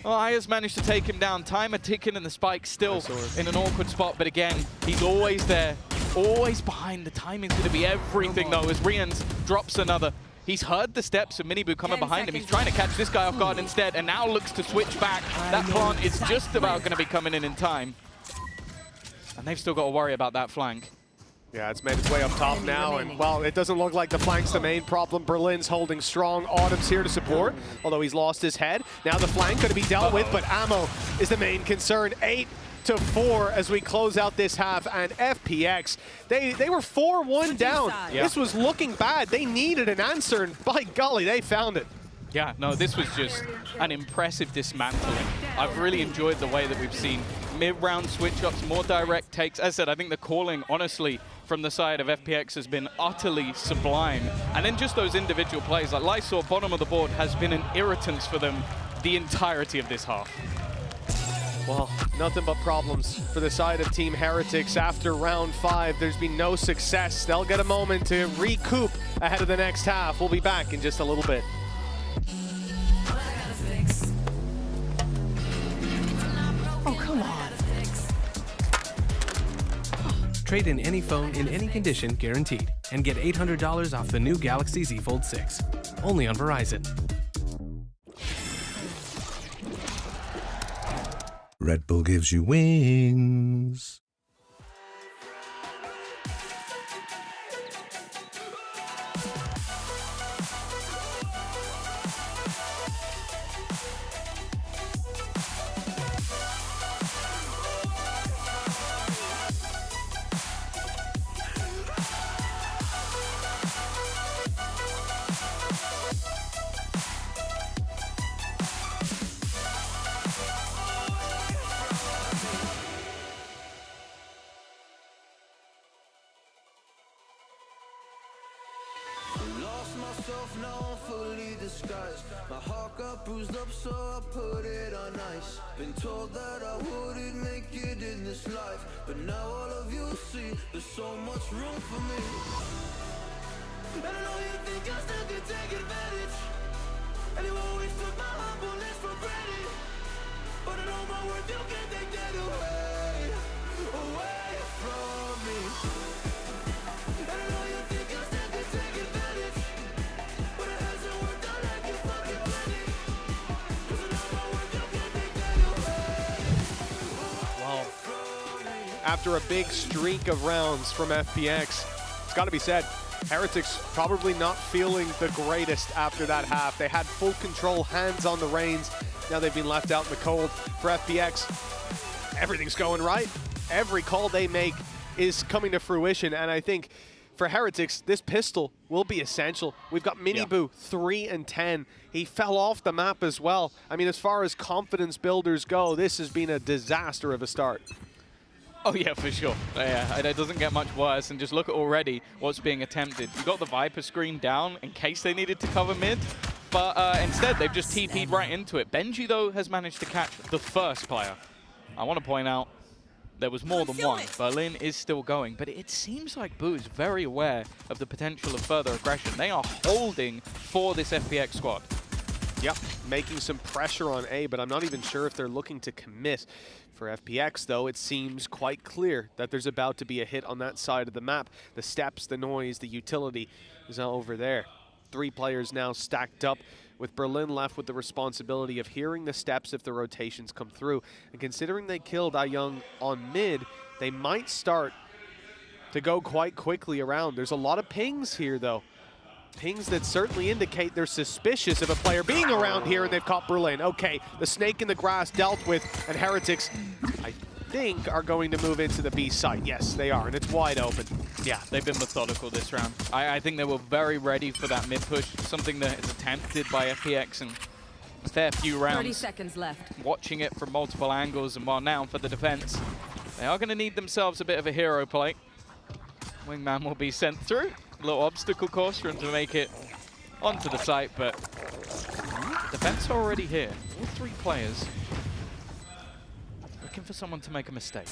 Oh, Aya's managed to take him down. Timer ticking and the spike still in an awkward spot. But again, he's always there, always behind. The timing's going to be everything, though, as Rians drops another. He's heard the steps of Minibu coming behind him. He's trying to catch this guy off guard instead, and now looks to switch back. That plant is just about going to be coming in time. And they've still got to worry about that flank. Yeah, it's made its way up top now, and well, it doesn't look like the flank's the main problem. Berlin's holding strong. Autumn's here to support, although he's lost his head. Now the flank going to be dealt with, but ammo is the main concern. 8-4 as we close out this half, and FPX, they were 4-1 down. Yeah. This was looking bad. They needed an answer, and by golly, they found it. Yeah, no, this was just an impressive dismantling. I've really enjoyed the way that we've seen mid-round switch-ups, more direct takes. As I said, I think the calling, honestly, from the side of FPX has been utterly sublime. And then just those individual plays, like Lysor, bottom of the board, has been an irritant for them the entirety of this half. Well, nothing but problems for the side of Team Heretics after round 5. There's been no success. They'll get a moment to recoup ahead of the next half. We'll be back in just a little bit. Oh, come on. Trade in any phone in any condition guaranteed and get $800 off the new Galaxy Z Fold 6. Only on Verizon. Red Bull gives you wings. myself, now I'm fully disguised. My heart got bruised up, so I put it on ice. Been told that I wouldn't make it in this life, but now all of you see there's so much room for me. And I know you think I still can take advantage, and you always took my humbleness for granted. But I know my worth, you can't take that away from me. And I know you think after a big streak of rounds from FPX. It's got to be said, Heretics probably not feeling the greatest after that half. They had full control, hands on the reins. Now they've been left out in the cold. For FPX, everything's going right. Every call they make is coming to fruition, and I think for Heretics, this pistol will be essential. We've got Miniboo 3 and 10. He fell off the map as well. I mean, as far as confidence builders go, this has been a disaster of a start. Oh yeah, for sure. Yeah, it doesn't get much worse, and just look at already what's being attempted. You got the Viper screen down in case they needed to cover mid, but instead they've just TP'd right into it. Gen.G though has managed to catch the first player. I want to point out there was more than one. Berlin is still going, but it seems like Boo is very aware of the potential of further aggression. They are holding for this FPX squad. Yep, making some pressure on A, but I'm not even sure if they're looking to commit. For FPX, though, it seems quite clear that there's about to be a hit on that side of the map. The steps, the noise, the utility is now over there. 3 players now stacked up, with Berlin left with the responsibility of hearing the steps if the rotations come through. And considering they killed Young on mid, they might start to go quite quickly around. There's a lot of pings here, though. Pings that certainly indicate they're suspicious of a player being around here, and they've caught Berlin. Okay, the snake in the grass dealt with, and Heretics, I think, are going to move into the B site. Yes, they are, and it's wide open. Yeah, they've been methodical this round. I think they were very ready for that mid push, something that is attempted by FPX, and a fair few rounds. 30 seconds left. Watching it from multiple angles, and while now for the defense, they are going to need themselves a bit of a hero play. Wingman will be sent through. A little obstacle course for him to make it onto the site, but defense are already here. All 3 players looking for someone to make a mistake.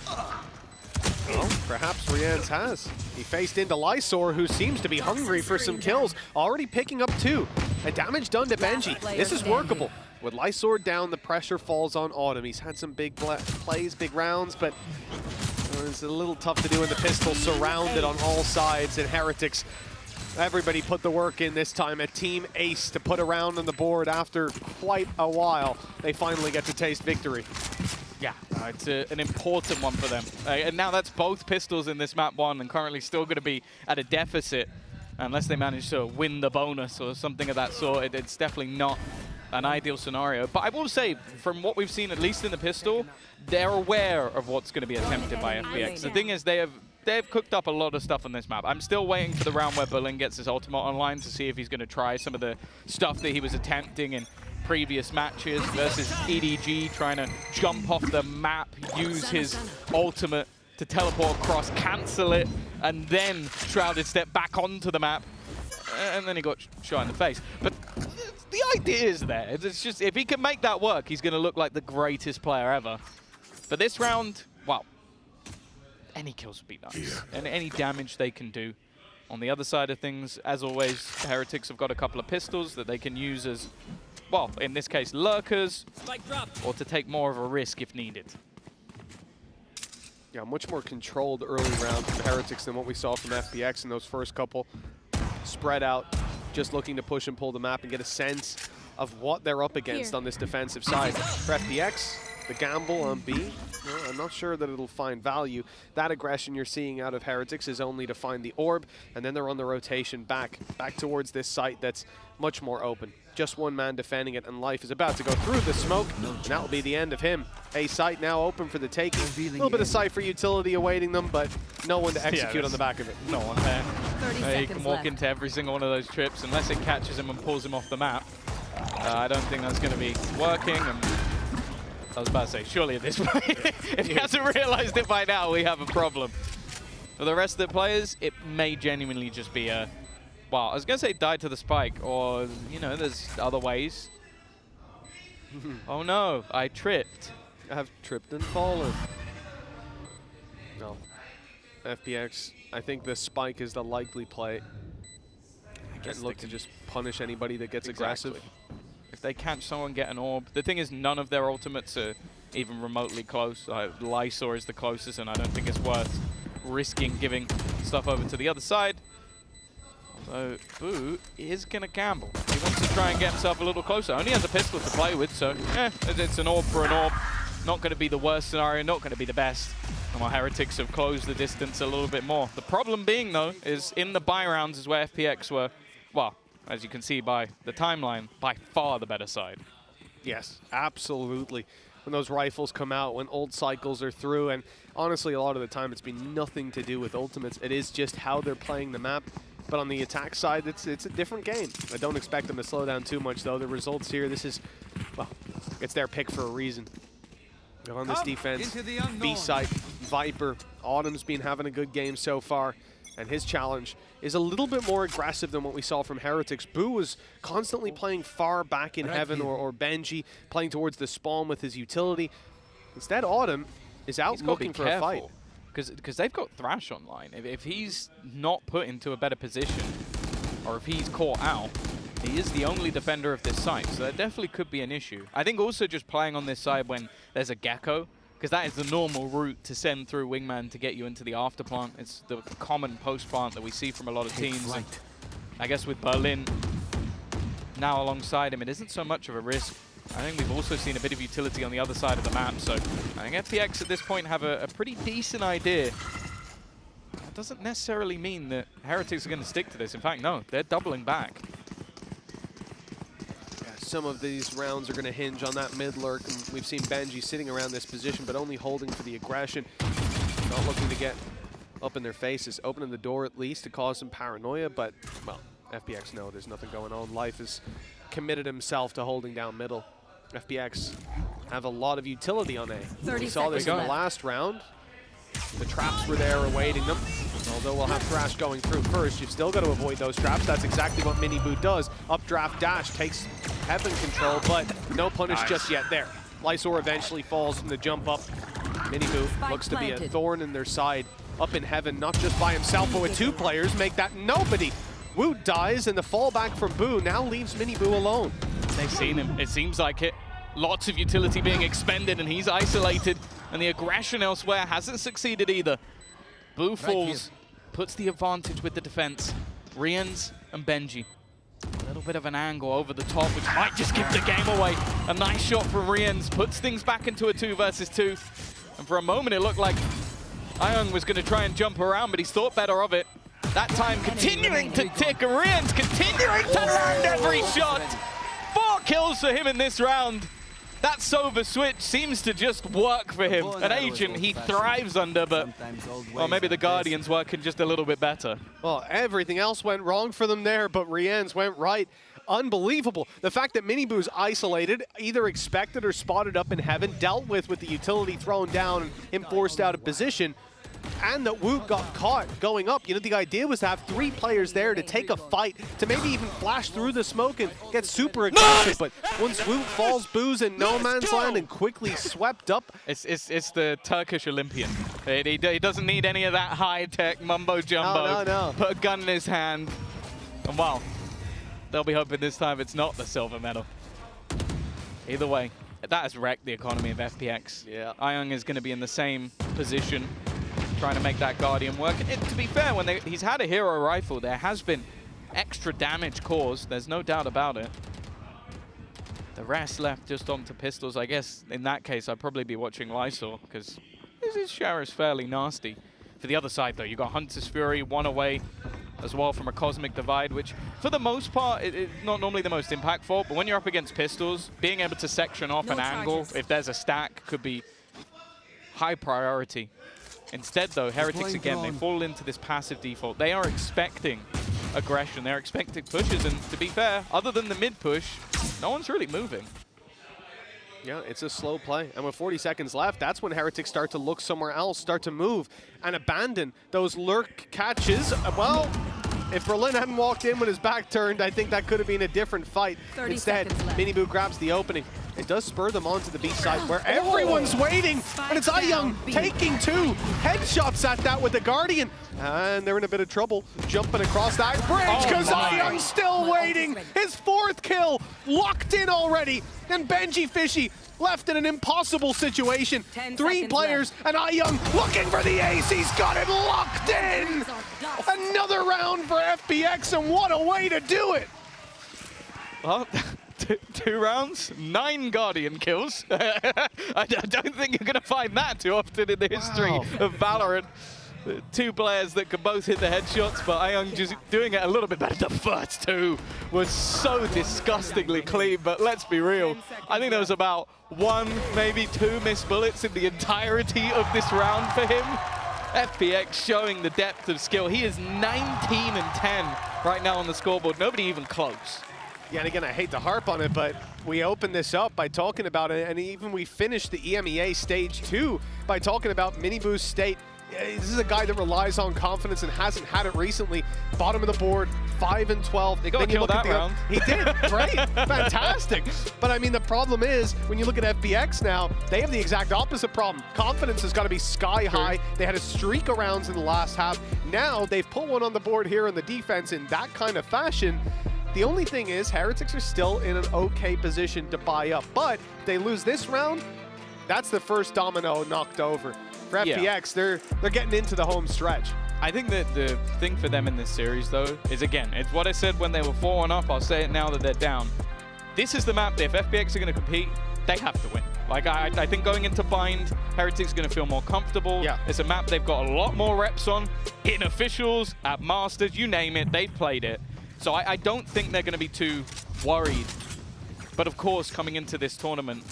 Well, perhaps Rian's has. He faced into Lysor, who seems to be hungry for some kills. Already picking up 2. And damage done to Gen.G. This is workable. With Lysor down, the pressure falls on Autumn. He's had some big plays, big rounds, but it's a little tough to do in the pistol, surrounded on all sides. And Heretics, everybody put the work in this time. A team ace to put a round on the board after quite a while. They finally get to taste victory. Yeah, it's an important one for them. And now that's both pistols in this map 1, and currently still going to be at a deficit unless they manage to win the bonus or something of that sort. It's definitely not an ideal scenario. But I will say, from what we've seen, at least in the pistol, they're aware of what's going to be attempted by FPX. The thing is, they've cooked up a lot of stuff on this map. I'm still waiting for the round where Berlin gets his ultimate online to see if he's going to try some of the stuff that he was attempting in previous matches versus EDG, trying to jump off the map, use his ultimate to teleport across, cancel it, and then Shrouded step back onto the map, and then he got shot in the face. But the idea is there. It's just, if he can make that work, he's going to look like the greatest player ever. But this round, well, any kills would be nice, and any damage they can do. On the other side of things, as always, Heretics have got a couple of pistols that they can use as, well, in this case, lurkers, or to take more of a risk if needed. Yeah, much more controlled early round from Heretics than what we saw from FPX in those first couple. Spread out, just looking to push and pull the map and get a sense of what they're up against on this defensive side. For FPX, the gamble on B, well, I'm not sure that it'll find value. That aggression you're seeing out of Heretics is only to find the orb, and then they're on the rotation back towards this site that's much more open. Just one man defending it, and Life is about to go through the smoke, and that will be the end of him. A site now open for the taking. A little bit of Cypher utility awaiting them, but no one to execute on the back of it. No one there. He can walk into every single one of those trips unless it catches him and pulls him off the map. I don't think that's going to be working. And I was about to say, surely at this point, if he hasn't realized it by now, we have a problem. For the rest of the players, it may genuinely just be a, well, I was going to say die to the spike, or, you know, there's other ways. Oh no, I tripped. I have tripped and fallen. No. FPX, I think the spike is the likely play. I guess look to just punish anybody that gets aggressive. If they catch someone, get an orb. The thing is, none of their ultimates are even remotely close. Lysor is the closest, and I don't think it's worth risking giving stuff over to the other side. So Boo is going to gamble. He wants to try and get himself a little closer. Only has a pistol to play with, so it's an orb for an orb. Not going to be the worst scenario, not going to be the best. And while Heretics have closed the distance a little bit more. The problem being, though, is in the buy rounds is where FPX were, well, as you can see by the timeline, by far the better side. Yes, absolutely. When those rifles come out, when old cycles are through, and honestly, a lot of the time it's been nothing to do with ultimates. It is just how they're playing the map. But on the attack side, it's a different game. I don't expect them to slow down too much, though. The results here, this is, well, it's their pick for a reason. On this defense, B-site, Viper, Autumn's been having a good game so far, and his challenge is a little bit more aggressive than what we saw from Heretics. Boo was constantly playing far back in heaven, or Gen.G playing towards the spawn with his utility. Instead, Autumn is out looking for a fight. Because they've got Thrash online. If he's not put into a better position, or if he's caught out, he is the only defender of this site, so that definitely could be an issue. I think also just playing on this side when there's a Gecko, because that is the normal route to send through Wingman to get you into the after plant. It's the common post plant that we see from a lot of teams. And I guess with Berlin now alongside him, it isn't so much of a risk. I think we've also seen a bit of utility on the other side of the map, so I think FPX at this point have a pretty decent idea. That doesn't necessarily mean that Heretics are going to stick to this. In fact, no, they're doubling back. Some of these rounds are going to hinge on that mid lurk, and we've seen Gen.G sitting around this position, but only holding for the aggression. Not looking to get up in their faces, opening the door at least to cause some paranoia, but, well, FPX know there's nothing going on. Life has committed himself to holding down middle. FPX have a lot of utility on A. We saw this in the last round. The traps were there awaiting them. Although we'll have Thrash going through first, you've still got to avoid those traps. That's exactly what Miniboo does. Updraft dash takes heaven control, but no punish just yet there. Lysor eventually falls from the jump up. Miniboo looks to be a thorn in their side. Up in heaven, not just by himself, but with two players, make that nobody. Woot dies, and the fallback from Boo now leaves Miniboo alone. They've seen him. It seems like it. Lots of utility being expended, and he's isolated. And the aggression elsewhere hasn't succeeded either. Boo falls, puts the advantage with the defense. Rians and Gen.G. A little bit of an angle over the top, which might just give the game away. A nice shot from Rians, puts things back into a 2 versus 2. And for a moment, it looked like Ion was going to try and jump around, but he's thought better of it. That time continuing to tick, Rians continuing to land every shot. 4 kills for him in this round. That Sova switch seems to just work for him. An agent he thrives under, but well, maybe the Guardian's working just a little bit better. Well, everything else went wrong for them there, but Rian's went right. Unbelievable. The fact that Miniboo's isolated, either expected or spotted up in heaven, dealt with the utility thrown down and him forced out of position, and that Woot got caught going up. You know, the idea was to have 3 players there to take a fight, to maybe even flash through the smoke and get super aggressive. But once Woot falls, Boo's in no man's land and quickly swept up. It's the Turkish Olympian. He doesn't need any of that high-tech mumbo-jumbo. No. Put a gun in his hand, and wow, they'll be hoping this time it's not the silver medal. Either way, that has wrecked the economy of FPX. Yeah. Ion is going to be in the same position, trying to make that Guardian work. And to be fair, when he's had a hero rifle, there has been extra damage caused. There's no doubt about it. The rest left just onto pistols. I guess in that case, I'd probably be watching Lysor, because his share is fairly nasty. For the other side, though, you got Hunter's Fury, 1 away as well from a Cosmic Divide, which for the most part, it's not normally the most impactful, but when you're up against pistols, being able to section off an angle, if there's a stack, could be high priority. Instead, though, Heretics, again, they fall into this passive default. They are expecting aggression. They're expecting pushes, and to be fair, other than the mid-push, no one's really moving. Yeah, it's a slow play. And with 40 seconds left, that's when Heretics start to look somewhere else, start to move, and abandon those lurk catches. Well, if Berlin hadn't walked in with his back turned, I think that could have been a different fight. Instead, Miniboo grabs the opening. It does spur them onto the B side where everyone's waiting, and it's Ayoung taking 2 headshots at that with the Guardian. And they're in a bit of trouble jumping across that bridge because Ayoung's still waiting. His 4th kill locked in already. And Gen.G Fishy left in an impossible situation. 3 players and Ayoung looking for the ace. He's got it locked in. Another round for FPX, and what a way to do it. Well, two rounds, 9 Guardian kills. I don't think you're going to find that too often in the history of Valorant. 2 players that could both hit the headshots, but Ayung just doing it a little bit better. The first 2 was so disgustingly clean, but let's be real. I think there was about 1, maybe 2 missed bullets in the entirety of this round for him. FPX showing the depth of skill. He is 19-10 right now on the scoreboard. Nobody even close. Yeah, and again, I hate to harp on it, but we opened this up by talking about it, and even we finished the EMEA Stage 2 by talking about Mini Boost State. This is a guy that relies on confidence and hasn't had it recently. Bottom of the board, 5-12. They got to kill that round. He did, great, fantastic. But I mean, the problem is, when you look at FPX now, they have the exact opposite problem. Confidence has got to be sky high. They had a streak of rounds in the last half. Now they've put one on the board here in the defense in that kind of fashion. The only thing is, Heretics are still in an okay position to buy up. But if they lose this round, that's the first domino knocked over. For FPX, they're getting into the home stretch. I think that the thing for them in this series, though, is, again, it's what I said when they were 4-1 up. I'll say it now that they're down. This is the map that if FPX are going to compete, they have to win. Like, I think going into Bind, Heretics are going to feel more comfortable. Yeah. It's a map they've got a lot more reps on. In officials, at Masters, you name it, they've played it. So I don't think they're going to be too worried. But of course, coming into this tournament,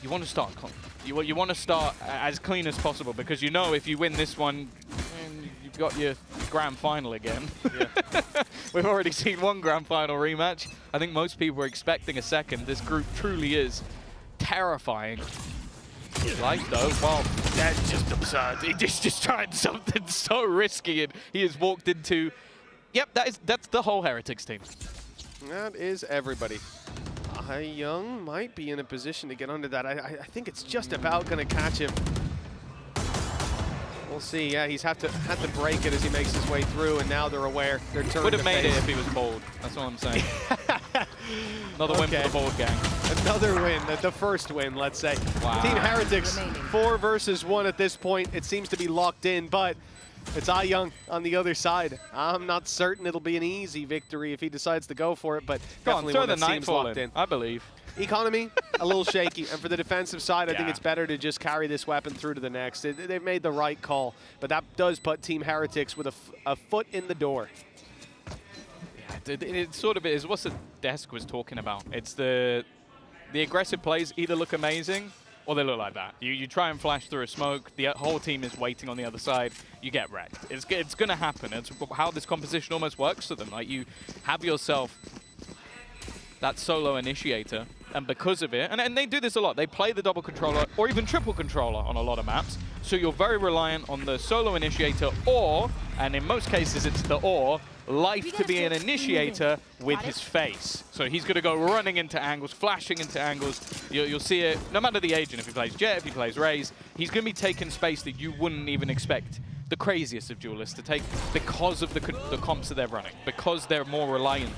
you want to start you want to start as clean as possible, because you know if you win this one, you've got your grand final again. Yeah. We've already seen 1 grand final rematch. I think most people were expecting a second. This group truly is terrifying. Life though, well, that's just absurd. He just tried something so risky, and he has walked into. Yep, that's the whole Heretics team. That is everybody. Young might be in a position to get under that. I think it's just about going to catch him. We'll see. Yeah, he's had to break it as he makes his way through, and now they're aware. They're turning. Would have made it if he was bold. That's all I'm saying. Another win for the bold gang. Another win, the first win, let's say. Wow. Team Heretics, 4 versus 1 at this point. It seems to be locked in, but it's Young on the other side. I'm not certain it'll be an easy victory if he decides to go for it, but definitely one that seems locked in. I believe. Economy, a little shaky. And for the defensive side, I think it's better to just carry this weapon through to the next. They've made the right call, but that does put Team Heretics with a foot in the door. Yeah, it sort of is what the desk was talking about. It's the aggressive plays either look amazing or they look like that. You try and flash through a smoke, the whole team is waiting on the other side, you get wrecked. It's going to happen. It's how this composition almost works for them. Like, you have yourself that solo initiator, and because of it, and they do this a lot, they play the double controller or even triple controller on a lot of maps, so you're very reliant on the solo initiator or, and in most cases it's the Life to be an initiator with his face. So he's going to go running into angles, flashing into angles. You'll see it, no matter the agent, if he plays Jet, if he plays Raze, he's going to be taking space that you wouldn't even expect the craziest of duelists to take because of the comps that they're running, because they're more reliant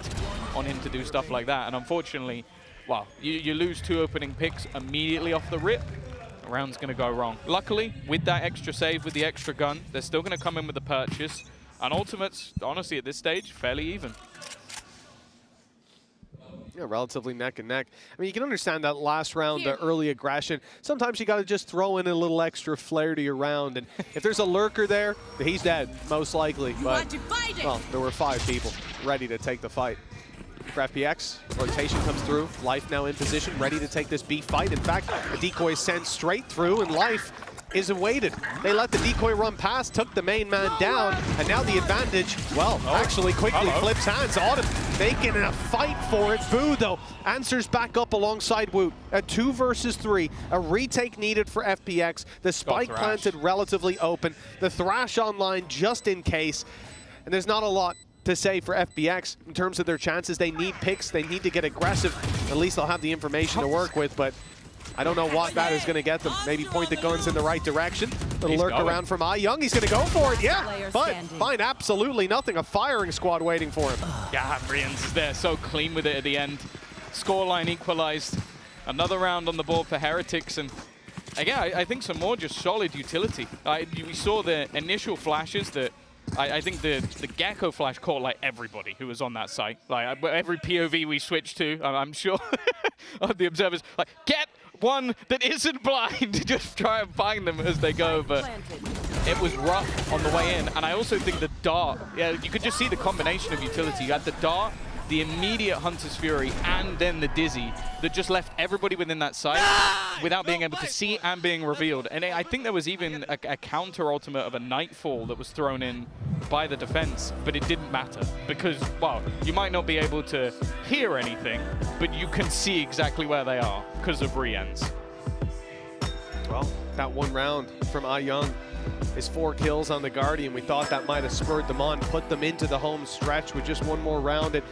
on him to do stuff like that. And unfortunately, well, you lose 2 opening picks immediately off the rip. The round's going to go wrong. Luckily, with that extra save, with the extra gun, they're still going to come in with the purchase. And Ultimate's, honestly, at this stage, fairly even. Yeah, relatively neck and neck. I mean, you can understand that last round, the early aggression. Sometimes you got to just throw in a little extra flair to your round. And if there's a lurker there, he's dead, most likely. But, well, there were 5 people ready to take the fight. For FPX, rotation comes through. Life now in position, ready to take this B fight. In fact, the decoy sent straight through, and Life is awaited. They let the decoy run past, took the main man down, and now the advantage, well, actually quickly flips hands. Autumn making a fight for it. Boo, though, answers back up alongside Woot. A 2 versus 3, a retake needed for FPX. The spike planted relatively open. The Thrash online just in case. And there's not a lot to say for FPX in terms of their chances. They need picks, they need to get aggressive. At least they'll have the information to work with, but I don't know what that is going to get them. Maybe point the guns in the right direction. Little lurk around from Young. He's going to go for it. Yeah, but find absolutely nothing. A firing squad waiting for him. Yeah, Brians is there, so clean with it at the end. Scoreline equalized. Another round on the board for Heretics, and again, I think some more just solid utility. We saw the initial flashes that I think the Gecko flash caught like everybody who was on that site. Like every POV we switched to, I'm sure of the observers, like, get one that isn't blind. Just try and find them as they go. But it was rough on the way in. And I also think the dart, yeah, you could just see the combination of utility. You had the dart, the immediate Hunter's Fury, and then the Dizzy that just left everybody within that site without being able to see and being revealed. And I think there was even a counter ultimate of a Nightfall that was thrown in by the defense, but it didn't matter because, well, you might not be able to hear anything, but you can see exactly where they are because of re-ends. Well, that one round from Young, his 4 kills on the Guardian, we thought that might have spurred them on, put them into the home stretch with just one more round. It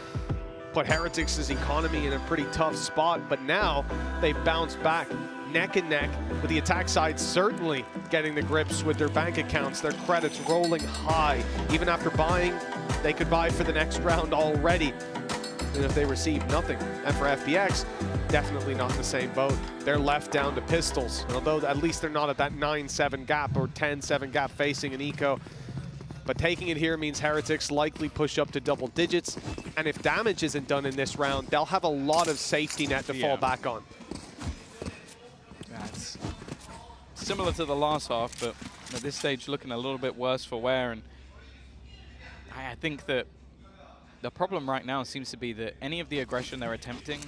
put Heretics' economy in a pretty tough spot, but now they've bounced back neck and neck with the attack side certainly getting the grips with their bank accounts, their credits rolling high. Even after buying, they could buy for the next round already, even if they receive nothing. And for FPX, definitely not in the same boat. They're left down to pistols, although at least they're not at that 9-7 gap or 10-7 gap facing an eco. But taking it here means Heretics likely push up to double digits, and if damage isn't done in this round, they'll have a lot of safety net to fall back on. That's similar to the last half, but at this stage looking a little bit worse for wear. And I think that the problem right now seems to be that any of the aggression they're attempting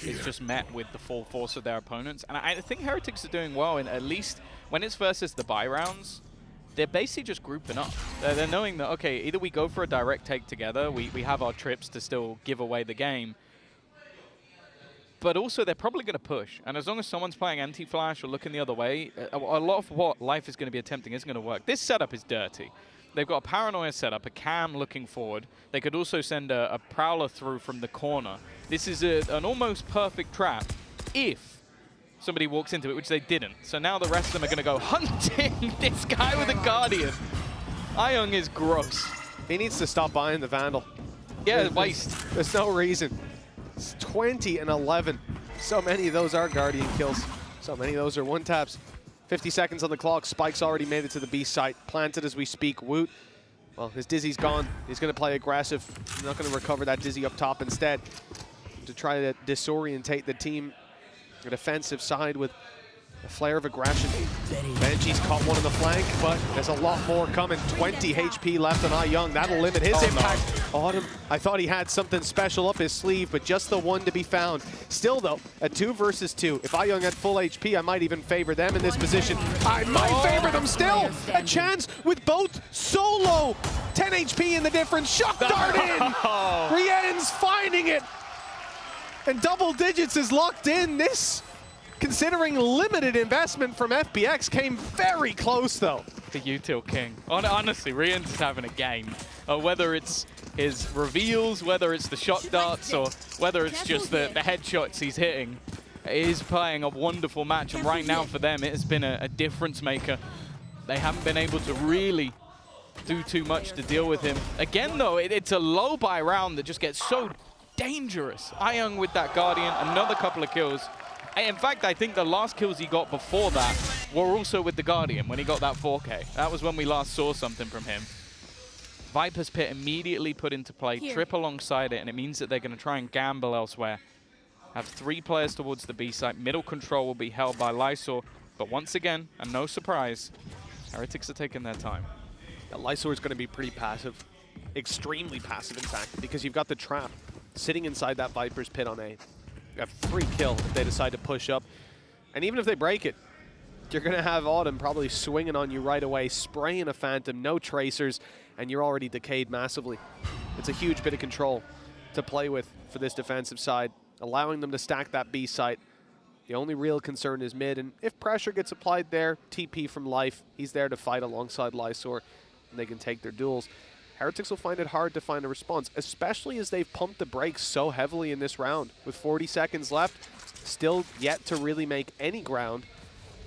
is just met with the full force of their opponents. And I think Heretics are doing well, and at least when it's versus the buy rounds, they're basically just grouping up. They're knowing that, okay, either we go for a direct take together, we have our trips to still give away the game, but also they're probably going to push. And as long as someone's playing anti-flash or looking the other way, a lot of what Life is going to be attempting isn't going to work. This setup is dirty. They've got a Paranoia setup, a cam looking forward. They could also send a Prowler through from the corner. This is an almost perfect trap if somebody walks into it, which they didn't. So now the rest of them are going to go hunting this guy with a Guardian. Young is gross. He needs to stop buying the Vandal. Yeah, waste. There's no reason. It's 20 and 11. So many of those are Guardian kills. So many of those are one taps. 50 seconds on the clock. Spike's already made it to the B site. Planted as we speak. Woot. Well, his Dizzy's gone. He's going to play aggressive. He's not going to recover that Dizzy up top instead. To try to disorientate the team. A defensive side with a flare of aggression. Benji's caught one on the flank, but there's a lot more coming. 20 HP left on Young. That'll limit his impact. No. Autumn, I thought he had something special up his sleeve, but just the one to be found. Still, though, a 2 versus 2. If Young had full HP, I might even favor them in this position. I might favor them still. A chance with both solo. 10 HP in the difference. Shock dart in. Rien's finding it. And double digits is locked in. This, considering limited investment from FPX, came very close, though. The util king. Honestly, Rien's is having a game. Whether it's his reveals, whether it's the shock darts, or whether it's just the headshots he's hitting, he's playing a wonderful match. And right now for them, it has been a difference maker. They haven't been able to really do too much to deal with him. Again, though, it's a low buy round that just gets so dangerous. Young with that Guardian, another couple of kills. In fact, I think the last kills he got before that were also with the Guardian when he got that 4K. That was when we last saw something from him. Viper's Pit immediately put into play, trip alongside it, and it means that they're going to try and gamble elsewhere. Have 3 players towards the B site. Middle control will be held by Lysor, but once again, and no surprise, Heretics are taking their time. Yeah, Lysor's going to be pretty passive. Extremely passive, in fact, because you've got the trap sitting inside that Viper's Pit on A. You have 3 kill if they decide to push up. And even if they break it, you're going to have Autumn probably swinging on you right away, spraying a Phantom, no tracers, and you're already decayed massively. It's a huge bit of control to play with for this defensive side, allowing them to stack that B site. The only real concern is mid, and if pressure gets applied there, TP from Life, he's there to fight alongside Lysor, and they can take their duels. Heretics will find it hard to find a response, especially as they've pumped the brakes so heavily in this round. With 40 seconds left, still yet to really make any ground.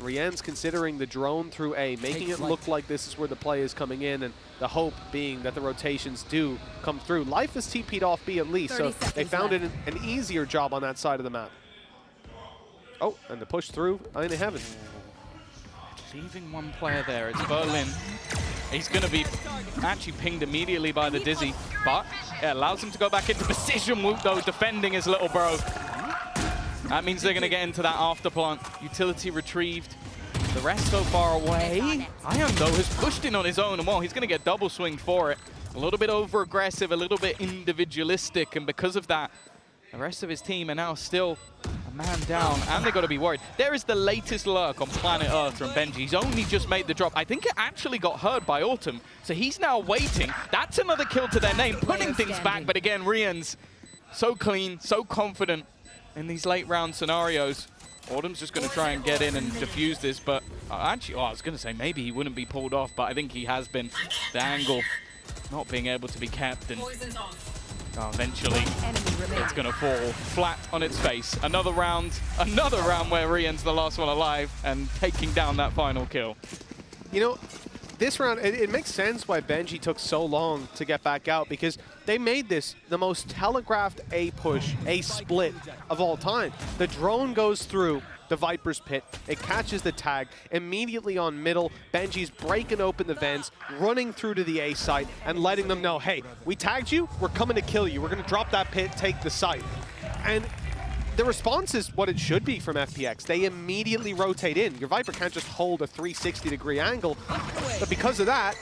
Rien's considering the drone through A, making it look like this is where the play is coming in, and the hope being that the rotations do come through. Life is TP'd off B at least, so they found it an easier job on that side of the map. Oh, and the push through into heaven. Leaving one player there, it's Berlin. He's going to be actually pinged immediately by the Dizzy, but it allows him to go back into position. Woot, though, defending his little bro. That means they're going to get into that after plant. Utility retrieved. The rest so far away. Ion, though, has pushed in on his own, and well, he's going to get double swinged for it. A little bit over-aggressive, a little bit individualistic, and because of that, the rest of his team are now still a man down, and they've got to be worried. There is the latest lurk on planet Earth from Gen.G. He's only just made the drop. I think it actually got heard by Autumn, so he's now waiting. That's another kill to their name, putting things back, but again, Rian's so clean, so confident in these late round scenarios. Autumn's just going to try and get in and defuse this, but actually, I was going to say maybe he wouldn't be pulled off, but I think he has been. The angle not being able to be kept, and eventually it's going to fall flat on its face. Another round where Rian's the last one alive and taking down that final kill. You know, this round, it makes sense why Gen.G took so long to get back out, because they made this the most telegraphed A push, A split of all time. The drone goes through the Viper's pit, it catches the tag, immediately on middle, Gen.G's breaking open the vents, running through to the A site, and letting them know, hey, we tagged you, we're coming to kill you, we're gonna drop that pit, take the site. And the response is what it should be from FPX. They immediately rotate in. Your Viper can't just hold a 360-degree angle, but because of that,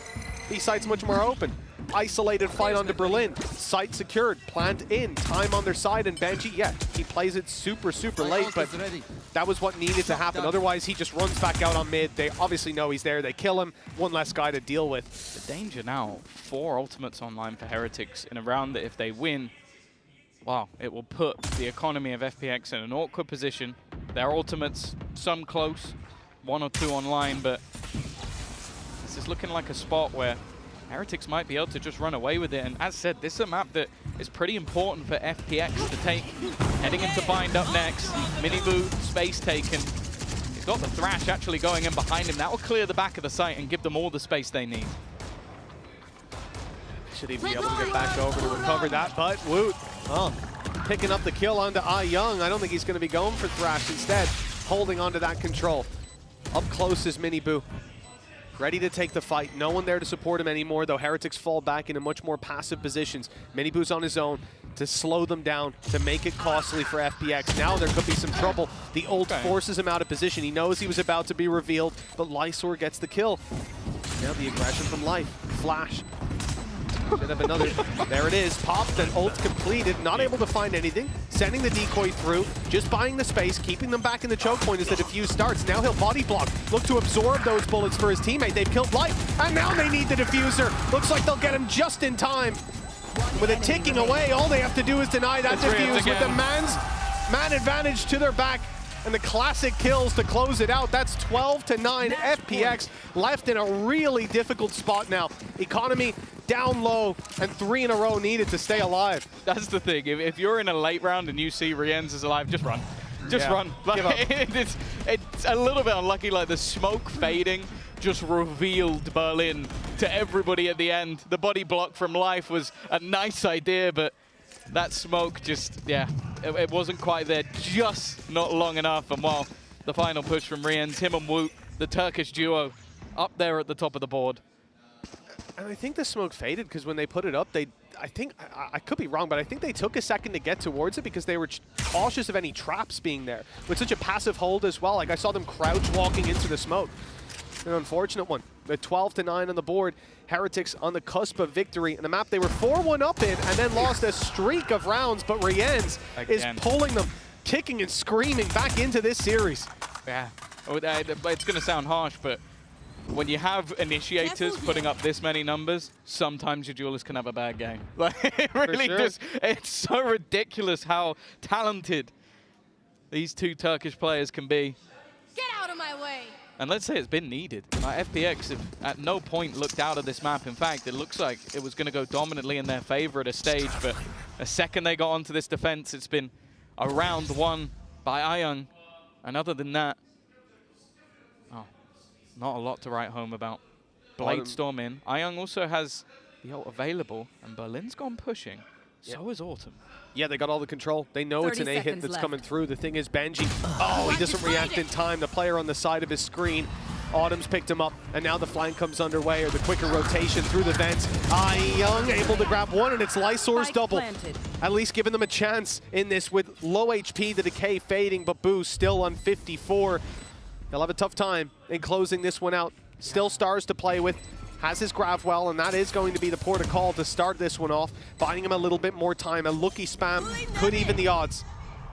the site's much more open. Isolated fight onto Berlin, site secured, plant in, time on their side, and Gen.G, yeah, he plays it super, super late, but that was what needed to happen. Otherwise, he just runs back out on mid. They obviously know he's there. They kill him. One less guy to deal with. The danger now, 4 ultimates online for Heretics in a round that if they win, wow, it will put the economy of FPX in an awkward position. Their ultimates, some close, 1 or 2 online, but this is looking like a spot where Heretics might be able to just run away with it. And as said, this is a map that is pretty important for FPX to take. Heading into Bind up next. Miniboo, space taken. He's got the Thrash actually going in behind him. That will clear the back of the site and give them all the space they need. Should even be able to get back over to recover that, but Woot, picking up the kill onto Young. I don't think he's going to be going for Thrash. Instead, holding onto that control. Up close is Miniboo. Ready to take the fight. No one there to support him anymore, though Heretics fall back into much more passive positions. Miniboo's on his own to slow them down, to make it costly for FPX. Now there could be some trouble. The ult forces him out of position. He knows he was about to be revealed, but Lysor gets the kill. Now the aggression from Life. Flash. Should have another. There it is. Popped and ult completed. Not able to find anything. Sending the decoy through. Just buying the space. Keeping them back in the choke point as the defuse starts. Now he'll body block. Look to absorb those bullets for his teammate. They've killed Life. And now they need the diffuser. Looks like they'll get him just in time. With it ticking away, all they have to do is deny that defuse with the man advantage to their back. And the classic kills to close it out. That's 12-9 FPX left in a really difficult spot now. Economy down low, and 3 in a row needed to stay alive. That's the thing. If you're in a late round and you see Rienz is alive, just run. Just run. Like, it's a little bit unlucky, like the smoke fading just revealed Berlin to everybody at the end. The body block from Life was a nice idea, but that smoke just, yeah, it wasn't quite there, just not long enough. And while the final push from Rienz, him and Woot, the Turkish duo, up there at the top of the board. And I think the smoke faded because when they put it up, I could be wrong, but I think they took a second to get towards it because they were cautious of any traps being there. With such a passive hold as well, like I saw them crouch walking into the smoke. An unfortunate one. The 12-9 on the board. Heretics on the cusp of victory. In a map they were 4-1 up in and then lost a streak of rounds, but Rienz is pulling them, kicking and screaming back into this series. Yeah, it's going to sound harsh, but when you have initiators putting up this many numbers, sometimes your duelist can have a bad game. Like, it really just, it's so ridiculous how talented these 2 Turkish players can be. Get out of my way! And let's say it's been needed. FPX have at no point looked out of this map. In fact, it looks like it was going to go dominantly in their favor at a stage, but the second they got onto this defense, it's been a round won by Ayung. And other than that, not a lot to write home about. Bladestorm in. Ayung also has the ult available, and Berlin's gone pushing. So is Autumn. Yeah, they got all the control. They know it's an A-hit that's coming through. The thing is, Gen.G, he doesn't react in time. The player on the side of his screen Autumn's picked him up, and now the flank comes underway, or the quicker rotation through the vents. Young able to grab one, and it's Lysor's double. At least giving them a chance in this with low HP, the decay fading, but Boo still on 54. They'll have a tough time in closing this one out. Still stars to play with. Has his grab well, and that is going to be the port of call to start this one off, buying him a little bit more time. A lucky spam could even the odds.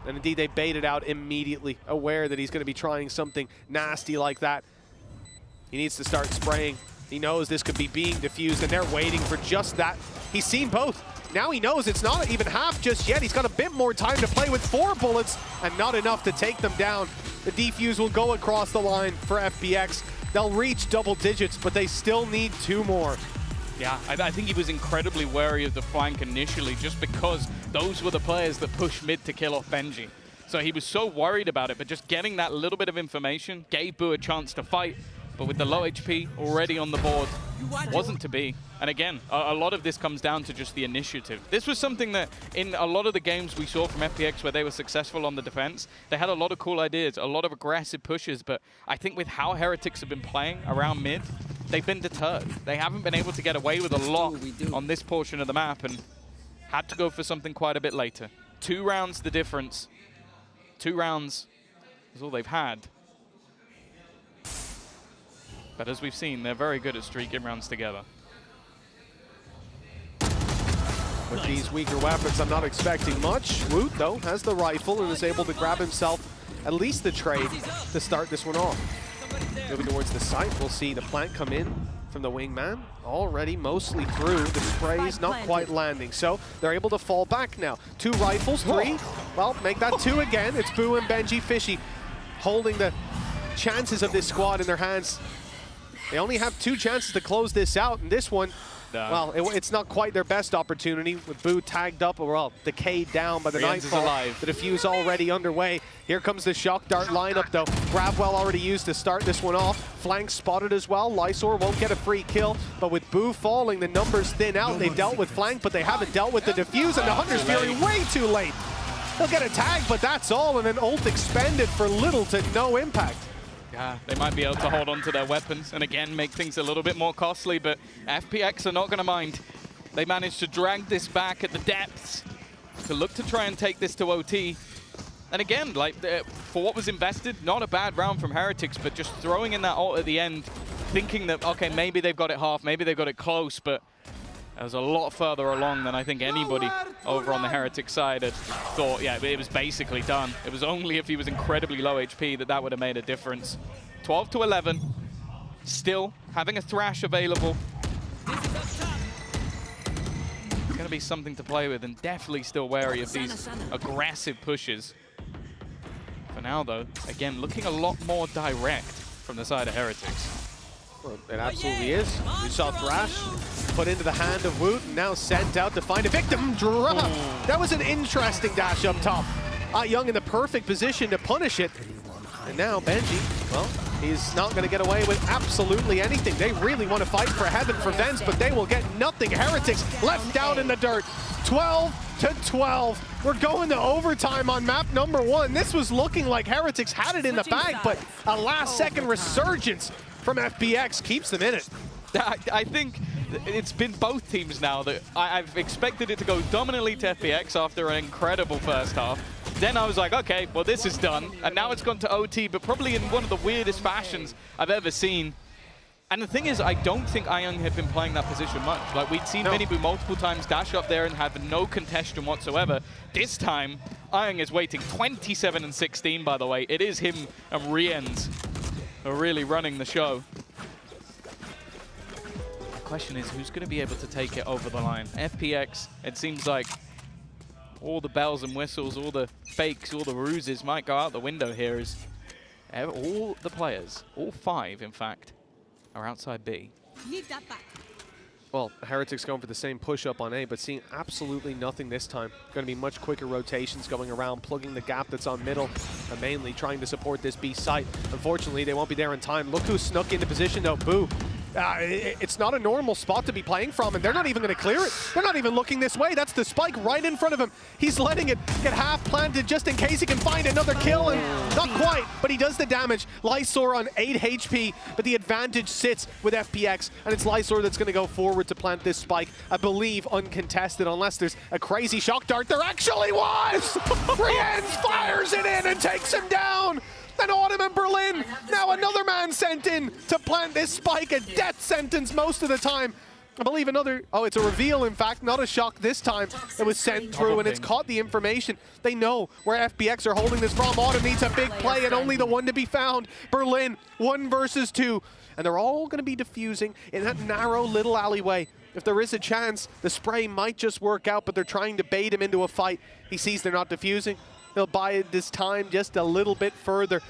And indeed, they baited out immediately, aware that he's going to be trying something nasty like that. He needs to start spraying. He knows this could be being diffused, and they're waiting for just that. He's seen both. Now he knows it's not even half just yet. He's got a bit more time to play with 4 bullets, and not enough to take them down. The defuse will go across the line for FPX. They'll reach double digits, but they still need 2 more. Yeah, I think he was incredibly wary of the flank initially just because those were the players that pushed mid to kill off Gen.G. So he was so worried about it, but just getting that little bit of information gave Boo a chance to fight. But with the low HP already on the board, wasn't to be. And again, a lot of this comes down to just the initiative. This was something that in a lot of the games we saw from FPX where they were successful on the defense, they had a lot of cool ideas, a lot of aggressive pushes, but I think with how Heretics have been playing around mid, they've been deterred. They haven't been able to get away with a lot on this portion of the map and had to go for something quite a bit later. 2 rounds the difference. 2 rounds is all they've had. But as we've seen, they're very good at streaking rounds together. With these weaker weapons, I'm not expecting much. Woot, though, has the rifle and is able to grab himself at least the trade to start this one off. Moving towards the site, we'll see the plant come in from the wingman. Already mostly through. The spray's not quite landing, so they're able to fall back now. 2 rifles, 3. Well, make that 2 again. It's Boo and Gen.G Fishy holding the chances of this squad in their hands. They only have 2 chances to close this out, and this one, well, it's not quite their best opportunity with Boo tagged up, or well, decayed down by the Nightfall. The defuse already underway. Here comes the Shock Dart lineup, though. Grabwell already used to start this one off. Flank spotted as well. Lysor won't get a free kill, but with Boo falling, the numbers thin out. They've dealt with Flank, but they haven't dealt with the defuse, and the Hunter's Fury way too late. They'll get a tag, but that's all, and an ult expended for little to no impact. Yeah, they might be able to hold on to their weapons and again make things a little bit more costly, but FPX are not going to mind. They managed to drag this back at the depths to look to try and take this to OT. And again, like for what was invested, not a bad round from Heretics, but just throwing in that ult at the end, thinking that, okay, maybe they've got it half, maybe they've got it close, but it was a lot further along than I think anybody over on the Heretic side had thought. Yeah, it was basically done. It was only if he was incredibly low HP that would have made a difference. 12 to 11, still having a Thrash available. It's going to be something to play with, and definitely still wary of these aggressive pushes. For now, though, again, looking a lot more direct from the side of Heretics. Well, it absolutely is. You saw Thrash put into the hand of Woot, and now sent out to find a victim. That was an interesting dash up top. Young in the perfect position to punish it. And now Gen.G, well, he's not going to get away with absolutely anything. They really want to fight for heaven for Vens, but they will get nothing. Heretics left down in the dirt. 12 to 12. We're going to overtime on map number 1. This was looking like Heretics had it in the bag, but a last-second resurgence from FPX keeps them in it. I think it's been both teams now that I've expected it to go dominantly to FPX after an incredible first half. Then I was like, okay, well, this is done. And now it's gone to OT, but probably in one of the weirdest fashions I've ever seen. And the thing is, I don't think Young had been playing that position much. Like, we'd seen Miniboo multiple times dash up there and have no contention whatsoever. This time, Young is waiting. 27 and 16, by the way. It is him and Rienz are really running the show. The question is, who's going to be able to take it over the line? FPX, it seems like all the bells and whistles, all the fakes, all the ruses might go out the window here as all the players, all 5 in fact, are outside B. Well, Heretics going for the same push-up on A, but seeing absolutely nothing this time. Going to be much quicker rotations going around, plugging the gap that's on middle, and mainly trying to support this B site. Unfortunately, they won't be there in time. Look who snuck into position, though. Boo It's not a normal spot to be playing from, and they're not even going to clear it. They're not even looking this way. That's the spike right in front of him. He's letting it get half planted just in case he can find another kill, and not quite, but he does the damage. Lysor on 8 HP, but the advantage sits with FPX, and it's Lysor that's going to go forward to plant this spike, I believe uncontested, unless there's a crazy shock dart. There actually was! Rienz fires it in and takes him down! And Autumn and Berlin, now another man sent in to plant this spike, a death sentence most of the time. I believe another, oh, it's a reveal, in fact, not a shock this time. It was sent through, and it's caught the information. They know where FPX are holding this from. Autumn needs a big play, and only the one to be found. Berlin, 1 versus 2. And they're all going to be diffusing in that narrow little alleyway. If there is a chance, the spray might just work out, but they're trying to bait him into a fight. He sees they're not diffusing. He'll buy this time just a little bit further.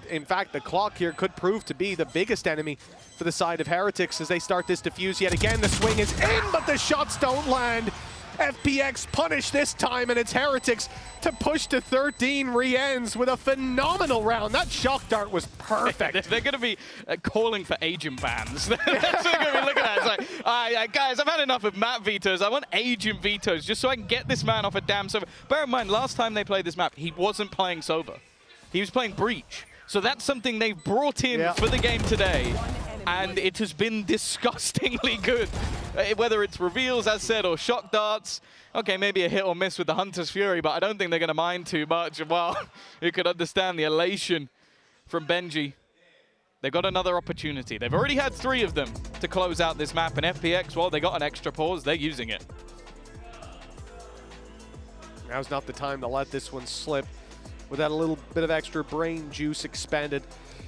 In fact, the clock here could prove to be the biggest enemy for the side of Heretics as they start this diffuse yet again. The swing is in, but the shots don't land. FPX punish this time, and it's Heretics to push to 13. Rienz with a phenomenal round. That shock dart was perfect. They're going to be calling for agent bans. That's what they're going to be looking at. It's like, guys, I've had enough of map vetoes. I want agent vetoes just so I can get this man off a damn sober. Bear in mind, last time they played this map, he wasn't playing sober. He was playing breach. So that's something they've brought in for the game today. And it has been disgustingly good. Whether it's reveals, as said, or shock darts. Okay, maybe a hit or miss with the Hunter's Fury, but I don't think they're going to mind too much. Well, you could understand the elation from Gen.G. They've got another opportunity. They've already had 3 of them to close out this map, and FPX, well, they got an extra pause. They're using it. Now's not the time to let this one slip. With that a little bit of extra brain juice expended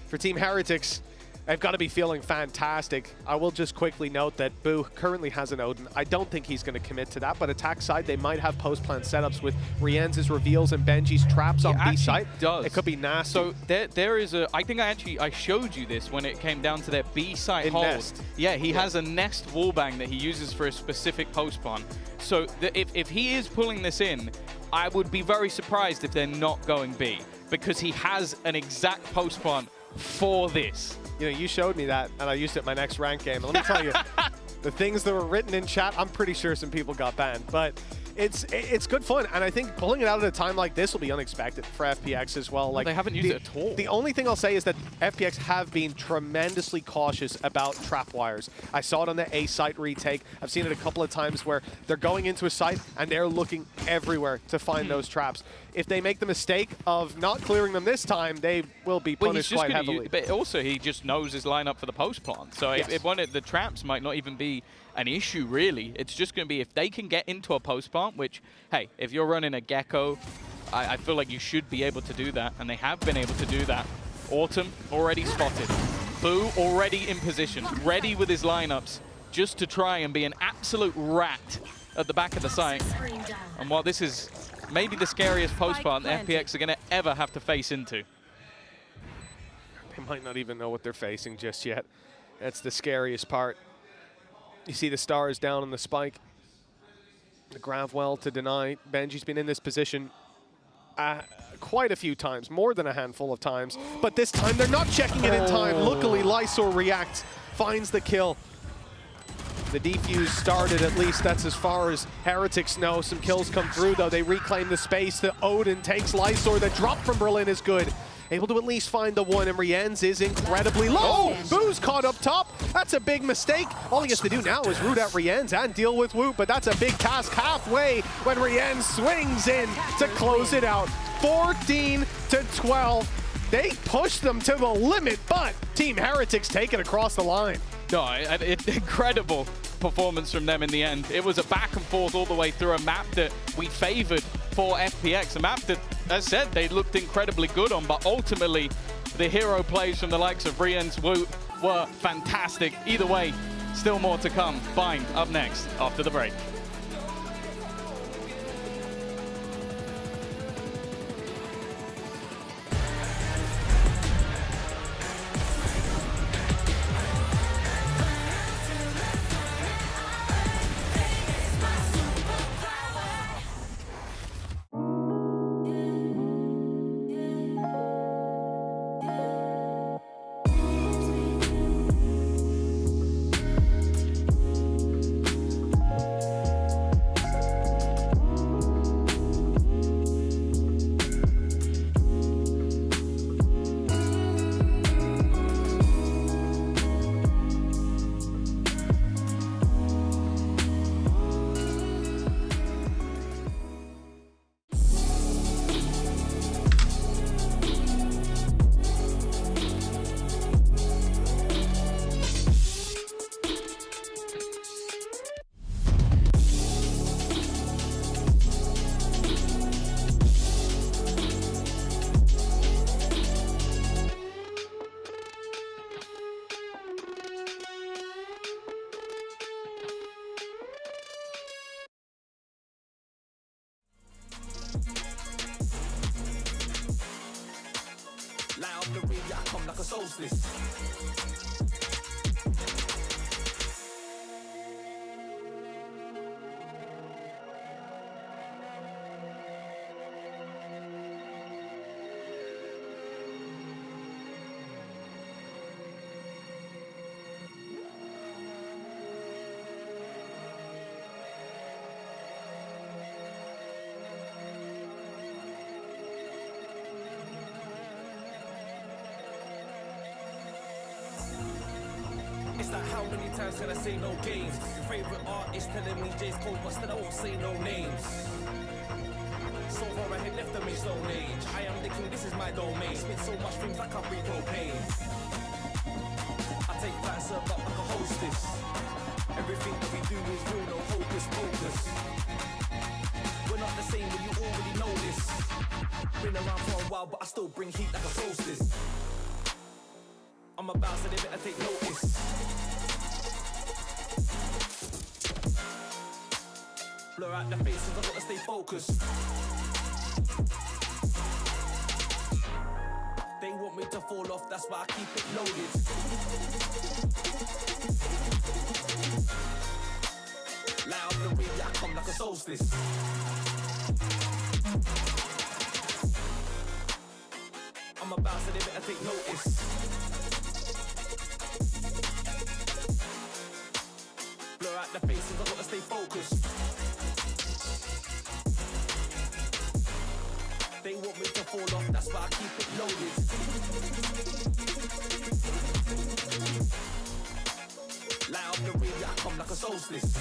for Team Heretics, they've got to be feeling fantastic. I will just quickly note that Boo currently has an Odin. I don't think he's going to commit to that, but attack side, they might have post-plan setups with Rienz's reveals and Benji's traps on B side. Does. It could be nasty. So there is a, I think I showed you this when it came down to their B side hold. Nest. Yeah, he has a nest wallbang that he uses for a specific post-plan. So if he is pulling this in, I would be very surprised if they're not going B, because he has an exact post-plan for this. You know, you showed me that, and I used it in my next rank game. And let me tell you, the things that were written in chat, I'm pretty sure some people got banned. But it's good fun, and I think pulling it out at a time like this will be unexpected for FPX as well. Like, they haven't used it at all. The only thing I'll say is that FPX have been tremendously cautious about trap wires. I saw it on the A site retake. I've seen it a couple of times where they're going into a site and they're looking everywhere to find those traps. If they make the mistake of not clearing them this time, they will be punished quite heavily. But also, he just knows his lineup for the post plant. So yes. if the traps might not even be an issue, really. It's just going to be if they can get into a post plant, which, hey, if you're running a Gecko, I feel like you should be able to do that, and they have been able to do that. Autumn already spotted. Boo already in position, ready with his lineups, just to try and be an absolute rat at the back of the site. And while this is maybe the scariest post plant FPX are going to ever have to face into. They might not even know what they're facing just yet. That's the scariest part. You see the stars down on the spike. The Gravwell to deny. Benji's been in this position quite a few times, more than a handful of times. But this time they're not checking it in time. Luckily, Lysor reacts, finds the kill. The defuse started, at least that's as far as Heretics know. Some kills come through, though. They reclaim the space. The Odin takes Lysor. The drop from Berlin is good. Able to at least find the one, and Rienz is incredibly low. Boo's caught up top. That's a big mistake. All he has to do now is root out Rienz and deal with Woot, but that's a big task halfway when Rienz swings in to close it out. 14-12. They push them to the limit, but Team Heretics take it across the line. No, incredible performance from them in the end. It was a back and forth all the way through a map that we favored for FPX. A map that, as said, they looked incredibly good on, but ultimately the hero plays from the likes of Rienz, Woot were fantastic. Either way, still more to come. Bind up next after the break. like a solstice. It's like how many times can I say no games? Your favorite artist telling me Jay's cold, but still I won't say no names. So far ahead, left them in stone age. I am the king, this is my domain. Spit so much things I can't breathe propane. I take flight, served up like a hostess. Everything that we do is real, no hocus pocus. We're not the same, but you already know this. Been around for a while, but I still bring heat like a solstice. I'm about so they better take notice. Blur out the faces, I gotta stay focused. They want me to fall off, that's why I keep it loaded. Light up the way, I come like a solstice. I'm about so they better take notice. Blur out the faces, I gotta stay focused. They want me to fall off, that's why I keep it loaded. Light up the way, I come like a solstice.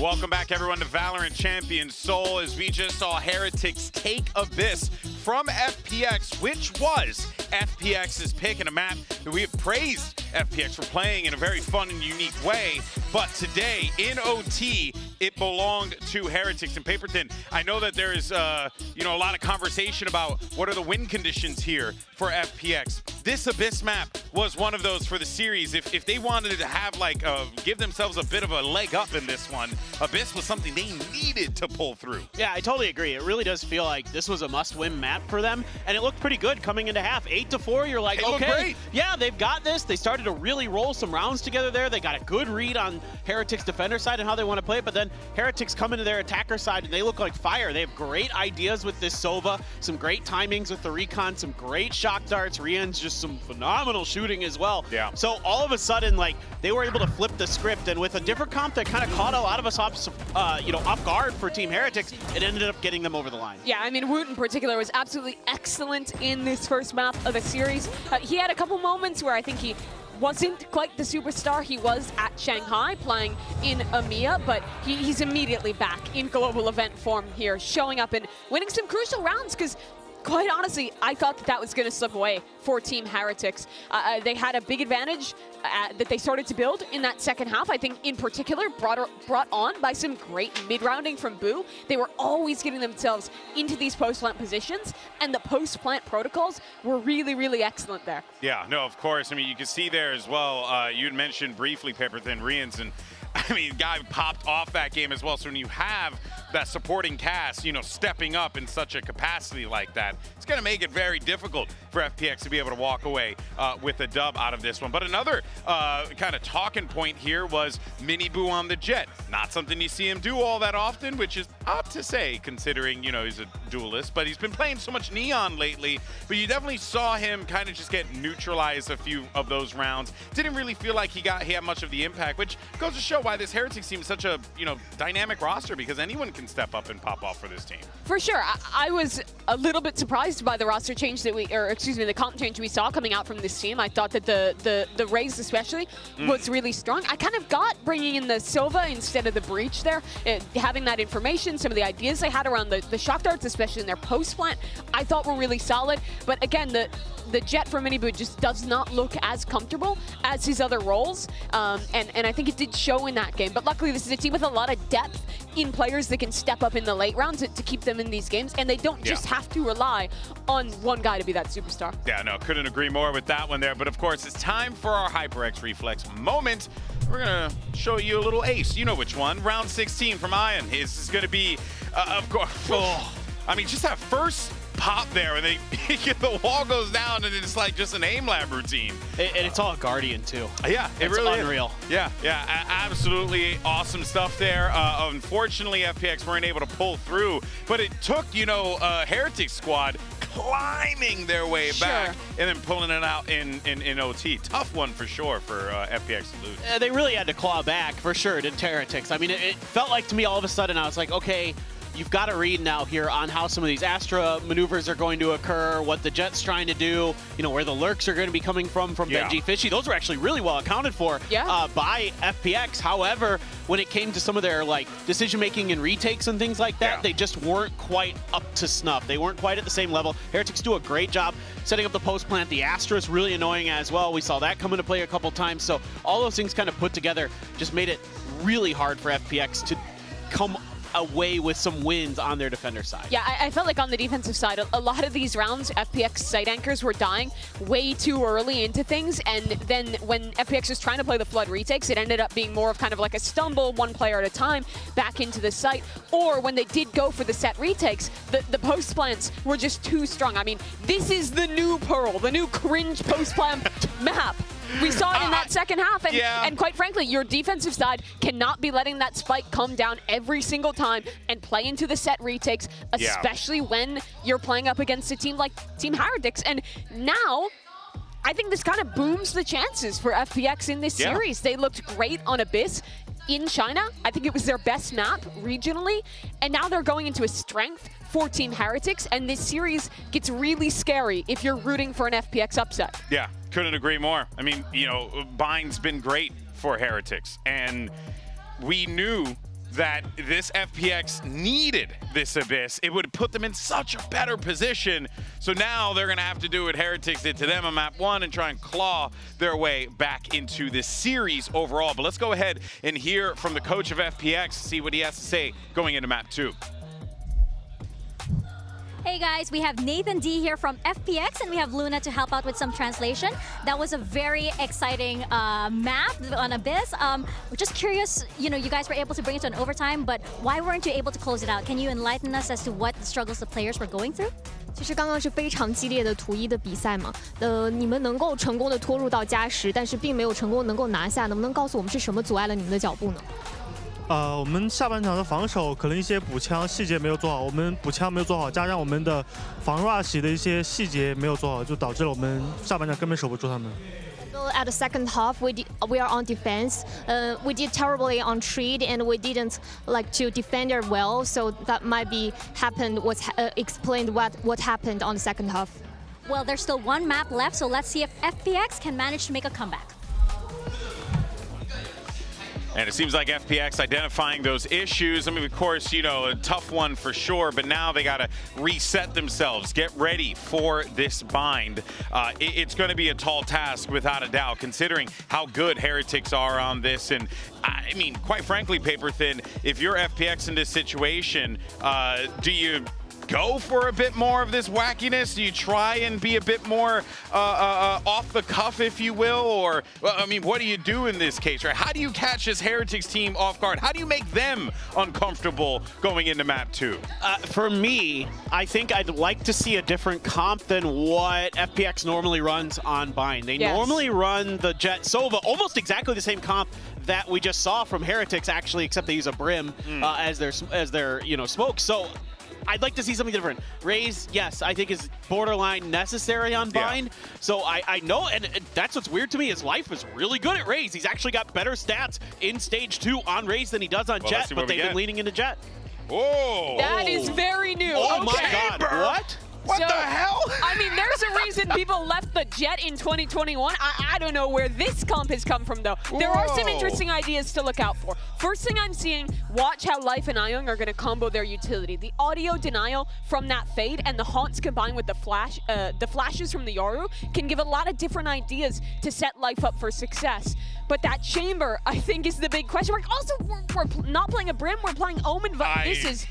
Welcome back, everyone, to VALORANT Champions Seoul, as we just saw Heretics take Abyss from FPX, which was FPX's pick in a map that we have praised FPX for playing in a very fun and unique way. But today, in OT, it belonged to Heretics. And Paperton, I know that there is a lot of conversation about what are the win conditions here for FPX. This Abyss map was one of those for the series. If they wanted to have give themselves a bit of a leg up in this one, Abyss was something they needed to pull through. Yeah, I totally agree. It really does feel like this was a must-win map for them, and it looked pretty good coming into half. 8-4, you're like, okay, yeah, they've got this. They started to really roll some rounds together there. They got a good read on Heretics' defender side and how they want to play it, but then Heretics come into their attacker side and they look like fire. They have great ideas with this Sova, some great timings with the recon, some great shock darts. Rian's just some phenomenal shooting as well. Yeah. So all of a sudden, they were able to flip the script, and with a different comp that kind of caught a lot of us off guard for Team Heretics, it ended up getting them over the line. Yeah, I mean, Woot in particular was absolutely excellent in this first map of the series. He had a couple moments where I think he wasn't quite the superstar he was at Shanghai playing in EMEA, but he's immediately back in global event form here, showing up and winning some crucial rounds, because quite honestly, I thought that was going to slip away for Team Heretics. They had a big advantage that they started to build in that second half, I think in particular brought on by some great mid-rounding from Boo. They were always getting themselves into these post-plant positions, and the post-plant protocols were really, really excellent there. Yeah, no, of course. I mean, you can see there as well, you had mentioned briefly Paperthin Rians, and I mean, guy popped off that game as well. So when you have that supporting cast, stepping up in such a capacity like that, it's going to make it very difficult for FPX to be able to walk away with a dub out of this one. But another kind of talking point here was Mini Boo on the Jet. Not something you see him do all that often, which is odd to say considering, he's a duelist, but he's been playing so much Neon lately. But you definitely saw him kind of just get neutralized a few of those rounds. Didn't really feel like he had much of the impact, which goes to show why this Heretics team is such a, dynamic roster, because anyone can can step up and pop off for this team. For sure. I was a little bit surprised by the roster change that the comp change we saw coming out from this team. I thought that the Raze especially was really strong. I kind of got bringing in the Silva instead of the Breach there, having that information, some of the ideas they had around the shock darts, especially in their post plant, I thought were really solid. But again, the Jet from Minibu just does not look as comfortable as his other roles, and I think it did show in that game. But luckily, this is a team with a lot of depth in players that can step up in the late rounds to keep them in these games, and they don't just have to rely on one guy to be that superstar. Yeah, no, couldn't agree more with that one there. But of course, it's time for our HyperX Reflex moment. We're gonna show you a little ace. You know which one. Round 16 from Ion. This is gonna be, of course, I mean, just that first pop there when the wall goes down and it's like just an aim lab routine. And it's all Guardian too. Yeah, it's really unreal. Is. Yeah, absolutely awesome stuff there. Unfortunately, FPX weren't able to pull through, but it took, Heretics squad climbing their way back and then pulling it out in OT. Tough one for sure for FPX to lose. They really had to claw back for sure to Heretics. I mean, it felt like to me all of a sudden I was like, okay, you've got to read now here on how some of these Astra maneuvers are going to occur, what the Jet's trying to do, where the lurks are going to be coming from Gen.G Fishy. Those were actually really well accounted for by FPX. However, when it came to some of their decision-making and retakes and things like that, they just weren't quite up to snuff. They weren't quite at the same level. Heretics do a great job setting up the post plant. The Astra is really annoying as well. We saw that come into play a couple times. So all those things kind of put together just made it really hard for FPX to come away with some wins on their defender side. Yeah, I felt like on the defensive side, a lot of these rounds, FPX site anchors were dying way too early into things, and then when FPX was trying to play the Flood retakes, it ended up being more of kind of like a stumble, one player at a time, back into the site. Or when they did go for the set retakes, the post plants were just too strong. I mean, this is the new Pearl, the new cringe post plant map. We saw it in that second half, and quite frankly, your defensive side cannot be letting that spike come down every single time and play into the set retakes, especially when you're playing up against a team like Team Heretics. And now, I think this kind of booms the chances for FPX in this series. They looked great on Abyss in China. I think it was their best map regionally, and now they're going into a strength for Team Heretics, and this series gets really scary if you're rooting for an FPX upset. Yeah, couldn't agree more. I mean, Bind's been great for Heretics, and we knew that this FPX needed this Abyss. It would put them in such a better position. So now they're gonna have to do what Heretics did to them on map 1 and try and claw their way back into this series overall. But let's go ahead and hear from the coach of FPX, see what he has to say going into map 2. Hey guys, we have Nathan D here from FPX, and we have Luna to help out with some translation. That was a very exciting map on Abyss. We're just curious, you guys were able to bring it to an overtime, but why weren't you able to close it out? Can you enlighten us as to what struggles the players were going through? 其实刚刚是非常激烈的图一的比赛嘛，你们能够成功的拖入到加时，但是并没有成功能够拿下，能不能告诉我们是什么阻碍了你们的脚步呢？我们下半场的防守可能一些补枪细节没有做好，我们补枪没有做好，加上我们的防 rush 的一些细节没有做好，就导致了我们下半场根本守不住他们。At the second half, we are on defense. We did terribly on trade, and we didn't like to defend it well. So that might be explained what happened on the second half. Well, there's still one map left, so let's see if FPX can manage to make a comeback. And it seems like FPX identifying those issues. I mean, of course, a tough one for sure, but now they got to reset themselves, get ready for this bind. It's going to be a tall task without a doubt, considering how good Heretics are on this. And I mean, quite frankly, Paper Thin, if you're FPX in this situation, do you go for a bit more of this wackiness? Do you try and be a bit more off the cuff, if you will? Or, I mean, what do you do in this case, right? How do you catch this Heretics team off guard? How do you make them uncomfortable going into map 2? For me, I think I'd like to see a different comp than what FPX normally runs on Bind. They normally run the Jet Sova, almost exactly the same comp that we just saw from Heretics, actually, except they use a Brim as their smoke. So I'd like to see something different. Raze, yes, I think is borderline necessary on Bind. So I know, and that's what's weird to me, is Life is really good at Raze. He's actually got better stats in Stage 2 on Raze than he does on Jet, but they've been leaning into Jet. Oh! That is very new. Oh okay. my God! What? What So, the hell? I mean, there's a reason people left the Jet in 2021. I don't know where this comp has come from, though. There are some Whoa. interesting ideas to look out for. First thing I'm seeing, watch how Life and Ion are going to combo their utility. The audio denial from that fade and the haunts combined with the flashes from the Yoru can give a lot of different ideas to set Life up for success. But that chamber, I think, is the big question mark. Also, we're not playing a Brim, we're playing Omen. This is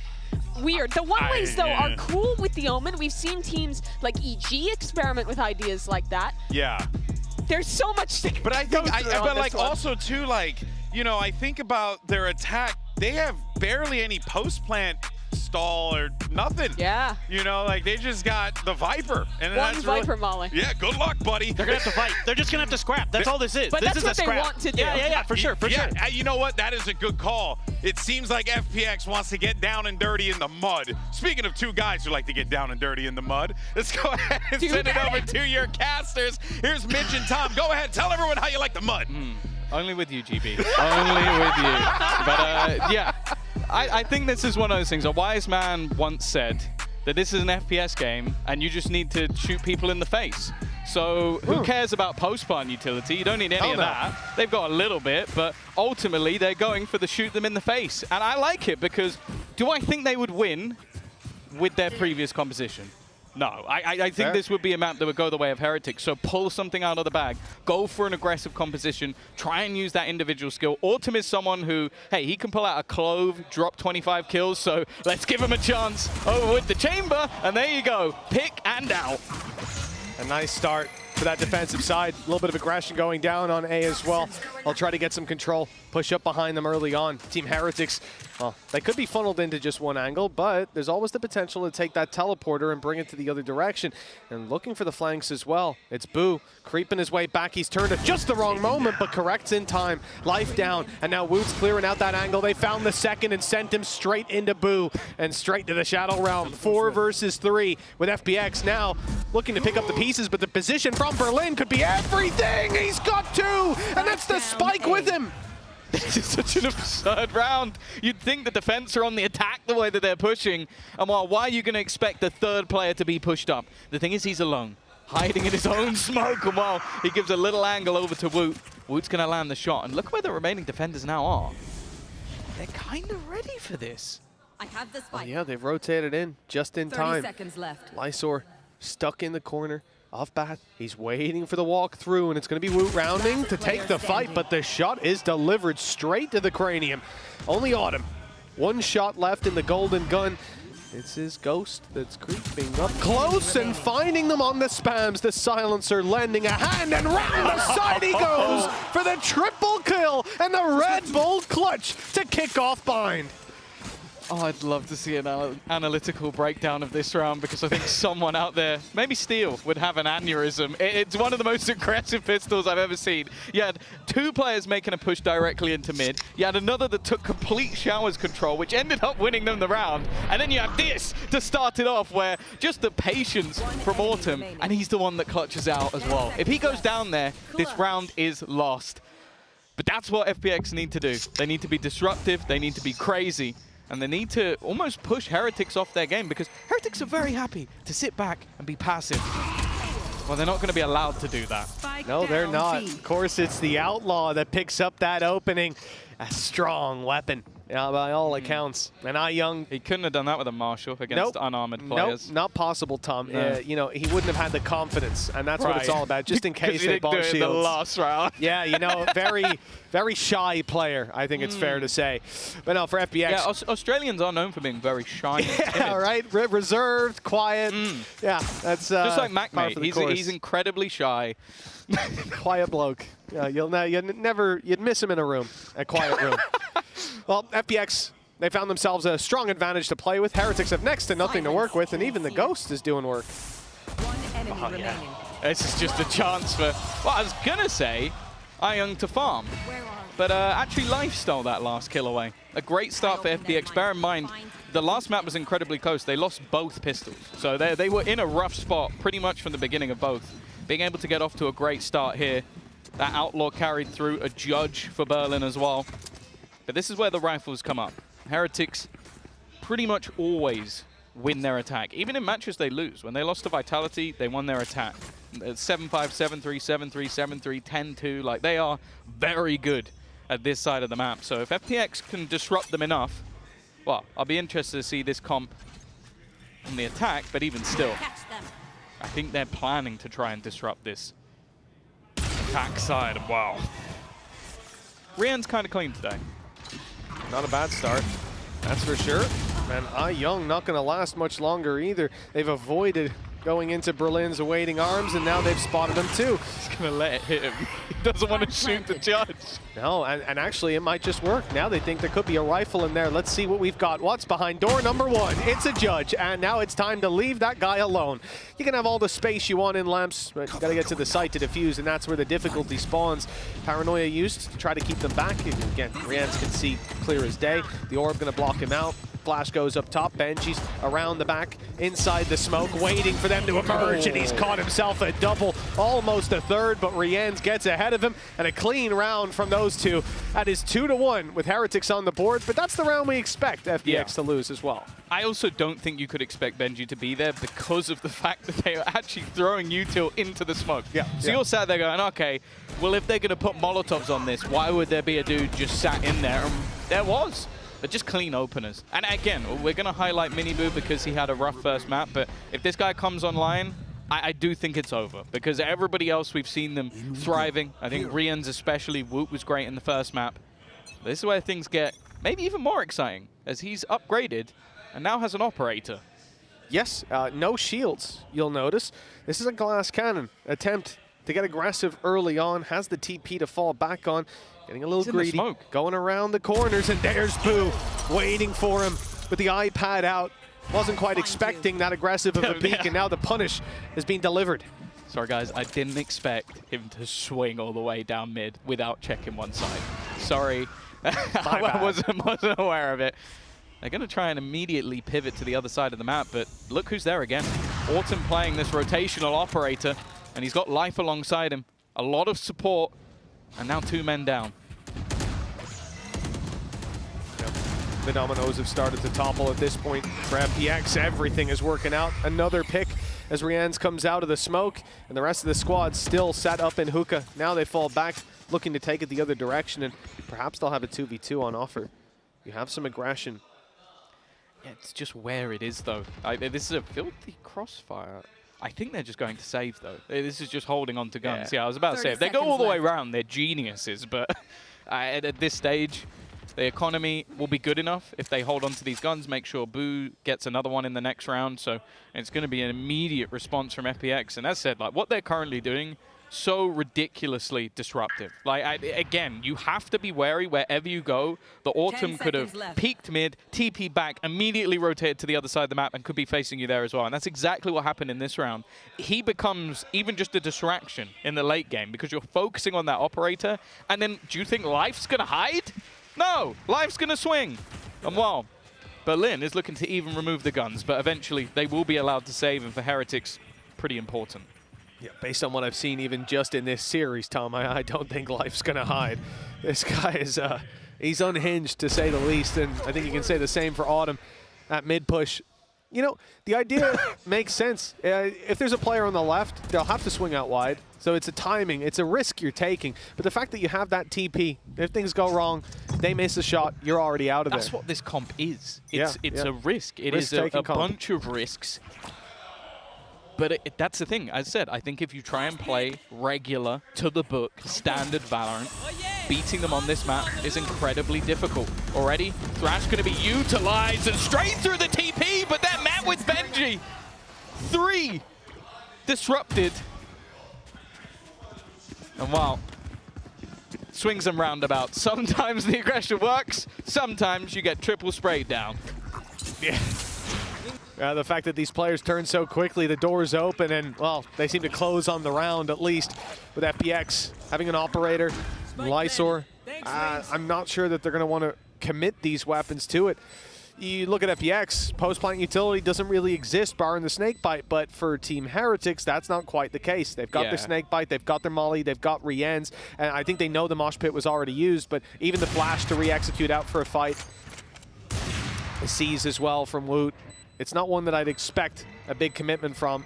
weird. The one-ways, though, are cool with the Omen. We've seen teams like EG experiment with ideas like that. Yeah. There's so much to But I think, but like, also, too, like, you know, I think about their attack. They have barely any post-plant stall or nothing. Yeah. You know, like, they just got the Viper. And One that's Viper really, molly. Yeah, good luck, buddy. They're going to have to fight. They're just going to have to scrap. That's all this is. But this that's is what a scrap. they want to do. Yeah, for sure, for sure. You know what? That is a good call. It seems like FPX wants to get down and dirty in the mud. Speaking of two guys who like to get down and dirty in the mud, let's go ahead and send it over to your casters. Here's Mitch and Tom. Go ahead, tell everyone how you like the mud. Only with you, GB. Only with you. But yeah, I think this is one of those things. A wise man once said that this is an FPS game and you just need to shoot people in the face. So who cares about post-plant utility? You don't need any of that. They've got a little bit, but ultimately they're going for the shoot them in the face. And I like it because do I think they would win with their previous composition? No, I think this would be a map that would go the way of Heretics. So pull something out of the bag, go for an aggressive composition, try and use that individual skill. Autumn is someone who, hey, he can pull out a Clove, drop 25 kills, so let's give him a chance over with the chamber, and there you go, pick and out. A nice start for that defensive side. A little bit of aggression going down on A as well. I'll try to get some control, push up behind them early on. Team Heretics, well, they could be funneled into just one angle, but there's always the potential to take that teleporter and bring it to the other direction. And looking for the flanks as well. It's Boo creeping his way back. He's turned at just the wrong moment, but corrects in time. Life down, and now Woot's clearing out that angle. They found the second and sent him straight into Boo and straight to the Shadow Realm. 4 versus 3 with FPX now looking to pick up the pieces, but the position from Berlin could be everything. He's got 2, and that's the spike with him. This is such an absurd round. You'd think the defense are on the attack the way that they're pushing. And why are you going to expect the third player to be pushed up? The thing is, he's alone, hiding in his own smoke. And while he gives a little angle over to Woot, Woot's going to land the shot. And look where the remaining defenders now are. They're kind of ready for this. I have the spike. Yeah, they've rotated in just in 30 time. seconds left. Lysor stuck in the corner. Off bat, he's waiting for the walk through, and it's going to be Woot rounding to take the fight, but the shot is delivered straight to the cranium. Only Autumn. 1 shot left in the golden gun. It's his ghost that's creeping up close and finding them on the spams. The silencer lending a hand, and round the side he goes for the triple kill and the Red Bull clutch to kick off Bind. Oh, I'd love to see an analytical breakdown of this round because I think someone out there, maybe Steel, would have an aneurysm. It's one of the most aggressive pistols I've ever seen. You had 2 players making a push directly into mid. You had another that took complete showers control, which ended up winning them the round. And then you have this to start it off, where just the patience from Autumn, and he's the one that clutches out as well. If he goes down there, this round is lost. But that's what FPX need to do. They need to be disruptive, they need to be crazy. And they need to almost push Heretics off their game because Heretics are very happy to sit back and be passive. Well, they're not going to be allowed to do that. No, they're not. Of course, it's the Outlaw that picks up that opening. A strong weapon, by all accounts. And Young, he couldn't have done that with a Marshall against unarmored players. Nope, not possible, Tom. No. You know, he wouldn't have had the confidence, and that's what it's all about, just in case they bomb shields. The last round. Yeah, you know, very shy player, I think it's fair to say. But no, for FPX. Yeah, Australians are known for being very shy. Yeah, right? Reserved, quiet. Yeah, that's just like Mac, mate. He's incredibly shy. Quiet bloke. Yeah, you'd miss him in a room, a quiet room. Well, FPX, they found themselves a strong advantage to play with. Heretics have next to nothing to work with, and even the Ghost is doing work. Yeah. This is just a chance for, well, I was going to say, Young to farm. But actually Life stole that last kill away. A great start for FPX. Bear in mind, the last map was incredibly close. They lost both pistols. So they were in a rough spot pretty much from the beginning of both. Being able to get off to a great start here. That Outlaw carried through, a judge for Berlin as well. But this is where the rifles come up. Heretics pretty much always win their attack. Even in matches they lose. When they lost to Vitality, they won their attack. 7-5, 7-3, 7-3, 7-3, 10-2. Like, they are very good at this side of the map. So if FPX can disrupt them enough, well, I'll be interested to see this comp on the attack, but even still, I think they're planning to try and disrupt this attack side. Wow. Rian's kind of clean today. Not a bad start, that's for sure. And Young not going to last much longer either. They've avoided going into Berlin's awaiting arms, and now they've spotted him too. He's going to let it hit him. He doesn't want to shoot the judge. No, and actually it might just work. Now they think there could be a rifle in there. Let's see what we've got. What's behind door number 1? It's a judge, and now it's time to leave that guy alone. You can have all the space you want in lamps, but you got to get to the site to defuse, and that's where the difficulty spawns. Paranoia used to try to keep them back. Again, Rians can see clear as day. The orb going to block him out. Flash goes up top. Benji's around the back, inside the smoke, waiting for them to emerge, and he's caught himself a double, almost a third, but Rians gets ahead of him, and a clean round from those two. That is 2-1 with Heretics on the board, but that's the round we expect FPX to lose as well. I also don't think you could expect Gen.G to be there because of the fact that they are actually throwing util into the smoke. So you're sat there going, okay, well, if they're going to put Molotovs on this, why would there be a dude just sat in there? And there was. But just clean openers. And again, we're going to highlight Miniboo because he had a rough first map, but if this guy comes online, I do think it's over. Because everybody else, we've seen them thriving. I think Rian's especially, Woot was great in the first map. This is where things get maybe even more exciting, as he's upgraded and now has an operator. Yes, no shields, you'll notice. This is a glass cannon attempt to get aggressive early on, has the TP to fall back on. Getting a little greedy, going around the corners, and there's Boo waiting for him with the iPad out. Wasn't quite expecting that aggressive of a peek, and now the punish is being delivered. Sorry guys, I didn't expect him to swing all the way down mid without checking one side. Sorry, I wasn't aware of it. They're going to try and immediately pivot to the other side of the map, but look who's there again. Autumn playing this rotational operator, and he's got Life alongside him. A lot of support, and now 2 men down. The dominoes have started to topple at this point for FPX. Everything is working out. Another pick as Rians comes out of the smoke, and the rest of the squad still sat up in hookah. Now they fall back, looking to take it the other direction, and perhaps they'll have a 2v2 on offer. You have some aggression. Yeah, it's just where it is, though. This is a filthy crossfire. I think they're just going to save, though. This is just holding on to guns. Yeah, I was about to say, if they go all the way around, they're geniuses. But at this stage, the economy will be good enough if they hold on to these guns, make sure Boo gets another one in the next round. So it's going to be an immediate response from FPX. And as said, like, what they're currently doing, so ridiculously disruptive. Like, again, you have to be wary wherever you go. The Autumn could have peeked mid, TP back, immediately rotated to the other side of the map, and could be facing you there as well. And that's exactly what happened in this round. He becomes even just a distraction in the late game because you're focusing on that operator. And then, do you think Life's going to hide? No, Life's going to swing. And well, Berlin is looking to even remove the guns, but eventually they will be allowed to save, and for Heretics, pretty important. Yeah, based on what I've seen even just in this series, Tom, I don't think Life's going to hide. This guy is, he's unhinged to say the least, and I think you can say the same for Autumn at mid-push. You know, the idea makes sense. If there's a player on the left, they'll have to swing out wide. So it's a timing, it's a risk you're taking. But the fact that you have that TP, if things go wrong, they miss a shot, you're already out of there. That's what this comp is. It's a risk. It is a bunch of risks. But that's the thing. As I said, I think if you try and play regular, to the book, standard Valorant, beating them on this map is incredibly difficult. Already, Thrash going to be utilized and straight through the TP, but they're met with Gen.G. 3 disrupted. And wow, swings and roundabouts. Sometimes the aggression works, sometimes you get triple sprayed down. Yeah. The fact that these players turn so quickly, the door's open, and, well, they seem to close on the round, at least, with FPX having an operator, Lysor. I'm not sure that they're going to want to commit these weapons to it. You look at FPX, post-plant utility doesn't really exist, barring the Snakebite, but for Team Heretics, that's not quite the case. They've got their Snakebite, they've got their Molly, they've got Rian's, and I think they know the Mosh Pit was already used, but even the Flash to re-execute out for a fight. The C's as well from Woot. It's not one that I'd expect a big commitment from,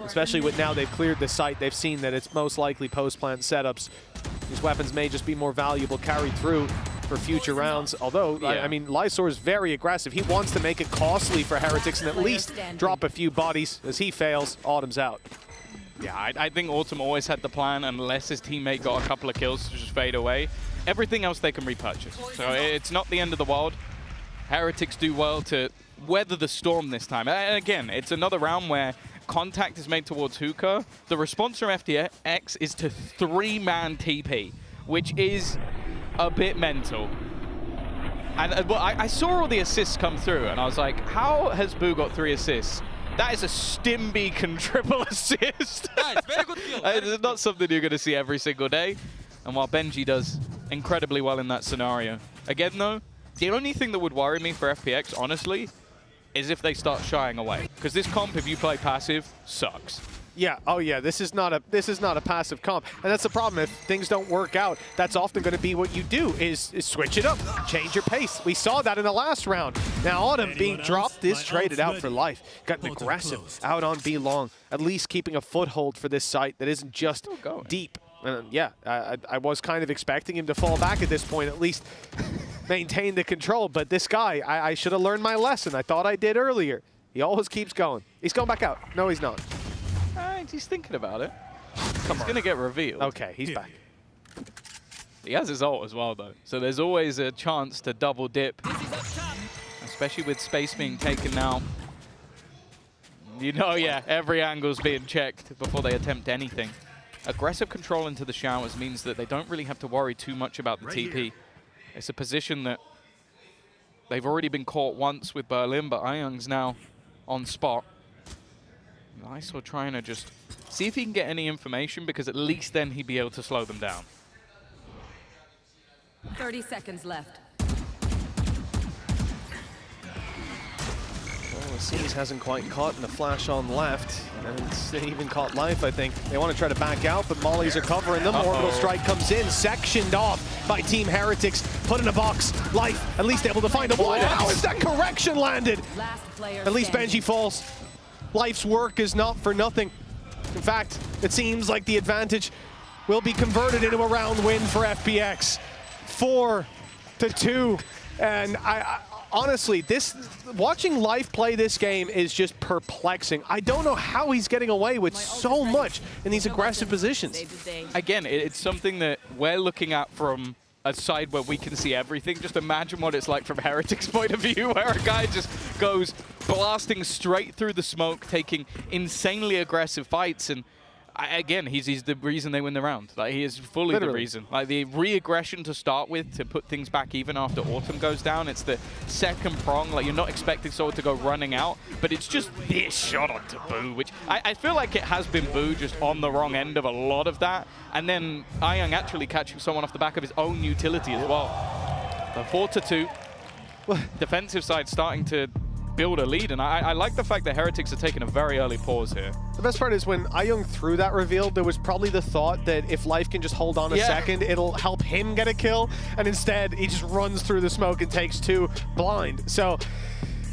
especially with now they've cleared the site. They've seen that it's most likely post-plant setups. These weapons may just be more valuable carried through for future rounds. Although, Yeah. I mean, Lysor is very aggressive. He wants to make it costly for Heretics and at least drop a few bodies. As he fails, Autumn's out. Yeah, I think Autumn always had the plan, unless his teammate got a couple of kills to just fade away. Everything else they can repurchase. So it's not the end of the world. Heretics do well to weather the storm this time. And again, it's another round where contact is made towards Hookah. The response from FTX is to 3-man TP, which is a bit mental. And well, I saw all the assists come through, and I was like, how has Boo got 3 assists? That is a Stim Beacon triple assist. Nice, very good kill. It's not something you're going to see every single day. And while Gen.G does incredibly well in that scenario. Again, though, the only thing that would worry me for FPX, honestly, is if they start shying away. Because this comp, if you play passive, sucks. Yeah, oh yeah, this is not a passive comp. And that's the problem. If things don't work out, that's often going to be what you do, is switch it up, change your pace. We saw that in the last round. Now Autumn being dropped is traded out for life. Got an aggressive out on B long, at least keeping a foothold for this site that isn't just deep. Yeah, I was kind of expecting him to fall back at this point, at least maintain the control. But this guy, I should have learned my lesson. I thought I did earlier. He always keeps going. He's going back out. No, he's not. He's thinking about it. He's going to get revealed. Okay, he's back. He has his ult as well, though. So there's always a chance to double dip, especially with space being taken now. You know, yeah, every angle's being checked before they attempt anything. Aggressive control into the showers means that they don't really have to worry too much about the TP. It's a position that they've already been caught once with Berlin, but Ayung's now on spot. Lysor trying to just see if he can get any information, because at least then he'd be able to slow them down. 30 seconds left. Well, the C's hasn't quite caught in the flash on left, and they even caught Life, I think. They want to try to back out, but Mollies are covering them. Orbital Strike comes in, sectioned off by Team Heretics, put in a box. Life at least able to find a wall. How is that correction landed? At least Gen.G falls. Life's work is not for nothing. In fact, it seems like the advantage will be converted into a round win for FPX. 4-2. And I honestly, watching Life play this game is just perplexing. I don't know how he's getting away with so much in these aggressive positions. Again, it's something that we're looking at from a side where we can see everything. Just imagine what it's like from Heretics' point of view, where a guy just goes blasting straight through the smoke, taking insanely aggressive fights, and again, he's the reason they win the round. Like, he is fully the reason. Like, the re-aggression to start with, to put things back even after Autumn goes down, it's the second prong. Like, you're not expecting someone to go running out, but it's just this shot onto Boo, which I feel like it has been Boo just on the wrong end of a lot of that, and then Ayung actually catching someone off the back of his own utility as well. The 4-2. Defensive side starting to build a lead, and I like the fact that Heretics are taking a very early pause here. The best part is when Ayung threw that reveal, there was probably the thought that if Life can just hold on a second, it'll help him get a kill, and instead he just runs through the smoke and takes 2 blind. So,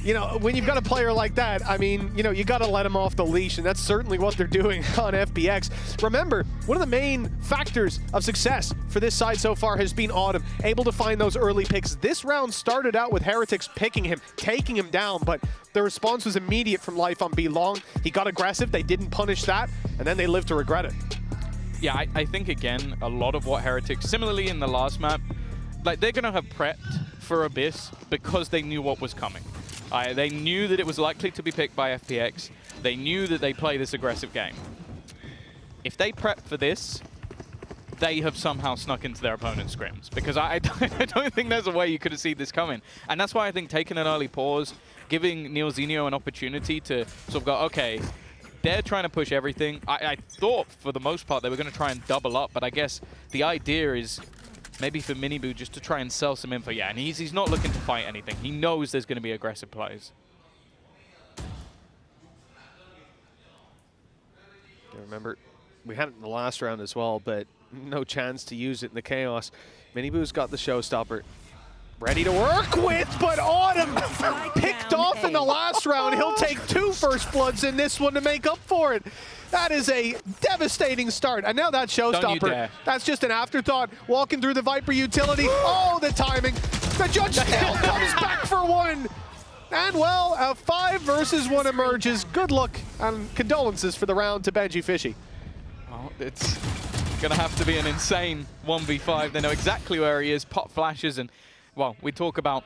you know, when you've got a player like that, I mean, you know, you got to let him off the leash, and that's certainly what they're doing on FPX. Remember, one of the main factors of success for this side so far has been Autumn, able to find those early picks. This round started out with Heretics picking him, taking him down, but the response was immediate from Life on B long. He got aggressive, they didn't punish that, and then they lived to regret it. Yeah, I think, again, a lot of what Heretics, similarly in the last map, like, they're going to have prepped for Abyss because they knew what was coming. They knew that it was likely to be picked by FPX. They knew that they play this aggressive game. If they prep for this, they have somehow snuck into their opponent's scrims, because I don't think there's a way you could have seen this coming. And that's why I think taking an early pause, giving Neilzinho an opportunity to sort of go, okay, they're trying to push everything. I thought for the most part they were going to try and double up, but I guess the idea is maybe for Miniboo just to try and sell some info. Yeah, and he's not looking to fight anything. He knows there's going to be aggressive plays. Yeah, remember, we had it in the last round as well, but no chance to use it in the chaos. Miniboo's got the showstopper. Ready to work with, but Autumn picked off in the last round. He'll take 2 first bloods in this one to make up for it. That is a devastating start. And now that showstopper, that's just an afterthought. Walking through the Viper utility. Oh, the timing. The judge still comes back for 1. And well, a 5 versus 1 emerges. Good luck and condolences for the round to Benji Fishy. Well, it's gonna have to be an insane 1v5. They know exactly where he is, pop flashes, and well, we talk about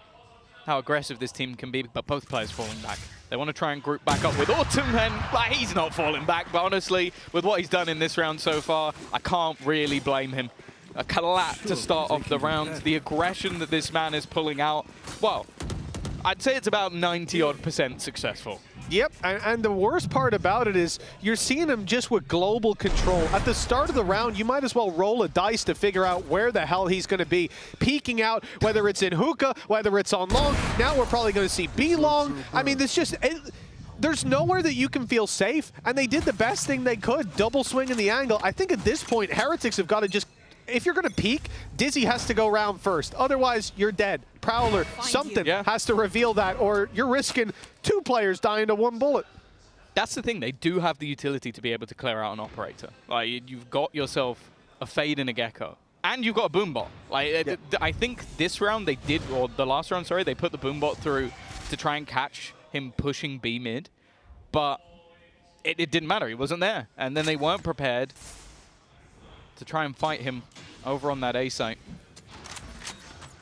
how aggressive this team can be, but both players falling back. They want to try and group back up with Autumn, and he's not falling back, but honestly, with what he's done in this round so far, I can't really blame him. A collapse to start off the round, the aggression that this man is pulling out, well, I'd say it's about 90-odd% successful. Yep, and the worst part about it is you're seeing him just with global control. At the start of the round, you might as well roll a dice to figure out where the hell he's going to be. Peeking out, whether it's in hookah, whether it's on long. Now we're probably going to see B long. I mean, there's nowhere that you can feel safe, and they did the best thing they could, double swinging the angle. I think at this point, Heretics have got to just, if you're going to peek, Dizzy has to go round first. Otherwise, you're dead. Prowler, something has to reveal that, or you're risking 2 players dying to 1 bullet. That's the thing. They do have the utility to be able to clear out an operator. Like, you've got yourself a Fade and a Gecko, and you've got a Boombot. Like, I think this round they did, or the last round, sorry, they put the Boombot through to try and catch him pushing B mid, but it didn't matter. He wasn't there, and then they weren't prepared to try and fight him over on that A site.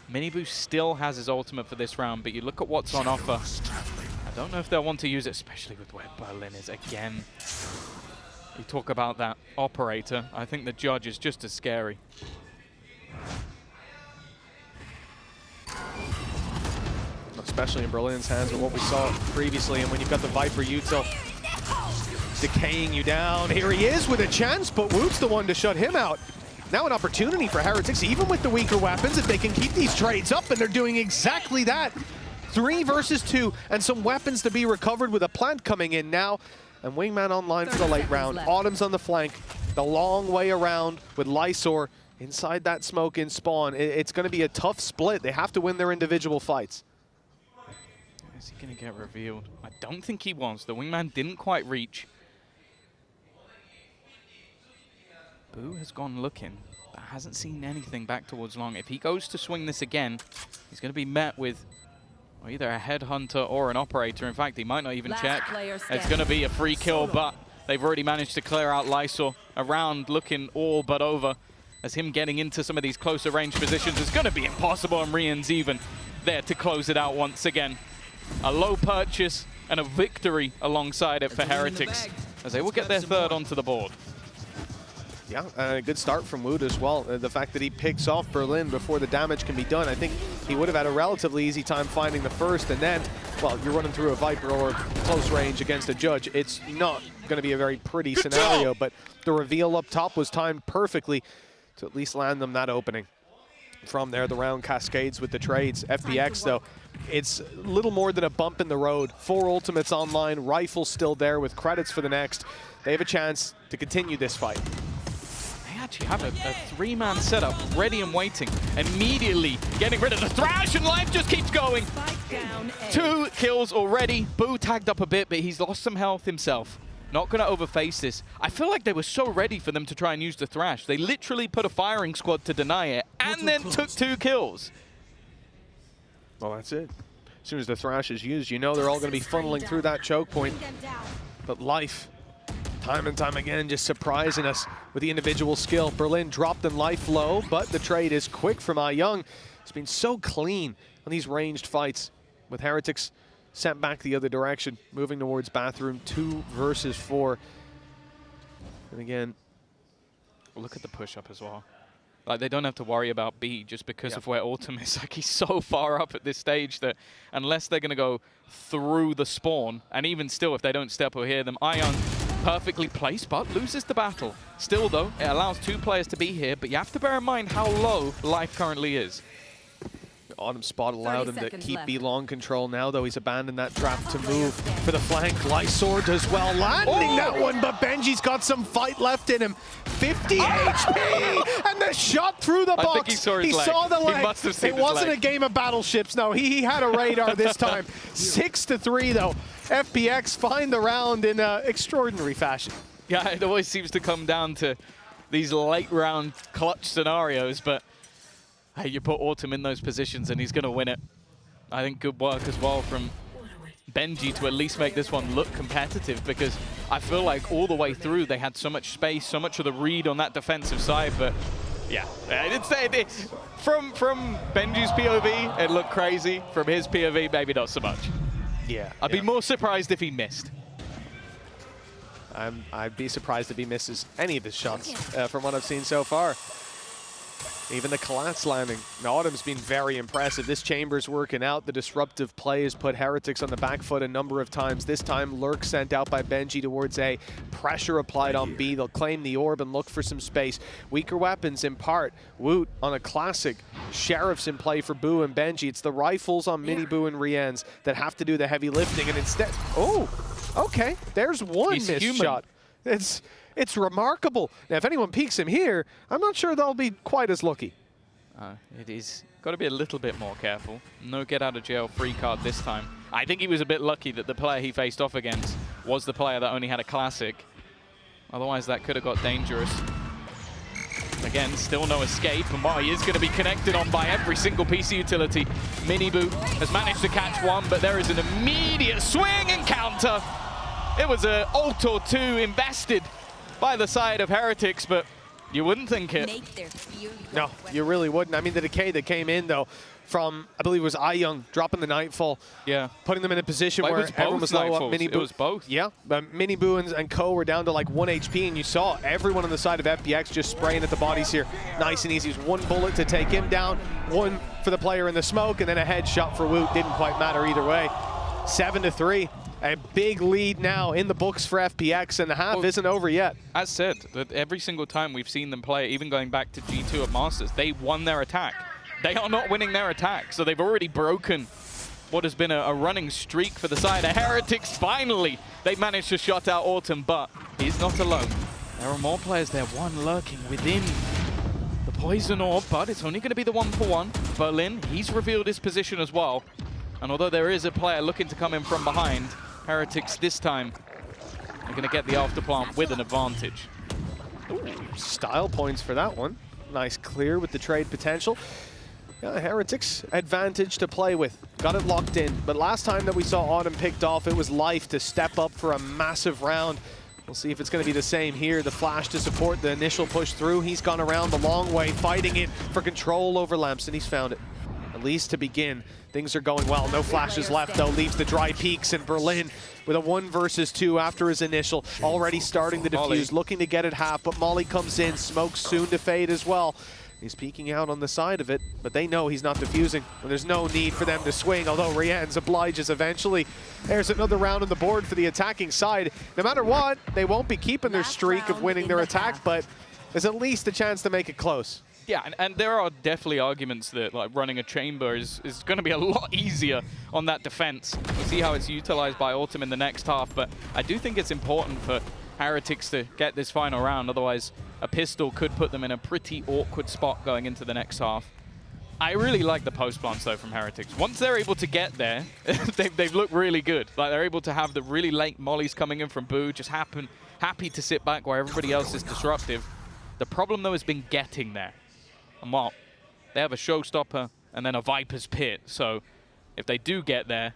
Miniboo still has his ultimate for this round, but you look at what's on offer. I don't know if they'll want to use it, especially with where Berlin is again. You talk about that operator. I think the judge is just as scary. Especially in Berlin's hands with what we saw previously, and when you've got the Viper util decaying you down. Here he is with a chance, but Woot's the one to shut him out. Now an opportunity for Heretics, even with the weaker weapons, if they can keep these trades up, and they're doing exactly that. 3 versus 2, and some weapons to be recovered with a plant coming in now. And Wingman online for the late round. Autumn's on the flank, the long way around with Lysor inside that smoke in spawn. It's going to be a tough split. They have to win their individual fights. Is he going to get revealed? I don't think he was. The Wingman didn't quite reach. Boo has gone looking, but hasn't seen anything back towards long. If he goes to swing this again, he's going to be met with either a headhunter or an operator. In fact, he might not even check. It's going to be a free kill, but they've already managed to clear out Lysor. Around looking all but over, as him getting into some of these closer range positions is going to be impossible, and Rian's even there to close it out once again. A low purchase and a victory alongside it for Heretics, as they will get their 3rd onto the board. Yeah, a good start from Wood as well. The fact that he picks off Berlin before the damage can be done, I think he would have had a relatively easy time finding the first, and then, well, you're running through a Viper or close range against a Judge. It's not going to be a very pretty scenario, but the reveal up top was timed perfectly to at least land them that opening. From there, the round cascades with the trades. FPX, though, it's little more than a bump in the road. 4 ultimates online, rifles still there with credits for the next. They have a chance to continue this fight. Actually have a 3-man setup ready and waiting, immediately getting rid of the Thrash, and life just keeps going. 2 kills already. Boo tagged up a bit, but he's lost some health himself. Not going to overface this. I feel like they were so ready for them to try and use the Thrash. They literally put a firing squad to deny it, and then took 2 kills. Well, that's it. As soon as the Thrash is used, you know they're all going to be funneling through that choke point. But life, time and time again, just surprising us with the individual skill. Berlin dropped in life low, but the trade is quick from Young. It's been so clean on these ranged fights, with Heretics sent back the other direction, moving towards bathroom. 2 versus 4. And again, look at the push-up as well. Like, they don't have to worry about B just because of where Autumn is. Like, he's so far up at this stage that unless they're going to go through the spawn, and even still, if they don't step or hear them, Young perfectly placed, but loses the battle. Still, though, it allows 2 players to be here, but you have to bear in mind how low life currently is. Autumn spot allowed him to 30 seconds keep left. B long control. Now, though, he's abandoned that trap to move for the flank. Lysor does well, landing that one, but Benji's got some fight left in him. 50 HP, and the shot through the box. I think he saw his leg. Saw the leg. He must have seen it his wasn't leg. a game of battleships, no. He had a radar this time. 6-3, though. FPX find the round in extraordinary fashion. Yeah, it always seems to come down to these late round clutch scenarios, but hey, you put Autumn in those positions and he's going to win it. I think good work as well from Gen.G to at least make this one look competitive, because I feel like all the way through they had so much space, so much of the read on that defensive side, but yeah, from Gen.G's POV, it looked crazy. From his POV, maybe not so much. Yeah. I'd be more surprised if he missed. I'd be surprised if he misses any of his shots from what I've seen so far. Even the collapse landing. Autumn's been very impressive. This chamber's working out. The disruptive play has put Heretics on the back foot a number of times. This time, Lurk sent out by Gen.G towards A. Pressure applied on B. They'll claim the orb and look for some space. Weaker weapons in part. Woot on a classic. Sheriff's in play for Boo and Gen.G. It's the rifles on Mini Boo and Rienz that have to do the heavy lifting, and instead... Oh, okay. There's one missed shot. It's remarkable. Now, if anyone peeks him here, I'm not sure they'll be quite as lucky. It is got to be a little bit more careful. No get out of jail free card this time. I think he was a bit lucky that the player he faced off against was the player that only had a classic. Otherwise, that could have got dangerous. Again, still no escape, and while he is going to be connected on by every single PC utility, Miniboo has managed to catch one, but there is an immediate swing and counter. It was an ult or two invested by the side of Heretics, but you wouldn't think it. No, you really wouldn't. I mean, the decay that came in, though, from, I believe it was iYoung dropping the Nightfall. Yeah. Putting them in a position Well, where it was everyone was low up. It was both. Yeah, but Miniboo and Co were down to like 1 HP, and you saw everyone on the side of FPX just spraying at the bodies here. Nice and easy. It was one bullet to take him down, one for the player in the smoke, and then a headshot for Woot. Didn't quite matter either way. 7-3. A big lead now in the books for FPX, and the half isn't over yet. As said, that every single time we've seen them play, even going back to G2 at Masters, they won their attack. They are not winning their attack, so they've already broken what has been a running streak for the side of Heretics. Finally, they managed to shut out Autumn, but he's not alone. There are more players there, one lurking within the poison orb, but it's only going to be the 1-for-1. Berlin, he's revealed his position as well. And although there is a player looking to come in from behind, Heretics this time are going to get the afterplant with an advantage. Ooh, style points for that one. Nice clear with the trade potential. Yeah, Heretics advantage to play with. Got it locked in. But last time that we saw Autumn picked off, it was Life to step up for a massive round. We'll see if it's going to be the same here. The flash to support the initial push through. He's gone around the long way, fighting it for control over Lamps, and he's found it. At least to begin. Things are going well. No flashes left, though. Leaves the dry peaks in Berlin with a 1 versus 2 after his initial. Already starting the defuse, looking to get it half, but Molly comes in. Smoke soon to fade as well. He's peeking out on the side of it, but they know he's not defusing. And there's no need for them to swing, although Rienz obliges eventually. There's another round on the board for the attacking side. No matter what, they won't be keeping their streak of winning their attack, but there's at least a chance to make it close. Yeah, and there are definitely arguments that like running a chamber is going to be a lot easier on that defense. We'll see how it's utilized by Autumn in the next half, but I do think it's important for Heretics to get this final round, otherwise a pistol could put them in a pretty awkward spot going into the next half. I really like the post plants though from Heretics. Once they're able to get there, they've looked really good. Like they're able to have the really late mollies coming in from Boo, just happy to sit back while everybody else is disruptive. The problem though has been getting there. And well, they have a showstopper and then a Viper's Pit, so if they do get there,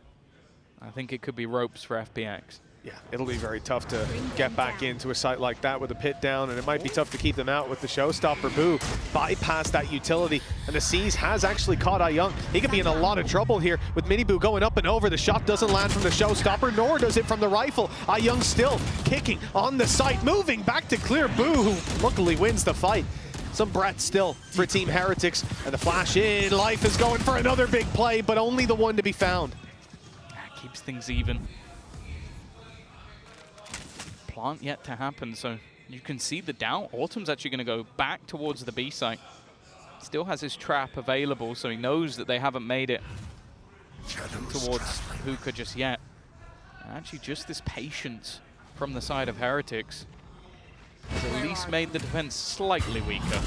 I think it could be ropes for FPX. Yeah, it'll be very tough to get back into a site like that with a pit down, and it might be tough to keep them out with the showstopper. Boo bypass that utility, and the C's has actually caught iYoung. He could be in a lot of trouble here with Miniboo going up and over. The shot doesn't land from the showstopper, nor does it from the rifle. iYoung still kicking on the site, moving back to clear Boo, who luckily wins the fight. Some breath still for Team Heretics, and the flash in. Life is going for another big play, but only the one to be found. That keeps things even. Plant yet to happen, so you can see the down. Autumn's actually going to go back towards the B site. Still has his trap available, so he knows that they haven't made it towards Hookah just yet. And actually, just this patience from the side of Heretics has at least made the defense slightly weaker.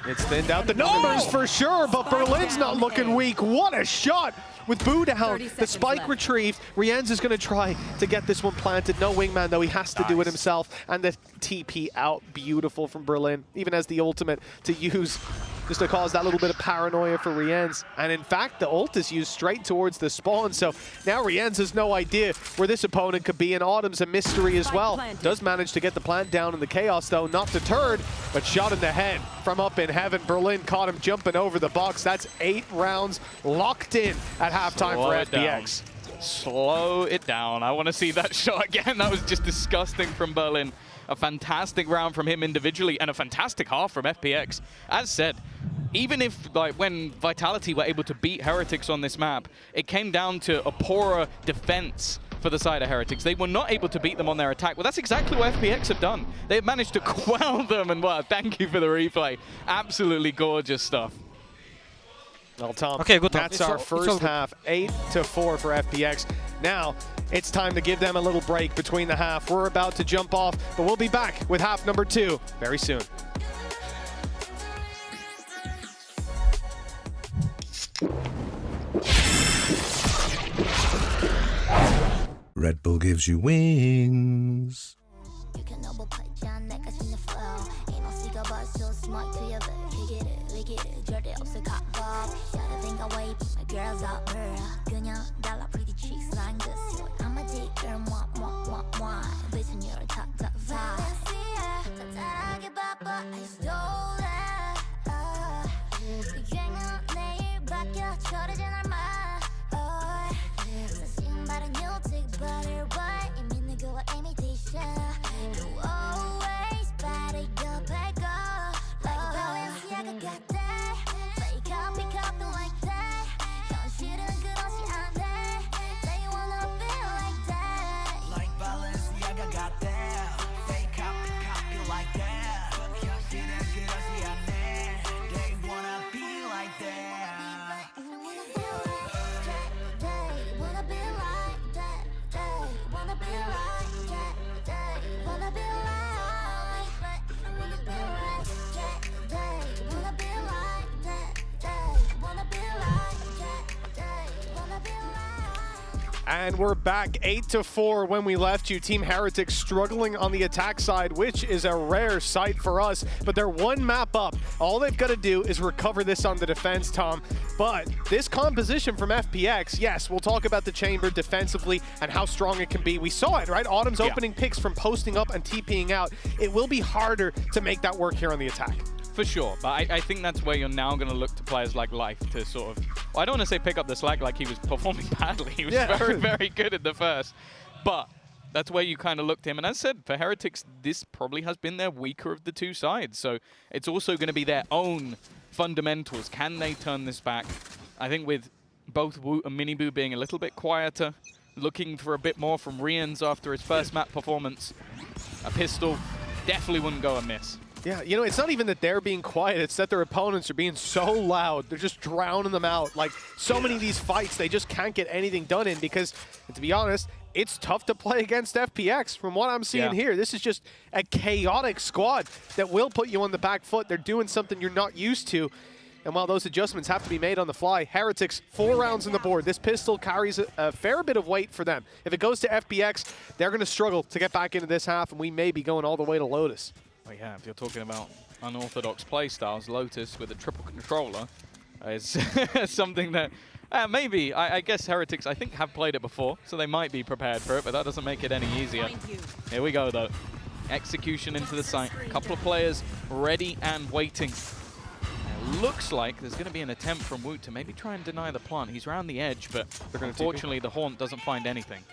It's thinned out the numbers for sure, but Berlin's not looking weak. What a shot with Boo down. The spike retrieved. Rienz is going to try to get this one planted. No wingman, though. He has to do it himself. And the TP out. Beautiful from Berlin. Even as the ultimate to use just to cause that little bit of paranoia for Rienz. And in fact, the ult is used straight towards the spawn. So now Rienz has no idea where this opponent could be. And Autumn's a mystery as well. Does manage to get the plant down in the chaos, though. Not deterred, but shot in the head from up in heaven. Berlin caught him jumping over the box. That's 8 rounds locked in at halftime for FPX. Slow it down. I want to see that shot again. That was just disgusting from Berlin. A fantastic round from him individually and a fantastic half from FPX. As said, even if, like, when Vitality were able to beat Heretics on this map, it came down to a poorer defense for the side of Heretics. They were not able to beat them on their attack. Well, that's exactly what FPX have done. They've managed to quell them, and well, thank you for the replay. Absolutely gorgeous stuff. Well, Tom, okay, good. That's our first half, 8-4 for FPX. Now, it's time to give them a little break between the half. We're about to jump off, but we'll be back with half number 2 very soon. Red Bull gives you wings. And we're back 8-4 when we left you. Team Heretics struggling on the attack side, which is a rare sight for us. But they're one map up. All they've got to do is recover this on the defense, Tom. But this composition from FPX, yes, we'll talk about the chamber defensively and how strong it can be. We saw it, right? Autumn's opening picks from posting up and TPing out. It will be harder to make that work here on the attack. For sure, but I think that's where you're now going to look to players like Life to sort of, well, I don't want to say pick up the slack like he was performing badly. He was very, very good at the first, but that's where you kind of look to him. And as I said, for Heretics, this probably has been their weaker of the two sides. So it's also going to be their own fundamentals. Can they turn this back? I think with both Woot and Miniboo being a little bit quieter, looking for a bit more from Rienz after his first map performance, a pistol definitely wouldn't go amiss. Yeah, you know, it's not even that they're being quiet, it's that their opponents are being so loud. They're just drowning them out. Like, so many of these fights, they just can't get anything done in because, to be honest, it's tough to play against FPX. From what I'm seeing here, this is just a chaotic squad that will put you on the back foot. They're doing something you're not used to. And while those adjustments have to be made on the fly, Heretics, 4 rounds on the board. This pistol carries a fair bit of weight for them. If it goes to FPX, they're going to struggle to get back into this half, and we may be going all the way to Lotus. Well, yeah, if you're talking about unorthodox playstyles, Lotus with a triple controller is something that maybe, I guess Heretics, I think, have played it before, so they might be prepared for it, but that doesn't make it any easier. Here we go, though. Execution into the site. A couple of players ready and waiting. It looks like there's going to be an attempt from Woot to maybe try and deny the plant. He's around the edge, but unfortunately the Haunt doesn't find anything.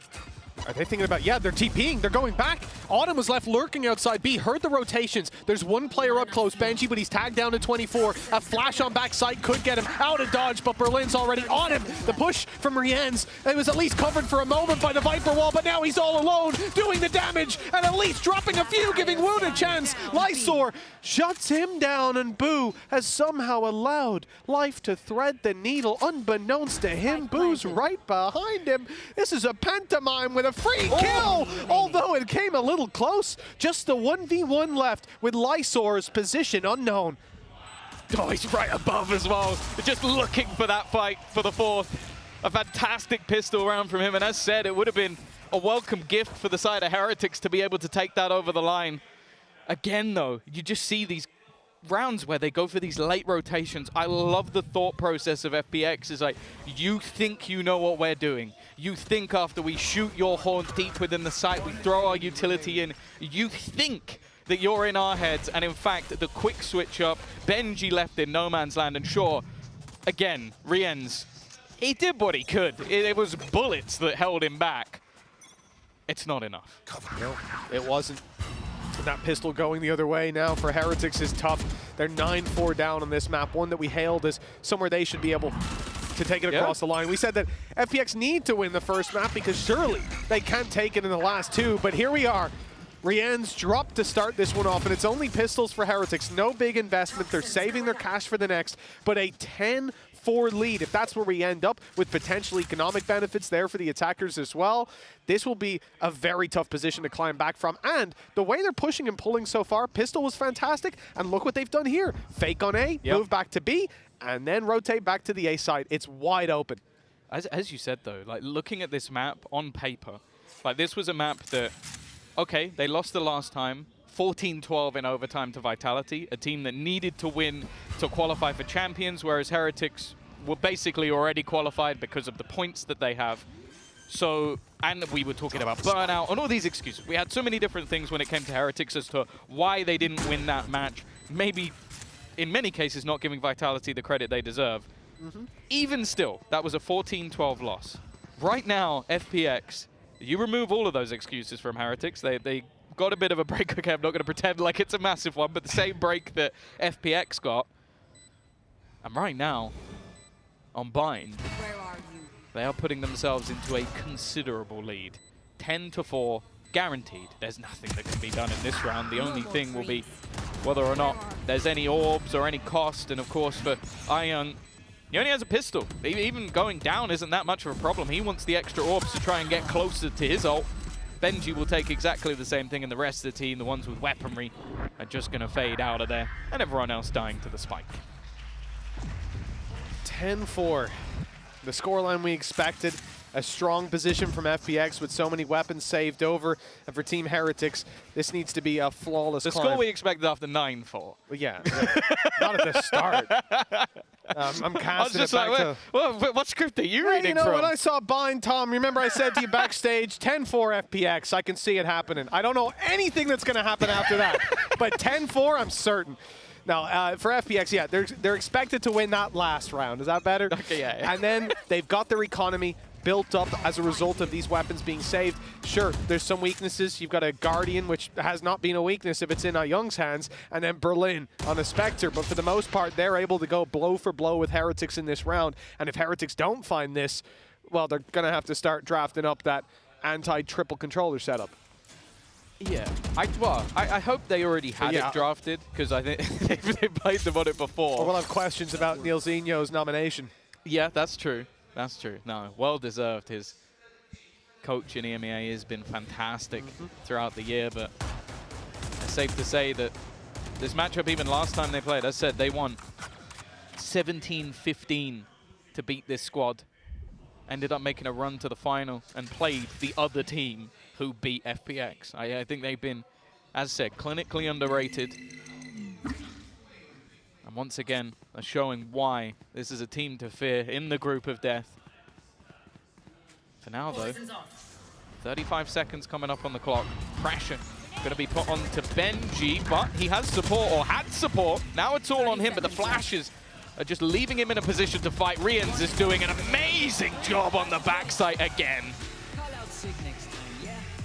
Are they thinking about, yeah, they're TPing, they're going back. Autumn was left lurking outside B, heard the rotations. There's one player up close, Gen.G, but he's tagged down to 24. A flash on backside could get him out of dodge, but Berlin's already on him. The push from Rienz, it was at least covered for a moment by the Viper wall, but now he's all alone, doing the damage, and at least dropping a few, giving Woon a chance. Lysor shuts him down, and Boo has somehow allowed Life to thread the needle. Unbeknownst to him, Boo's right behind him. This is a pantomime with a free kill, although it came a little close. Just the 1v1 left with Lysor's position unknown. Oh, he's right above as well. Just looking for that fight for the fourth. A fantastic pistol round from him, and as said, it would have been a welcome gift for the side of Heretics to be able to take that over the line. Again, though, you just see these rounds where they go for these late rotations. I love the thought process of FPX. Is like, you think you know what we're doing. You think after we shoot your horn deep within the site, we throw our utility in, you think that you're in our heads, and in fact, the quick switch up, Gen.G left in no man's land, and sure, again, Rienz, he did what he could. It was bullets that held him back. It's not enough. No, it wasn't. That pistol going the other way now for Heretics is tough. They're 9-4 down on this map, one that we hailed as somewhere they should be able to take it across the line. We said that FPX need to win the first map because surely they can't take it in the last two, but here we are. Rienz dropped to start this one off, and it's only pistols for Heretics. No big investment. They're saving their cash for the next, but a 10-4 lead. If that's where we end up with potential economic benefits there for the attackers as well, this will be a very tough position to climb back from. And the way they're pushing and pulling so far, pistol was fantastic, and look what they've done here. Fake on A, move back to B, and then rotate back to the A side. It's wide open. As you said, though, like looking at this map on paper, like this was a map that, okay, they lost the last time, 14-12 in overtime to Vitality, a team that needed to win to qualify for Champions, whereas Heretics were basically already qualified because of the points that they have. So, and we were talking about burnout and all these excuses. We had so many different things when it came to Heretics as to why they didn't win that match. Maybe, in many cases, not giving Vitality the credit they deserve. Even still, that was a 14-12 loss. Right now, FPX, you remove all of those excuses from Heretics. They got a bit of a break. Okay, I'm not going to pretend like it's a massive one, but the same break that FPX got. And right now, on Bind, they are putting themselves into a considerable lead. 10-4, guaranteed. There's nothing that can be done in this round. The only thing will be whether or not there's any orbs or any cost. And of course, for Ayoung, he only has a pistol. Even going down isn't that much of a problem. He wants the extra orbs to try and get closer to his ult. Gen.G will take exactly the same thing, and the rest of the team, the ones with weaponry, are just going to fade out of there. And everyone else dying to the spike. 10-4. The scoreline we expected. A strong position from FPX with so many weapons saved over. And for Team Heretics, this needs to be a flawless climb. The score we expected after 9-4. Well, yeah, not at the start. I'm casting it back to... What script are you reading you know, from? when I saw Bind, Tom, remember I said to you backstage, 10-4 FPX, I can see it happening. I don't know anything that's going to happen after that, but 10-4, I'm certain. Now, for FPX, yeah, they're expected to win that last round. Is that better? Okay, yeah. And then they've got their economy built up as a result of these weapons being saved. Sure, there's some weaknesses. You've got a Guardian, which has not been a weakness if it's in Young's hands, and then Berlin on a Spectre. But for the most part, they're able to go blow for blow with Heretics in this round. And if Heretics don't find this, well, they're going to have to start drafting up that anti-triple controller setup. Yeah, I hope they already had it drafted, because I think they played them on it before. Or we'll have questions about Neil Zinho's nomination. Yeah, that's true. That's true. No, well deserved. His coach in EMEA has been fantastic throughout the year, but it's safe to say that this matchup, even last time they played, as I said, they won 17-15 to beat this squad. Ended up making a run to the final and played the other team who beat FPX. I think they've been, as I said, clinically underrated. And once again, they're showing why this is a team to fear in the group of death. For now, though, 35 seconds coming up on the clock. Pressure going to be put on to Gen.G, but he has support, or had support. Now it's all on him, but the flashes are just leaving him in a position to fight. Rienz is doing an amazing job on the backside again.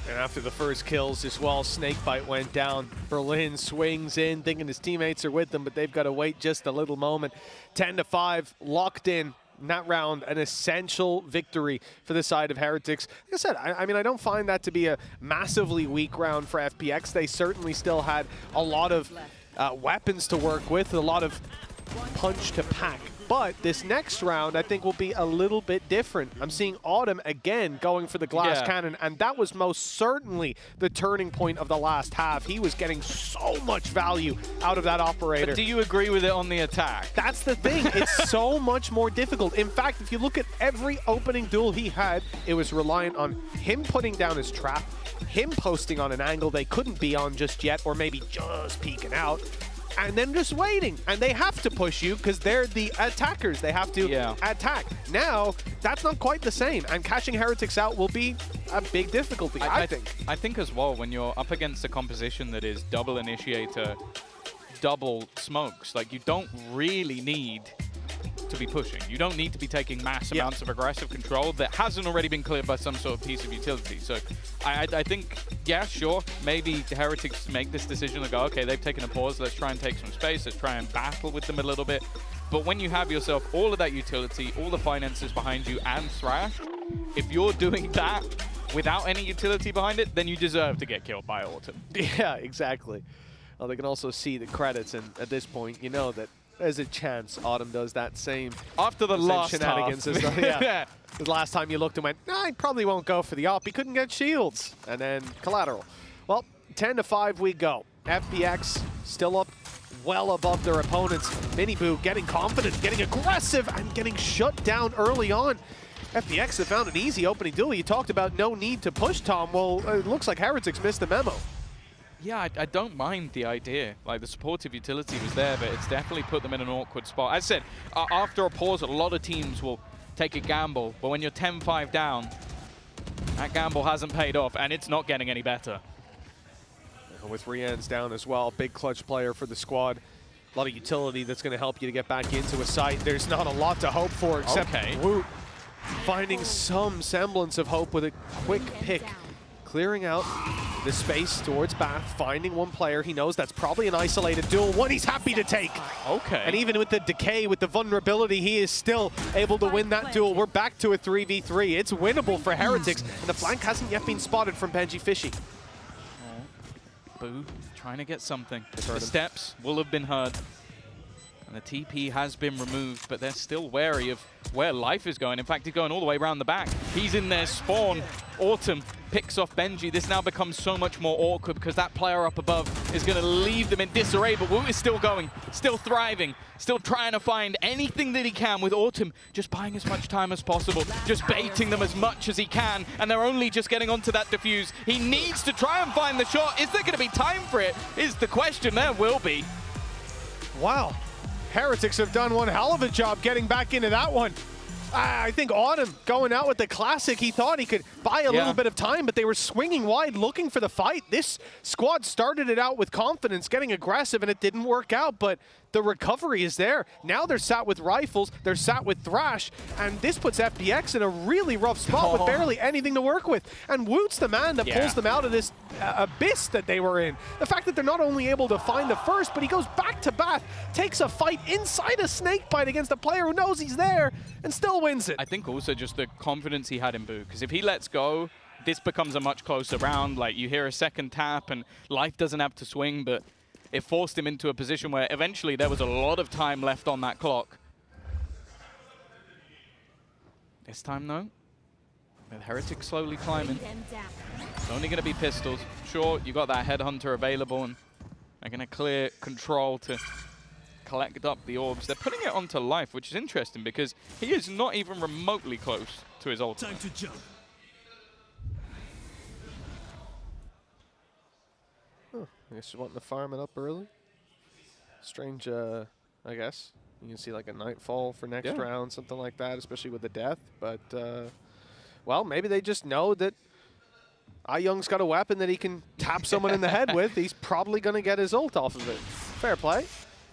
And after the first kills as well, Snakebite went down. Berlin swings in, thinking his teammates are with them, but they've got to wait just a little moment. 10-5, locked in that round, an essential victory for the side of Heretics. Like I said, I mean, I don't find that to be a massively weak round for FPX. They certainly still had a lot of weapons to work with, a lot of punch to pack. But this next round, I think, will be a little bit different. I'm seeing Autumn again going for the glass cannon, and that was most certainly the turning point of the last half. He was getting so much value out of that operator. But do you agree with it on the attack? That's the thing. It's so much more difficult. In fact, if you look at every opening duel he had, it was reliant on him putting down his trap, him posting on an angle they couldn't be on just yet, or maybe just peeking out, and then just waiting. And they have to push you because they're the attackers. They have to attack. Now, that's not quite the same. And catching Heretics out will be a big difficulty, I think. I think as well, when you're up against a composition that is double initiator, double smokes, like you don't really need to be pushing. You don't need to be taking mass amounts of aggressive control that hasn't already been cleared by some sort of piece of utility. So I think, yeah, sure, maybe the Heretics make this decision to go, okay, they've taken a pause, let's try and take some space, let's try and battle with them a little bit. But when you have yourself all of that utility, all the finances behind you and thrashed, if you're doing that without any utility behind it, then you deserve to get killed by Autumn. Yeah, exactly. Well, they can also see the credits, and at this point, you know that there's a chance Autumn does that same after the last shenanigans. The last time you looked and went, nah, he probably won't go for the op. He couldn't get shields. And then collateral. Well, 10-5 we go. FPX still up well above their opponents. Miniboo getting confident, getting aggressive, and getting shut down early on. FPX have found an easy opening duel. You talked about no need to push, Tom. Well, it looks like Heretics missed the memo. Yeah, I don't mind the idea. Like, the supportive utility was there, but it's definitely put them in an awkward spot. As I said, after a pause, a lot of teams will take a gamble, but when you're 10-5 down, that gamble hasn't paid off, and it's not getting any better. With Rian's down as well, big clutch player for the squad. A lot of utility that's going to help you to get back into a site. There's not a lot to hope for, except Woot finding some semblance of hope with a quick pick. Clearing out the space towards Bath, finding one player. He knows that's probably an isolated duel, one he's happy to take. Okay. And even with the decay, with the vulnerability, he is still able to win that duel. We're back to a 3v3. It's winnable for Heretics, and the flank hasn't yet been spotted from Gen.G Fishy. Boo, trying to get something. The steps will have been heard. And the TP has been removed, but they're still wary of where life is going. In fact, he's going all the way around the back. He's in their spawn. Autumn picks off Gen.G. This now becomes so much more awkward because that player up above is going to leave them in disarray, but Woot is still going, still thriving, still trying to find anything that he can with Autumn, just buying as much time as possible, just baiting them as much as he can, and they're only just getting onto that defuse. He needs to try and find the shot. Is there going to be time for it? Is the question. There will be. Wow. Heretics have done one hell of a job getting back into that one. I think Autumn going out with the classic, he thought he could buy a little bit of time, but they were swinging wide looking for the fight. This squad started it out with confidence, getting aggressive, and it didn't work out, but the recovery is there. Now they're sat with rifles, they're sat with Thrash, and this puts FPX in a really rough spot with barely anything to work with. And Woot's the man that pulls them out of this abyss that they were in. The fact that they're not only able to find the first, but he goes back to Bath, takes a fight inside a snakebite against a player who knows he's there, and still wins it. I think also just the confidence he had in Boo, because if he lets go, this becomes a much closer round. Like, you hear a second tap, and life doesn't have to swing, but it forced him into a position where eventually there was a lot of time left on that clock. This time, though, with Heretics slowly climbing, it's only going to be pistols. Sure, you got that headhunter available, and they're going to clear control to collect up the orbs. They're putting it onto life, which is interesting because he is not even remotely close to his ultimate. Time to jump. I guess you want to farm it up early. Strange, I guess. You can see like a Nightfall for next round, something like that, especially with the death. But, well, maybe they just know that Young's got a weapon that he can tap someone in the head with. He's probably going to get his ult off of it. Fair play.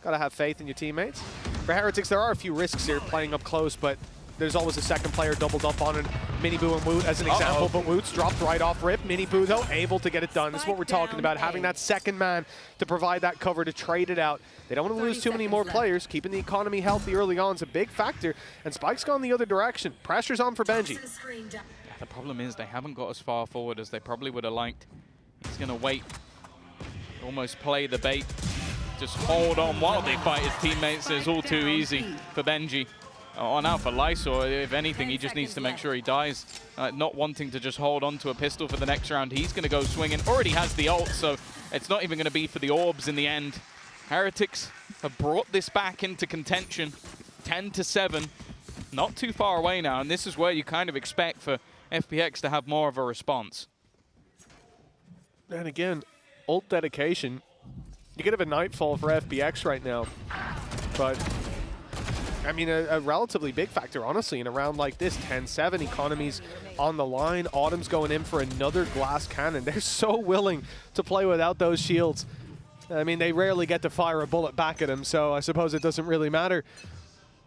Got to have faith in your teammates. For Heretics, there are a few risks here playing up close, but there's always a second player doubled up on it. Miniboo and Woot as an example, but Woot's dropped right off rip. Miniboo, though, able to get it done. This is what we're talking about, having that second man to provide that cover, to trade it out. They don't want to lose too many more players. Keeping the economy healthy early on is a big factor, and Spike's gone the other direction. Pressure's on for Gen.G. Yeah, the problem is they haven't got as far forward as they probably would have liked. He's going to wait, almost play the bait, just hold on while they fight his teammates. It's all too easy for Gen.G. On out for Lysor, if anything, he just needs to make sure he dies. Not wanting to just hold on to a pistol for the next round. He's going to go swinging. Already has the ult, so it's not even going to be for the orbs in the end. Heretics have brought this back into contention. 10-7. Not too far away now, and this is where you kind of expect for FPX to have more of a response. And again, ult dedication. You could have a Nightfall for FPX right now, but I mean, a relatively big factor, honestly, in a round like this. 10-7, economy's on the line. Autumn's going in for another glass cannon. They're so willing to play without those shields. I mean, they rarely get to fire a bullet back at them, so I suppose it doesn't really matter.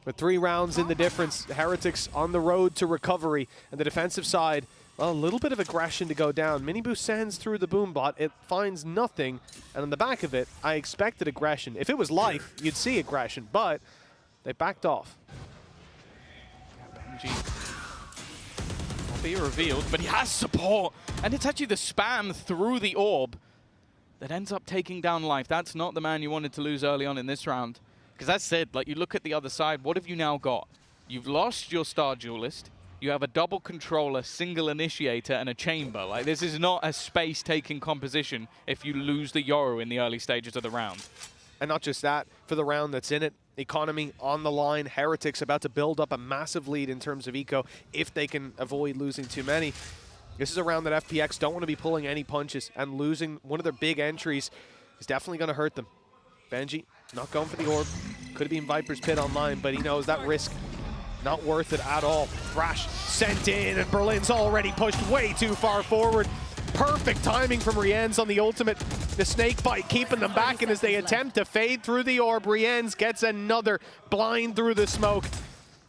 But 3 rounds in the difference. Heretics on the road to recovery. And the defensive side, well, a little bit of aggression to go down. Miniboo sends through the boom bot. It finds nothing. And on the back of it, I expected aggression. If it was life, you'd see aggression, but they backed off. Gen.G will be revealed, but he has support. And it's actually the spam through the orb that ends up taking down Life. That's not the man you wanted to lose early on in this round. Because as said, like, you look at the other side, what have you now got? You've lost your Star Duelist. You have a double controller, single initiator, and a chamber. Like, this is not a space-taking composition if you lose the Yoru in the early stages of the round. And not just that, for the round that's in it, economy on the line. Heretics about to build up a massive lead in terms of eco if they can avoid losing too many. This is a round that FPX don't want to be pulling any punches, and losing one of their big entries is definitely going to hurt them. Gen.G not going for the orb. Could have been Viper's Pit online, but he knows that risk not worth it at all. Thrash sent in, and Berlin's already pushed way too far forward. Perfect timing from Rienz on the ultimate. The snake bite keeping them back, and as they attempt to fade through the orb, Rienz gets another blind through the smoke.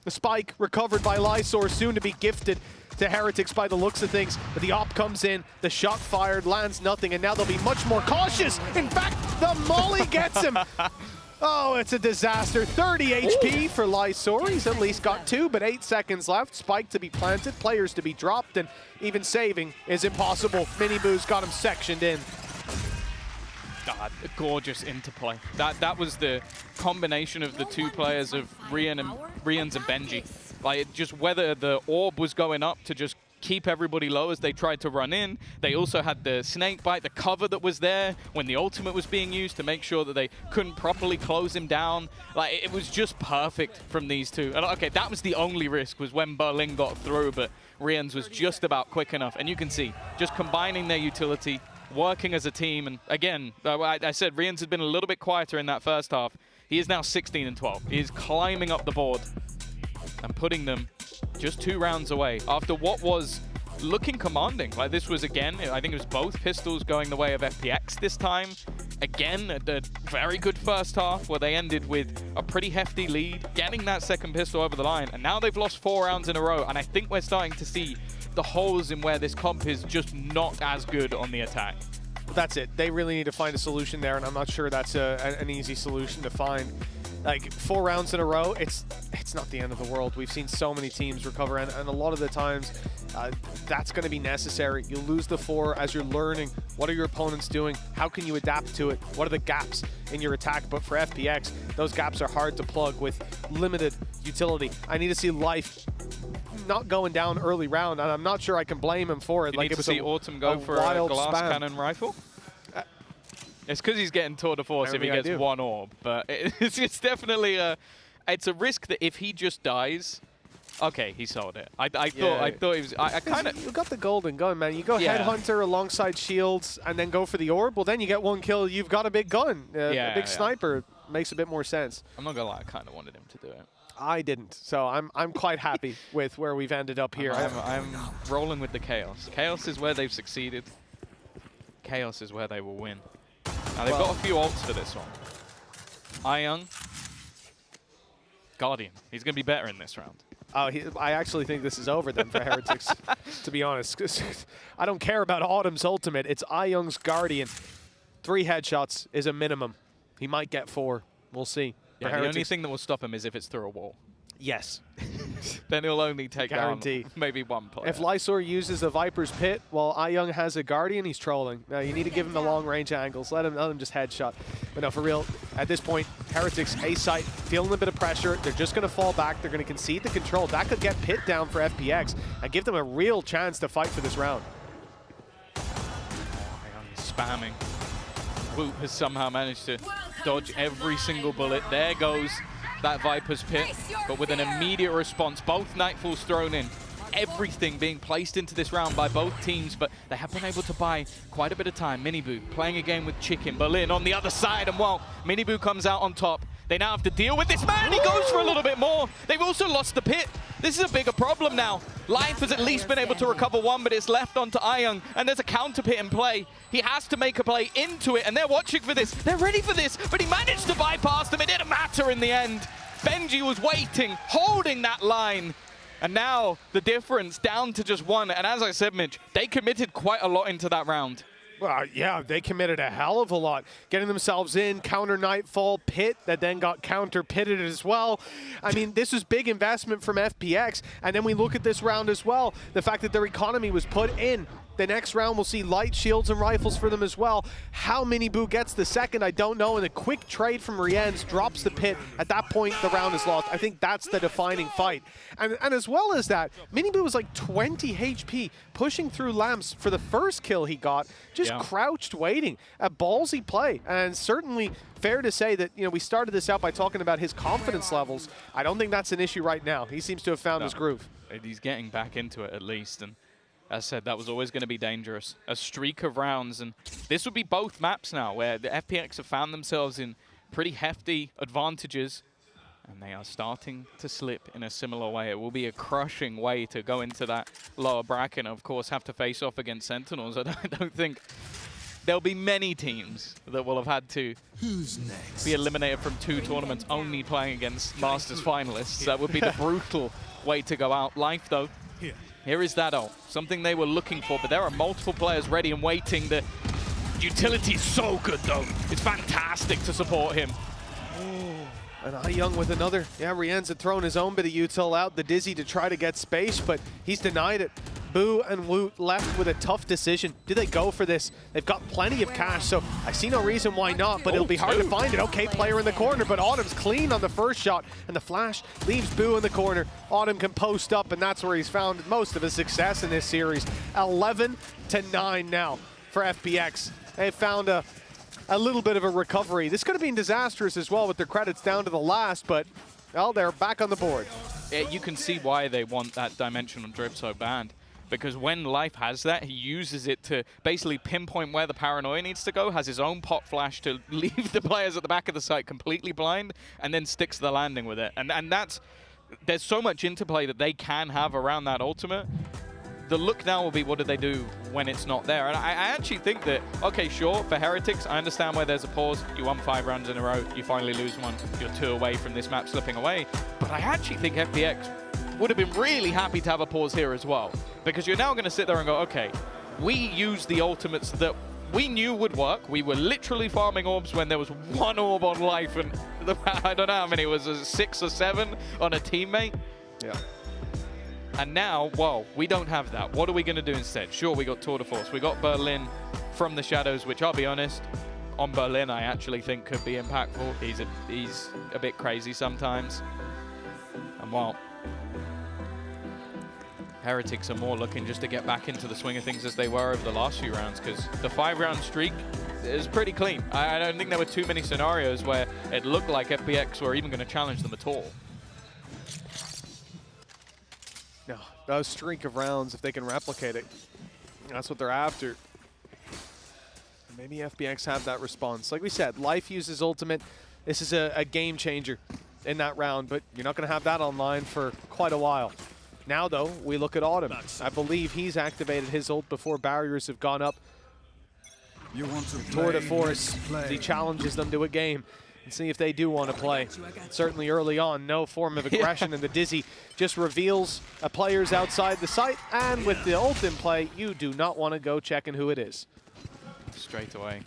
The spike recovered by Lysor, soon to be gifted to Heretics by the looks of things, but the op comes in, the shot fired, lands nothing, and now they'll be much more cautious. In fact, the molly gets him. Oh, it's a disaster. 30 HP for Lysor. He's at least got 2, but 8 seconds left. Spike to be planted, players to be dropped, and even saving is impossible. Miniboo's got him sectioned in. God, a gorgeous interplay. That was the combination of the two players of Rienz and Gen.G. Like, just whether the orb was going up to just keep everybody low as they tried to run in. They also had the snake bite, the cover that was there when the ultimate was being used to make sure that they couldn't properly close him down. Like, it was just perfect from these two. And okay, that was the only risk, was when Berlin got through, but Rienz was just about quick enough. And you can see, just combining their utility, working as a team. And again, I said Rienz had been a little bit quieter in that first half. He is now 16-12. He is climbing up the board and putting them just 2 rounds away after what was looking commanding. Like, this was, again, I think it was both pistols going the way of FPX this time. Again, a very good first half where they ended with a pretty hefty lead, getting that second pistol over the line, and now they've lost 4 rounds in a row, and I think we're starting to see the holes in where this comp is just not as good on the attack. That's it. They really need to find a solution there, and I'm not sure that's an easy solution to find. Like, 4 rounds in a row, it's not the end of the world. We've seen so many teams recover, and a lot of the times that's going to be necessary. You lose the 4 as you're learning. What are your opponents doing? How can you adapt to it? What are the gaps in your attack? But for FPX, those gaps are hard to plug with limited utility. I need to see Life not going down early round, and I'm not sure I can blame him for it. You need to see Autumn go for a glass cannon rifle? It's because he's getting tour de force if he gets 1 orb, but it's definitely it's a risk that if he just dies, okay, he sold it. I thought he was. I kind of. You got the golden gun, man. You go Headhunter alongside shields and then go for the orb. Well, then you get 1 kill. You've got a big gun, a big sniper. Makes a bit more sense. I'm not gonna lie, I kind of wanted him to do it. I didn't, so I'm quite happy with where we've ended up here. I'm rolling with the chaos. Chaos is where they've succeeded. Chaos is where they will win. Now, they've got a few ults for this one. Ion. Guardian. He's going to be better in this round. Oh, I actually think this is over then for Heretics, to be honest. 'Cause I don't care about Autumn's ultimate. It's iYoung's Guardian. 3 headshots is a minimum. He might get 4. We'll see. Yeah, the only thing that will stop him is if it's through a wall. Yes. Then he'll only take Guarantee. down maybe 1 player. If Lysor uses the Viper's Pit while iYoung has a Guardian, he's trolling. No, you need to give him the long-range angles. Let him just headshot. But no, for real, at this point, Heretics, A-site, feeling a bit of pressure. They're just going to fall back. They're going to concede the control. That could get Pit down for FPX and give them a real chance to fight for this round. Spamming. Woot has somehow managed to dodge every single bullet. There goes that Viper's Pit, but with an immediate response. Both Nightfalls thrown in. Everything being placed into this round by both teams, but they have been able to buy quite a bit of time. Miniboo playing a game with Chicken. Berlin on the other side, and while Miniboo comes out on top, they now have to deal with this man. He goes for a little bit more. They've also lost the Pit. This is a bigger problem now. Life has at least been able to recover 1, but it's left onto iYoung, and there's a counter Pit in play. He has to make a play into it, and they're watching for this. They're ready for this, but he managed to bypass them. It didn't matter in the end. Gen.G was waiting, holding that line. And now the difference down to just 1. And as I said, Mitch, they committed quite a lot into that round. Well, yeah, they committed a hell of a lot. Getting themselves in, counter Nightfall, Pit, that then got counter-pitted as well. I mean, this was big investment from FPX. And then we look at this round as well. The fact that their economy was put in. The next round, we'll see light shields and rifles for them as well. How Miniboo gets the second, I don't know. And a quick trade from Rienz drops the Pit. At that point, the round is lost. I think that's the defining fight. And as well as that, Miniboo was like 20 HP, pushing through lamps for the first kill he got. Just crouched waiting. A ballsy play. And certainly fair to say that, you know, we started this out by talking about his confidence levels. I don't think that's an issue right now. He seems to have found his groove. He's getting back into it at least. And as I said, that was always going to be dangerous. A streak of rounds, and this would be both maps now, where the FPX have found themselves in pretty hefty advantages, and they are starting to slip in a similar way. It will be a crushing way to go into that lower bracket, and of course have to face off against Sentinels. I don't think there'll be many teams that will have had to be eliminated from 2 tournaments only playing against Masters finalists. That would be the brutal way to go out. Life, though. Here is that ult, something they were looking for, but there are multiple players ready and waiting. The utility is so good, though. It's fantastic to support him. And iYoung with another. Yeah, Rienz had thrown his own bit of util out, the Dizzy, to try to get space, but he's denied it. Boo and Woot left with a tough decision. Do they go for this? They've got plenty of cash, so I see no reason why not, but it'll be hard to find it. Okay, player in the corner, but Autumn's clean on the first shot, and the flash leaves Boo in the corner. Autumn can post up, and that's where he's found most of his success in this series. 11-9 now for FPX. They found a little bit of a recovery. This could have been disastrous as well with their credits down to the last, but, well, they're back on the board. Yeah, you can see why they want that dimensional drip so bad. Because when Life has that, he uses it to basically pinpoint where the paranoia needs to go, has his own pop flash to leave the players at the back of the site completely blind, and then sticks the landing with it. And that's, there's so much interplay that they can have around that ultimate. The look now will be, what do they do when it's not there? And I actually think that, okay, sure, for Heretics, I understand where there's a pause. You won 5 rounds in a row, you finally lose one, you're 2 away from this map slipping away. But I actually think FPX would have been really happy to have a pause here as well. Because you're now going to sit there and go, okay, we used the ultimates that we knew would work. We were literally farming orbs when there was 1 orb on Life, and I don't know how many, it was 6 or 7 on a teammate. Yeah. And now, well, we don't have that. What are we going to do instead? Sure, we got Tour de Force. We got Berlin from the shadows, which I'll be honest, on Berlin I actually think could be impactful. He's a bit crazy sometimes. And well, Heretics are more looking just to get back into the swing of things as they were over the last few rounds, because the 5-round streak is pretty clean. I don't think there were too many scenarios where it looked like FPX were even going to challenge them at all. No, that streak of rounds, if they can replicate it, that's what they're after. Maybe FPX have that response. Like we said, Life uses ultimate. This is a game changer in that round, but you're not going to have that online for quite a while. Now, though, we look at Autumn. I believe he's activated his ult before barriers have gone up. You want to Tour de Force, he challenges them to a game. and see if they do want to play. Certainly early on, no form of aggression, and the Dizzy just reveals a player's outside the site, and with the ult in play, you do not want to go checking who it is. Straight away.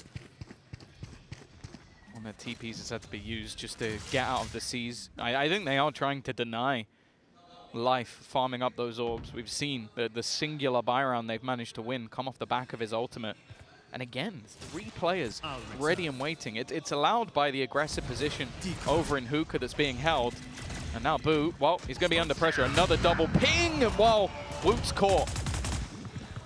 One of the TPs has had to be used just to get out of the seas. I think they are trying to deny Life farming up those orbs. We've seen the singular buy round they've managed to win come off the back of his ultimate. And again, 3 players ready and waiting. It's allowed by the aggressive position over in Hookah that's being held. And now Boo, well, he's going to be under pressure. Another double ping, and well, Woot's caught.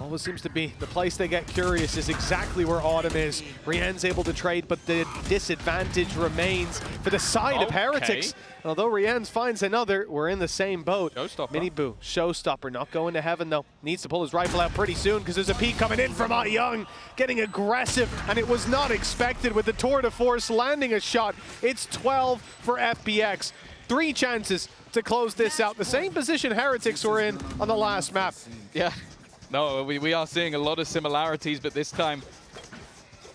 Always seems to be the place they get curious is exactly where Autumn is. Rienne's able to trade, but the disadvantage remains for the side of Heretics. And although Rienne's finds another, we're in the same boat. Showstopper. Mini Boo, showstopper, not going to heaven though. Needs to pull his rifle out pretty soon because there's a peek coming in from Ah Young, getting aggressive, and it was not expected with the tour de force landing a shot. It's 12 for FPX. 3 chances to close this out. The same position Heretics were in on the last map. Yeah. No, we are seeing a lot of similarities, but this time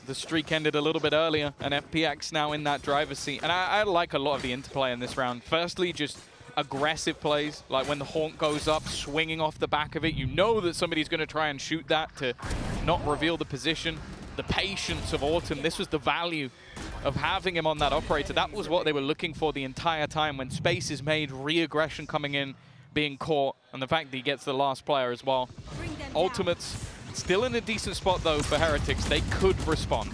the streak ended a little bit earlier, and FPX now in that driver's seat. And I like a lot of the interplay in this round. Firstly, just aggressive plays, like when the Haunt goes up, swinging off the back of it. You know that somebody's going to try and shoot that to not reveal the position. The patience of Autumn, this was the value of having him on that operator. That was what they were looking for the entire time. When space is made, re-aggression coming in, being caught, and the fact that he gets the last player as well. Ultimates still in a decent spot though for Heretics. They could respond.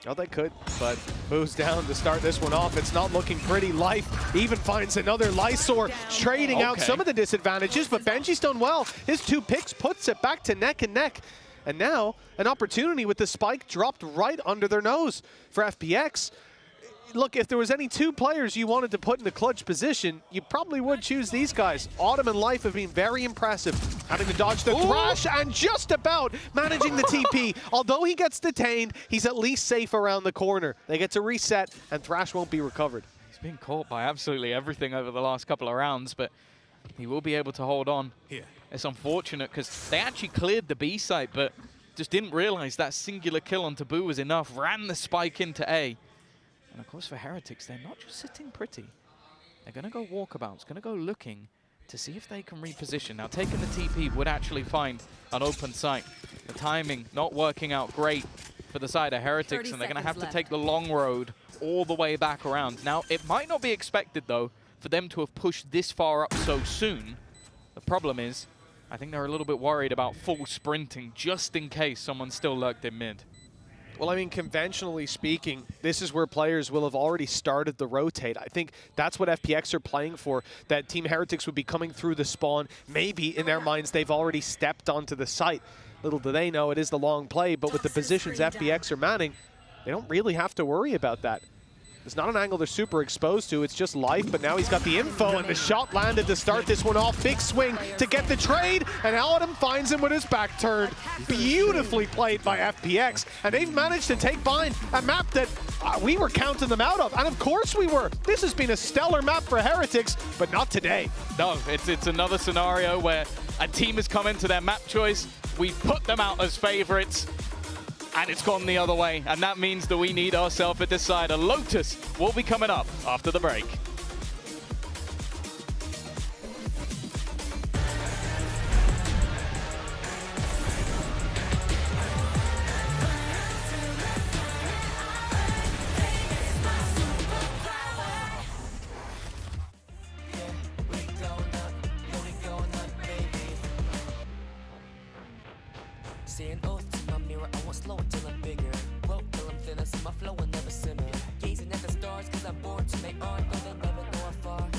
Oh, they could, but Boo's down to start this one off. It's not looking pretty. Life even finds another Lysor, trading out some of the disadvantages, but Benji's done well. His 2 picks puts it back to neck and neck. And now an opportunity with the spike dropped right under their nose for FPX. Look, if there was any 2 players you wanted to put in a clutch position, you probably would choose these guys. Autumn and Life have been very impressive, having to dodge the Thrash and just about managing the TP. Although he gets detained, he's at least safe around the corner. They get to reset, and Thrash won't be recovered. He's been caught by absolutely everything over the last couple of rounds, but he will be able to hold on. Here. It's unfortunate because they actually cleared the B site, but just didn't realize that singular kill on Taboo was enough. Ran the spike into A. And of course for Heretics, they're not just sitting pretty. They're going to go walkabouts, going to go looking to see if they can reposition. Now taking the TP would actually find an open site. The timing not working out great for the side of Heretics, and they're going to have to take the long road all the way back around. Now it might not be expected though for them to have pushed this far up so soon. The problem is, I think they're a little bit worried about full sprinting just in case someone still lurked in mid. Well, I mean, conventionally speaking, this is where players will have already started the rotate. I think that's what FPX are playing for, that Team Heretics would be coming through the spawn. Maybe in their minds, they've already stepped onto the site. Little do they know it is the long play, but with the positions FPX are manning, they don't really have to worry about that. It's not an angle they're super exposed to, it's just Life, but now he's got the info, and the shot landed to start this one off. Big swing to get the trade, and Autumn finds him with his back turned. Beautifully played by FPX, and they've managed to take behind a map that we were counting them out of, and of course we were. This has been a stellar map for Heretics, but not today. No, it's another scenario where a team has come into their map choice, we put them out as favorites, and it's gone the other way, and that means that we need ourselves a decider. Lotus will be coming up after the break. Say an oath to my mirror, I won't slow it till I'm bigger. Won't till I'm thinner, so my flow will never simmer. Gazing at the stars, cause I'm born to make art, though they'll never know how far.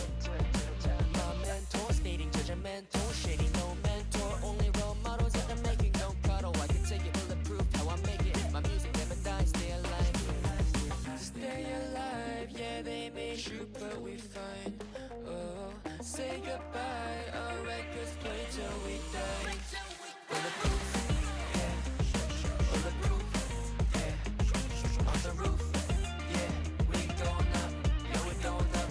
My mentors, fading judgmental, shady, no mentor. Only role models that I'm making, don't cuddle. I can take it bulletproof, how I make it. My music never dies, stay alive. Stay alive, yeah, they may shoot, but we find. Oh, say goodbye, our records play till we die. Bulletproof. On the roof, yeah, we going up, yeah, we going up,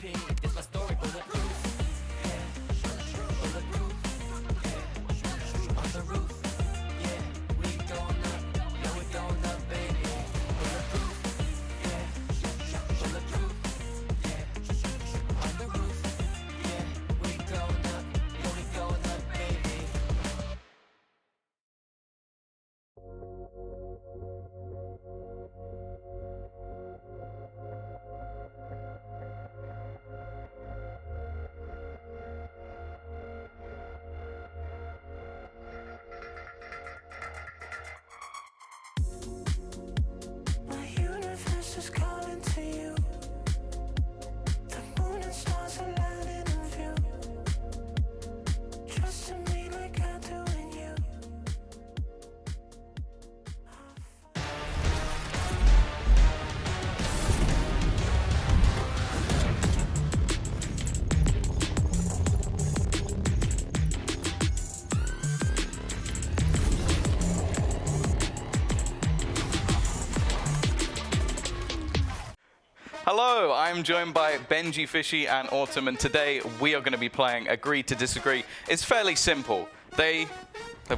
repeat. It's my story, bulletproof. Yeah, bulletproof. Yeah, on the roof. Yeah, we going up. Yeah, we going up, baby. Bulletproof. Yeah, bulletproof. Yeah, on the roof. Yeah, we going up. Yeah, we going up, baby. My universe is calling to you. The moon and stars are lighting in view. Trust in me like I do in you. Hello, I'm joined by Gen.G, Fishy, and Autumn, and today we are going to be playing Agree to Disagree. It's fairly simple. They've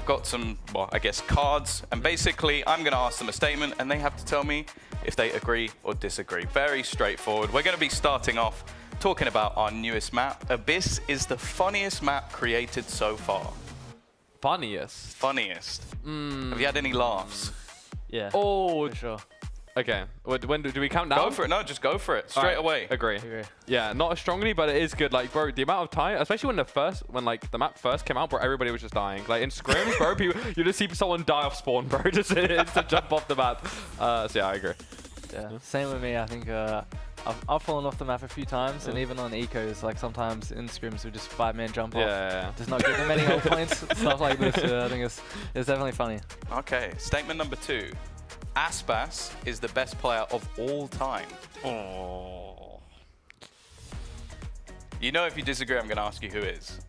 got some, well, I guess, cards, and basically I'm going to ask them a statement, and they have to tell me if they agree or disagree. Very straightforward. We're going to be starting off talking about our newest map. Abyss is the funniest map created so far. Funniest? Funniest. Have you had any laughs? Yeah. Oh, for sure. Okay. When do we count down? Go for it. No, just go for it. Straight away. Agree. Yeah, not as strongly, but it is good. Like, bro, the amount of time, especially when the map first came out, bro, everybody was just dying. Like in scrims, bro, you just see someone die off spawn, bro, just to jump off the map. So yeah, I agree. Yeah, same with me. I think I've fallen off the map a few times, and even on ecos, like sometimes in scrims we just 5-man jump off. Yeah. Does not get them any gold points, stuff like this. I think it's definitely funny. Okay, statement number 2. Aspas is the best player of all time. Oh. You know, if you disagree, I'm going to ask you who is.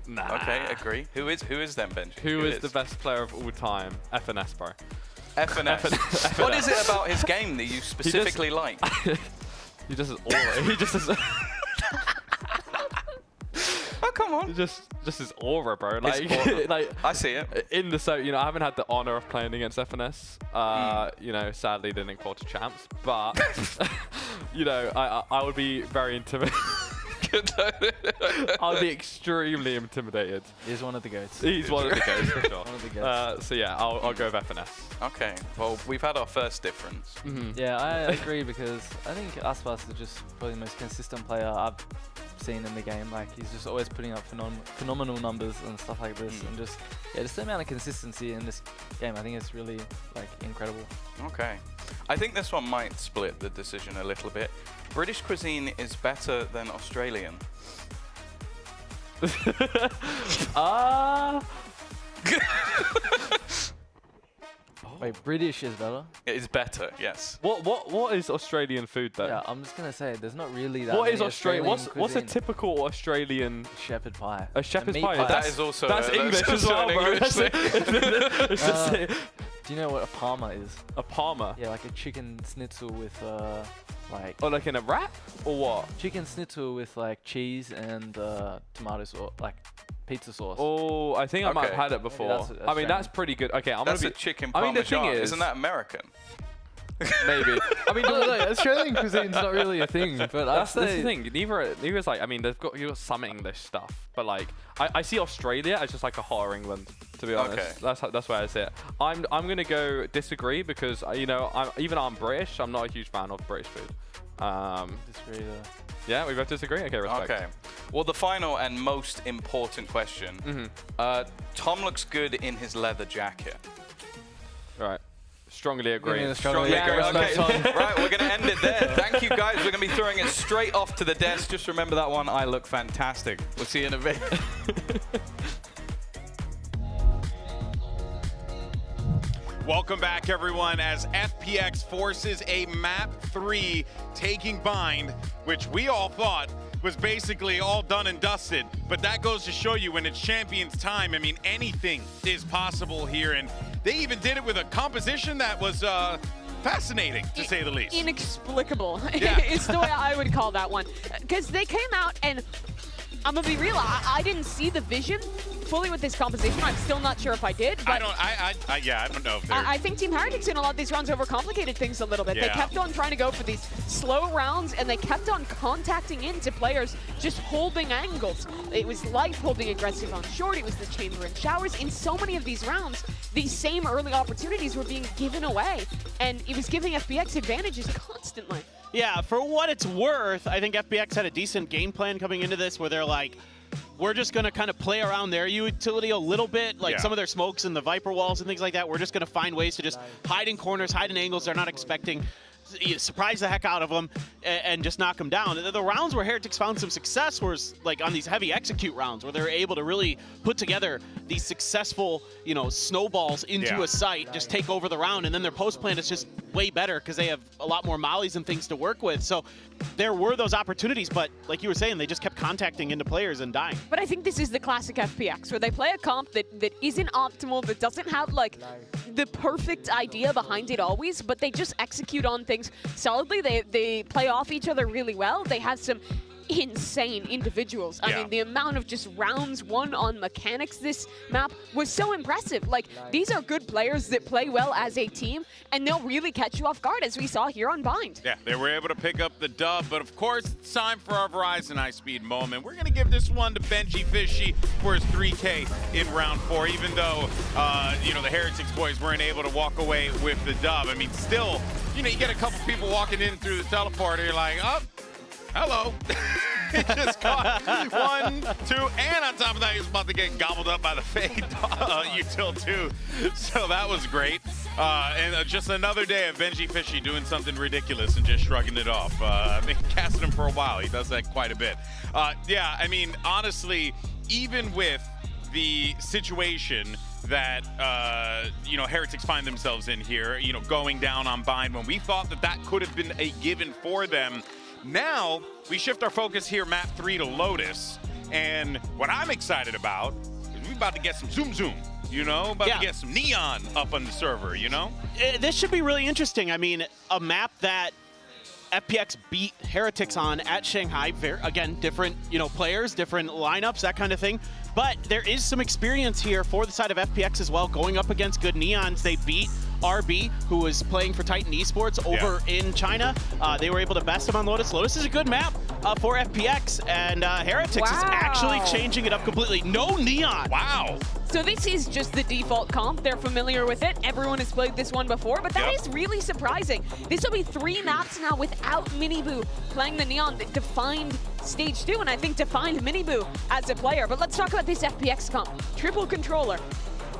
Nah. Okay, agree. Who is then, Benji? Who is the best player of all time? FNS, bro. FNS. What is it about his game that you specifically like? He just has aura. He just has... Oh, come on. Just his aura, bro. Like, like I see it. In the you know, I haven't had the honor of playing against FNS. You know, sadly didn't qualify champs, but you know, I would be very intimidated. I would be extremely intimidated. He's one of the goats. He's one of the goats for sure. One of the goats. So yeah, I'll go with FNS. Okay. Well, we've had our first difference. Yeah, I agree because I think Aspas is just probably the most consistent player I've seen in the game. Like, he's just always putting up phenomenal numbers and stuff like this, and just the amount of consistency in this game, I think it's really like incredible. Okay, I think this one might split the decision a little bit. British cuisine is better than Australian. Wait, British is better? It is better, yes. What is Australian food though? Yeah, I'm just gonna say there's not really that. What is Australian? What's a typical Australian shepherd pie? A shepherd's meat pie. pie. That is also that's English as well, bro. Do you know what a parma is? A parma? Yeah, like a chicken schnitzel with like. Oh, like in a wrap or what? Chicken schnitzel with like cheese and tomato sauce, like pizza sauce. Oh, I think I might have had it before. I mean, that's pretty good. Okay, That's a chicken parmesan. I mean, the thing is, isn't that American? Maybe. I mean, Australian cuisine's not really a thing, but that's the thing. Neither is like. I mean, you've got some English stuff, but like, I see Australia as just like a hotter England. To be honest, that's where I see it. I'm gonna go disagree because you know, I'm British. I'm not a huge fan of British food. Disagree. Yeah, we both disagree. Okay, respect. Okay. Well, the final and most important question. Tom looks good in his leather jacket. Right. Strongly agree. Strongly agree. Okay. Right, we're going to end it there. Thank you, guys. We're going to be throwing it straight off to the desk. Just remember that one. I look fantastic. We'll see you in a bit. Welcome back, everyone, as FPX forces a Map 3 taking Bind, which we all thought was basically all done and dusted. But that goes to show you when it's Champions time, I mean, anything is possible here. And they even did it with a composition that was fascinating, to say the least. Inexplicable Yeah. is the way I would call that one. Because they came out and, I'm gonna be real, I didn't see the vision fully with this composition. I'm still not sure if I did. But I don't know if they're... I think Team Heretics in a lot of these rounds overcomplicated things a little bit. Yeah. They kept on trying to go for these slow rounds, and they kept on contacting into players, just holding angles. It was Life holding aggressive on short. It was the Chamber and Showers. In so many of these rounds, these same early opportunities were being given away, and it was giving FPX advantages constantly. Yeah, for what it's worth, I think FPX had a decent game plan coming into this where they're like, we're just going to kind of play around their utility a little bit, like some of their smokes and the Viper walls and things like that. We're just going to find ways to just hide in corners, hide in angles they're not expecting, surprise the heck out of them, and just knock them down. The rounds where Heretics found some success was like on these heavy execute rounds where they're able to really put together these successful, you know, snowballs into a site, just take over the round, and then their post plan is just way better because they have a lot more mollies and things to work with. So there were those opportunities, but like you were saying, they just kept contacting into players and dying. But I think this is the classic FPX, where they play a comp that isn't optimal, that doesn't have like the perfect idea behind it always, but they just execute on things solidly. They play off each other really well. They have some insane individuals. I mean, the amount of just rounds won on mechanics this map was so impressive. Like, these are good players that play well as a team, and they'll really catch you off guard, as we saw here on Bind. Yeah, they were able to pick up the dub, but of course, it's time for our Verizon high-speed moment. We're going to give this one to Benji Fishy for his 3K in round 4, even though, you know, the Heretics boys weren't able to walk away with the dub. I mean, still, you know, you get a couple people walking in through the teleporter, you're like, oh, hello. He just caught 1, 2, and on top of that, he was about to get gobbled up by the Fade util too. So that was great. And just another day of Benji Fishy doing something ridiculous and just shrugging it off. I've been casting him for a while. He does that quite a bit. Yeah, I mean, honestly, even with the situation that, you know, Heretics find themselves in here, you know, going down on Bind, when we thought that that could have been a given for them, now we shift our focus here, map 3 to Lotus, and what I'm excited about is we're about to get some zoom zoom, you know, about to get some neon up on the server, you know? This should be really interesting. I mean, a map that FPX beat Heretics on at Shanghai, again, different, you know, players, different lineups, that kind of thing. But there is some experience here for the side of FPX as well, going up against good Neons. They beat RB, who was playing for Titan Esports over in China. They were able to best him on Lotus. Lotus is a good map for FPX, and Heretics is actually changing it up completely. No Neon. Wow. So this is just the default comp. They're familiar with it. Everyone has played this one before, but that is really surprising. This will be 3 maps now without Miniboo playing the Neon that defined Stage 2, and I think defined Miniboo as a player. But let's talk about this FPX comp. Triple controller.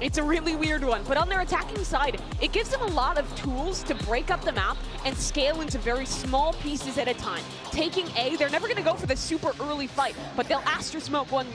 It's a really weird one, but on their attacking side, it gives them a lot of tools to break up the map and scale into very small pieces at a time. Taking A, they're never gonna go for the super early fight, but they'll Astra smoke one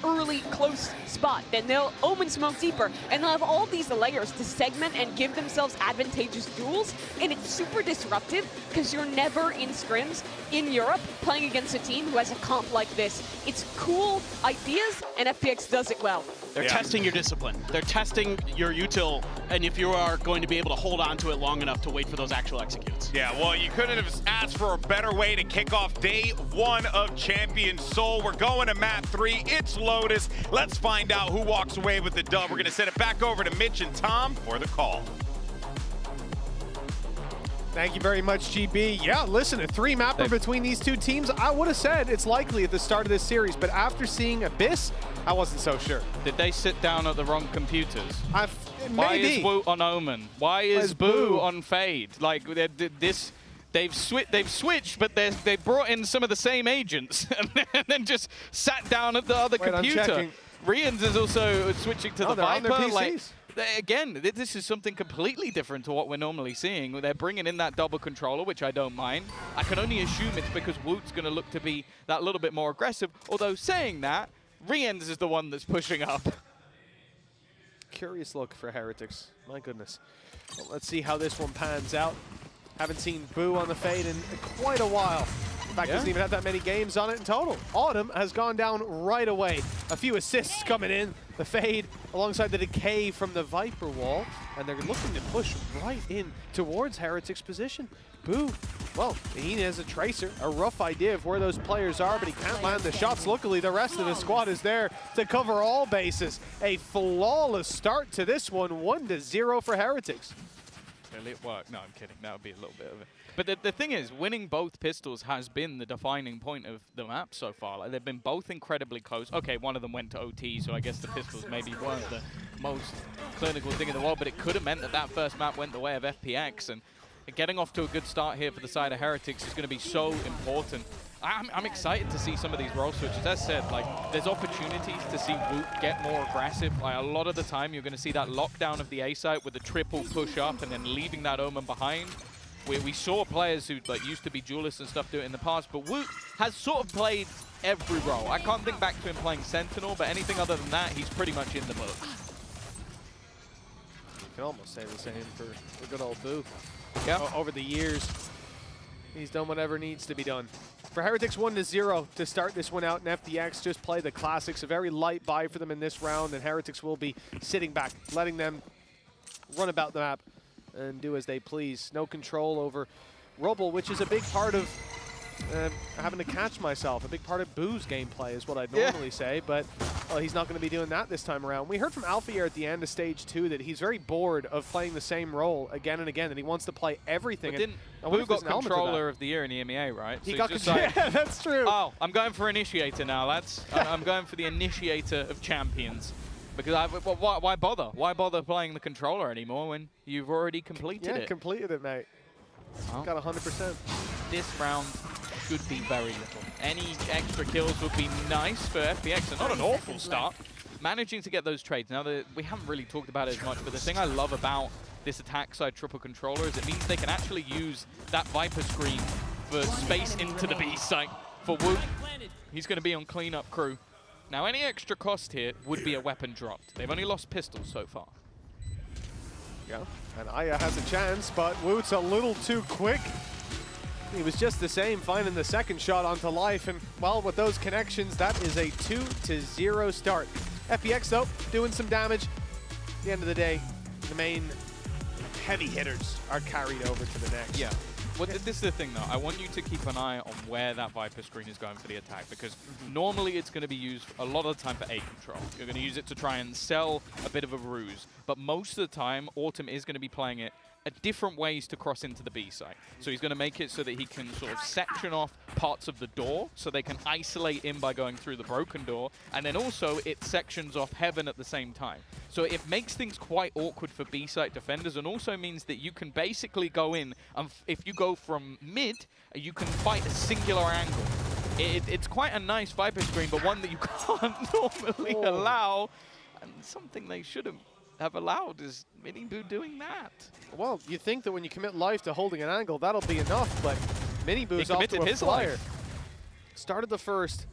early close spot, then they'll Omen smoke deeper, and they'll have all these layers to segment and give themselves advantageous duels, and it's super disruptive because you're never in scrims in Europe playing against a team who has a comp like this. It's cool ideas, and FPX does it well. They're testing your discipline. They're testing your util, and if you are going to be able to hold on to it long enough to wait for those actual executes. Yeah, well, you couldn't have asked for a better way to kick off day 1 of Champions Seoul. We're going to map 3. It's Lotus. Let's find out who walks away with the dub. We're going to send it back over to Mitch and Tom for the call. Thank you very much, GB. Yeah, listen, a 3-mapper between these two teams, I would have said it's likely at the start of this series, but after seeing Abyss, I wasn't so sure. Did they sit down at the wrong computers? Why Maybe. is Woot on Omen? Why is Boo on Fade? Like, they've switched, but they brought in some of the same agents and then just sat down at the other computer. Rians is also switching to the Viper. Like, again, this is something completely different to what we're normally seeing. They're bringing in that double controller, which I don't mind. I can only assume it's because Woot's going to look to be that little bit more aggressive. Although saying that, Rians is the one that's pushing up. Curious look for Heretics. My goodness. Well, let's see how this one pans out. Haven't seen Boo on the Fade in quite a while. In fact, doesn't even have that many games on it in total. Autumn has gone down right away. A few assists coming in. The fade alongside the decay from the Viper wall. And they're looking to push right in towards Heretics' position. Boo. Well, he has a tracer, a rough idea of where those players are, but he can't land the shots. Luckily, the rest of the squad is there to cover all bases. A flawless start to this one, 1-0 for Heretics. Will it work? No, I'm kidding. That would be a little bit of it. But the thing is, winning both pistols has been the defining point of the map so far. Like, they've been both incredibly close. Okay, one of them went to OT, so I guess the pistols maybe weren't the most clinical thing in the world, but it could have meant that that first map went the way of FPX. And getting off to a good start here for the side of Heretics is going to be so important. I'm excited to see some of these role switches. As said, like, there's opportunities to see Woot get more aggressive. Like, a lot of the time, you're going to see that lockdown of the A site with the triple push up and then leaving that Omen behind. We saw players who like used to be duelists and stuff do it in the past, but Woot has sort of played every role. I can't think back to him playing Sentinel, but anything other than that, he's pretty much in the book. You can almost say the same for the good old Boo. Yeah. Over the years, he's done whatever needs to be done. For Heretics, 1-0 to start this one out, and FPX just play the classics. A very light buy for them in this round, and Heretics will be sitting back, letting them run about the map and do as they please. No control over Rubble, which is a big part of having to catch myself. A big part of Boo's gameplay is what I'd normally say, but well, he's not going to be doing that this time around. We heard from Alphier at the end of stage 2 that he's very bored of playing the same role again and again, and he wants to play everything. But didn't Boo got controller of the year in EMEA, right? He so got controller. like, yeah, that's true. Oh, I'm going for initiator now, lads. I'm going for the initiator of champions. Because why bother? Why bother playing the controller anymore when you've already completed it? Yeah, completed it, mate. Well, got 100%. This round should be very little. Any extra kills would be nice for FPX, and not an awful start. Managing to get those trades. Now, we haven't really talked about it as much, but the thing I love about this attack side triple controller is it means they can actually use that Viper screen for space into the B site for Woot. He's going to be on cleanup crew. Now, any extra cost here would be a weapon dropped. They've only lost pistols so far. Yeah, and Aya has a chance, but Woot's a little too quick. He was just the same, finding the second shot onto life, and well, with those connections, that is a 2-0 start. FPX, though, doing some damage. At the end of the day, the main heavy hitters are carried over to the next. Yeah. Well, this is the thing, though. I want you to keep an eye on where that Viper screen is going for the attack, because normally it's going to be used a lot of the time for A control. You're going to use it to try and sell a bit of a ruse, but most of the time, Autumn is going to be playing it at different ways to cross into the B site. So he's going to make it so that he can sort of section off parts of the door so they can isolate in by going through the broken door, and then also it sections off heaven at the same time. So it makes things quite awkward for B site defenders, and also means that you can basically go in, and if you go from mid, you can fight a singular angle. It's quite a nice Viper screen, but one that you can't normally allow, and something they shouldn't have allowed is Miniboo doing that. Well, you think that when you commit life to holding an angle, that'll be enough, but Miniboo's off to a flyer. Started the first.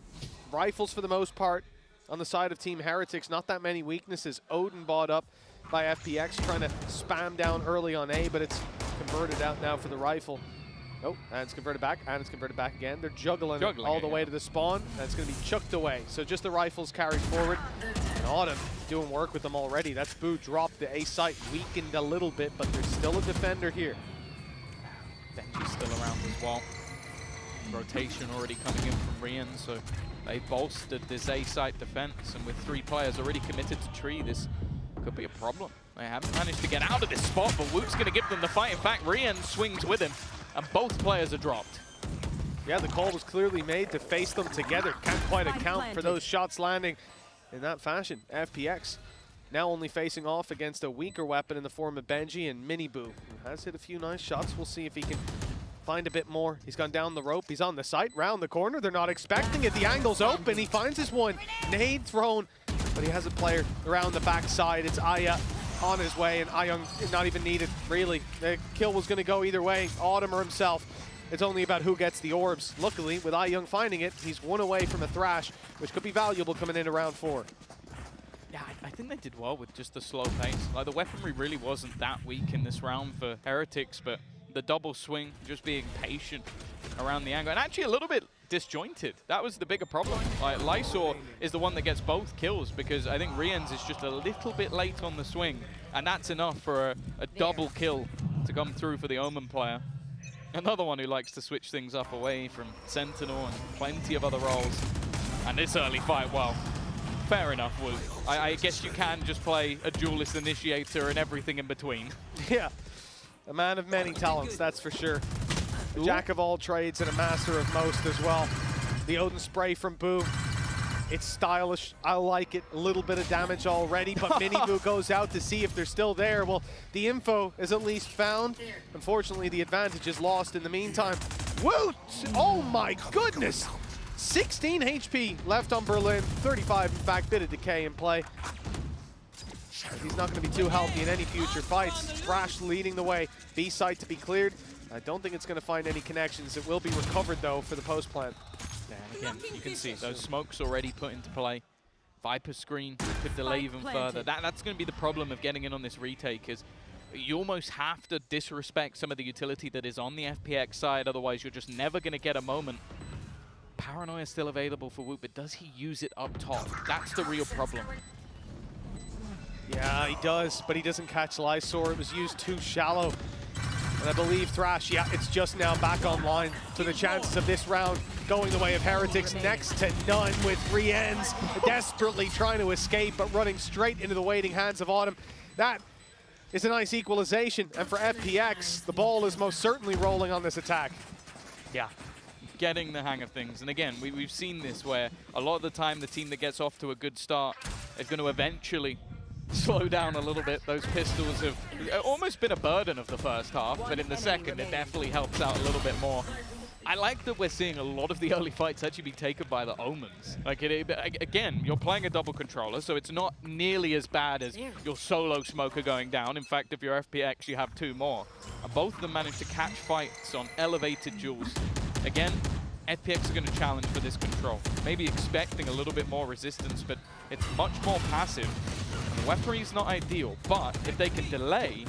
Rifles for the most part on the side of Team Heretics. Not that many weaknesses. Odin bought up by FPX, trying to spam down early on A, but it's converted out now for the rifle. Oh, and it's converted back, and it's converted back again. They're juggling all the way to the spawn, and it's going to be chucked away. So just the rifles carried forward. And Autumn doing work with them already. That's Boo dropped the A site, weakened a little bit, but there's still a defender here. Gen.G's still around as well. Rotation already coming in from Rian, so they bolstered this A site defense, and with 3 players already committed to tree, this could be a problem. They haven't managed to get out of this spot, but Woot's going to give them the fight. In fact, Rian swings with him, and both players are dropped. Yeah, the call was clearly made to face them together. Can't quite account for those shots landing in that fashion. FPX now only facing off against a weaker weapon in the form of Gen.G and Miniboo, who has hit a few nice shots. We'll see if he can find a bit more. He's gone down the rope. He's on the site, round the corner. They're not expecting it. The angle's open. He finds his one. Nade thrown, but he has a player around the backside. It's Aya on his way, and Ayung not even needed, really. The kill was going to go either way, Autumn or himself. It's only about who gets the orbs. Luckily, with Ayung finding it, he's 1 away from a thrash, which could be valuable coming into round 4. Yeah, I think they did well with just the slow pace. Like, the weaponry really wasn't that weak in this round for Heretics, but the double swing, just being patient, around the angle. And actually a little bit disjointed. That was the bigger problem. Like, Lysor is the one that gets both kills because I think Rien's is just a little bit late on the swing. And that's enough for a double kill to come through for the Omen player. Another one who likes to switch things up away from Sentinel and plenty of other roles. And this early fight, well, fair enough, Wu. I guess you can just play a duelist initiator and everything in between. Yeah, a man of many talents, that's for sure. A jack of all trades and a master of most as well. The Odin spray from Boo. It's stylish, I like it. A little bit of damage already, but Mini Boo goes out to see if they're still there. Well, the info is at least found. Unfortunately, the advantage is lost in the meantime. Woot! Oh my goodness! 16 HP left on Berlin, 35 in fact, bit of decay in play. He's not going to be too healthy in any future fights. Thrash leading the way, B site to be cleared. I don't think it's going to find any connections. It will be recovered though for the post plant. Yeah, and again, you can see those smokes already put into play. Viper screen could delay even further. That's going to be the problem of getting in on this retake, is you almost have to disrespect some of the utility that is on the FPX side, otherwise you're just never going to get a moment. Paranoia is still available for Woot, but does he use it up top? That's the real problem. Yeah, he does, but he doesn't catch Lysor. It was used too shallow. And I believe Thrash, yeah, it's just now back online. So the chances of this round going the way of Heretics next to none, with Rien's desperately trying to escape, but running straight into the waiting hands of Autumn. That is a nice equalization. And for FPX, the ball is most certainly rolling on this attack. Yeah, getting the hang of things. And again, we've seen this where a lot of the time the team that gets off to a good start is going to eventually slow down a little bit. Those pistols have almost been a burden of the first half, but in the second it definitely helps out a little bit more. I like that we're seeing a lot of the early fights actually be taken by the Omens. Like, again, you're playing a double controller, so it's not nearly as bad as your solo smoker going down. In fact, if you're FPX, you have two more. And both of them managed to catch fights on elevated duels. Again, FPX are going to challenge for this control. Maybe expecting a little bit more resistance, but it's much more passive. The weaponry is not ideal, but if they can delay,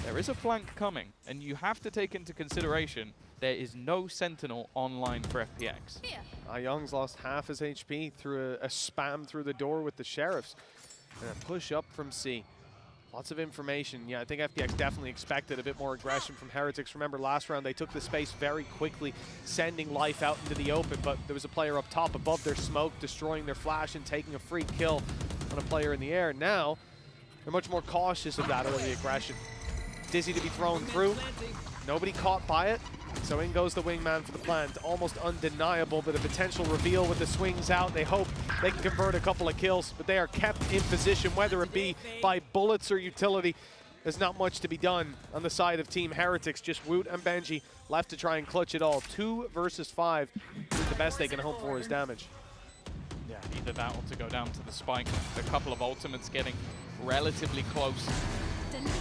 there is a flank coming. And you have to take into consideration there is no Sentinel online for FPX. Young's lost half his HP through a spam through the door with the Sheriffs. And a push up from C. Lots of information. Yeah, I think FPX definitely expected a bit more aggression from Heretics. Remember, last round they took the space very quickly, sending life out into the open, but there was a player up top above their smoke, destroying their flash and taking a free kill on a player in the air. Now, they're much more cautious of that early aggression. Dizzy to be thrown through. Nobody caught by it. So in goes the wingman for the plant. Almost undeniable, but a potential reveal with the swings out. They hope they can convert a couple of kills, but they are kept in position, whether it be by bullets or utility. There's not much to be done on the side of Team Heretics. Just Woot and Gen.G left to try and clutch it all. 2 versus 5. The best they can hope for is damage. Yeah, either that or to go down to the spike. A couple of ultimates getting relatively close.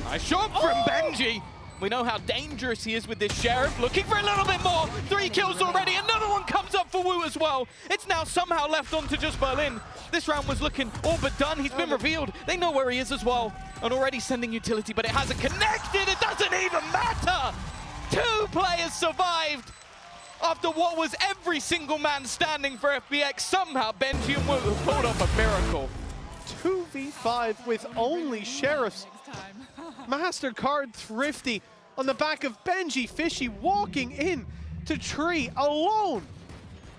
Nice shot from Gen.G. We know how dangerous he is with this Sheriff. Looking for a little bit more. 3 kills already. Another one comes up for Wu as well. It's now somehow left on to just Berlin. This round was looking all but done. He's been revealed. They know where he is as well. And already sending utility, but it hasn't connected. It doesn't even matter. 2 players survived. After what was every single man standing for FPX, somehow Gen.G and Wu have pulled off a miracle. 2v5 with only Sheriffs. MasterCard Thrifty on the back of Gen.G Fishy walking in to Tree alone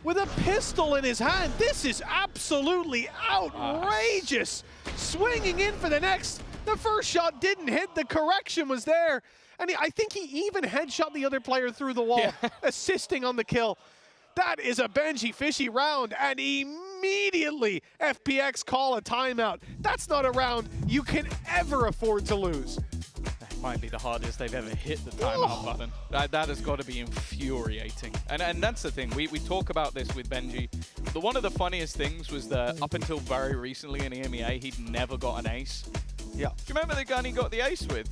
with a pistol in his hand. This is absolutely outrageous. Swinging in for the next. The first shot didn't hit. The correction was there. And I think he even headshot the other player through the wall, assisting on the kill. That is a Gen.G Fishy round, and immediately FPX call a timeout. That's not a round you can ever afford to lose. That might be the hardest they've ever hit the timeout button. That has got to be infuriating. And that's the thing, we talk about this with Gen.G. One of the funniest things was that up until very recently in EMEA, he'd never got an ace. Yeah. Do you remember the gun he got the ace with?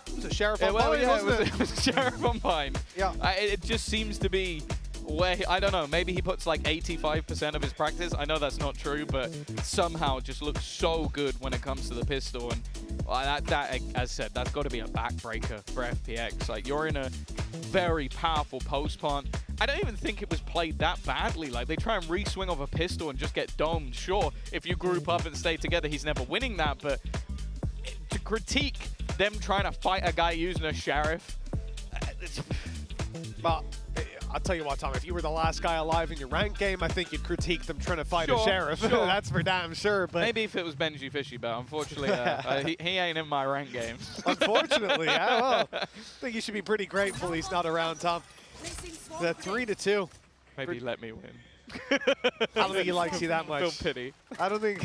It was a Sheriff on Pine, wasn't it? It was a Sheriff on Pine. Yeah. It just seems to be where, I don't know, maybe he puts like 85% of his practice. I know that's not true, but somehow just looks so good when it comes to the pistol. And that as I said, that's got to be a backbreaker for FPX. Like, you're in a very powerful post plant. I don't even think it was played that badly. Like, they try and re-swing off a pistol and just get domed. Sure, if you group up and stay together, he's never winning that, but to critique them trying to fight a guy using a sheriff, well, I'll tell you what, Tom, if you were the last guy alive in your rank game, I think you'd critique them trying to fight a sheriff. Sure. That's for damn sure. But maybe if it was Gen.G Fishy, but unfortunately, he ain't in my rank games. Unfortunately, yeah. Well, I think you should be pretty grateful he's not around, Tom. The 3-2. Maybe let me win. I don't think he likes you that much. Feel pity. I don't think.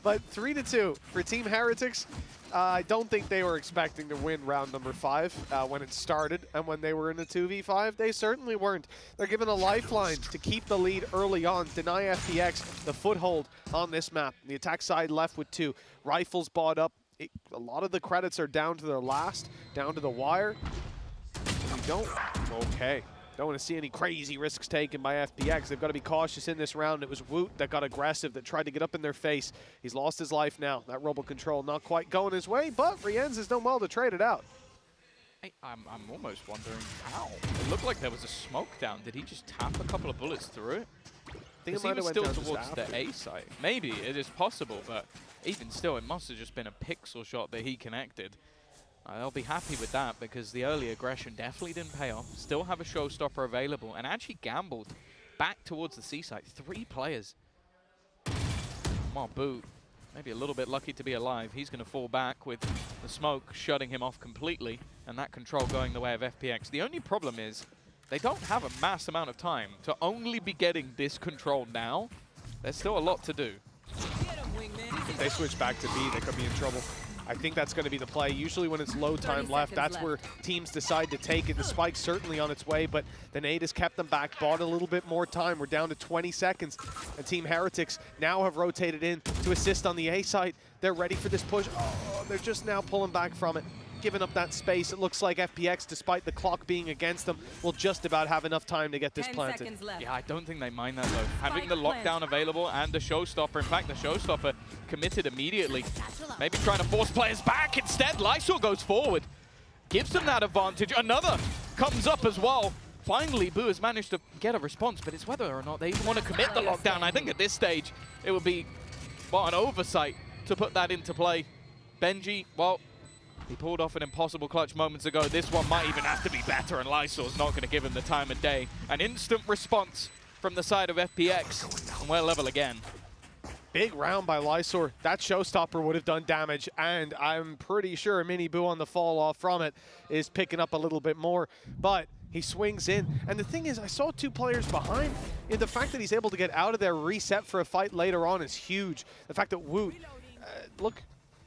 But 3-2 for Team Heretics. I don't think they were expecting to win round number 5 when it started, and when they were in the 2v5, they certainly weren't. They're given a lifeline to keep the lead early on, deny FPX the foothold on this map. The attack side left with 2. Rifles bought up. A lot of the credits are down to their last, down to the wire. We don't. Okay. Don't want to see any crazy risks taken by FPX. They've got to be cautious in this round. It was Woot that got aggressive, that tried to get up in their face. He's lost his life now. That Robo control not quite going his way, but Rienz has done well to trade it out. I'm almost wondering how. It looked like there was a smoke down. Did he just tap a couple of bullets through it? I think He was still towards the A site. Maybe it is possible, but even still, it must have just been a pixel shot that he connected. I'll be happy with that because the early aggression definitely didn't pay off. Still have a showstopper available and actually gambled back towards the C site. 3 players. Come on, Boot. Maybe a little bit lucky to be alive. He's going to fall back with the smoke shutting him off completely and that control going the way of FPX. The only problem is they don't have a mass amount of time to only be getting this control now. There's still a lot to do. If they switch back to B, they could be in trouble. I think that's going to be the play. Usually when it's low time left, that's where teams decide to take it. The spike's certainly on its way, but the nade has kept them back, bought a little bit more time. We're down to 20 seconds, and Team Heretics now have rotated in to assist on the A side. They're ready for this push. Oh, they're just now pulling back from it, giving up that space. It looks like FPX, despite the clock being against them, will just about have enough time to get this planted. Yeah, I don't think they mind that though. Having the lockdown available and the showstopper. In fact, the showstopper committed immediately. Maybe trying to force players back. Instead, Lysor goes forward. Gives them that advantage. Another comes up as well. Finally, Boo has managed to get a response, but it's whether or not they even want to commit the lockdown. I think at this stage, it would be, well, an oversight to put that into play. Gen.G, well, he pulled off an impossible clutch moments ago. This one might even have to be better, and Lysor's not going to give him the time of day. An instant response from the side of FPX, and we're level again. Big round by Lysor. That showstopper would have done damage, and I'm pretty sure Mini Boo on the fall off from it is picking up a little bit more, but he swings in. And the thing is, I saw 2 players behind. And the fact that he's able to get out of there, reset for a fight later on is huge. The fact that Woot, look,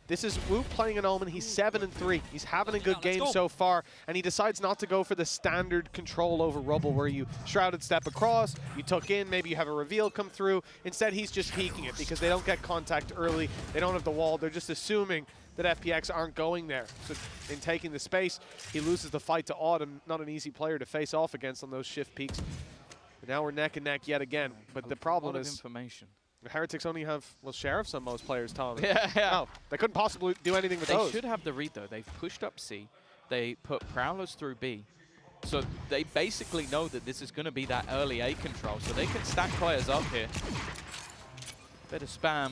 this is Woot playing an Omen. He's 7-3. He's having a good game so far, and he decides not to go for the standard control over Rubble where you shrouded step across, you tuck in, maybe you have a reveal come through. Instead, he's just peeking it because they don't get contact early. They don't have the wall. They're just assuming that FPX aren't going there. So in taking the space, he loses the fight to Autumn. Not an easy player to face off against on those shift peaks. But now we're neck and neck yet again. But the problem is information. The Heretics only have, well, Sheriffs on most players, Tom. Yeah. No, they couldn't possibly do anything with those. They should have the read, though. They've pushed up C. They put Prowlers through B. So they basically know that this is going to be that early A control. So they can stack players up here. Bit of spam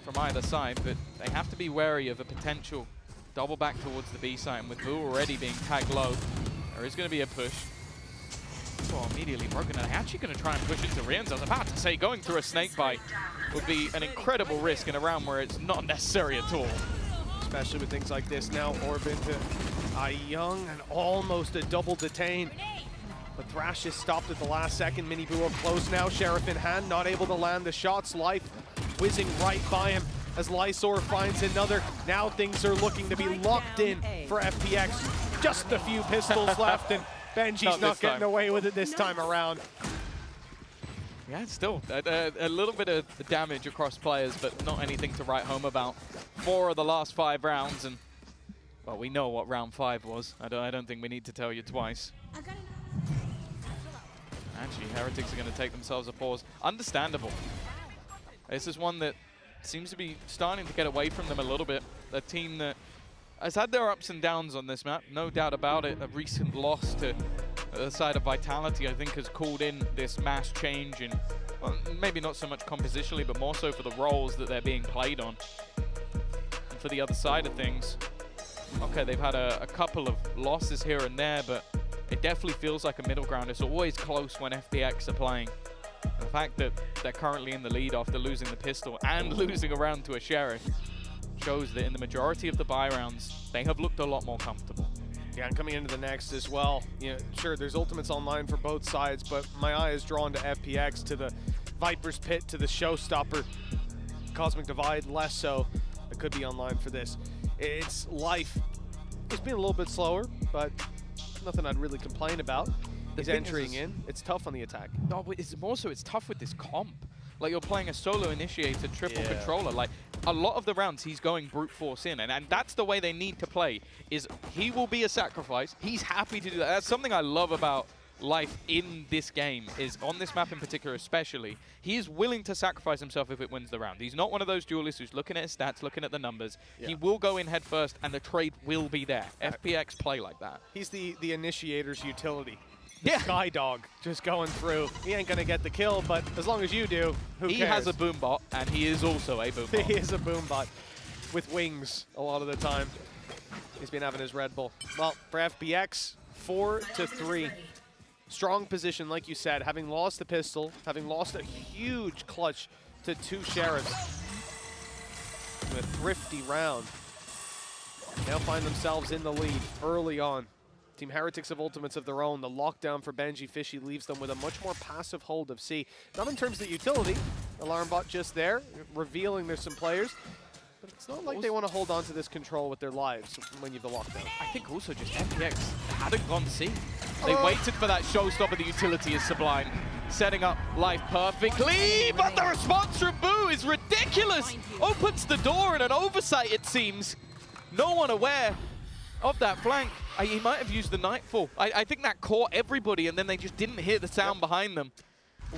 from either side, but they have to be wary of a potential double back towards the B side. And with Boo already being tagged low, there is going to be a push. Oh, immediately broken. And they're actually going to try and push into Rienz. I was about to say, going through a snake bite would be an incredible risk in a round where it's not necessary at all. Especially with things like this now. Orb into a young and almost a double detain. But Thrash is stopped at the last second. Mini Boo up close now. Sheriff in hand, not able to land the shots. Life whizzing right by him as Lysor finds another. Now things are looking to be locked in for FPX. Just a few pistols left, and Gen.G's not getting away with it this time around. Yeah, it's still a little bit of damage across players, but not anything to write home about. 4 of the last 5 rounds, and well, we know what round 5 was. I don't think we need to tell you twice. Actually, Heretics are going to take themselves a pause. Understandable. This is one that seems to be starting to get away from them a little bit. A team that has had their ups and downs on this map, no doubt about it. A recent loss to side of Vitality, I think, has called in this mass change in, well, maybe not so much compositionally, but more so for the roles that they're being played on. And for the other side of things, okay, they've had a couple of losses here and there, but it definitely feels like a middle ground. It's always close when FPX are playing. And the fact that they're currently in the lead after losing the pistol and losing a round to a Sheriff shows that in the majority of the buy rounds, they have looked a lot more comfortable. Yeah, and coming into the next as well, you know, sure, there's ultimates online for both sides, but my eye is drawn to FPX, to the Viper's Pit, to the Showstopper. Cosmic Divide, less so. It could be online for this. It's life. It's been a little bit slower, but nothing I'd really complain about. He's entering in. It's tough on the attack. No, but it's more so it's tough with this comp. Like, you're playing a solo initiator, triple controller. Like, a lot of the rounds he's going brute force in, and that's the way they need to play, is he will be a sacrifice. He's happy to do that. That's something I love about life in this game, is on this map in particular especially, he is willing to sacrifice himself if it wins the round. He's not one of those duelists who's looking at his stats, looking at the numbers. He will go in head first, and the trade will be there. FPX play like that. He's the initiator's utility. Sky Dog just going through. He ain't going to get the kill, but as long as you do, who cares? He has a boom bot, and he is also a boom bot. He is a boom bot with wings a lot of the time. He's been having his Red Bull. Well, for FPX, 4-3. Strong position, like you said, having lost the pistol, having lost a huge clutch to 2 Sheriffs. A thrifty round. Now find themselves in the lead early on. Team Heretics have ultimates of their own. The lockdown for Gen.G Fishy leaves them with a much more passive hold of C. Not in terms of the utility. Alarm bot just there, revealing there's some players. But it's not like they want to hold on to this control with their lives when you have the lockdown. I think also just FPX hadn't gone C. They waited for that showstopper. The utility is Sublime, setting up life perfectly, but the response from Boo is ridiculous. Opens the door and an oversight, it seems. No one aware of that flank. He might have used the Nightfall. I think that caught everybody, and then they just didn't hear the sound behind them.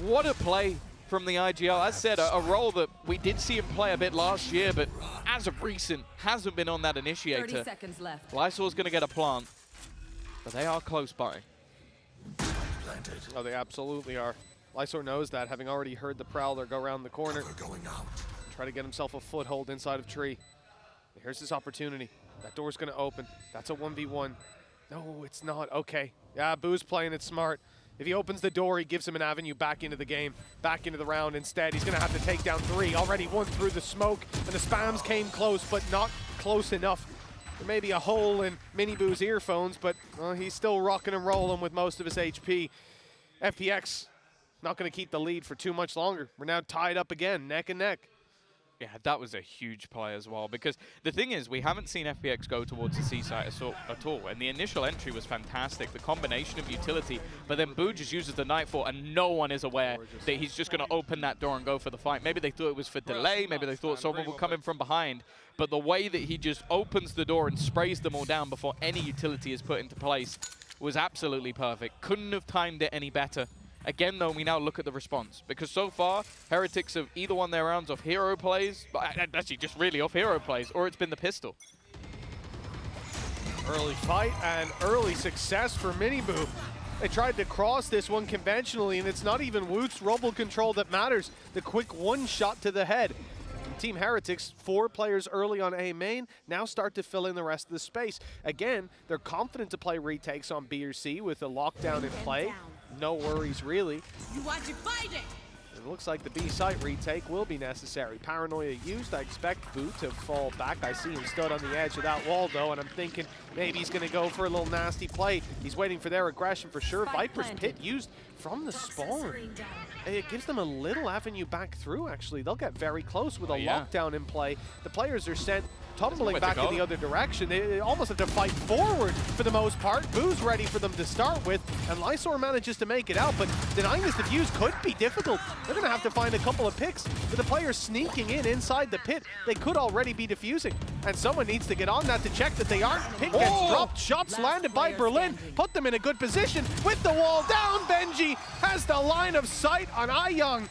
What a play from the IGL. As said, a role that we did see him play a bit last year, but as of recent, hasn't been on that initiator. 30 seconds left. Lysor's going to get a plant, but they are close by. Oh, they absolutely are. Lysor knows that, having already heard the Prowler go around the corner. Try to get himself a foothold inside of Tree. Here's his opportunity. That door's going to open. That's a 1v1. No, it's not. Okay. Yeah, Boo's playing it smart. If he opens the door, he gives him an avenue back into the game, back into the round. Instead, he's going to have to take down 3. Already 1 through the smoke, and the spams came close, but not close enough. There may be a hole in Mini Boo's earphones, but he's still rocking and rolling with most of his HP. FPX not going to keep the lead for too much longer. We're now tied up again, neck and neck. Yeah, that was a huge play as well, because the thing is, we haven't seen FPX go towards the C site at all, and the initial entry was fantastic, the combination of utility, but then Boo just uses the Nightfall, and no one is aware that he's just going to open that door and go for the fight. Maybe they thought it was for delay, maybe they thought someone would come in from behind, but the way that he just opens the door and sprays them all down before any utility is put into place was absolutely perfect. Couldn't have timed it any better. Again, though, we now look at the response, because so far, Heretics have either won their rounds off hero plays, actually just really off hero plays, or it's been the pistol. Early fight and early success for Mini Boo. They tried to cross this one conventionally, and it's not even Woot's Rumble control that matters. The quick one shot to the head. Team Heretics, 4 players early on A main, now start to fill in the rest of the space. Again, they're confident to play retakes on B or C with a lockdown in play. No worries, really. You want to fight it? It looks like the B site retake will be necessary. Paranoia used. I expect Boo to fall back. I see him stood on the edge of that wall, though, and I'm thinking maybe he's going to go for a little nasty play. He's waiting for their aggression for sure. Viper's Pit used from the spawn. It gives them a little avenue back through, actually. They'll get very close with a lockdown in play. The players are sent tumbling back in the other direction. They almost have to fight forward for the most part. Boo's ready for them to start with, and Lysor manages to make it out, but denying this defuse could be difficult. They're going to have to find a couple of picks. With the players sneaking in inside the pit, they could already be defusing, and someone needs to get on that to check that they aren't. Pit gets dropped, shots landed by Berlin, put them in a good position. With the wall down, Gen.G has the line of sight on iYoung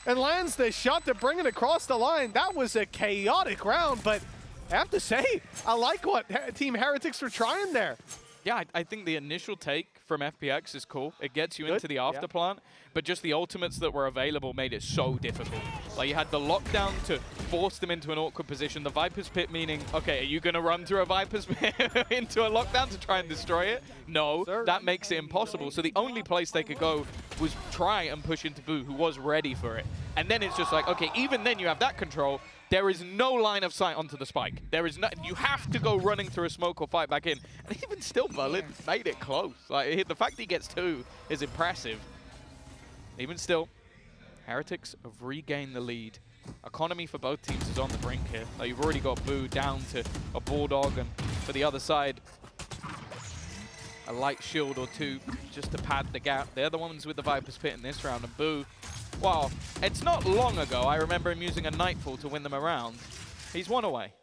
and lands the shot to bring it across the line. That was a chaotic round, but I have to say, I like what Team Heretics were trying there. Yeah, I think the initial take from FPX is cool. It gets you into the after plant, but just the ultimates that were available made it so difficult. Like, you had the lockdown to force them into an awkward position. The Viper's Pit meaning, okay, are you going to run through a Viper's Pit into a lockdown to try and destroy it? No, that makes it impossible. So the only place they could go was try and push into Boo, who was ready for it. And then it's just like, okay, even then you have that control. There is no line of sight onto the spike. There is no, you have to go running through a smoke or fight back in. And even still, Berlin made it close. Like, the fact he gets 2 is impressive. Even still, Heretics have regained the lead. Economy for both teams is on the brink here. Like, you've already got Boo down to a Bulldog, and for the other side, a light shield or 2 just to pad the gap. They're the ones with the Viper's Pit in this round, and Boo, well, it's not long ago I remember him using a Nightfall to win them around. He's 1 away.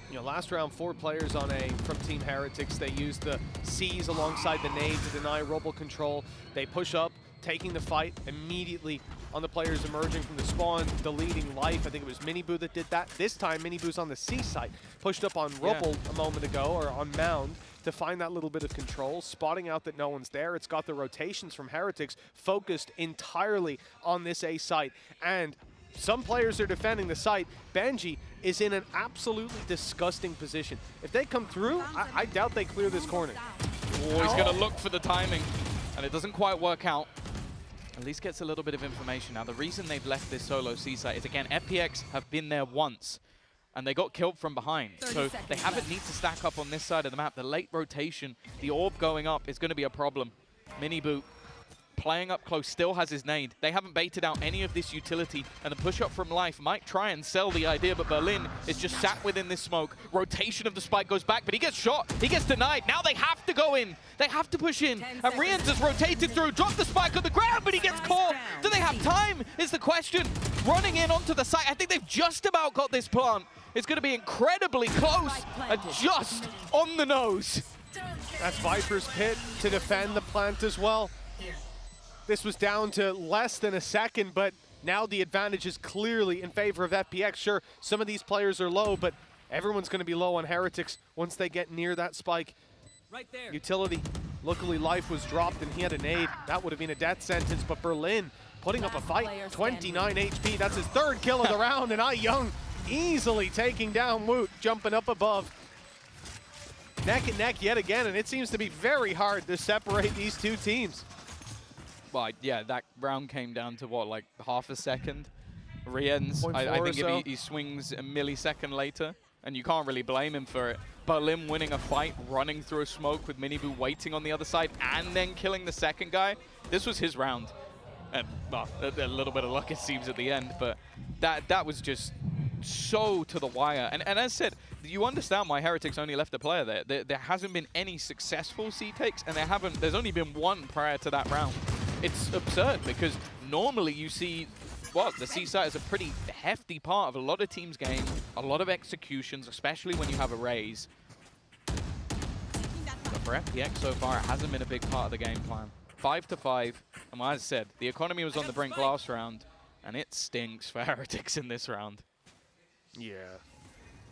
You know, last round, 4 players on A from Team Heretics. They used the C's alongside the nade to deny Robo control. They push up, taking the fight immediately on the players emerging from the spawn, deleting life. I think it was Miniboo that did that. This time, Miniboo's on the C site, pushed up on Robo a moment ago, or on Mound, to find that little bit of control, spotting out that no one's there. It's got the rotations from Heretics focused entirely on this A site, and some players are defending the site. Gen.G is in an absolutely disgusting position. If they come through, I doubt they clear this corner. Oh, he's going to look for the timing, and it doesn't quite work out. At least gets a little bit of information. Now, the reason they've left this solo C site is, again, FPX have been there once, and they got killed from behind. So they haven't need to stack up on this side of the map. The late rotation, the orb going up is going to be a problem. Miniboo playing up close, still has his nade. They haven't baited out any of this utility, and the push up from Life might try and sell the idea, but Berlin is just sat within this smoke. Rotation of the spike goes back, but he gets shot. He gets denied. Now they have to go in. They have to push in. And Rians has rotated through, dropped the spike on the ground, but he gets caught. Do they have time is the question. Running in onto the site. I think they've just about got this plant. It's going to be incredibly close and just on the nose. That's Viper's Pit to defend the plant as well. This was down to less than a second, but now the advantage is clearly in favor of FPX. Sure, some of these players are low, but everyone's going to be low on Heretics once they get near that spike. Right there. Utility. Luckily, Life was dropped and he had a nade. That would have been a death sentence, but Berlin putting up a fight. 29 HP. That's his 3rd kill of the round, and Young easily taking down Woot, jumping up above. Neck and neck yet again, and it seems to be very hard to separate these 2 teams. Well, yeah, that round came down to what, like half a second? Riens, I think if he swings a millisecond later, and you can't really blame him for it. Berlin winning a fight, running through a smoke with Miniboo waiting on the other side, and then killing the second guy. This was his round. And, well, a little bit of luck it seems at the end, but that was just so to the wire. And as I said, you understand why Heretics only left a player there. There hasn't been any successful C takes, and there's only been 1 prior to that round. It's absurd because normally you see, well, the C site is a pretty hefty part of a lot of teams' game, a lot of executions, especially when you have a raise. But for FPX so far, it hasn't been a big part of the game plan. 5-5, and as I said, the economy was on the brink last round, and it stinks for Heretics in this round. Yeah.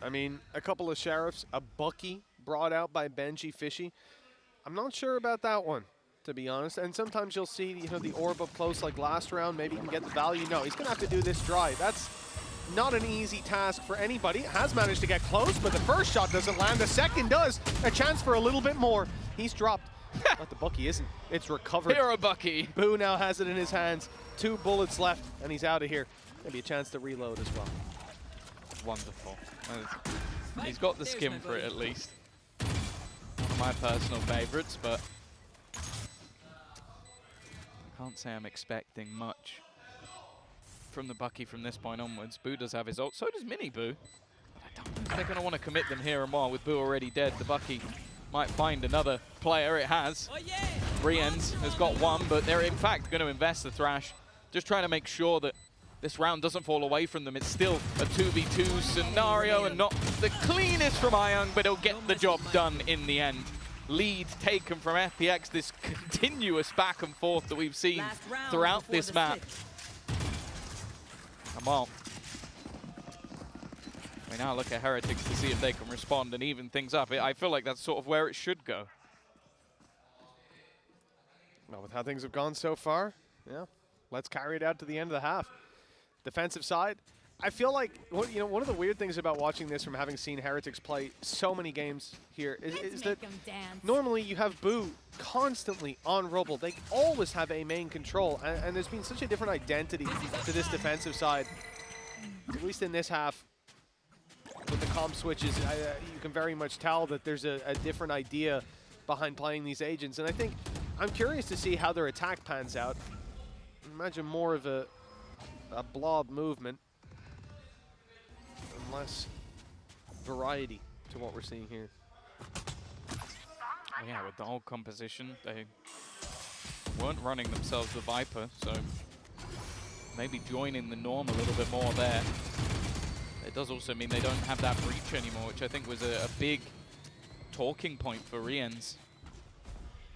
I mean, a couple of Sheriffs, a Bucky brought out by Gen.G Fishy. I'm not sure about that one, to be honest. And sometimes you'll see, you know, the orb up close like last round. Maybe you can get the value. No, he's going to have to do this dry. That's not an easy task for anybody. Has managed to get close, but the first shot doesn't land. The second does. A chance for a little bit more. He's dropped. But the Bucky isn't. It's recovered. Hero Bucky. Boo now has it in his hands. 2 bullets left, and he's out of here. Maybe a chance to reload as well. Wonderful. He's got the skin for it, at least. One of my personal favorites, but I can't say I'm expecting much from the Bucky from this point onwards. Boo does have his ult. So does Miniboo. But I don't think they're going to want to commit them here and while. With Boo already dead, the Bucky might find another player. It has. Riens has got 1, but they're in fact going to invest the Thrash. Just trying to make sure that this round doesn't fall away from them. It's still a 2v2 scenario and not the cleanest from Young, but he'll get the job done in the end. Lead taken from FPX, this continuous back and forth that we've seen throughout this map. Come on. We now look at Heretics to see if they can respond and even things up. I feel like that's sort of where it should go. Well, with how things have gone so far, yeah, let's carry it out to the end of the half. Defensive side, I feel like, you know, one of the weird things about watching this from having seen Heretics play so many games here is that normally you have Boo constantly on Rubble. They always have a main control, and there's been such a different identity to this defensive side. At least in this half, with the comp switches, you can very much tell that there's a different idea behind playing these agents. And I think I'm curious to see how their attack pans out. Imagine more of a blob movement. Less variety to what we're seeing here. Yeah, with the whole composition, they weren't running themselves the Viper, so maybe joining the norm a little bit more there. It does also mean they don't have that breach anymore, which I think was a big talking point for Riens.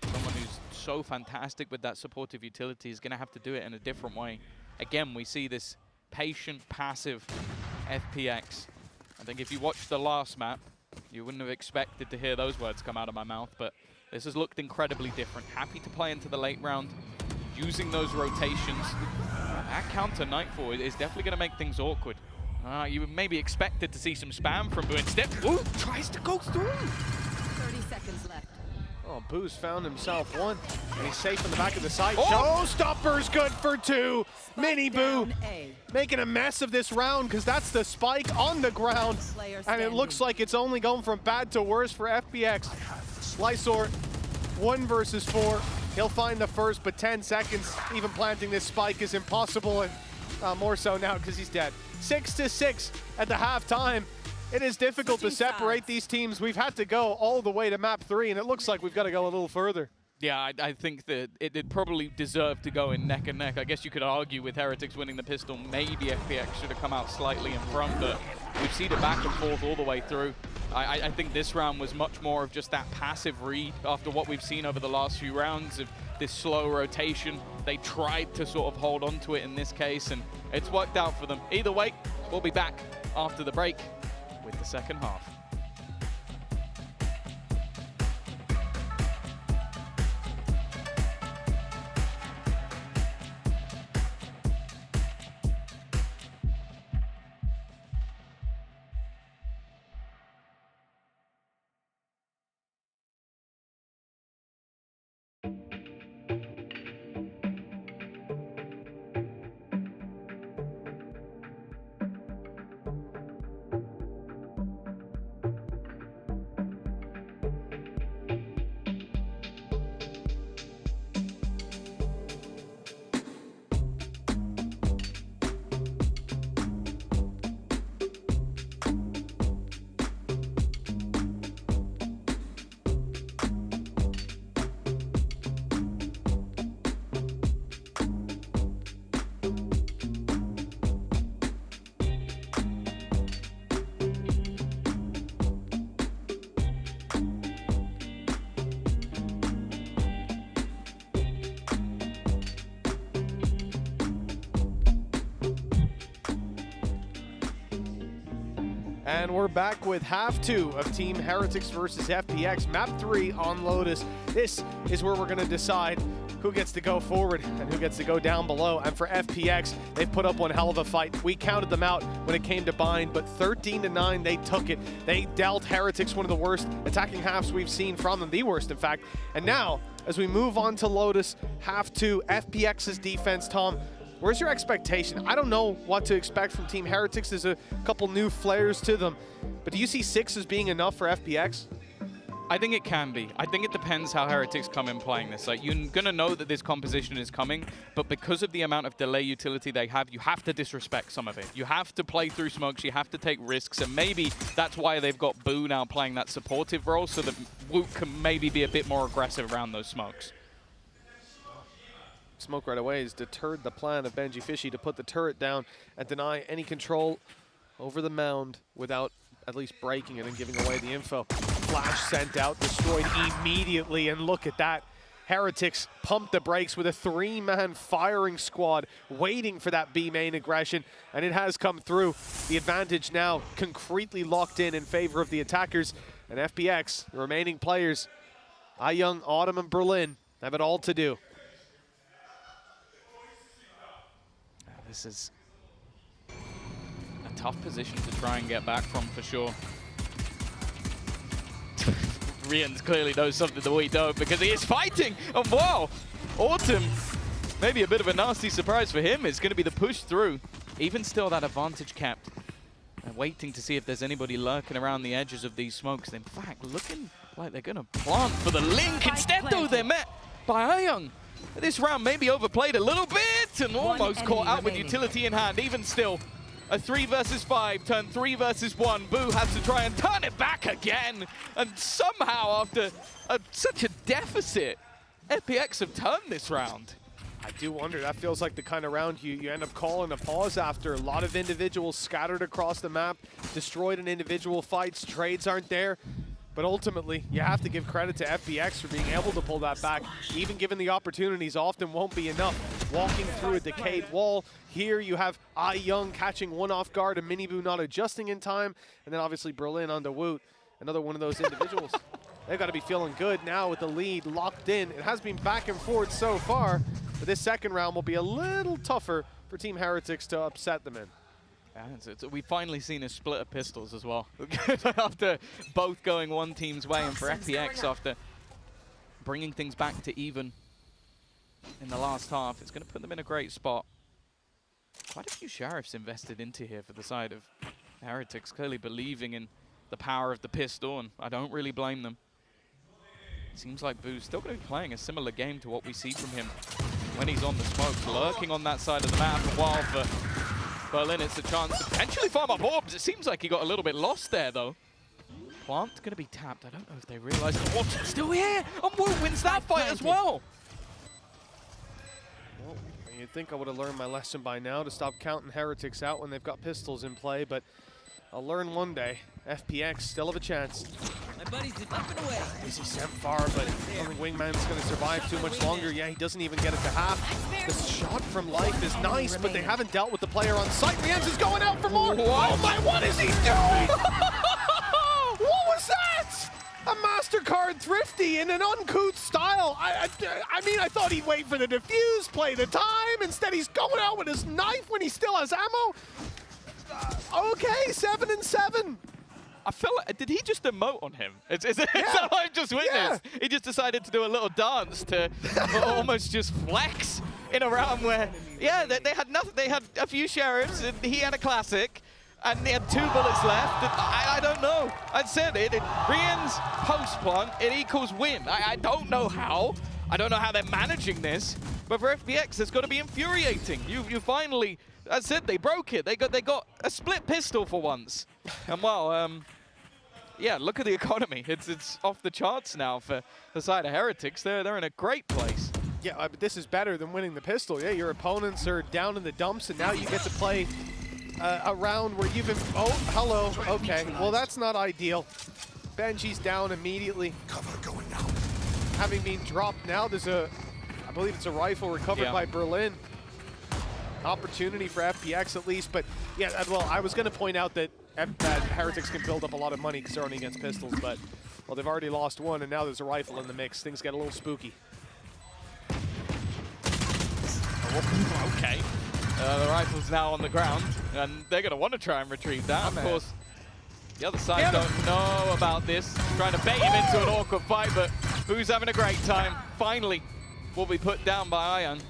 Someone who's so fantastic with that supportive utility is going to have to do it in a different way. Again, we see this patient, passive FPX. I think if you watched the last map, you wouldn't have expected to hear those words come out of my mouth, but this has looked incredibly different. Happy to play into the late round, using those rotations. That counter Nightfall is definitely going to make things awkward. You maybe expected to see some spam from Boo instead. Ooh, tries to go through. 30 seconds left. Oh, Boo's found himself one, and he's safe in the back of the site. Showstopper's good for 2. Mini Boo making a mess of this round because that's the spike on the ground, and it looks like it's only going from bad to worse for FPX. Lysor, 1 versus 4. He'll find the first, but 10 seconds, even planting this spike is impossible, and more so now because he's dead. 6-6 at the halftime. It is difficult to separate these teams. We've had to go all the way to map 3, and it looks like we've got to go a little further. Yeah, I think that it did probably deserve to go in neck and neck. I guess you could argue with Heretics winning the pistol, maybe FPX should have come out slightly in front, but we've seen it back and forth all the way through. I think this round was much more of just that passive read after what we've seen over the last few rounds of this slow rotation. They tried to sort of hold on to it in this case, and it's worked out for them. Either way, we'll be back after the break with the second half. And we're back with half 2 of Team Heretics versus FPX. Map 3 on Lotus. This is where we're going to decide who gets to go forward and who gets to go down below. And for FPX, they've put up one hell of a fight. We counted them out when it came to bind, but 13-9, they took it. They dealt Heretics one of the worst attacking halves we've seen from them, the worst, in fact. And now, as we move on to Lotus, half 2, FPX's defense, Tom, where's your expectation? I don't know what to expect from Team Heretics. There's a couple new flares to them. But do you see 6 as being enough for FPX? I think it can be. I think it depends how Heretics come in playing this. Like, you're going to know that this composition is coming, but because of the amount of delay utility they have, you have to disrespect some of it. You have to play through smokes, you have to take risks, and maybe that's why they've got Boo now playing that supportive role, so that Woot can maybe be a bit more aggressive around those smokes. Smoke right away has deterred the plan of Benji Fishy to put the turret down and deny any control over the mound without at least breaking it and giving away the info. Flash sent out, destroyed immediately, and look at that. Heretics pumped the brakes with a 3-man firing squad waiting for that B main aggression, and it has come through. The advantage now concretely locked in favor of the attackers, and FPX, the remaining players, Young, Autumn, and Berlin, have it all to do. This is a tough position to try and get back from, for sure. Rians clearly knows something that we don't, because he is fighting. And wow, Autumn, maybe a bit of a nasty surprise for him, is going to be the push through. Even still, that advantage kept. And waiting to see if there's anybody lurking around the edges of these smokes. In fact, looking like they're going to plant for the link. Instead, though, they're met by Young. This round maybe overplayed a little bit and almost caught out with utility in hand. Even still, a 3 versus 5 turned 3 versus 1. Boo has to try and turn it back again. And somehow, after such a deficit, FPX have turned this round. I do wonder, that feels like the kind of round you end up calling a pause after. A lot of individuals scattered across the map, destroyed in individual fights, trades aren't there. But ultimately, you have to give credit to FPX for being able to pull that back. Even given the opportunities, often won't be enough. Walking through a decayed wall. Here you have Young catching one off guard, and Miniboo not adjusting in time. And then obviously Berlin onto Woot, another one of those individuals. They've got to be feeling good now with the lead locked in. It has been back and forth so far, but this second round will be a little tougher for Team Heretics to upset them in. We've finally seen a split of pistols as well. After both going one team's way, and for FPX, after bringing things back to even in the last half, it's going to put them in a great spot. Quite a few sheriffs invested into here for the side of Heretics, clearly believing in the power of the pistol, and I don't really blame them. Seems like Boo's still going to be playing a similar game to what we see from him when he's on the smokes, lurking on that side of the map. And while for Berlin, it's a chance to potentially farm up orbs. It seems like he got a little bit lost there, though. Plant going to be tapped. I don't know if they realize the orbs are still here. And Wu wins that fight as well. Well, you'd think I would have learned my lesson by now to stop counting Heretics out when they've got pistols in play, but I'll learn one day. FPX still have a chance. My buddies did up and away. Easy sent far, but I don't think Wingman's going to survive too much longer. Yeah, he doesn't even get it to half. The shot from Life is nice, but they haven't dealt with the player on site. Rienz is going out for more. What? Oh my, what is he doing? What was that? A MasterCard Thrifty in an uncouth style. I mean, I thought he'd wait for the defuse, play the time. Instead, he's going out with his knife when he still has ammo. Okay, 7 and 7. I feel like, did he just emote on him? Is that what I've just witnessed? Yeah. He just decided to do a little dance to almost just flex in a round where, yeah, they had nothing. They had a few sheriffs, and he had a classic, and they had 2 bullets left. I don't know. I said it. Rian's post plant, it equals win. I don't know how. I don't know how they're managing this, but for FPX, it's got to be infuriating. You finally, as I said, they broke it. They got a split pistol for once, and well, yeah, look at the economy. It's off the charts now for the side of Heretics. They're in a great place. Yeah, but this is better than winning the pistol. Yeah, your opponents are down in the dumps, and now you get to play a round where you've been. Oh, hello. Okay, well that's not ideal. Gen.G's down immediately. Cover going down. Having been dropped now, there's I believe it's a rifle recovered by Berlin. Opportunity for FPX at least, but yeah, well, I was going to point out that Heretics can build up a lot of money because they're only against pistols, but well, they've already lost one, and now there's a rifle in the mix. Things get a little spooky. Okay, the rifle's now on the ground, and they're going to want to try and retrieve that. Of course, the other side don't know about this, trying to bait him into an awkward fight, but Boo's having a great time. Finally, will be put down by Ion.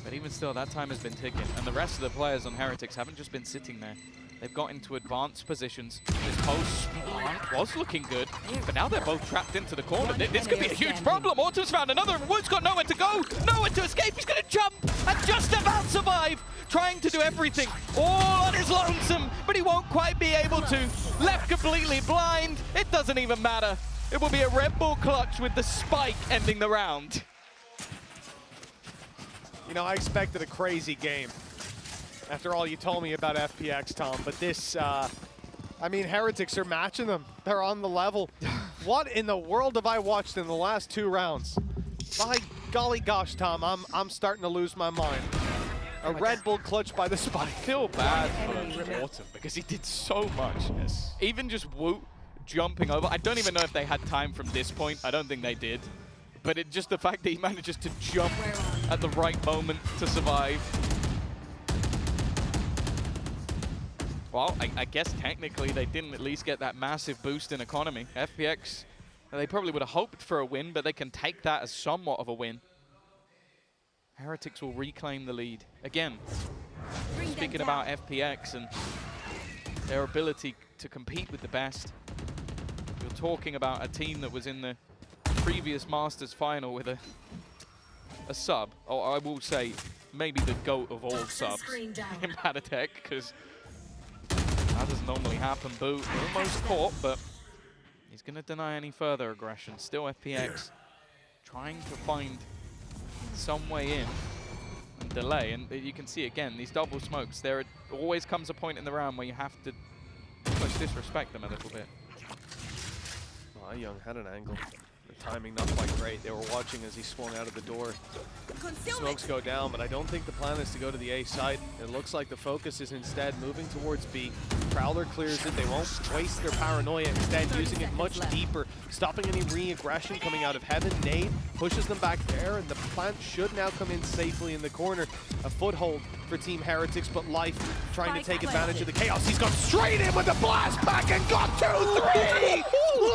But even still, that time has been ticking, and the rest of the players on Heretics haven't just been sitting there. They've got into advanced positions. This post was looking good, but now they're both trapped into the corner. This could be a huge problem. Autumn's found another, and Wood's got nowhere to go, nowhere to escape. He's going to jump and just about survive, trying to do everything all on his lonesome, but he won't quite be able to. Left completely blind. It doesn't even matter. It will be a Red Bull clutch with the spike ending the round. You know, I expected a crazy game after all you told me about FPX, Tom, but this, I mean, Heretics are matching them. They're on the level. What in the world have I watched in the last 2 rounds? By golly gosh, Tom, I'm starting to lose my mind. A Red Bull clutch by the spike. I feel bad for Autumn because he did so much. Even just Woot jumping over. I don't even know if they had time from this point. I don't think they did. But just the fact that he manages to jump at the right moment to survive. Well, I guess technically they didn't at least get that massive boost in economy. FPX, they probably would have hoped for a win, but they can take that as somewhat of a win. Heretics will reclaim the lead. Again, speaking about FPX and their ability to compete with the best, you're talking about a team that was in the previous Masters final with a sub, or I will say maybe the GOAT of all subs in Battletech, because that doesn't normally happen. Boo almost caught, but he's going to deny any further aggression. Still FPX trying to find some way in and delay, and you can see again these double smokes. There always comes a point in the round where you have to almost disrespect them a little bit. Oh, Young had an angle. The timing not quite great. They were watching as he swung out of the door. Smokes go down, but I don't think the plan is to go to the A side. It looks like the focus is instead moving towards B. Prowler clears it. They won't waste their paranoia, instead using it much deeper, stopping any re-aggression coming out of heaven. Nade pushes them back there, and the plant should now come in safely in the corner. A foothold for Team Heretics, but Life trying to take advantage of the chaos. He's gone straight in with the blast pack and got 2-3,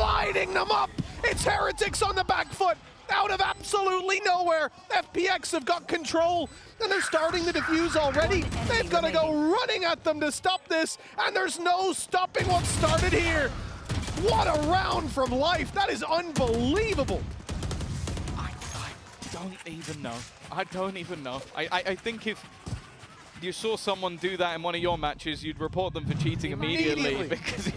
lighting them up. It's Heretics on the back foot, out of absolutely nowhere. FPX have got control, and they're starting to defuse already. They've got to go running at them to stop this, and there's no stopping what started here. What a round from Life. That is unbelievable. I don't even know. I don't even know. I think if you saw someone do that in one of your matches, you'd report them for cheating immediately. Because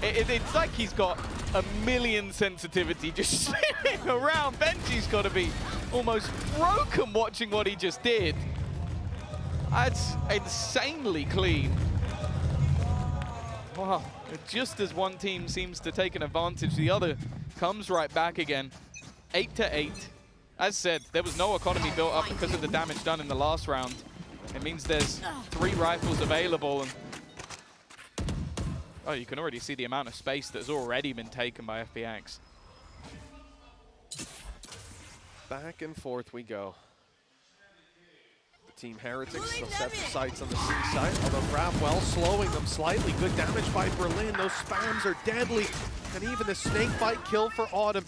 it's like he's got a million sensitivity just spinning around. Benji's got to be almost broken watching what he just did. That's insanely clean. Wow, just as one team seems to take an advantage, the other comes right back again. 8-8. As said, there was no economy built up because of the damage done in the last round. It means there's 3 rifles available, and oh, you can already see the amount of space that's already been taken by FPX. Back and forth we go. The Team Heretics will set the sights on the C side, although Grabwell slowing them slightly. Good damage by Berlin. Those spams are deadly. And even the snake bite kill for Autumn.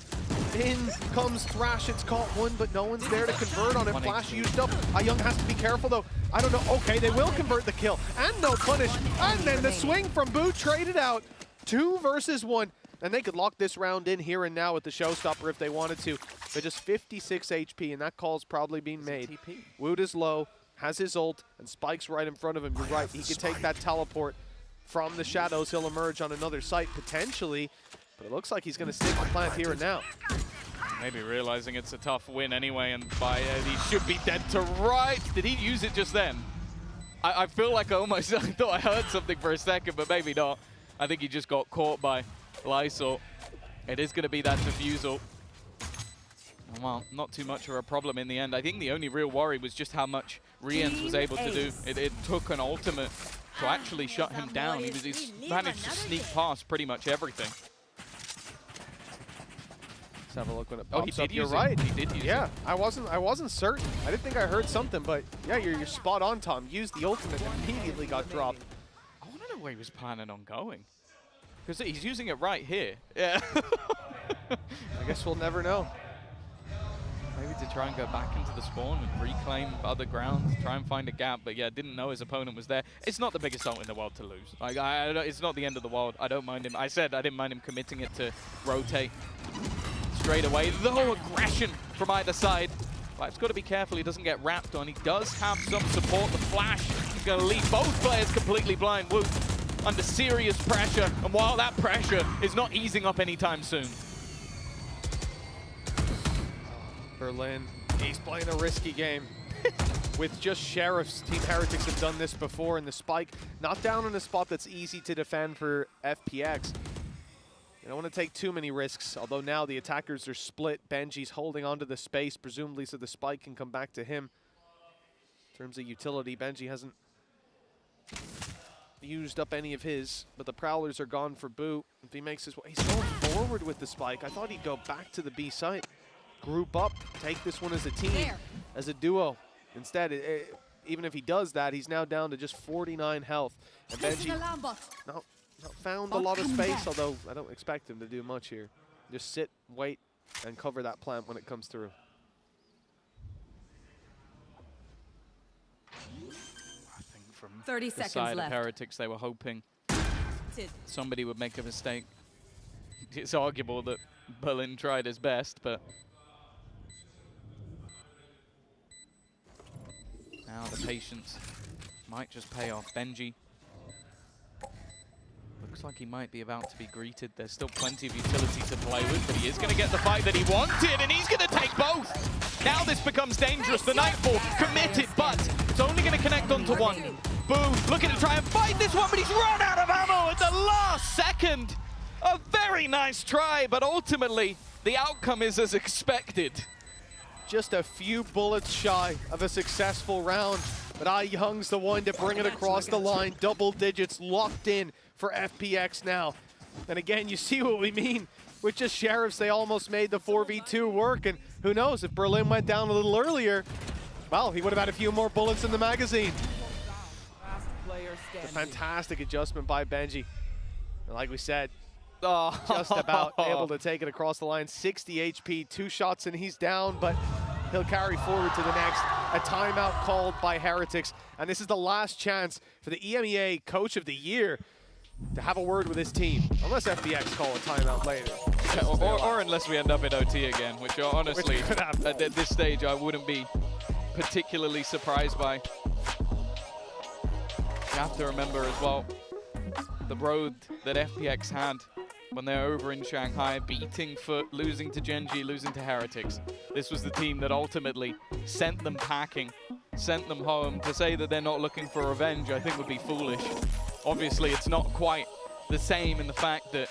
In comes Thrash. It's caught one, but no one's there to convert on it. Flash used up. Young has to be careful, though. I don't know. Okay, they will convert the kill. And no punish. And then the swing from Boo traded out. 2 versus 1. And they could lock this round in here and now with the showstopper if they wanted to. But just 56 HP, and that call's probably being made. Woot is low, has his ult, and Spike's right in front of him. You're right. He can take that teleport from the shadows. He'll emerge on another site, potentially. But it looks like he's going to stick the plant here and now. Maybe realizing it's a tough win anyway, and by he should be dead to right. Did he use it just then? I feel like I almost I thought I heard something for a second, but maybe not. I think he just got caught by Lysol. It is going to be that defusal. Well, not too much of a problem in the end. I think the only real worry was just how much Riens was able to do. It took an ultimate to actually shut him down. He's managed to sneak past pretty much everything. Let's have a look when it pops he did up. You're use it. right. He did use it. Yeah, I wasn't certain. I didn't think I heard something, but yeah, you're spot on, Tom. Used the ultimate and immediately got dropped. I want to know where he was planning on going. Because he's using it right here. Yeah. I guess we'll never know. Maybe to try and go back into the spawn and reclaim other ground, try and find a gap. But yeah, didn't know his opponent was there. It's not the biggest ult in the world to lose. Like, it's not the end of the world. I don't mind him. I said I didn't mind him committing it to rotate straight away. Though aggression from either side. Life's got to be careful he doesn't get wrapped on. He does have some support. The flash is going to leave both players completely blind. Woot under serious pressure. And while that pressure is not easing up anytime soon. Berlin, he's playing a risky game. With just Sheriffs, Team Heretics have done this before, and the spike not down in a spot that's easy to defend for FPX. They don't want to take too many risks, although now the attackers are split. Gen.G's holding onto the space, presumably so the spike can come back to him. In terms of utility, Gen.G hasn't used up any of his, but the Prowlers are gone for boot. If he makes his way, he's going forward with the spike. I thought he'd go back to the B site, group up, take this one as a team, as a duo. Instead, even if he does that, he's now down to just 49 health. And Gen.G not found a lot of space, although I don't expect him to do much here. Just sit, wait, and cover that plant when it comes through. I think from 30 the seconds side left. of Heretics, they were hoping somebody would make a mistake. It's arguable that Berlin tried his best, but now the patience might just pay off. Gen.G looks like he might be about to be greeted. There's still plenty of utility to play with, but he is going to get the fight that he wanted, and he's going to take both. Now this becomes dangerous. The Nightfall committed, but it's only going to connect onto one. Boom, looking to try and fight this one, but he's run out of ammo at the last second. A very nice try, but ultimately the outcome is as expected. Just a few bullets shy of a successful round, but Young's the one to bring it across the line. Double digits locked in for FPX now. And again, you see what we mean with just Sheriffs. They almost made the 4v2 work, and who knows, if Berlin went down a little earlier, well, he would have had a few more bullets in the magazine. It's a fantastic adjustment by Gen.G. And like we said, just about able to take it across the line. 60 HP, 2 shots and he's down, but he'll carry forward to the next. A timeout called by Heretics, and this is the last chance for the EMEA Coach of the Year to have a word with his team, unless FPX call a timeout later. Yeah, or unless we end up in OT again, which honestly, at this stage, I wouldn't be particularly surprised by. You have to remember as well, the road that FPX had when they were over in Shanghai, beating Foot, losing to Gen.G, losing to Heretics. This was the team that ultimately sent them packing, sent them home. To say that they're not looking for revenge, I think would be foolish. Obviously, it's not quite the same in the fact that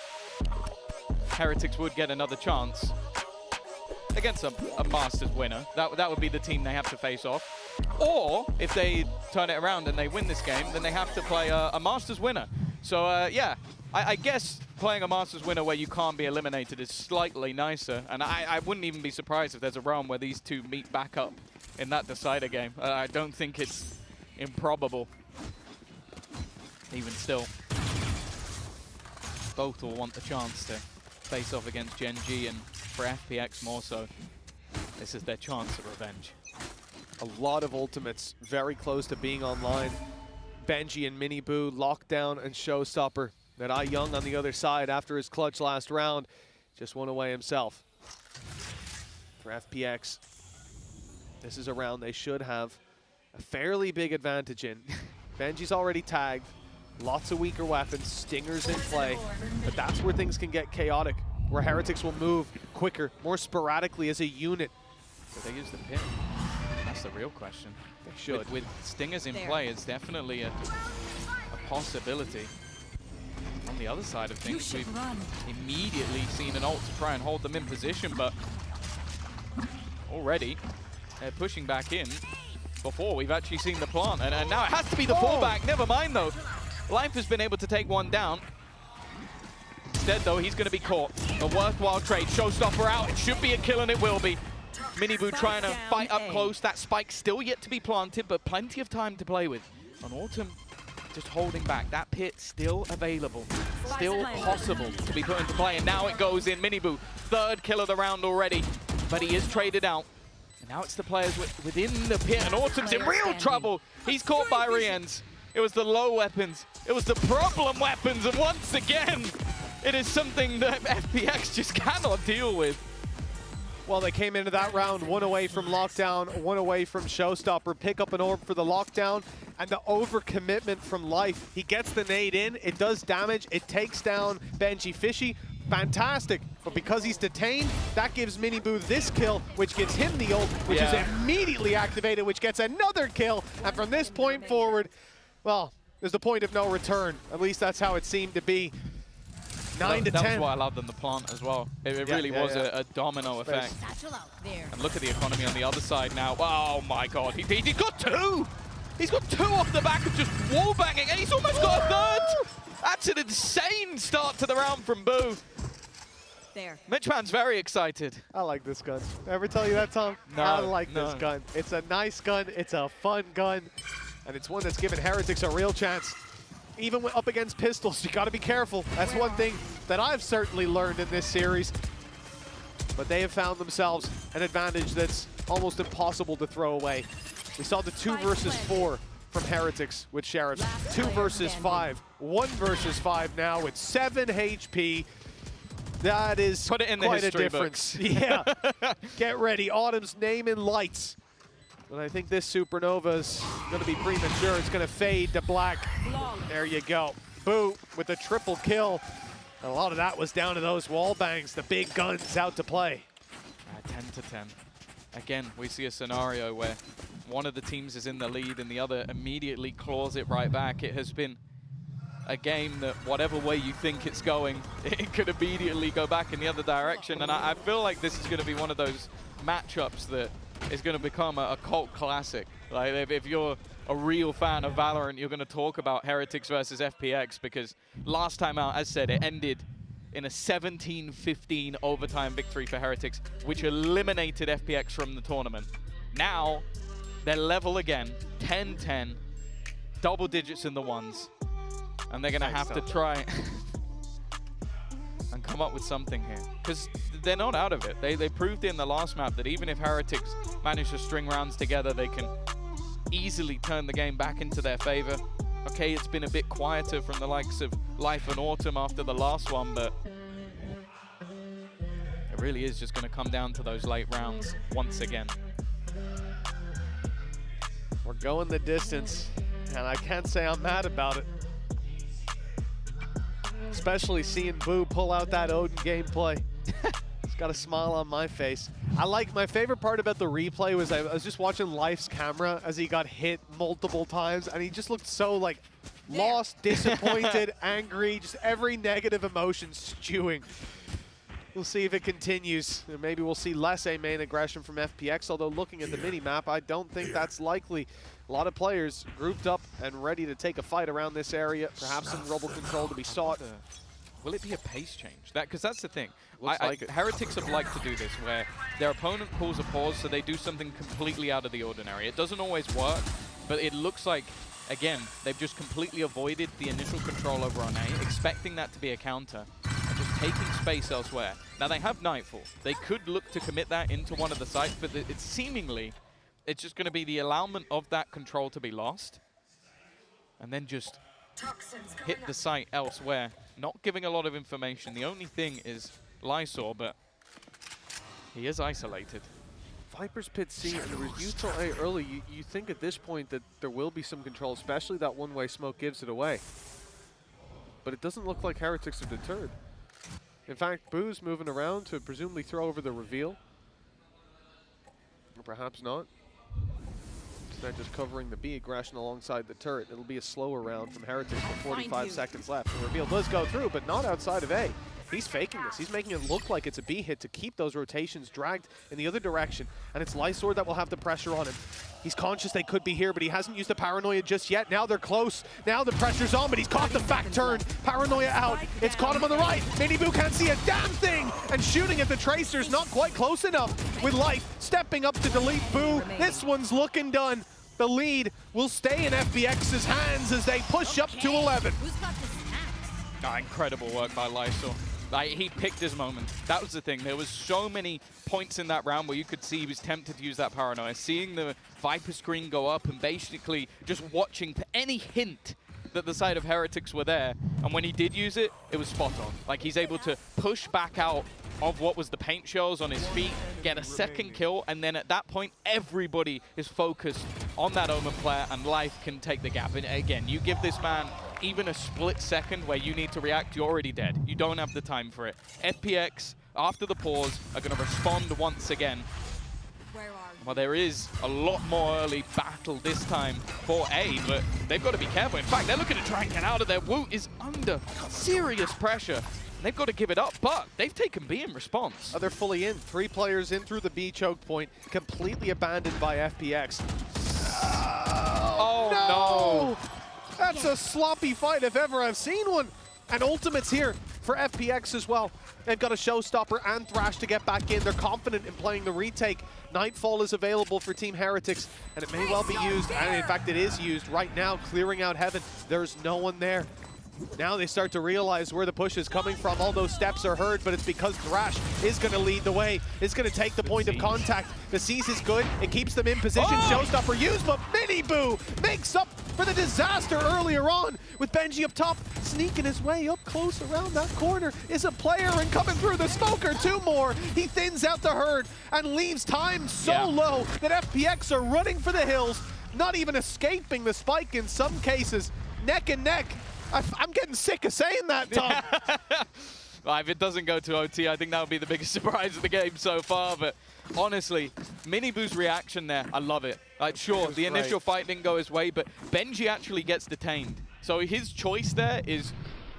Heretics would get another chance against a Masters winner. That would be the team they have to face off. Or, if they turn it around and they win this game, then they have to play a Masters winner. So, yeah, I guess playing a Masters winner where you can't be eliminated is slightly nicer. And I wouldn't even be surprised if there's a realm where these two meet back up in that decider game. I don't think it's improbable. Even still, both will want the chance to face off against Gen.G, and for FPX more so, this is their chance of revenge. A lot of ultimates very close to being online. Gen.G and Miniboo, Lockdown and Showstopper. That Young on the other side after his clutch last round just won away himself. For FPX, this is a round they should have a fairly big advantage in. Gen.G's already tagged. Lots of weaker weapons, stingers in play, but that's where things can get chaotic, where Heretics will move quicker, more sporadically as a unit. So they use the pin. That's the real question. They should. With stingers in play, it's definitely a possibility. On the other side of things, we've immediately seen an ult to try and hold them in position, but already they're pushing back in before we've actually seen the plant. And now it has to be the fallback. Never mind, though. Life has been able to take one down. Instead, though, he's going to be caught. A worthwhile trade. Showstopper out. It should be a kill, and it will be. Miniboo trying to fight up close. That spike still yet to be planted, but plenty of time to play with. And Autumn just holding back. That pit still available. Still possible to be put into play. And now it goes in. Miniboo, third kill of the round already. But he is traded out. And now it's the players within the pit. And Autumn's in real trouble. He's caught by Rienz. It was the low weapons. It was the problem weapons. And once again, it is something that FPX just cannot deal with. Well, they came into that round one away from Lockdown, one away from Showstopper. Pick up an orb for the Lockdown, and the overcommitment from Life. He gets the nade in, it does damage, it takes down Gen.G Fishy. Fantastic, but because he's detained, that gives Miniboo this kill, which gives him the ult, which is immediately activated, which gets another kill. And from this point forward, well, there's the point of no return. At least that's how it seemed to be. 9 to 10. That was why I loved them, the plant as well. It really was a domino effect. And look at the economy on the other side now. Oh my god, he got 2! He's got 2 off the back of just wall banging, and he's almost got a 3rd! That's an insane start to the round from Boo. There. Mitchman's very excited. I like this gun. Ever tell you that, Tom? No, I like this gun. It's a nice gun. It's a fun gun. And it's one that's given Heretics a real chance. Even up against pistols, you got to be careful. That's one thing that I've certainly learned in this series. But they have found themselves an advantage that's almost impossible to throw away. We saw the 2 versus 4 from Heretics with Sheriffs. 2 versus 5. 1 versus 5 now with 7 HP. That is Put it in quite the a difference. Yeah. Get ready. Autumn's name in lights. But I think this Supernova is going to be premature. It's going to fade to black. There you go. Boo with a triple kill. And a lot of that was down to those wall bangs. The big guns out to play. 10 to 10. Again, we see a scenario where one of the teams is in the lead and the other immediately claws it right back. It has been a game that whatever way you think it's going, it could immediately go back in the other direction. And I feel like this is going to be one of those matchups that is going to become a cult classic. Like if you're a real fan of Valorant, you're going to talk about Heretics versus FPX, because last time out, as said, it ended in a 17-15 overtime victory for Heretics, which eliminated FPX from the tournament. Now, they're level again, 10-10, double digits in the ones. And they're going to have to try and come up with something here. Because they're not out of it. They proved in the last map that even if Heretics manage to string rounds together, they can easily turn the game back into their favor. Okay, it's been a bit quieter from the likes of Life and Autumn after the last one, but it really is just going to come down to those late rounds once again. We're going the distance, and I can't say I'm mad about it. Especially seeing Boo pull out that Odin gameplay. It's got a smile on my face. My favorite part about the replay was I was just watching Life's camera as he got hit multiple times, and he just looked so like lost, disappointed, angry, just every negative emotion stewing. We'll see if it continues. And maybe we'll see less A-main aggression from FPX, although looking at the mini-map, I don't think that's likely. A lot of players grouped up and ready to take a fight around this area. Perhaps some rubble control to be sought. Will it be a pace change? Because that's the thing. Looks like it. Heretics have liked to do this, where their opponent pulls a pause, so they do something completely out of the ordinary. It doesn't always work, but it looks like, again, they've just completely avoided the initial control over on A, expecting that to be a counter, and just taking space elsewhere. Now, they have Nightfall. They could look to commit that into one of the sites, but it's seemingly, it's just going to be the allowment of that control to be lost, and then just hit the site elsewhere, not giving a lot of information. The only thing is Lysor, but he is isolated. Viper's Pit C and the review till A early, you think at this point that there will be some control, especially that one-way smoke gives it away. But it doesn't look like Heretics are deterred. In fact, Boo's moving around to presumably throw over the reveal. Or perhaps not. They're just covering the B aggression alongside the turret. It'll be a slower round from Heretics with 45 seconds left. The reveal does go through, but not outside of A. He's faking this. He's making it look like it's a B hit to keep those rotations dragged in the other direction. And it's Lysor that will have the pressure on him. He's conscious they could be here, but he hasn't used the paranoia just yet. Now they're close. Now the pressure's on, but he's caught the back turn. Paranoia out. It's caught him on the right. Mini Boo can't see a damn thing. And shooting at the Tracers, not quite close enough. With Life stepping up to delete Boo. This one's looking done. The lead will stay in FPX's hands as they push up to 11. Incredible work by Lysor. He picked his moment. That was the thing. There was so many points in that round where you could see he was tempted to use that paranoia. Seeing the Viper screen go up and basically just watching for any hint that the side of Heretics were there. And when he did use it, it was spot on. Like, he's able to push back out of what was the paint shells on his feet, get a second kill, and then at that point, everybody is focused on that Omen player, and Life can take the gap. And again, you give this man even a split second where you need to react, you're already dead. You don't have the time for it. FPX, after the pause, are going to respond once again. Well, there is a lot more early battle this time for A, but they've got to be careful. In fact, they're looking to try and get out of there. Woot is under serious pressure They've got to give it up, but they've taken B in response. Oh, they're fully in. 3 players in through the B choke point, completely abandoned by FPX. Oh, no! That's a sloppy fight if ever I've seen one. And ultimates here for FPX as well. They've got a Showstopper and Thrash to get back in. They're confident in playing the retake. Nightfall is available for Team Heretics, and it may well be used, and in fact it is used right now, clearing out Heaven. There's no one there. Now they start to realize where the push is coming from. All those steps are heard, but it's because Thrash is going to lead the way. It's going to take the point of contact. The seize is good. It keeps them in position. Showstopper used, but Miniboo makes up for the disaster earlier on with Gen.G up top, sneaking his way up close around that corner. Is a player and coming through the smoker. 2 more. He thins out the herd and leaves time so low that FPX are running for the hills, not even escaping the spike in some cases. Neck and neck. I'm getting sick of saying that, Tom. Well, if it doesn't go to OT, I think that would be the biggest surprise of the game so far. But honestly, Miniboo's reaction there, I love it. Like, sure, the initial fight didn't go his way, but Gen.G actually gets detained. So his choice there is,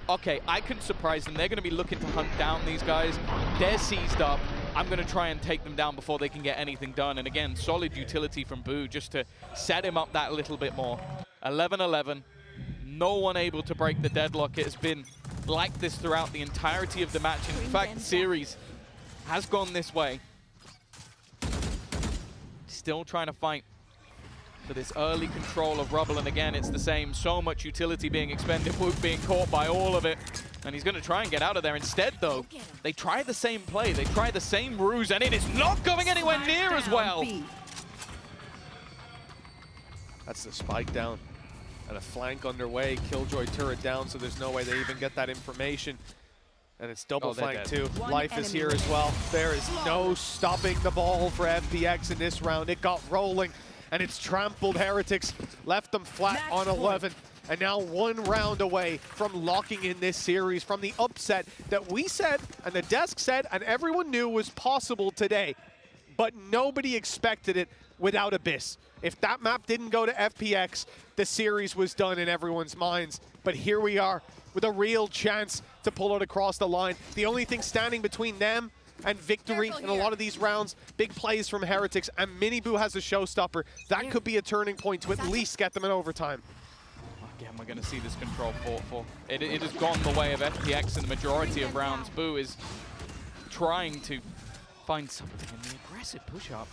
okay, I can surprise them. They're going to be looking to hunt down these guys. They're seized up. I'm going to try and take them down before they can get anything done. And again, solid utility from Boo just to set him up that little bit more. 11-11. No one able to break the deadlock. It has been like this throughout the entirety of the match. In fact, the series has gone this way. Still trying to fight for this early control of Rubble, and again, it's the same. So much utility being expended, Wook being caught by all of it. And he's going to try and get out of there. Instead, though, they try the same play. They try the same ruse, and it is not going anywhere near as well. That's the spike down. And a flank underway, Killjoy turret down, so there's no way they even get that information. And it's double flank too. Life is here as well. There is no stopping the ball for FPX in this round. It got rolling, and it's trampled Heretics, left them flat on 11. And now 1 round away from locking in this series, from the upset that we said, and the desk said, and everyone knew was possible today. But nobody expected it without Abyss. If that map didn't go to FPX, the series was done in everyone's minds. But here we are with a real chance to pull it across the line. The only thing standing between them and victory in a lot of these rounds, big plays from Heretics, and Miniboo has a showstopper. That could be a turning point to at least get them in overtime. Again, we're going to see this control fought for. It has gone the way of FPX in the majority of rounds. Boo is trying to find something in the aggressive push-up.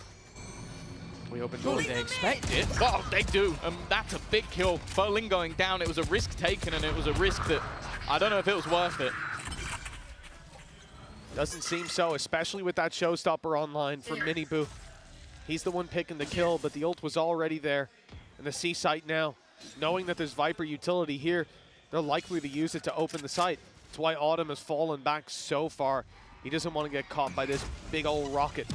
We open Surely they expect it. Oh, they do. That's a big kill. Berlin going down. It was a risk taken, and it was a risk that I don't know if it was worth it. Doesn't seem so, especially with that showstopper online for Miniboo. He's the one picking the kill, but the ult was already there. And the C site now, knowing that there's Viper utility here, they're likely to use it to open the site. That's why Autumn has fallen back so far. He doesn't want to get caught by this big old rocket.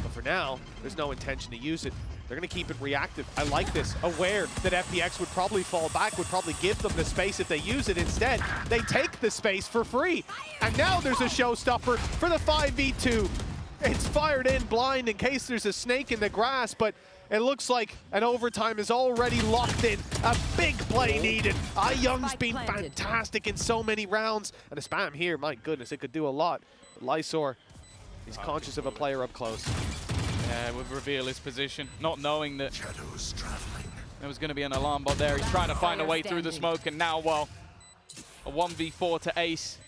But for now, there's no intention to use it. They're going to keep it reactive. I like this. Aware that FPX would probably fall back, would probably give them the space if they use it. Instead, they take the space for free. And now there's a showstopper for the 5v2. It's fired in blind in case there's a snake in the grass, but it looks like an overtime is already locked in. A big play needed. Young's been fantastic in so many rounds. And a spam here, my goodness, it could do a lot. But Lysor, he's conscious of a player up close. Yeah, would reveal his position, not knowing that there was going to be an alarm bot there. He's trying to find a way through the smoke, and now, well, a 1v4 to Ace.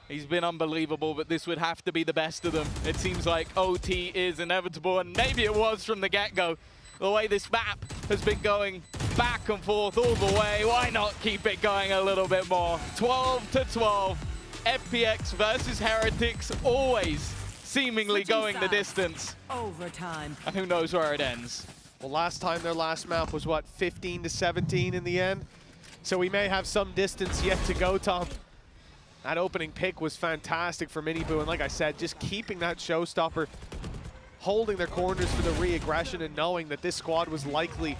He's been unbelievable, but this would have to be the best of them. It seems like OT is inevitable, and maybe it was from the get-go. The way this map has been going back and forth all the way, why not keep it going a little bit more? 12-12, FPX versus Heretics, always seemingly going the distance. Overtime. And who knows where it ends. Well, last time their last map was, what, 15-17 in the end? So we may have some distance yet to go, Tom. That opening pick was fantastic for Miniboo, and like I said, just keeping that showstopper, holding their corners for the re-aggression and knowing that this squad was likely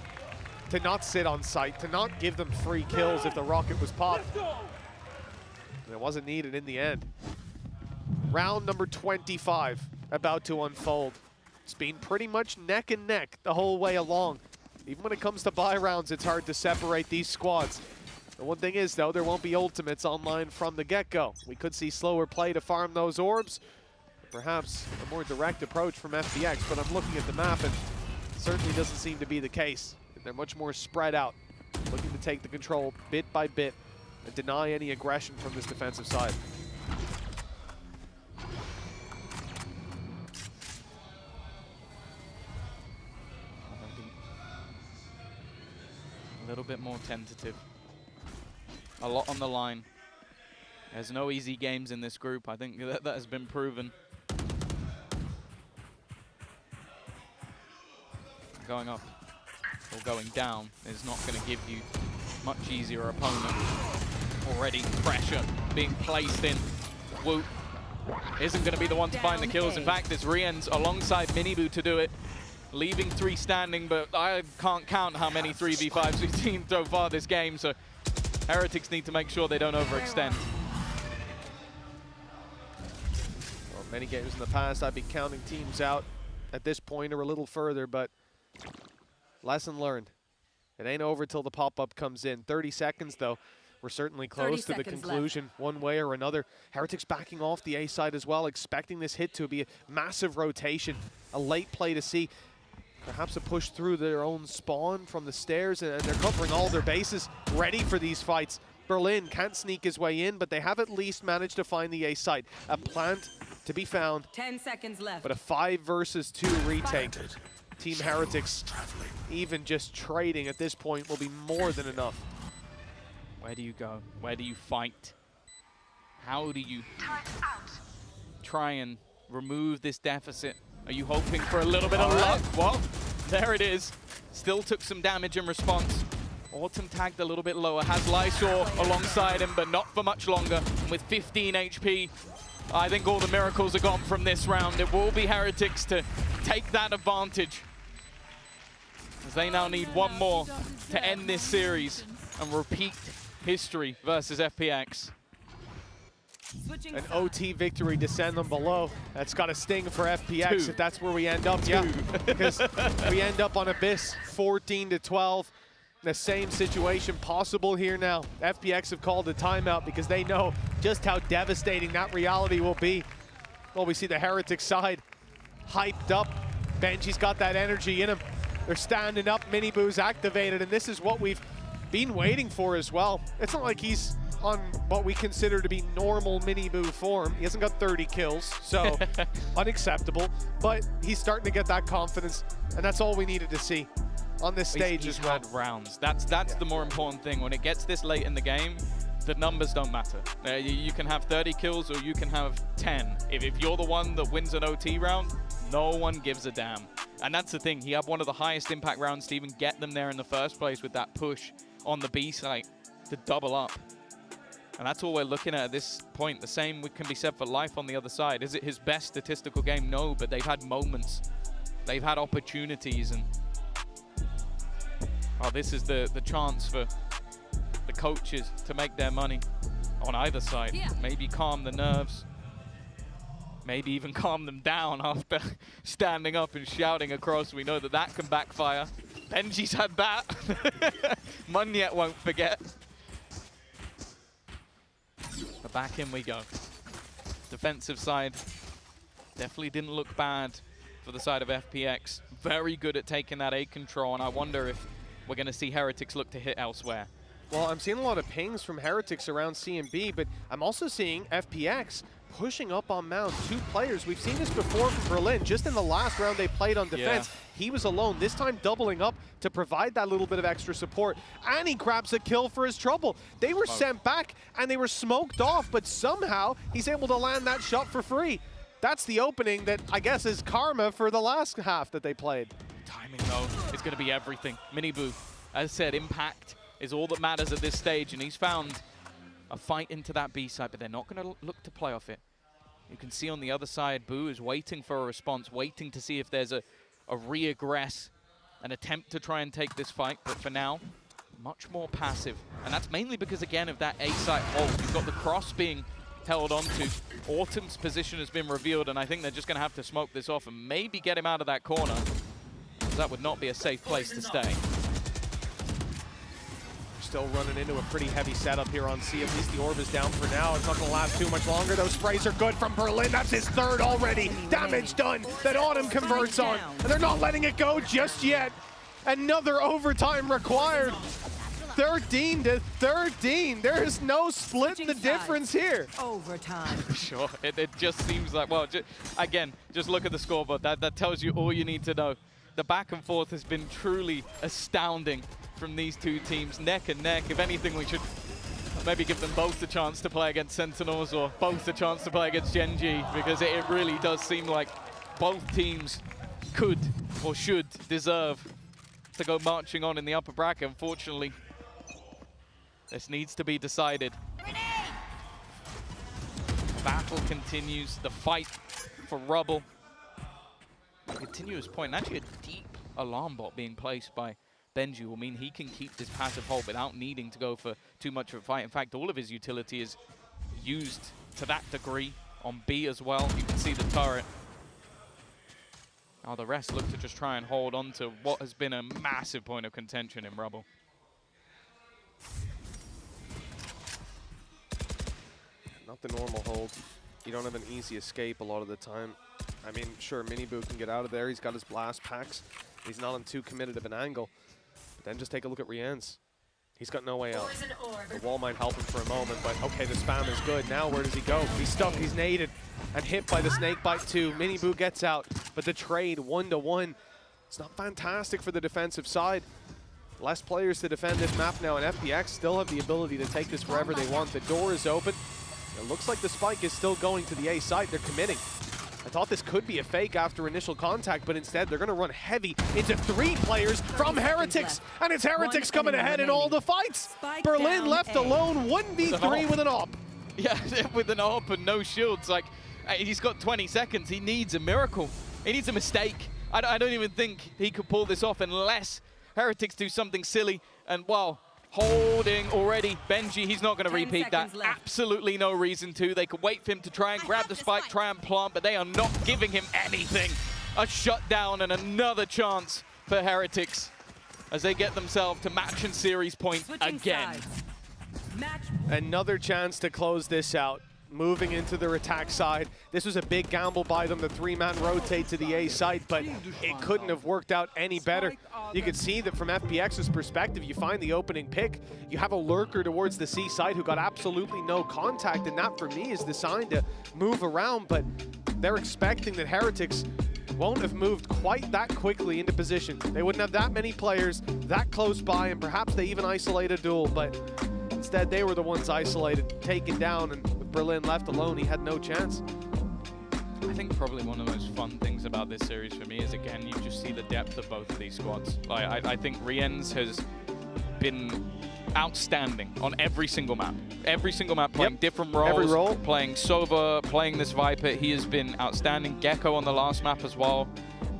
to not sit on site, to not give them free kills if the rocket was popped. And it wasn't needed in the end. Round number 25 about to unfold. It's been pretty much neck and neck the whole way along. Even when it comes to buy rounds, it's hard to separate these squads. The one thing is, though, there won't be ultimates online from the get-go. We could see slower play to farm those orbs. Perhaps a more direct approach from FPX, but I'm looking at the map and it certainly doesn't seem to be the case. They're much more spread out, looking to take the control bit by bit and deny any aggression from this defensive side. A little bit more tentative. A lot on the line. There's no easy games in this group. I think that has been proven. Going up or going down is not going to give you much easier opponent. Already pressure being placed in. Woot isn't going to be the one to find the kills. In fact, it's Rien's alongside Minibu to do it. Leaving 3 standing, but I can't count how many 3v5s we've seen so far this game, so Heretics need to make sure they don't overextend. Well, many games in the past, I've been counting teams out at this point or a little further, but lesson learned. It ain't over till the pop-up comes in. 30 seconds, though. We're certainly close to the conclusion one way or another. Heretics backing off the A side as well, expecting this hit to be a massive rotation, a late play to see. Perhaps a push through their own spawn from the stairs, and they're covering all their bases, ready for these fights. Berlin can't sneak his way in, but they have at least managed to find the A site. A plant to be found. 10 seconds left. But a 5 versus 2 retake. Team Heretics, even just trading at this point, will be more than enough. Where do you go? Where do you fight? How do you try and remove this deficit? Are you hoping for a little bit of luck? Well, there it is. Still took some damage in response. Autumn tagged a little bit lower. Has Lysor alongside him, but not for much longer. And with 15 HP, I think all the miracles are gone from this round. It will be Heretics to take that advantage, as they now need one more to end this series and repeat history versus FPX. An OT victory to send them below. That's got a sting for FPX if that's where we end up. Yeah, because we end up on Abyss 14-12. The same situation possible here now. FPX have called a timeout because they know just how devastating that reality will be. Well, we see the Heretics side hyped up. Benji's got that energy in him. They're standing up, Minibu's activated, and this is what we've been waiting for as well. It's not like he's on what we consider to be normal Minibu form. He hasn't got 30 kills, so unacceptable, but he's starting to get that confidence, and that's all we needed to see on this stage as well. He's had rounds. That's the more important thing. When it gets this late in the game, the numbers don't matter. You can have 30 kills or you can have 10. If you're the one that wins an OT round, no one gives a damn. And that's the thing. He had one of the highest impact rounds to even get them there in the first place with that push on the B site to double up. And that's all we're looking at this point. The same can be said for Life on the other side. Is it his best statistical game? No, but they've had moments. They've had opportunities, and oh, this is the chance for the coaches to make their money on either side. Yeah. Maybe calm the nerves. Maybe even calm them down after standing up and shouting across. We know that that can backfire. Benji's had that. Munyet won't forget. But back in we go. Defensive side definitely didn't look bad for the side of FPX. Very good at taking that A control, and I wonder if we're going to see Heretics look to hit elsewhere. Well, I'm seeing a lot of pings from Heretics around C and B, but I'm also seeing FPX pushing up on Mound. 2 players. We've seen this before from Berlin. Just in the last round they played on defense, he was alone. This time doubling up to provide that little bit of extra support. And he grabs a kill for his trouble. They were sent back and they were smoked off, but somehow he's able to land that shot for free. That's the opening that I guess is karma for the last half that they played. Timing though is going to be everything. Minibu, as I said, impact is all that matters at this stage, and he's found a fight into that B side, but they're not going to look to play off it. You can see on the other side, Boo is waiting for a response, waiting to see if there's a re-aggress, an attempt to try and take this fight, but for now, much more passive. And that's mainly because, again, of that A site hold. You've got the cross being held onto. Autumn's position has been revealed, and I think they're just going to have to smoke this off and maybe get him out of that corner, because that would not be a safe place to stay. still running into a pretty heavy setup here on C. At least the orb is down for now. It's not going to last too much longer. Those sprays are good from Berlin. That's his third already. Damage done that Autumn converts on. And they're not letting it go just yet. Another overtime required. 13 to 13. There is no split in the difference here. Overtime. Sure, it just seems like, well, again, just look at the scoreboard. That tells you all you need to know. The back and forth has been truly astounding from these two teams, neck and neck. If anything, we should maybe give them both the chance to play against Sentinels or both the chance to play against Gen.G, because it really does seem like both teams could or should deserve to go marching on in the upper bracket. Unfortunately, this needs to be decided. Battle continues, the fight for rubble. A continuous point, and actually a deep alarm bot being placed by Benji will mean he can keep this passive hold without needing to go for too much of a fight. In fact, all of his utility is used to that degree on B as well. You can see the turret. Now the rest look to just try and hold on to what has been a massive point of contention in rubble. Not the normal hold. You don't have an easy escape a lot of the time. I mean, sure, Miniboo can get out of there. He's got his blast packs. He's not on too committed of an angle. But then just take a look at Rien's. He's got no way out. The wall might help him for a moment, but okay, the spam is good. Now where does he go? He's stuck, he's naded, and hit by the snake bite too. Miniboo gets out, but the trade 1-to-1. It's not fantastic for the defensive side. Less players to defend this map now, and FPX still have the ability to take this wherever they want. The door is open. It looks like the spike is still going to the A side. They're committing. I thought this could be a fake after initial contact, but instead they're going to run heavy into 3 players from Heretics, and it's Heretics coming ahead in all the fights. Berlin left alone, 1v3 with an AWP. Yeah, with an AWP and no shields. Like, he's got 20 seconds. He needs a miracle. He needs a mistake. I don't even think he could pull this off unless Heretics do something silly. And, well, holding already. Benji, he's not going to repeat that. Absolutely no reason to. They could wait for him to try and grab the spike, try and plant, but they are not giving him anything. A shutdown and another chance for Heretics as they get themselves to match and series point again. Another chance to close this out. Moving into their attack side. This was a big gamble by them, the 3-man rotate to the A side, but it couldn't have worked out any better. You can see that from FPX's perspective, you find the opening pick, you have a lurker towards the C side who got absolutely no contact, and that for me is the sign to move around, but they're expecting that Heretics won't have moved quite that quickly into position. They wouldn't have that many players that close by, and perhaps they even isolate a duel, but instead they were the ones isolated, taken down, and with Berlin left alone, he had no chance. I think probably one of the most fun things about this series for me is, again, you just see the depth of both of these squads. Like, I think Rien's has been outstanding on every single map. Every single map playing different roles. Every role. Playing Sova, playing this Viper. He has been outstanding. Gecko on the last map as well.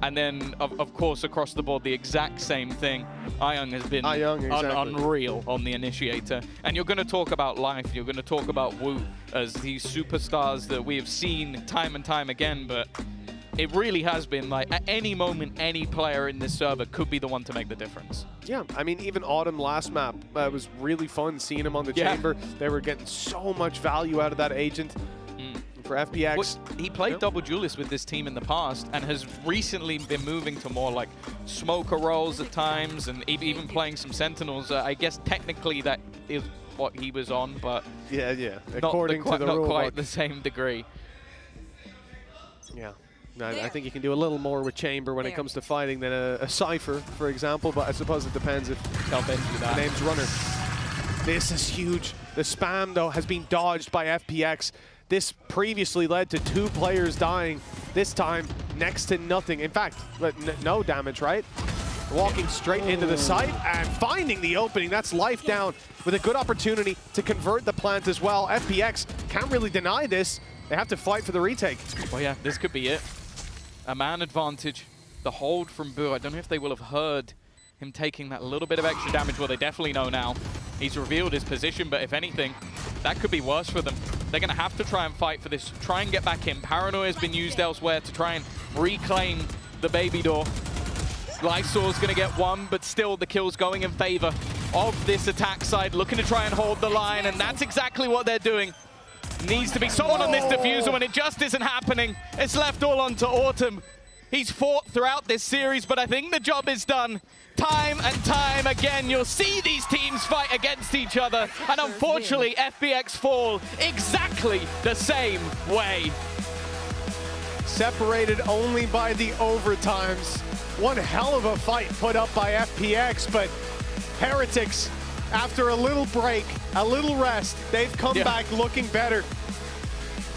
And then, of course, across the board, the exact same thing. Ayung has been unreal on the Initiator. And you're going to talk about Life, you're going to talk about Wu as these superstars that we have seen time and time again, but it really has been like, at any moment, any player in this server could be the one to make the difference. Yeah, I mean, even Autumn last map, it was really fun seeing him on the chamber. They were getting so much value out of that agent. For FPX. Well, he played double duelist with this team in the past and has recently been moving to more like smoker roles at times and even playing some Sentinels. I guess technically that is what he was on, but yeah, according to the not rule quite book. the same degree. Yeah. I think you can do a little more with Chamber when it comes to fighting than a Cypher, for example, but I suppose it depends if the name's Runner. This is huge. The spam, though, has been dodged by FPX. This previously led to 2 players dying. This time, next to nothing. In fact, no damage, right? Walking straight into the site and finding the opening. That's Life down with a good opportunity to convert the plant as well. FPX can't really deny this. They have to fight for the retake. Well, yeah, this could be it. A man advantage. The hold from Boo. I don't know if they will have heard him taking that little bit of extra damage. Well, they definitely know now. He's revealed his position, but if anything, that could be worse for them. They're going to have to try and fight for this, try and get back in. Paranoia has been used elsewhere to try and reclaim the baby door. Lysaw's going to get one, but still the kill's going in favor of this attack side, looking to try and hold the line, and that's exactly what they're doing. Needs to be someone on this diffuser when it just isn't happening. It's left all onto Autumn. He's fought throughout this series, but I think the job is done. Time and time again, you'll see these teams fight against each other, and unfortunately, FPX fall exactly the same way. Separated only by the overtimes. One hell of a fight put up by FPX, but Heretics, after a little break, a little rest, they've come back looking better.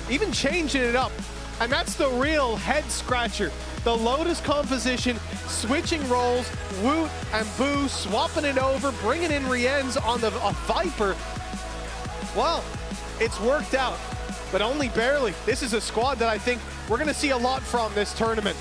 Even changing it up, and that's the real head scratcher. The Lotus composition, switching roles, Woot and Boo, swapping it over, bringing in Rienz on the Viper. Well, it's worked out, but only barely. This is a squad that I think we're gonna see a lot from this tournament.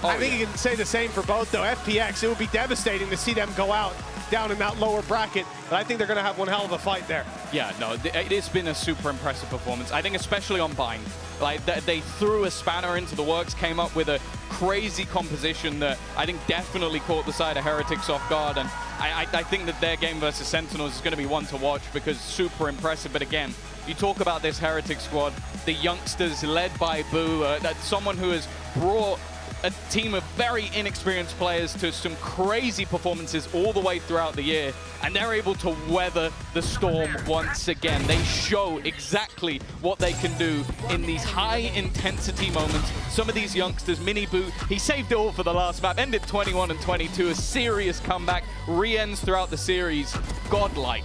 I think you can say the same for both though. FPX, it would be devastating to see them go out down in that lower bracket, but I think they're gonna have one hell of a fight there. Yeah, no, it's been a super impressive performance. I think especially on Bind. Like, they threw a spanner into the works, came up with a crazy composition that I think definitely caught the side of Heretics off guard, and I think that their game versus Sentinels is going to be one to watch because super impressive. But again, you talk about this Heretics squad, the youngsters led by Boo, that's someone who has brought a team of very inexperienced players to some crazy performances all the way throughout the year, and they're able to weather the storm once again. They show exactly what they can do in these high-intensity moments. Some of these youngsters, Mini Boo, he saved it all for the last map, ended 21 and 22, a serious comeback, re-ends throughout the series, godlike.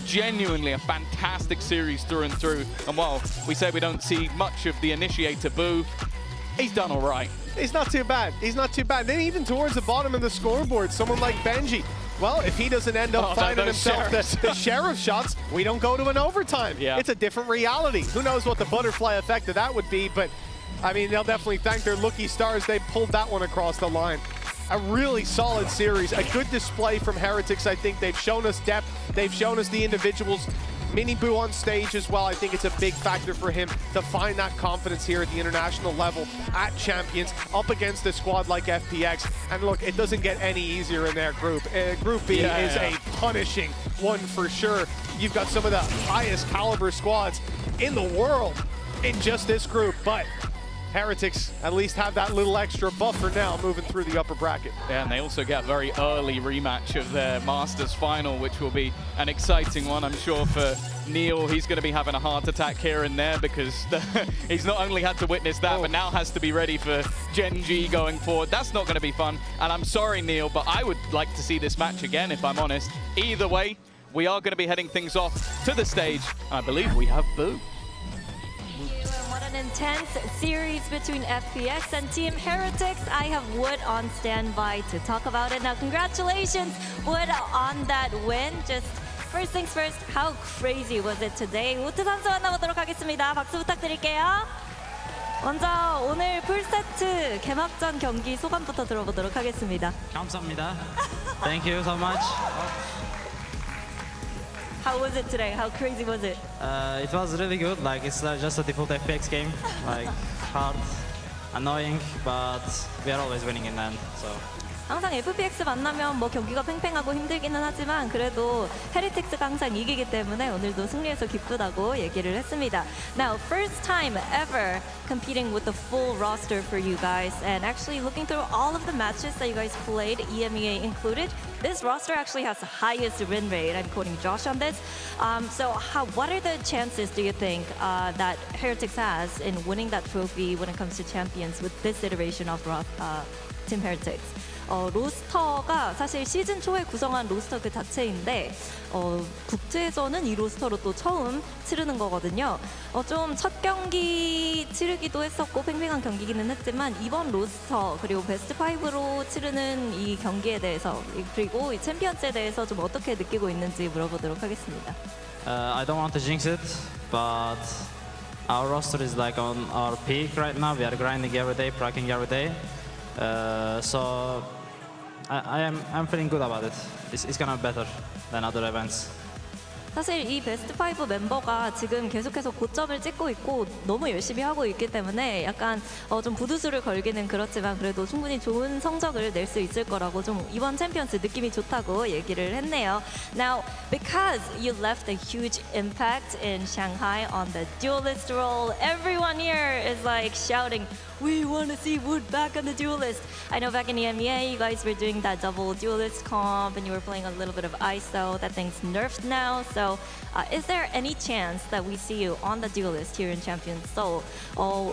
Genuinely a fantastic series through and through, and while we say we don't see much of the initiator Boo, he's done all right. He's not too bad. He's not too bad. Then even towards the bottom of the scoreboard, someone like Gen.G, well, if he doesn't end up finding himself the sheriff shots, we don't go to an overtime. Yeah. It's a different reality. Who knows what the butterfly effect of that would be, but I mean, they'll definitely thank their lucky stars. They pulled that one across the line. A really solid series, a good display from Heretics. I think they've shown us depth. They've shown us the individuals. Mini Boo on stage as well. I think it's a big factor for him to find that confidence here at the international level at Champions up against a squad like FPX. And look, it doesn't get any easier in their group. Group B is a punishing one for sure. You've got some of the highest caliber squads in the world in just this group, but Heretics at least have that little extra buffer now moving through the upper bracket. Yeah, and they also get a very early rematch of their Masters final, which will be an exciting one, I'm sure, for Neil. He's going to be having a heart attack here and there because he's not only had to witness that, but now has to be ready for Gen.G going forward. That's not going to be fun, and I'm sorry, Neil, but I would like to see this match again, if I'm honest. Either way, we are going to be heading things off to the stage, and I believe we have Boo. What an intense series between FPX and Team Heretics. I have Wood on standby to talk about it. Now, congratulations, Wood, on that win. Just first things first, how crazy was it today? 우트 선수 만나보도록 하겠습니다. 박수 부탁드릴게요. 먼저 오늘 풀세트 개막전 경기 소감부터 들어보도록 하겠습니다. 감사합니다. Thank you so much. How was it today? How crazy was it? It was really good. Like, it's just a default FPX game. Like, hard, annoying, but we are always winning in the end. So. 항상 FPX 만나면 뭐 경기가 팽팽하고 힘들기는 하지만 그래도 헤리틱스가 항상 이기기 때문에 오늘도 승리해서 기쁘다고 얘기를 했습니다. Now, first time ever competing with the full roster for you guys, and actually looking through all of the matches that you guys played, EMEA included, this roster actually has the highest win rate. I'm quoting Josh on this. So what are the chances, do you think, that Heretics has in winning that trophy when it comes to champions with this iteration of Team Heretics? 로스터가 사실 시즌 초에 구성한 로스터 그 자체인데 국제에서는 이 로스터로 또 처음 치르는 거거든요. 좀 첫 경기 치르기도 했었고 팽팽한 경기기는 했지만 이번 로스터 그리고 베스트 5로 치르는 이 경기에 대해서 그리고 이 챔피언스에 대해서 좀 어떻게 느끼고 있는지 물어보도록 하겠습니다. I don't want to jinx it, but our roster is like on our peak right now. We are grinding every day, practicing every day. So I'm feeling good about it. It's gonna be better than other events. 사실 이 베스트 5 멤버가 지금 계속해서 고점을 찍고 있고 너무 열심히 하고 있기 때문에 약간 좀 부두수를 걸기는 그렇지만 그래도 충분히 좋은 성적을 낼 수 있을 거라고 좀 이번 챔피언스 느낌이 좋다고 얘기를 했네요. Now, because you left a huge impact in Shanghai on the duelist role, everyone here is like shouting, we want to see Wood back on the duelist. I know back in EMEA, you guys were doing that double duelist comp and you were playing a little bit of ISO. That thing's nerfed now. So is there any chance that we see you on the duelist here in Champions Seoul?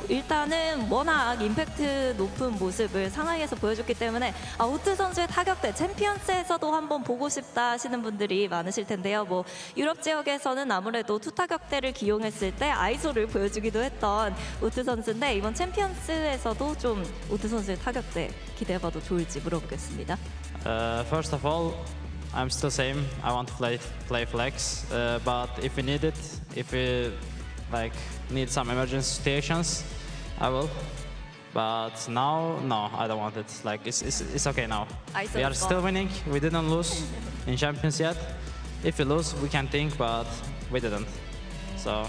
일단은 워낙 임팩트 높은 모습을 상하이에서 보여줬기 때문에 우트 선수의 타격대 챔피언스에서도 한번 보고 싶다 하시는 분들이 많으실 텐데요. 뭐 유럽 지역에서는 아무래도 투타격대를 기용했을 때 아이소를 보여주기도 했던 우트 선수인데 이번 챔피언스에서도 좀 우트 선수의 타격대 기대해봐도 좋을지 물어보겠습니다. First of all, I'm still same. I want to play flex, but if we need it, if we like need some emergency situations, I will. But now, no, I don't want it. Like it's okay now. We are still winning. We didn't lose in Champions yet. If we lose, we can think, but we didn't. So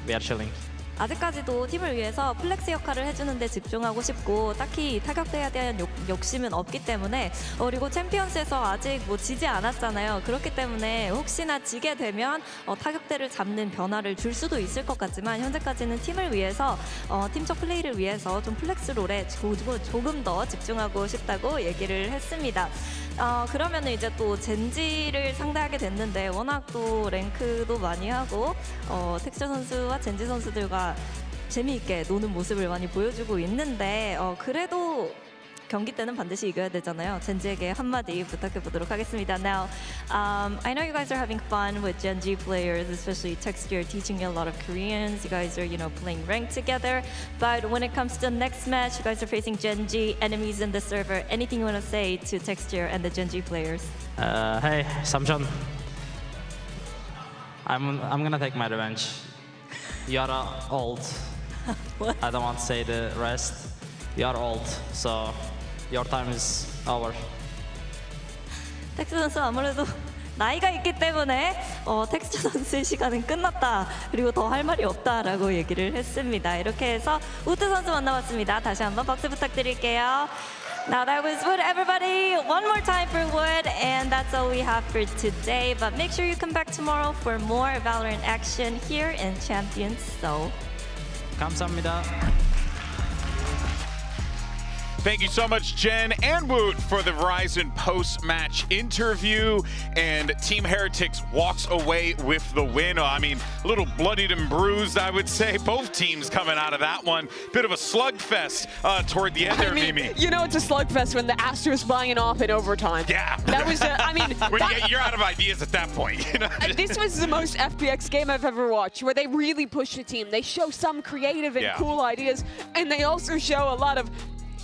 we are chilling. 아직까지도 팀을 위해서 플렉스 역할을 해주는 데 집중하고 싶고 딱히 타격대에 대한 욕심은 없기 때문에 그리고 챔피언스에서 아직 뭐 지지 않았잖아요. 그렇기 때문에 혹시나 지게 되면 타격대를 잡는 변화를 줄 수도 있을 것 같지만 현재까지는 팀을 위해서 팀적 플레이를 위해서 좀 플렉스 롤에 조금 더 집중하고 싶다고 얘기를 했습니다. 그러면 이제 또 젠지를 상대하게 됐는데 워낙 또 랭크도 많이 하고 텍스처 선수와 젠지 선수들과 재미있게 노는 모습을 많이 보여주고 있는데 그래도 경기 때는 반드시 이겨야 되잖아요. 젠지에게 한마디 부탁해 보도록 하겠습니다. Now, I know you guys are having fun with Gen.G players, especially Texture teaching you a lot of Koreans. You guys are, playing ranked together. But when it comes to the next match, you guys are facing Gen.G enemies in the server. Anything you want to say to Texture and the Gen.G players? Hey, Samjon. I'm gonna take my revenge. You are old. What? I don't want to say the rest. You are old, so your time is over. 텍스 선수 아무래도 나이가 있기 때문에 텍스처 선수의 시간은 끝났다. 그리고 더 할 말이 없다라고 얘기를 했습니다. 이렇게 해서 우트 선수 만나봤습니다. 다시 한번 박수 부탁드릴게요. Now that was Wood, everybody. One more time for Wood, and that's all we have for today. But make sure you come back tomorrow for more Valorant action here in Champions Seoul. 감사합니다. Thank you so much, Jen and Woot, for the Verizon post-match interview. And Team Heretics walks away with the win. I mean, a little bloodied and bruised, I would say. Both teams coming out of that one. Bit of a slugfest toward the end there, Mimi. You know it's a slugfest when the Astros buying off in overtime. Yeah. That was, you're out of ideas at that point. This was the most FPX game I've ever watched, where they really push the team. They show some creative and cool ideas, and they also show a lot of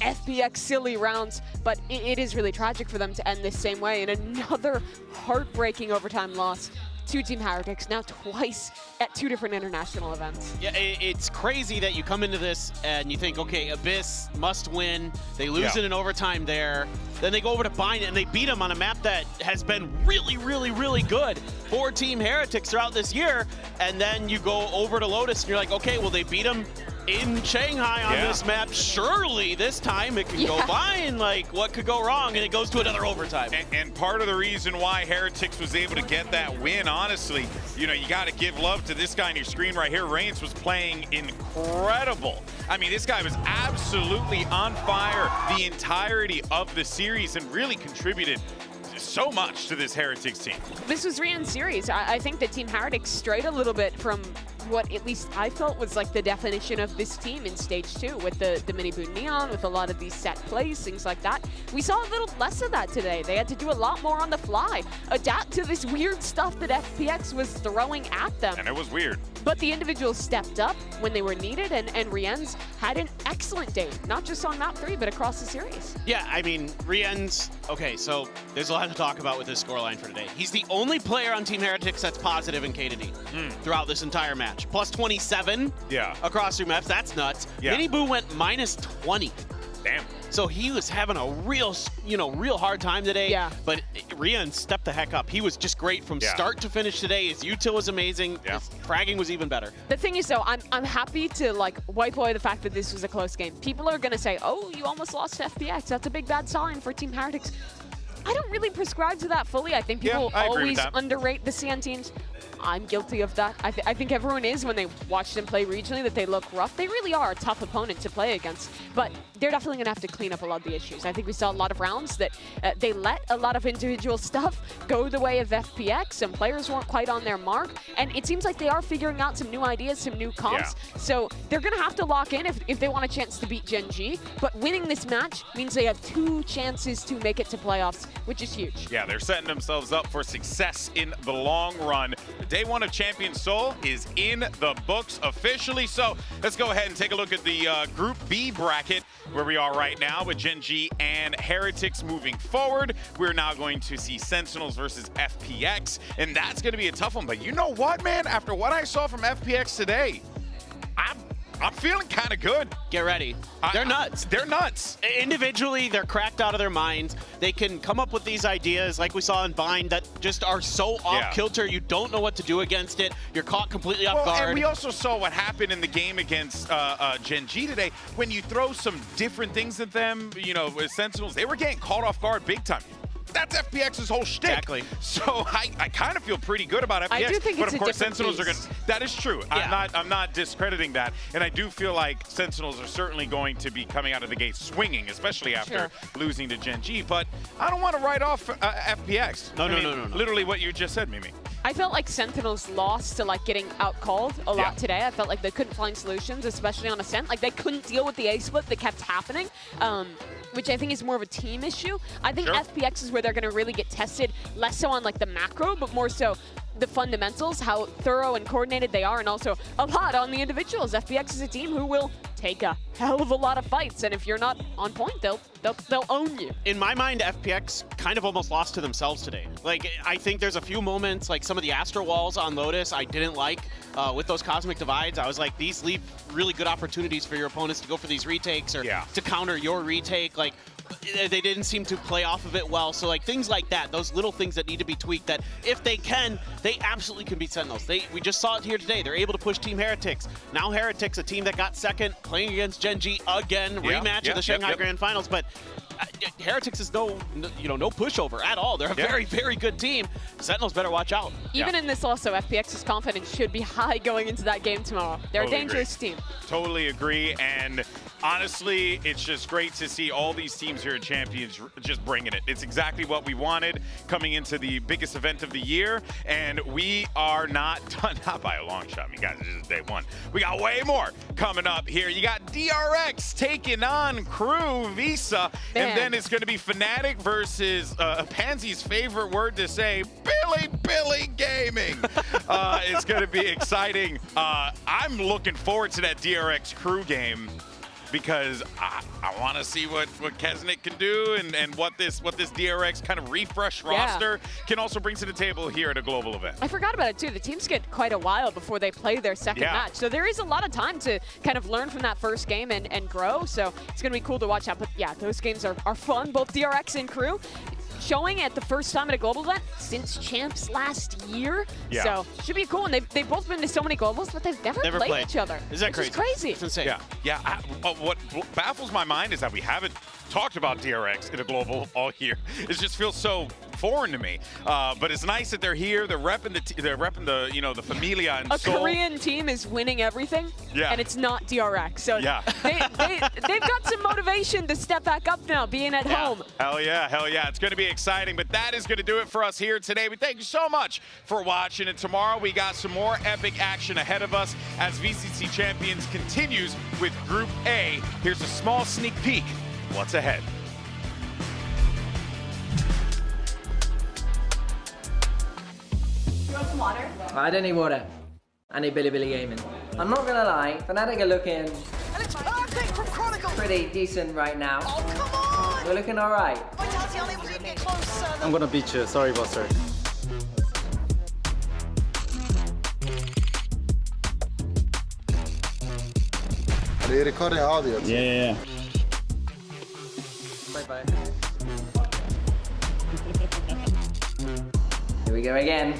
FPX silly rounds, but it is really tragic for them to end this same way. And another heartbreaking overtime loss to Team Heretics, now twice at 2 different international events. Yeah, it's crazy that you come into this and you think, okay, Abyss must win. They lose it in overtime there. Then they go over to Bind and they beat them on a map that has been really, really, really good for Team Heretics throughout this year. And then you go over to Lotus and you're like, okay, well, they beat them in Shanghai on this map. Surely this time it can go Bind. Like, what could go wrong? And it goes to another overtime. And part of the reason why Heretics was able to get that win, honestly, you got to give love to this guy on your screen right here. Reigns was playing incredible. I mean, this guy was absolutely on fire the entirety of the series and really contributed so much to this Heretics team. This was Rian's series. I think that Team Heretics strayed a little bit from what at least I felt was like the definition of this team in stage 2 with the mini boon neon, with a lot of these set plays, things like that. We saw a little less of that today. They had to do a lot more on the fly, adapt to this weird stuff that FPX was throwing at them. And it was weird. But the individuals stepped up when they were needed, and Rien's had an excellent day, not just on map 3, but across the series. Yeah, I mean, Rien's, okay, so there's a lot to talk about with this scoreline for today. He's the only player on Team Heretics that's positive in K2D throughout this entire match. Plus 27 across 3 maps, that's nuts. Mini Boo went minus 20. Damn. So he was having a real, real hard time today. Yeah. But Rian stepped the heck up. He was just great from start to finish today. His util was amazing. His fragging was even better. The thing is, though, I'm happy to like wipe away the fact that this was a close game. People are gonna say, "Oh, you almost lost to FPX. That's a big bad sign for Team Heretics." I don't really prescribe to that fully. I think people always underrate the CN teams. I'm guilty of that. I think everyone is when they watch them play regionally, that they look rough. They really are a tough opponent to play against, but they're definitely going to have to clean up a lot of the issues. I think we saw a lot of rounds that they let a lot of individual stuff go the way of FPX. Some players weren't quite on their mark, and it seems like they are figuring out some new ideas, some new comps. So they're going to have to lock in if they want a chance to beat Gen.G, but winning this match means they have 2 chances to make it to playoffs, which is huge. Yeah, they're setting themselves up for success in the long run. Day 1 of Champions Seoul is in the books officially. So let's go ahead and take a look at the Group B bracket where we are right now with Gen.G and Heretics moving forward. We're now going to see Sentinels versus FPX, and that's going to be a tough one. But you know what, man? After what I saw from FPX today, I'm feeling kind of good. Get ready. They're nuts. They're nuts. Individually, they're cracked out of their minds. They can come up with these ideas like we saw in Bind that just are so off-kilter, you don't know what to do against it. You're caught completely off guard. And we also saw what happened in the game against Gen.G today. When you throw some different things at them, you know, with Sentinels, they were getting caught off guard big time. That's FPX's whole shtick. Exactly. So I kind of feel pretty good about FPX. I do think but it's of a course different Sentinels are beast. going to. That is true. Yeah. I'm not discrediting that. And I do feel like Sentinels are certainly going to be coming out of the gate swinging, especially after losing to Gen.G. But I don't want to write off FPX. No. Literally what you just said, Mimi. I felt like Sentinels lost to like getting out-called a lot today. I felt like they couldn't find solutions, especially on Ascent. Like they couldn't deal with the A-split that kept happening, which I think is more of a team issue. I think FPX is where they're going to really get tested, less so on like the macro, but more so the fundamentals, how thorough and coordinated they are, and also a lot on the individuals. FPX is a team who will take a hell of a lot of fights, and if you're not on point, they'll own you. In my mind, FPX kind of almost lost to themselves today. Like, I think there's a few moments, like some of the Astro Walls on Lotus I didn't like with those Cosmic Divides. I was like, these leave really good opportunities for your opponents to go for these retakes or to counter your retake. Like, they didn't seem to play off of it well. So like things like that, those little things that need to be tweaked, that if they can, they absolutely can beat Sentinels. We just saw it here today. They're able to push Team Heretics. Now Heretics, a team that got second, playing against Gen.G again, rematch of the Shanghai Grand Finals. But Heretics is no pushover at all. They're a very, very good team. Sentinels better watch out. Even in this also, FPX's confidence should be high going into that game tomorrow. They're a dangerous team. Totally agree. And honestly, it's just great to see all these teams here at Champions just bringing it. It's exactly what we wanted coming into the biggest event of the year. And we are not done, not by a long shot. You guys, this is day 1. We got way more coming up here. You got DRX taking on Crew Visa. And then it's going to be Fnatic versus Pansy's favorite word to say, Billy Gaming. It's going to be exciting. I'm looking forward to that DRX Crew game, because I want to see what Kesnick can do and what this DRX kind of refresh roster can also bring to the table here at a global event. I forgot about it too. The teams get quite a while before they play their second match. So there is a lot of time to kind of learn from that first game and grow. So it's going to be cool to watch out. But yeah, those games are fun, both DRX and Crew. Showing at the first time at a global event since Champs last year. So should be cool. And they've both been to so many globals, but they've never played each other. Is that crazy? It's crazy. It's insane. Yeah. What baffles my mind is that we haven't talked about DRX in a global all year. It just feels so foreign to me. But it's nice that they're here. They're repping the Familia and Seoul. A Korean team is winning everything, and it's not DRX. So they've got some motivation to step back up now, being at home. Hell yeah. It's going to be exciting. But that is going to do it for us here today. We thank you so much for watching. And tomorrow we got some more epic action ahead of us as VCT Champions continues with Group A. Here's a small sneak peek. What's ahead? You want some water? I don't need water. I need Billy Gaming. I'm not gonna lie, Fnatic are looking... And it's perfect from Chronicle! Pretty decent right now. Oh, come on! We're looking alright. I'm gonna beat you, sorry, Buster. Are you recording audio? Yeah. Bye-bye. we go again.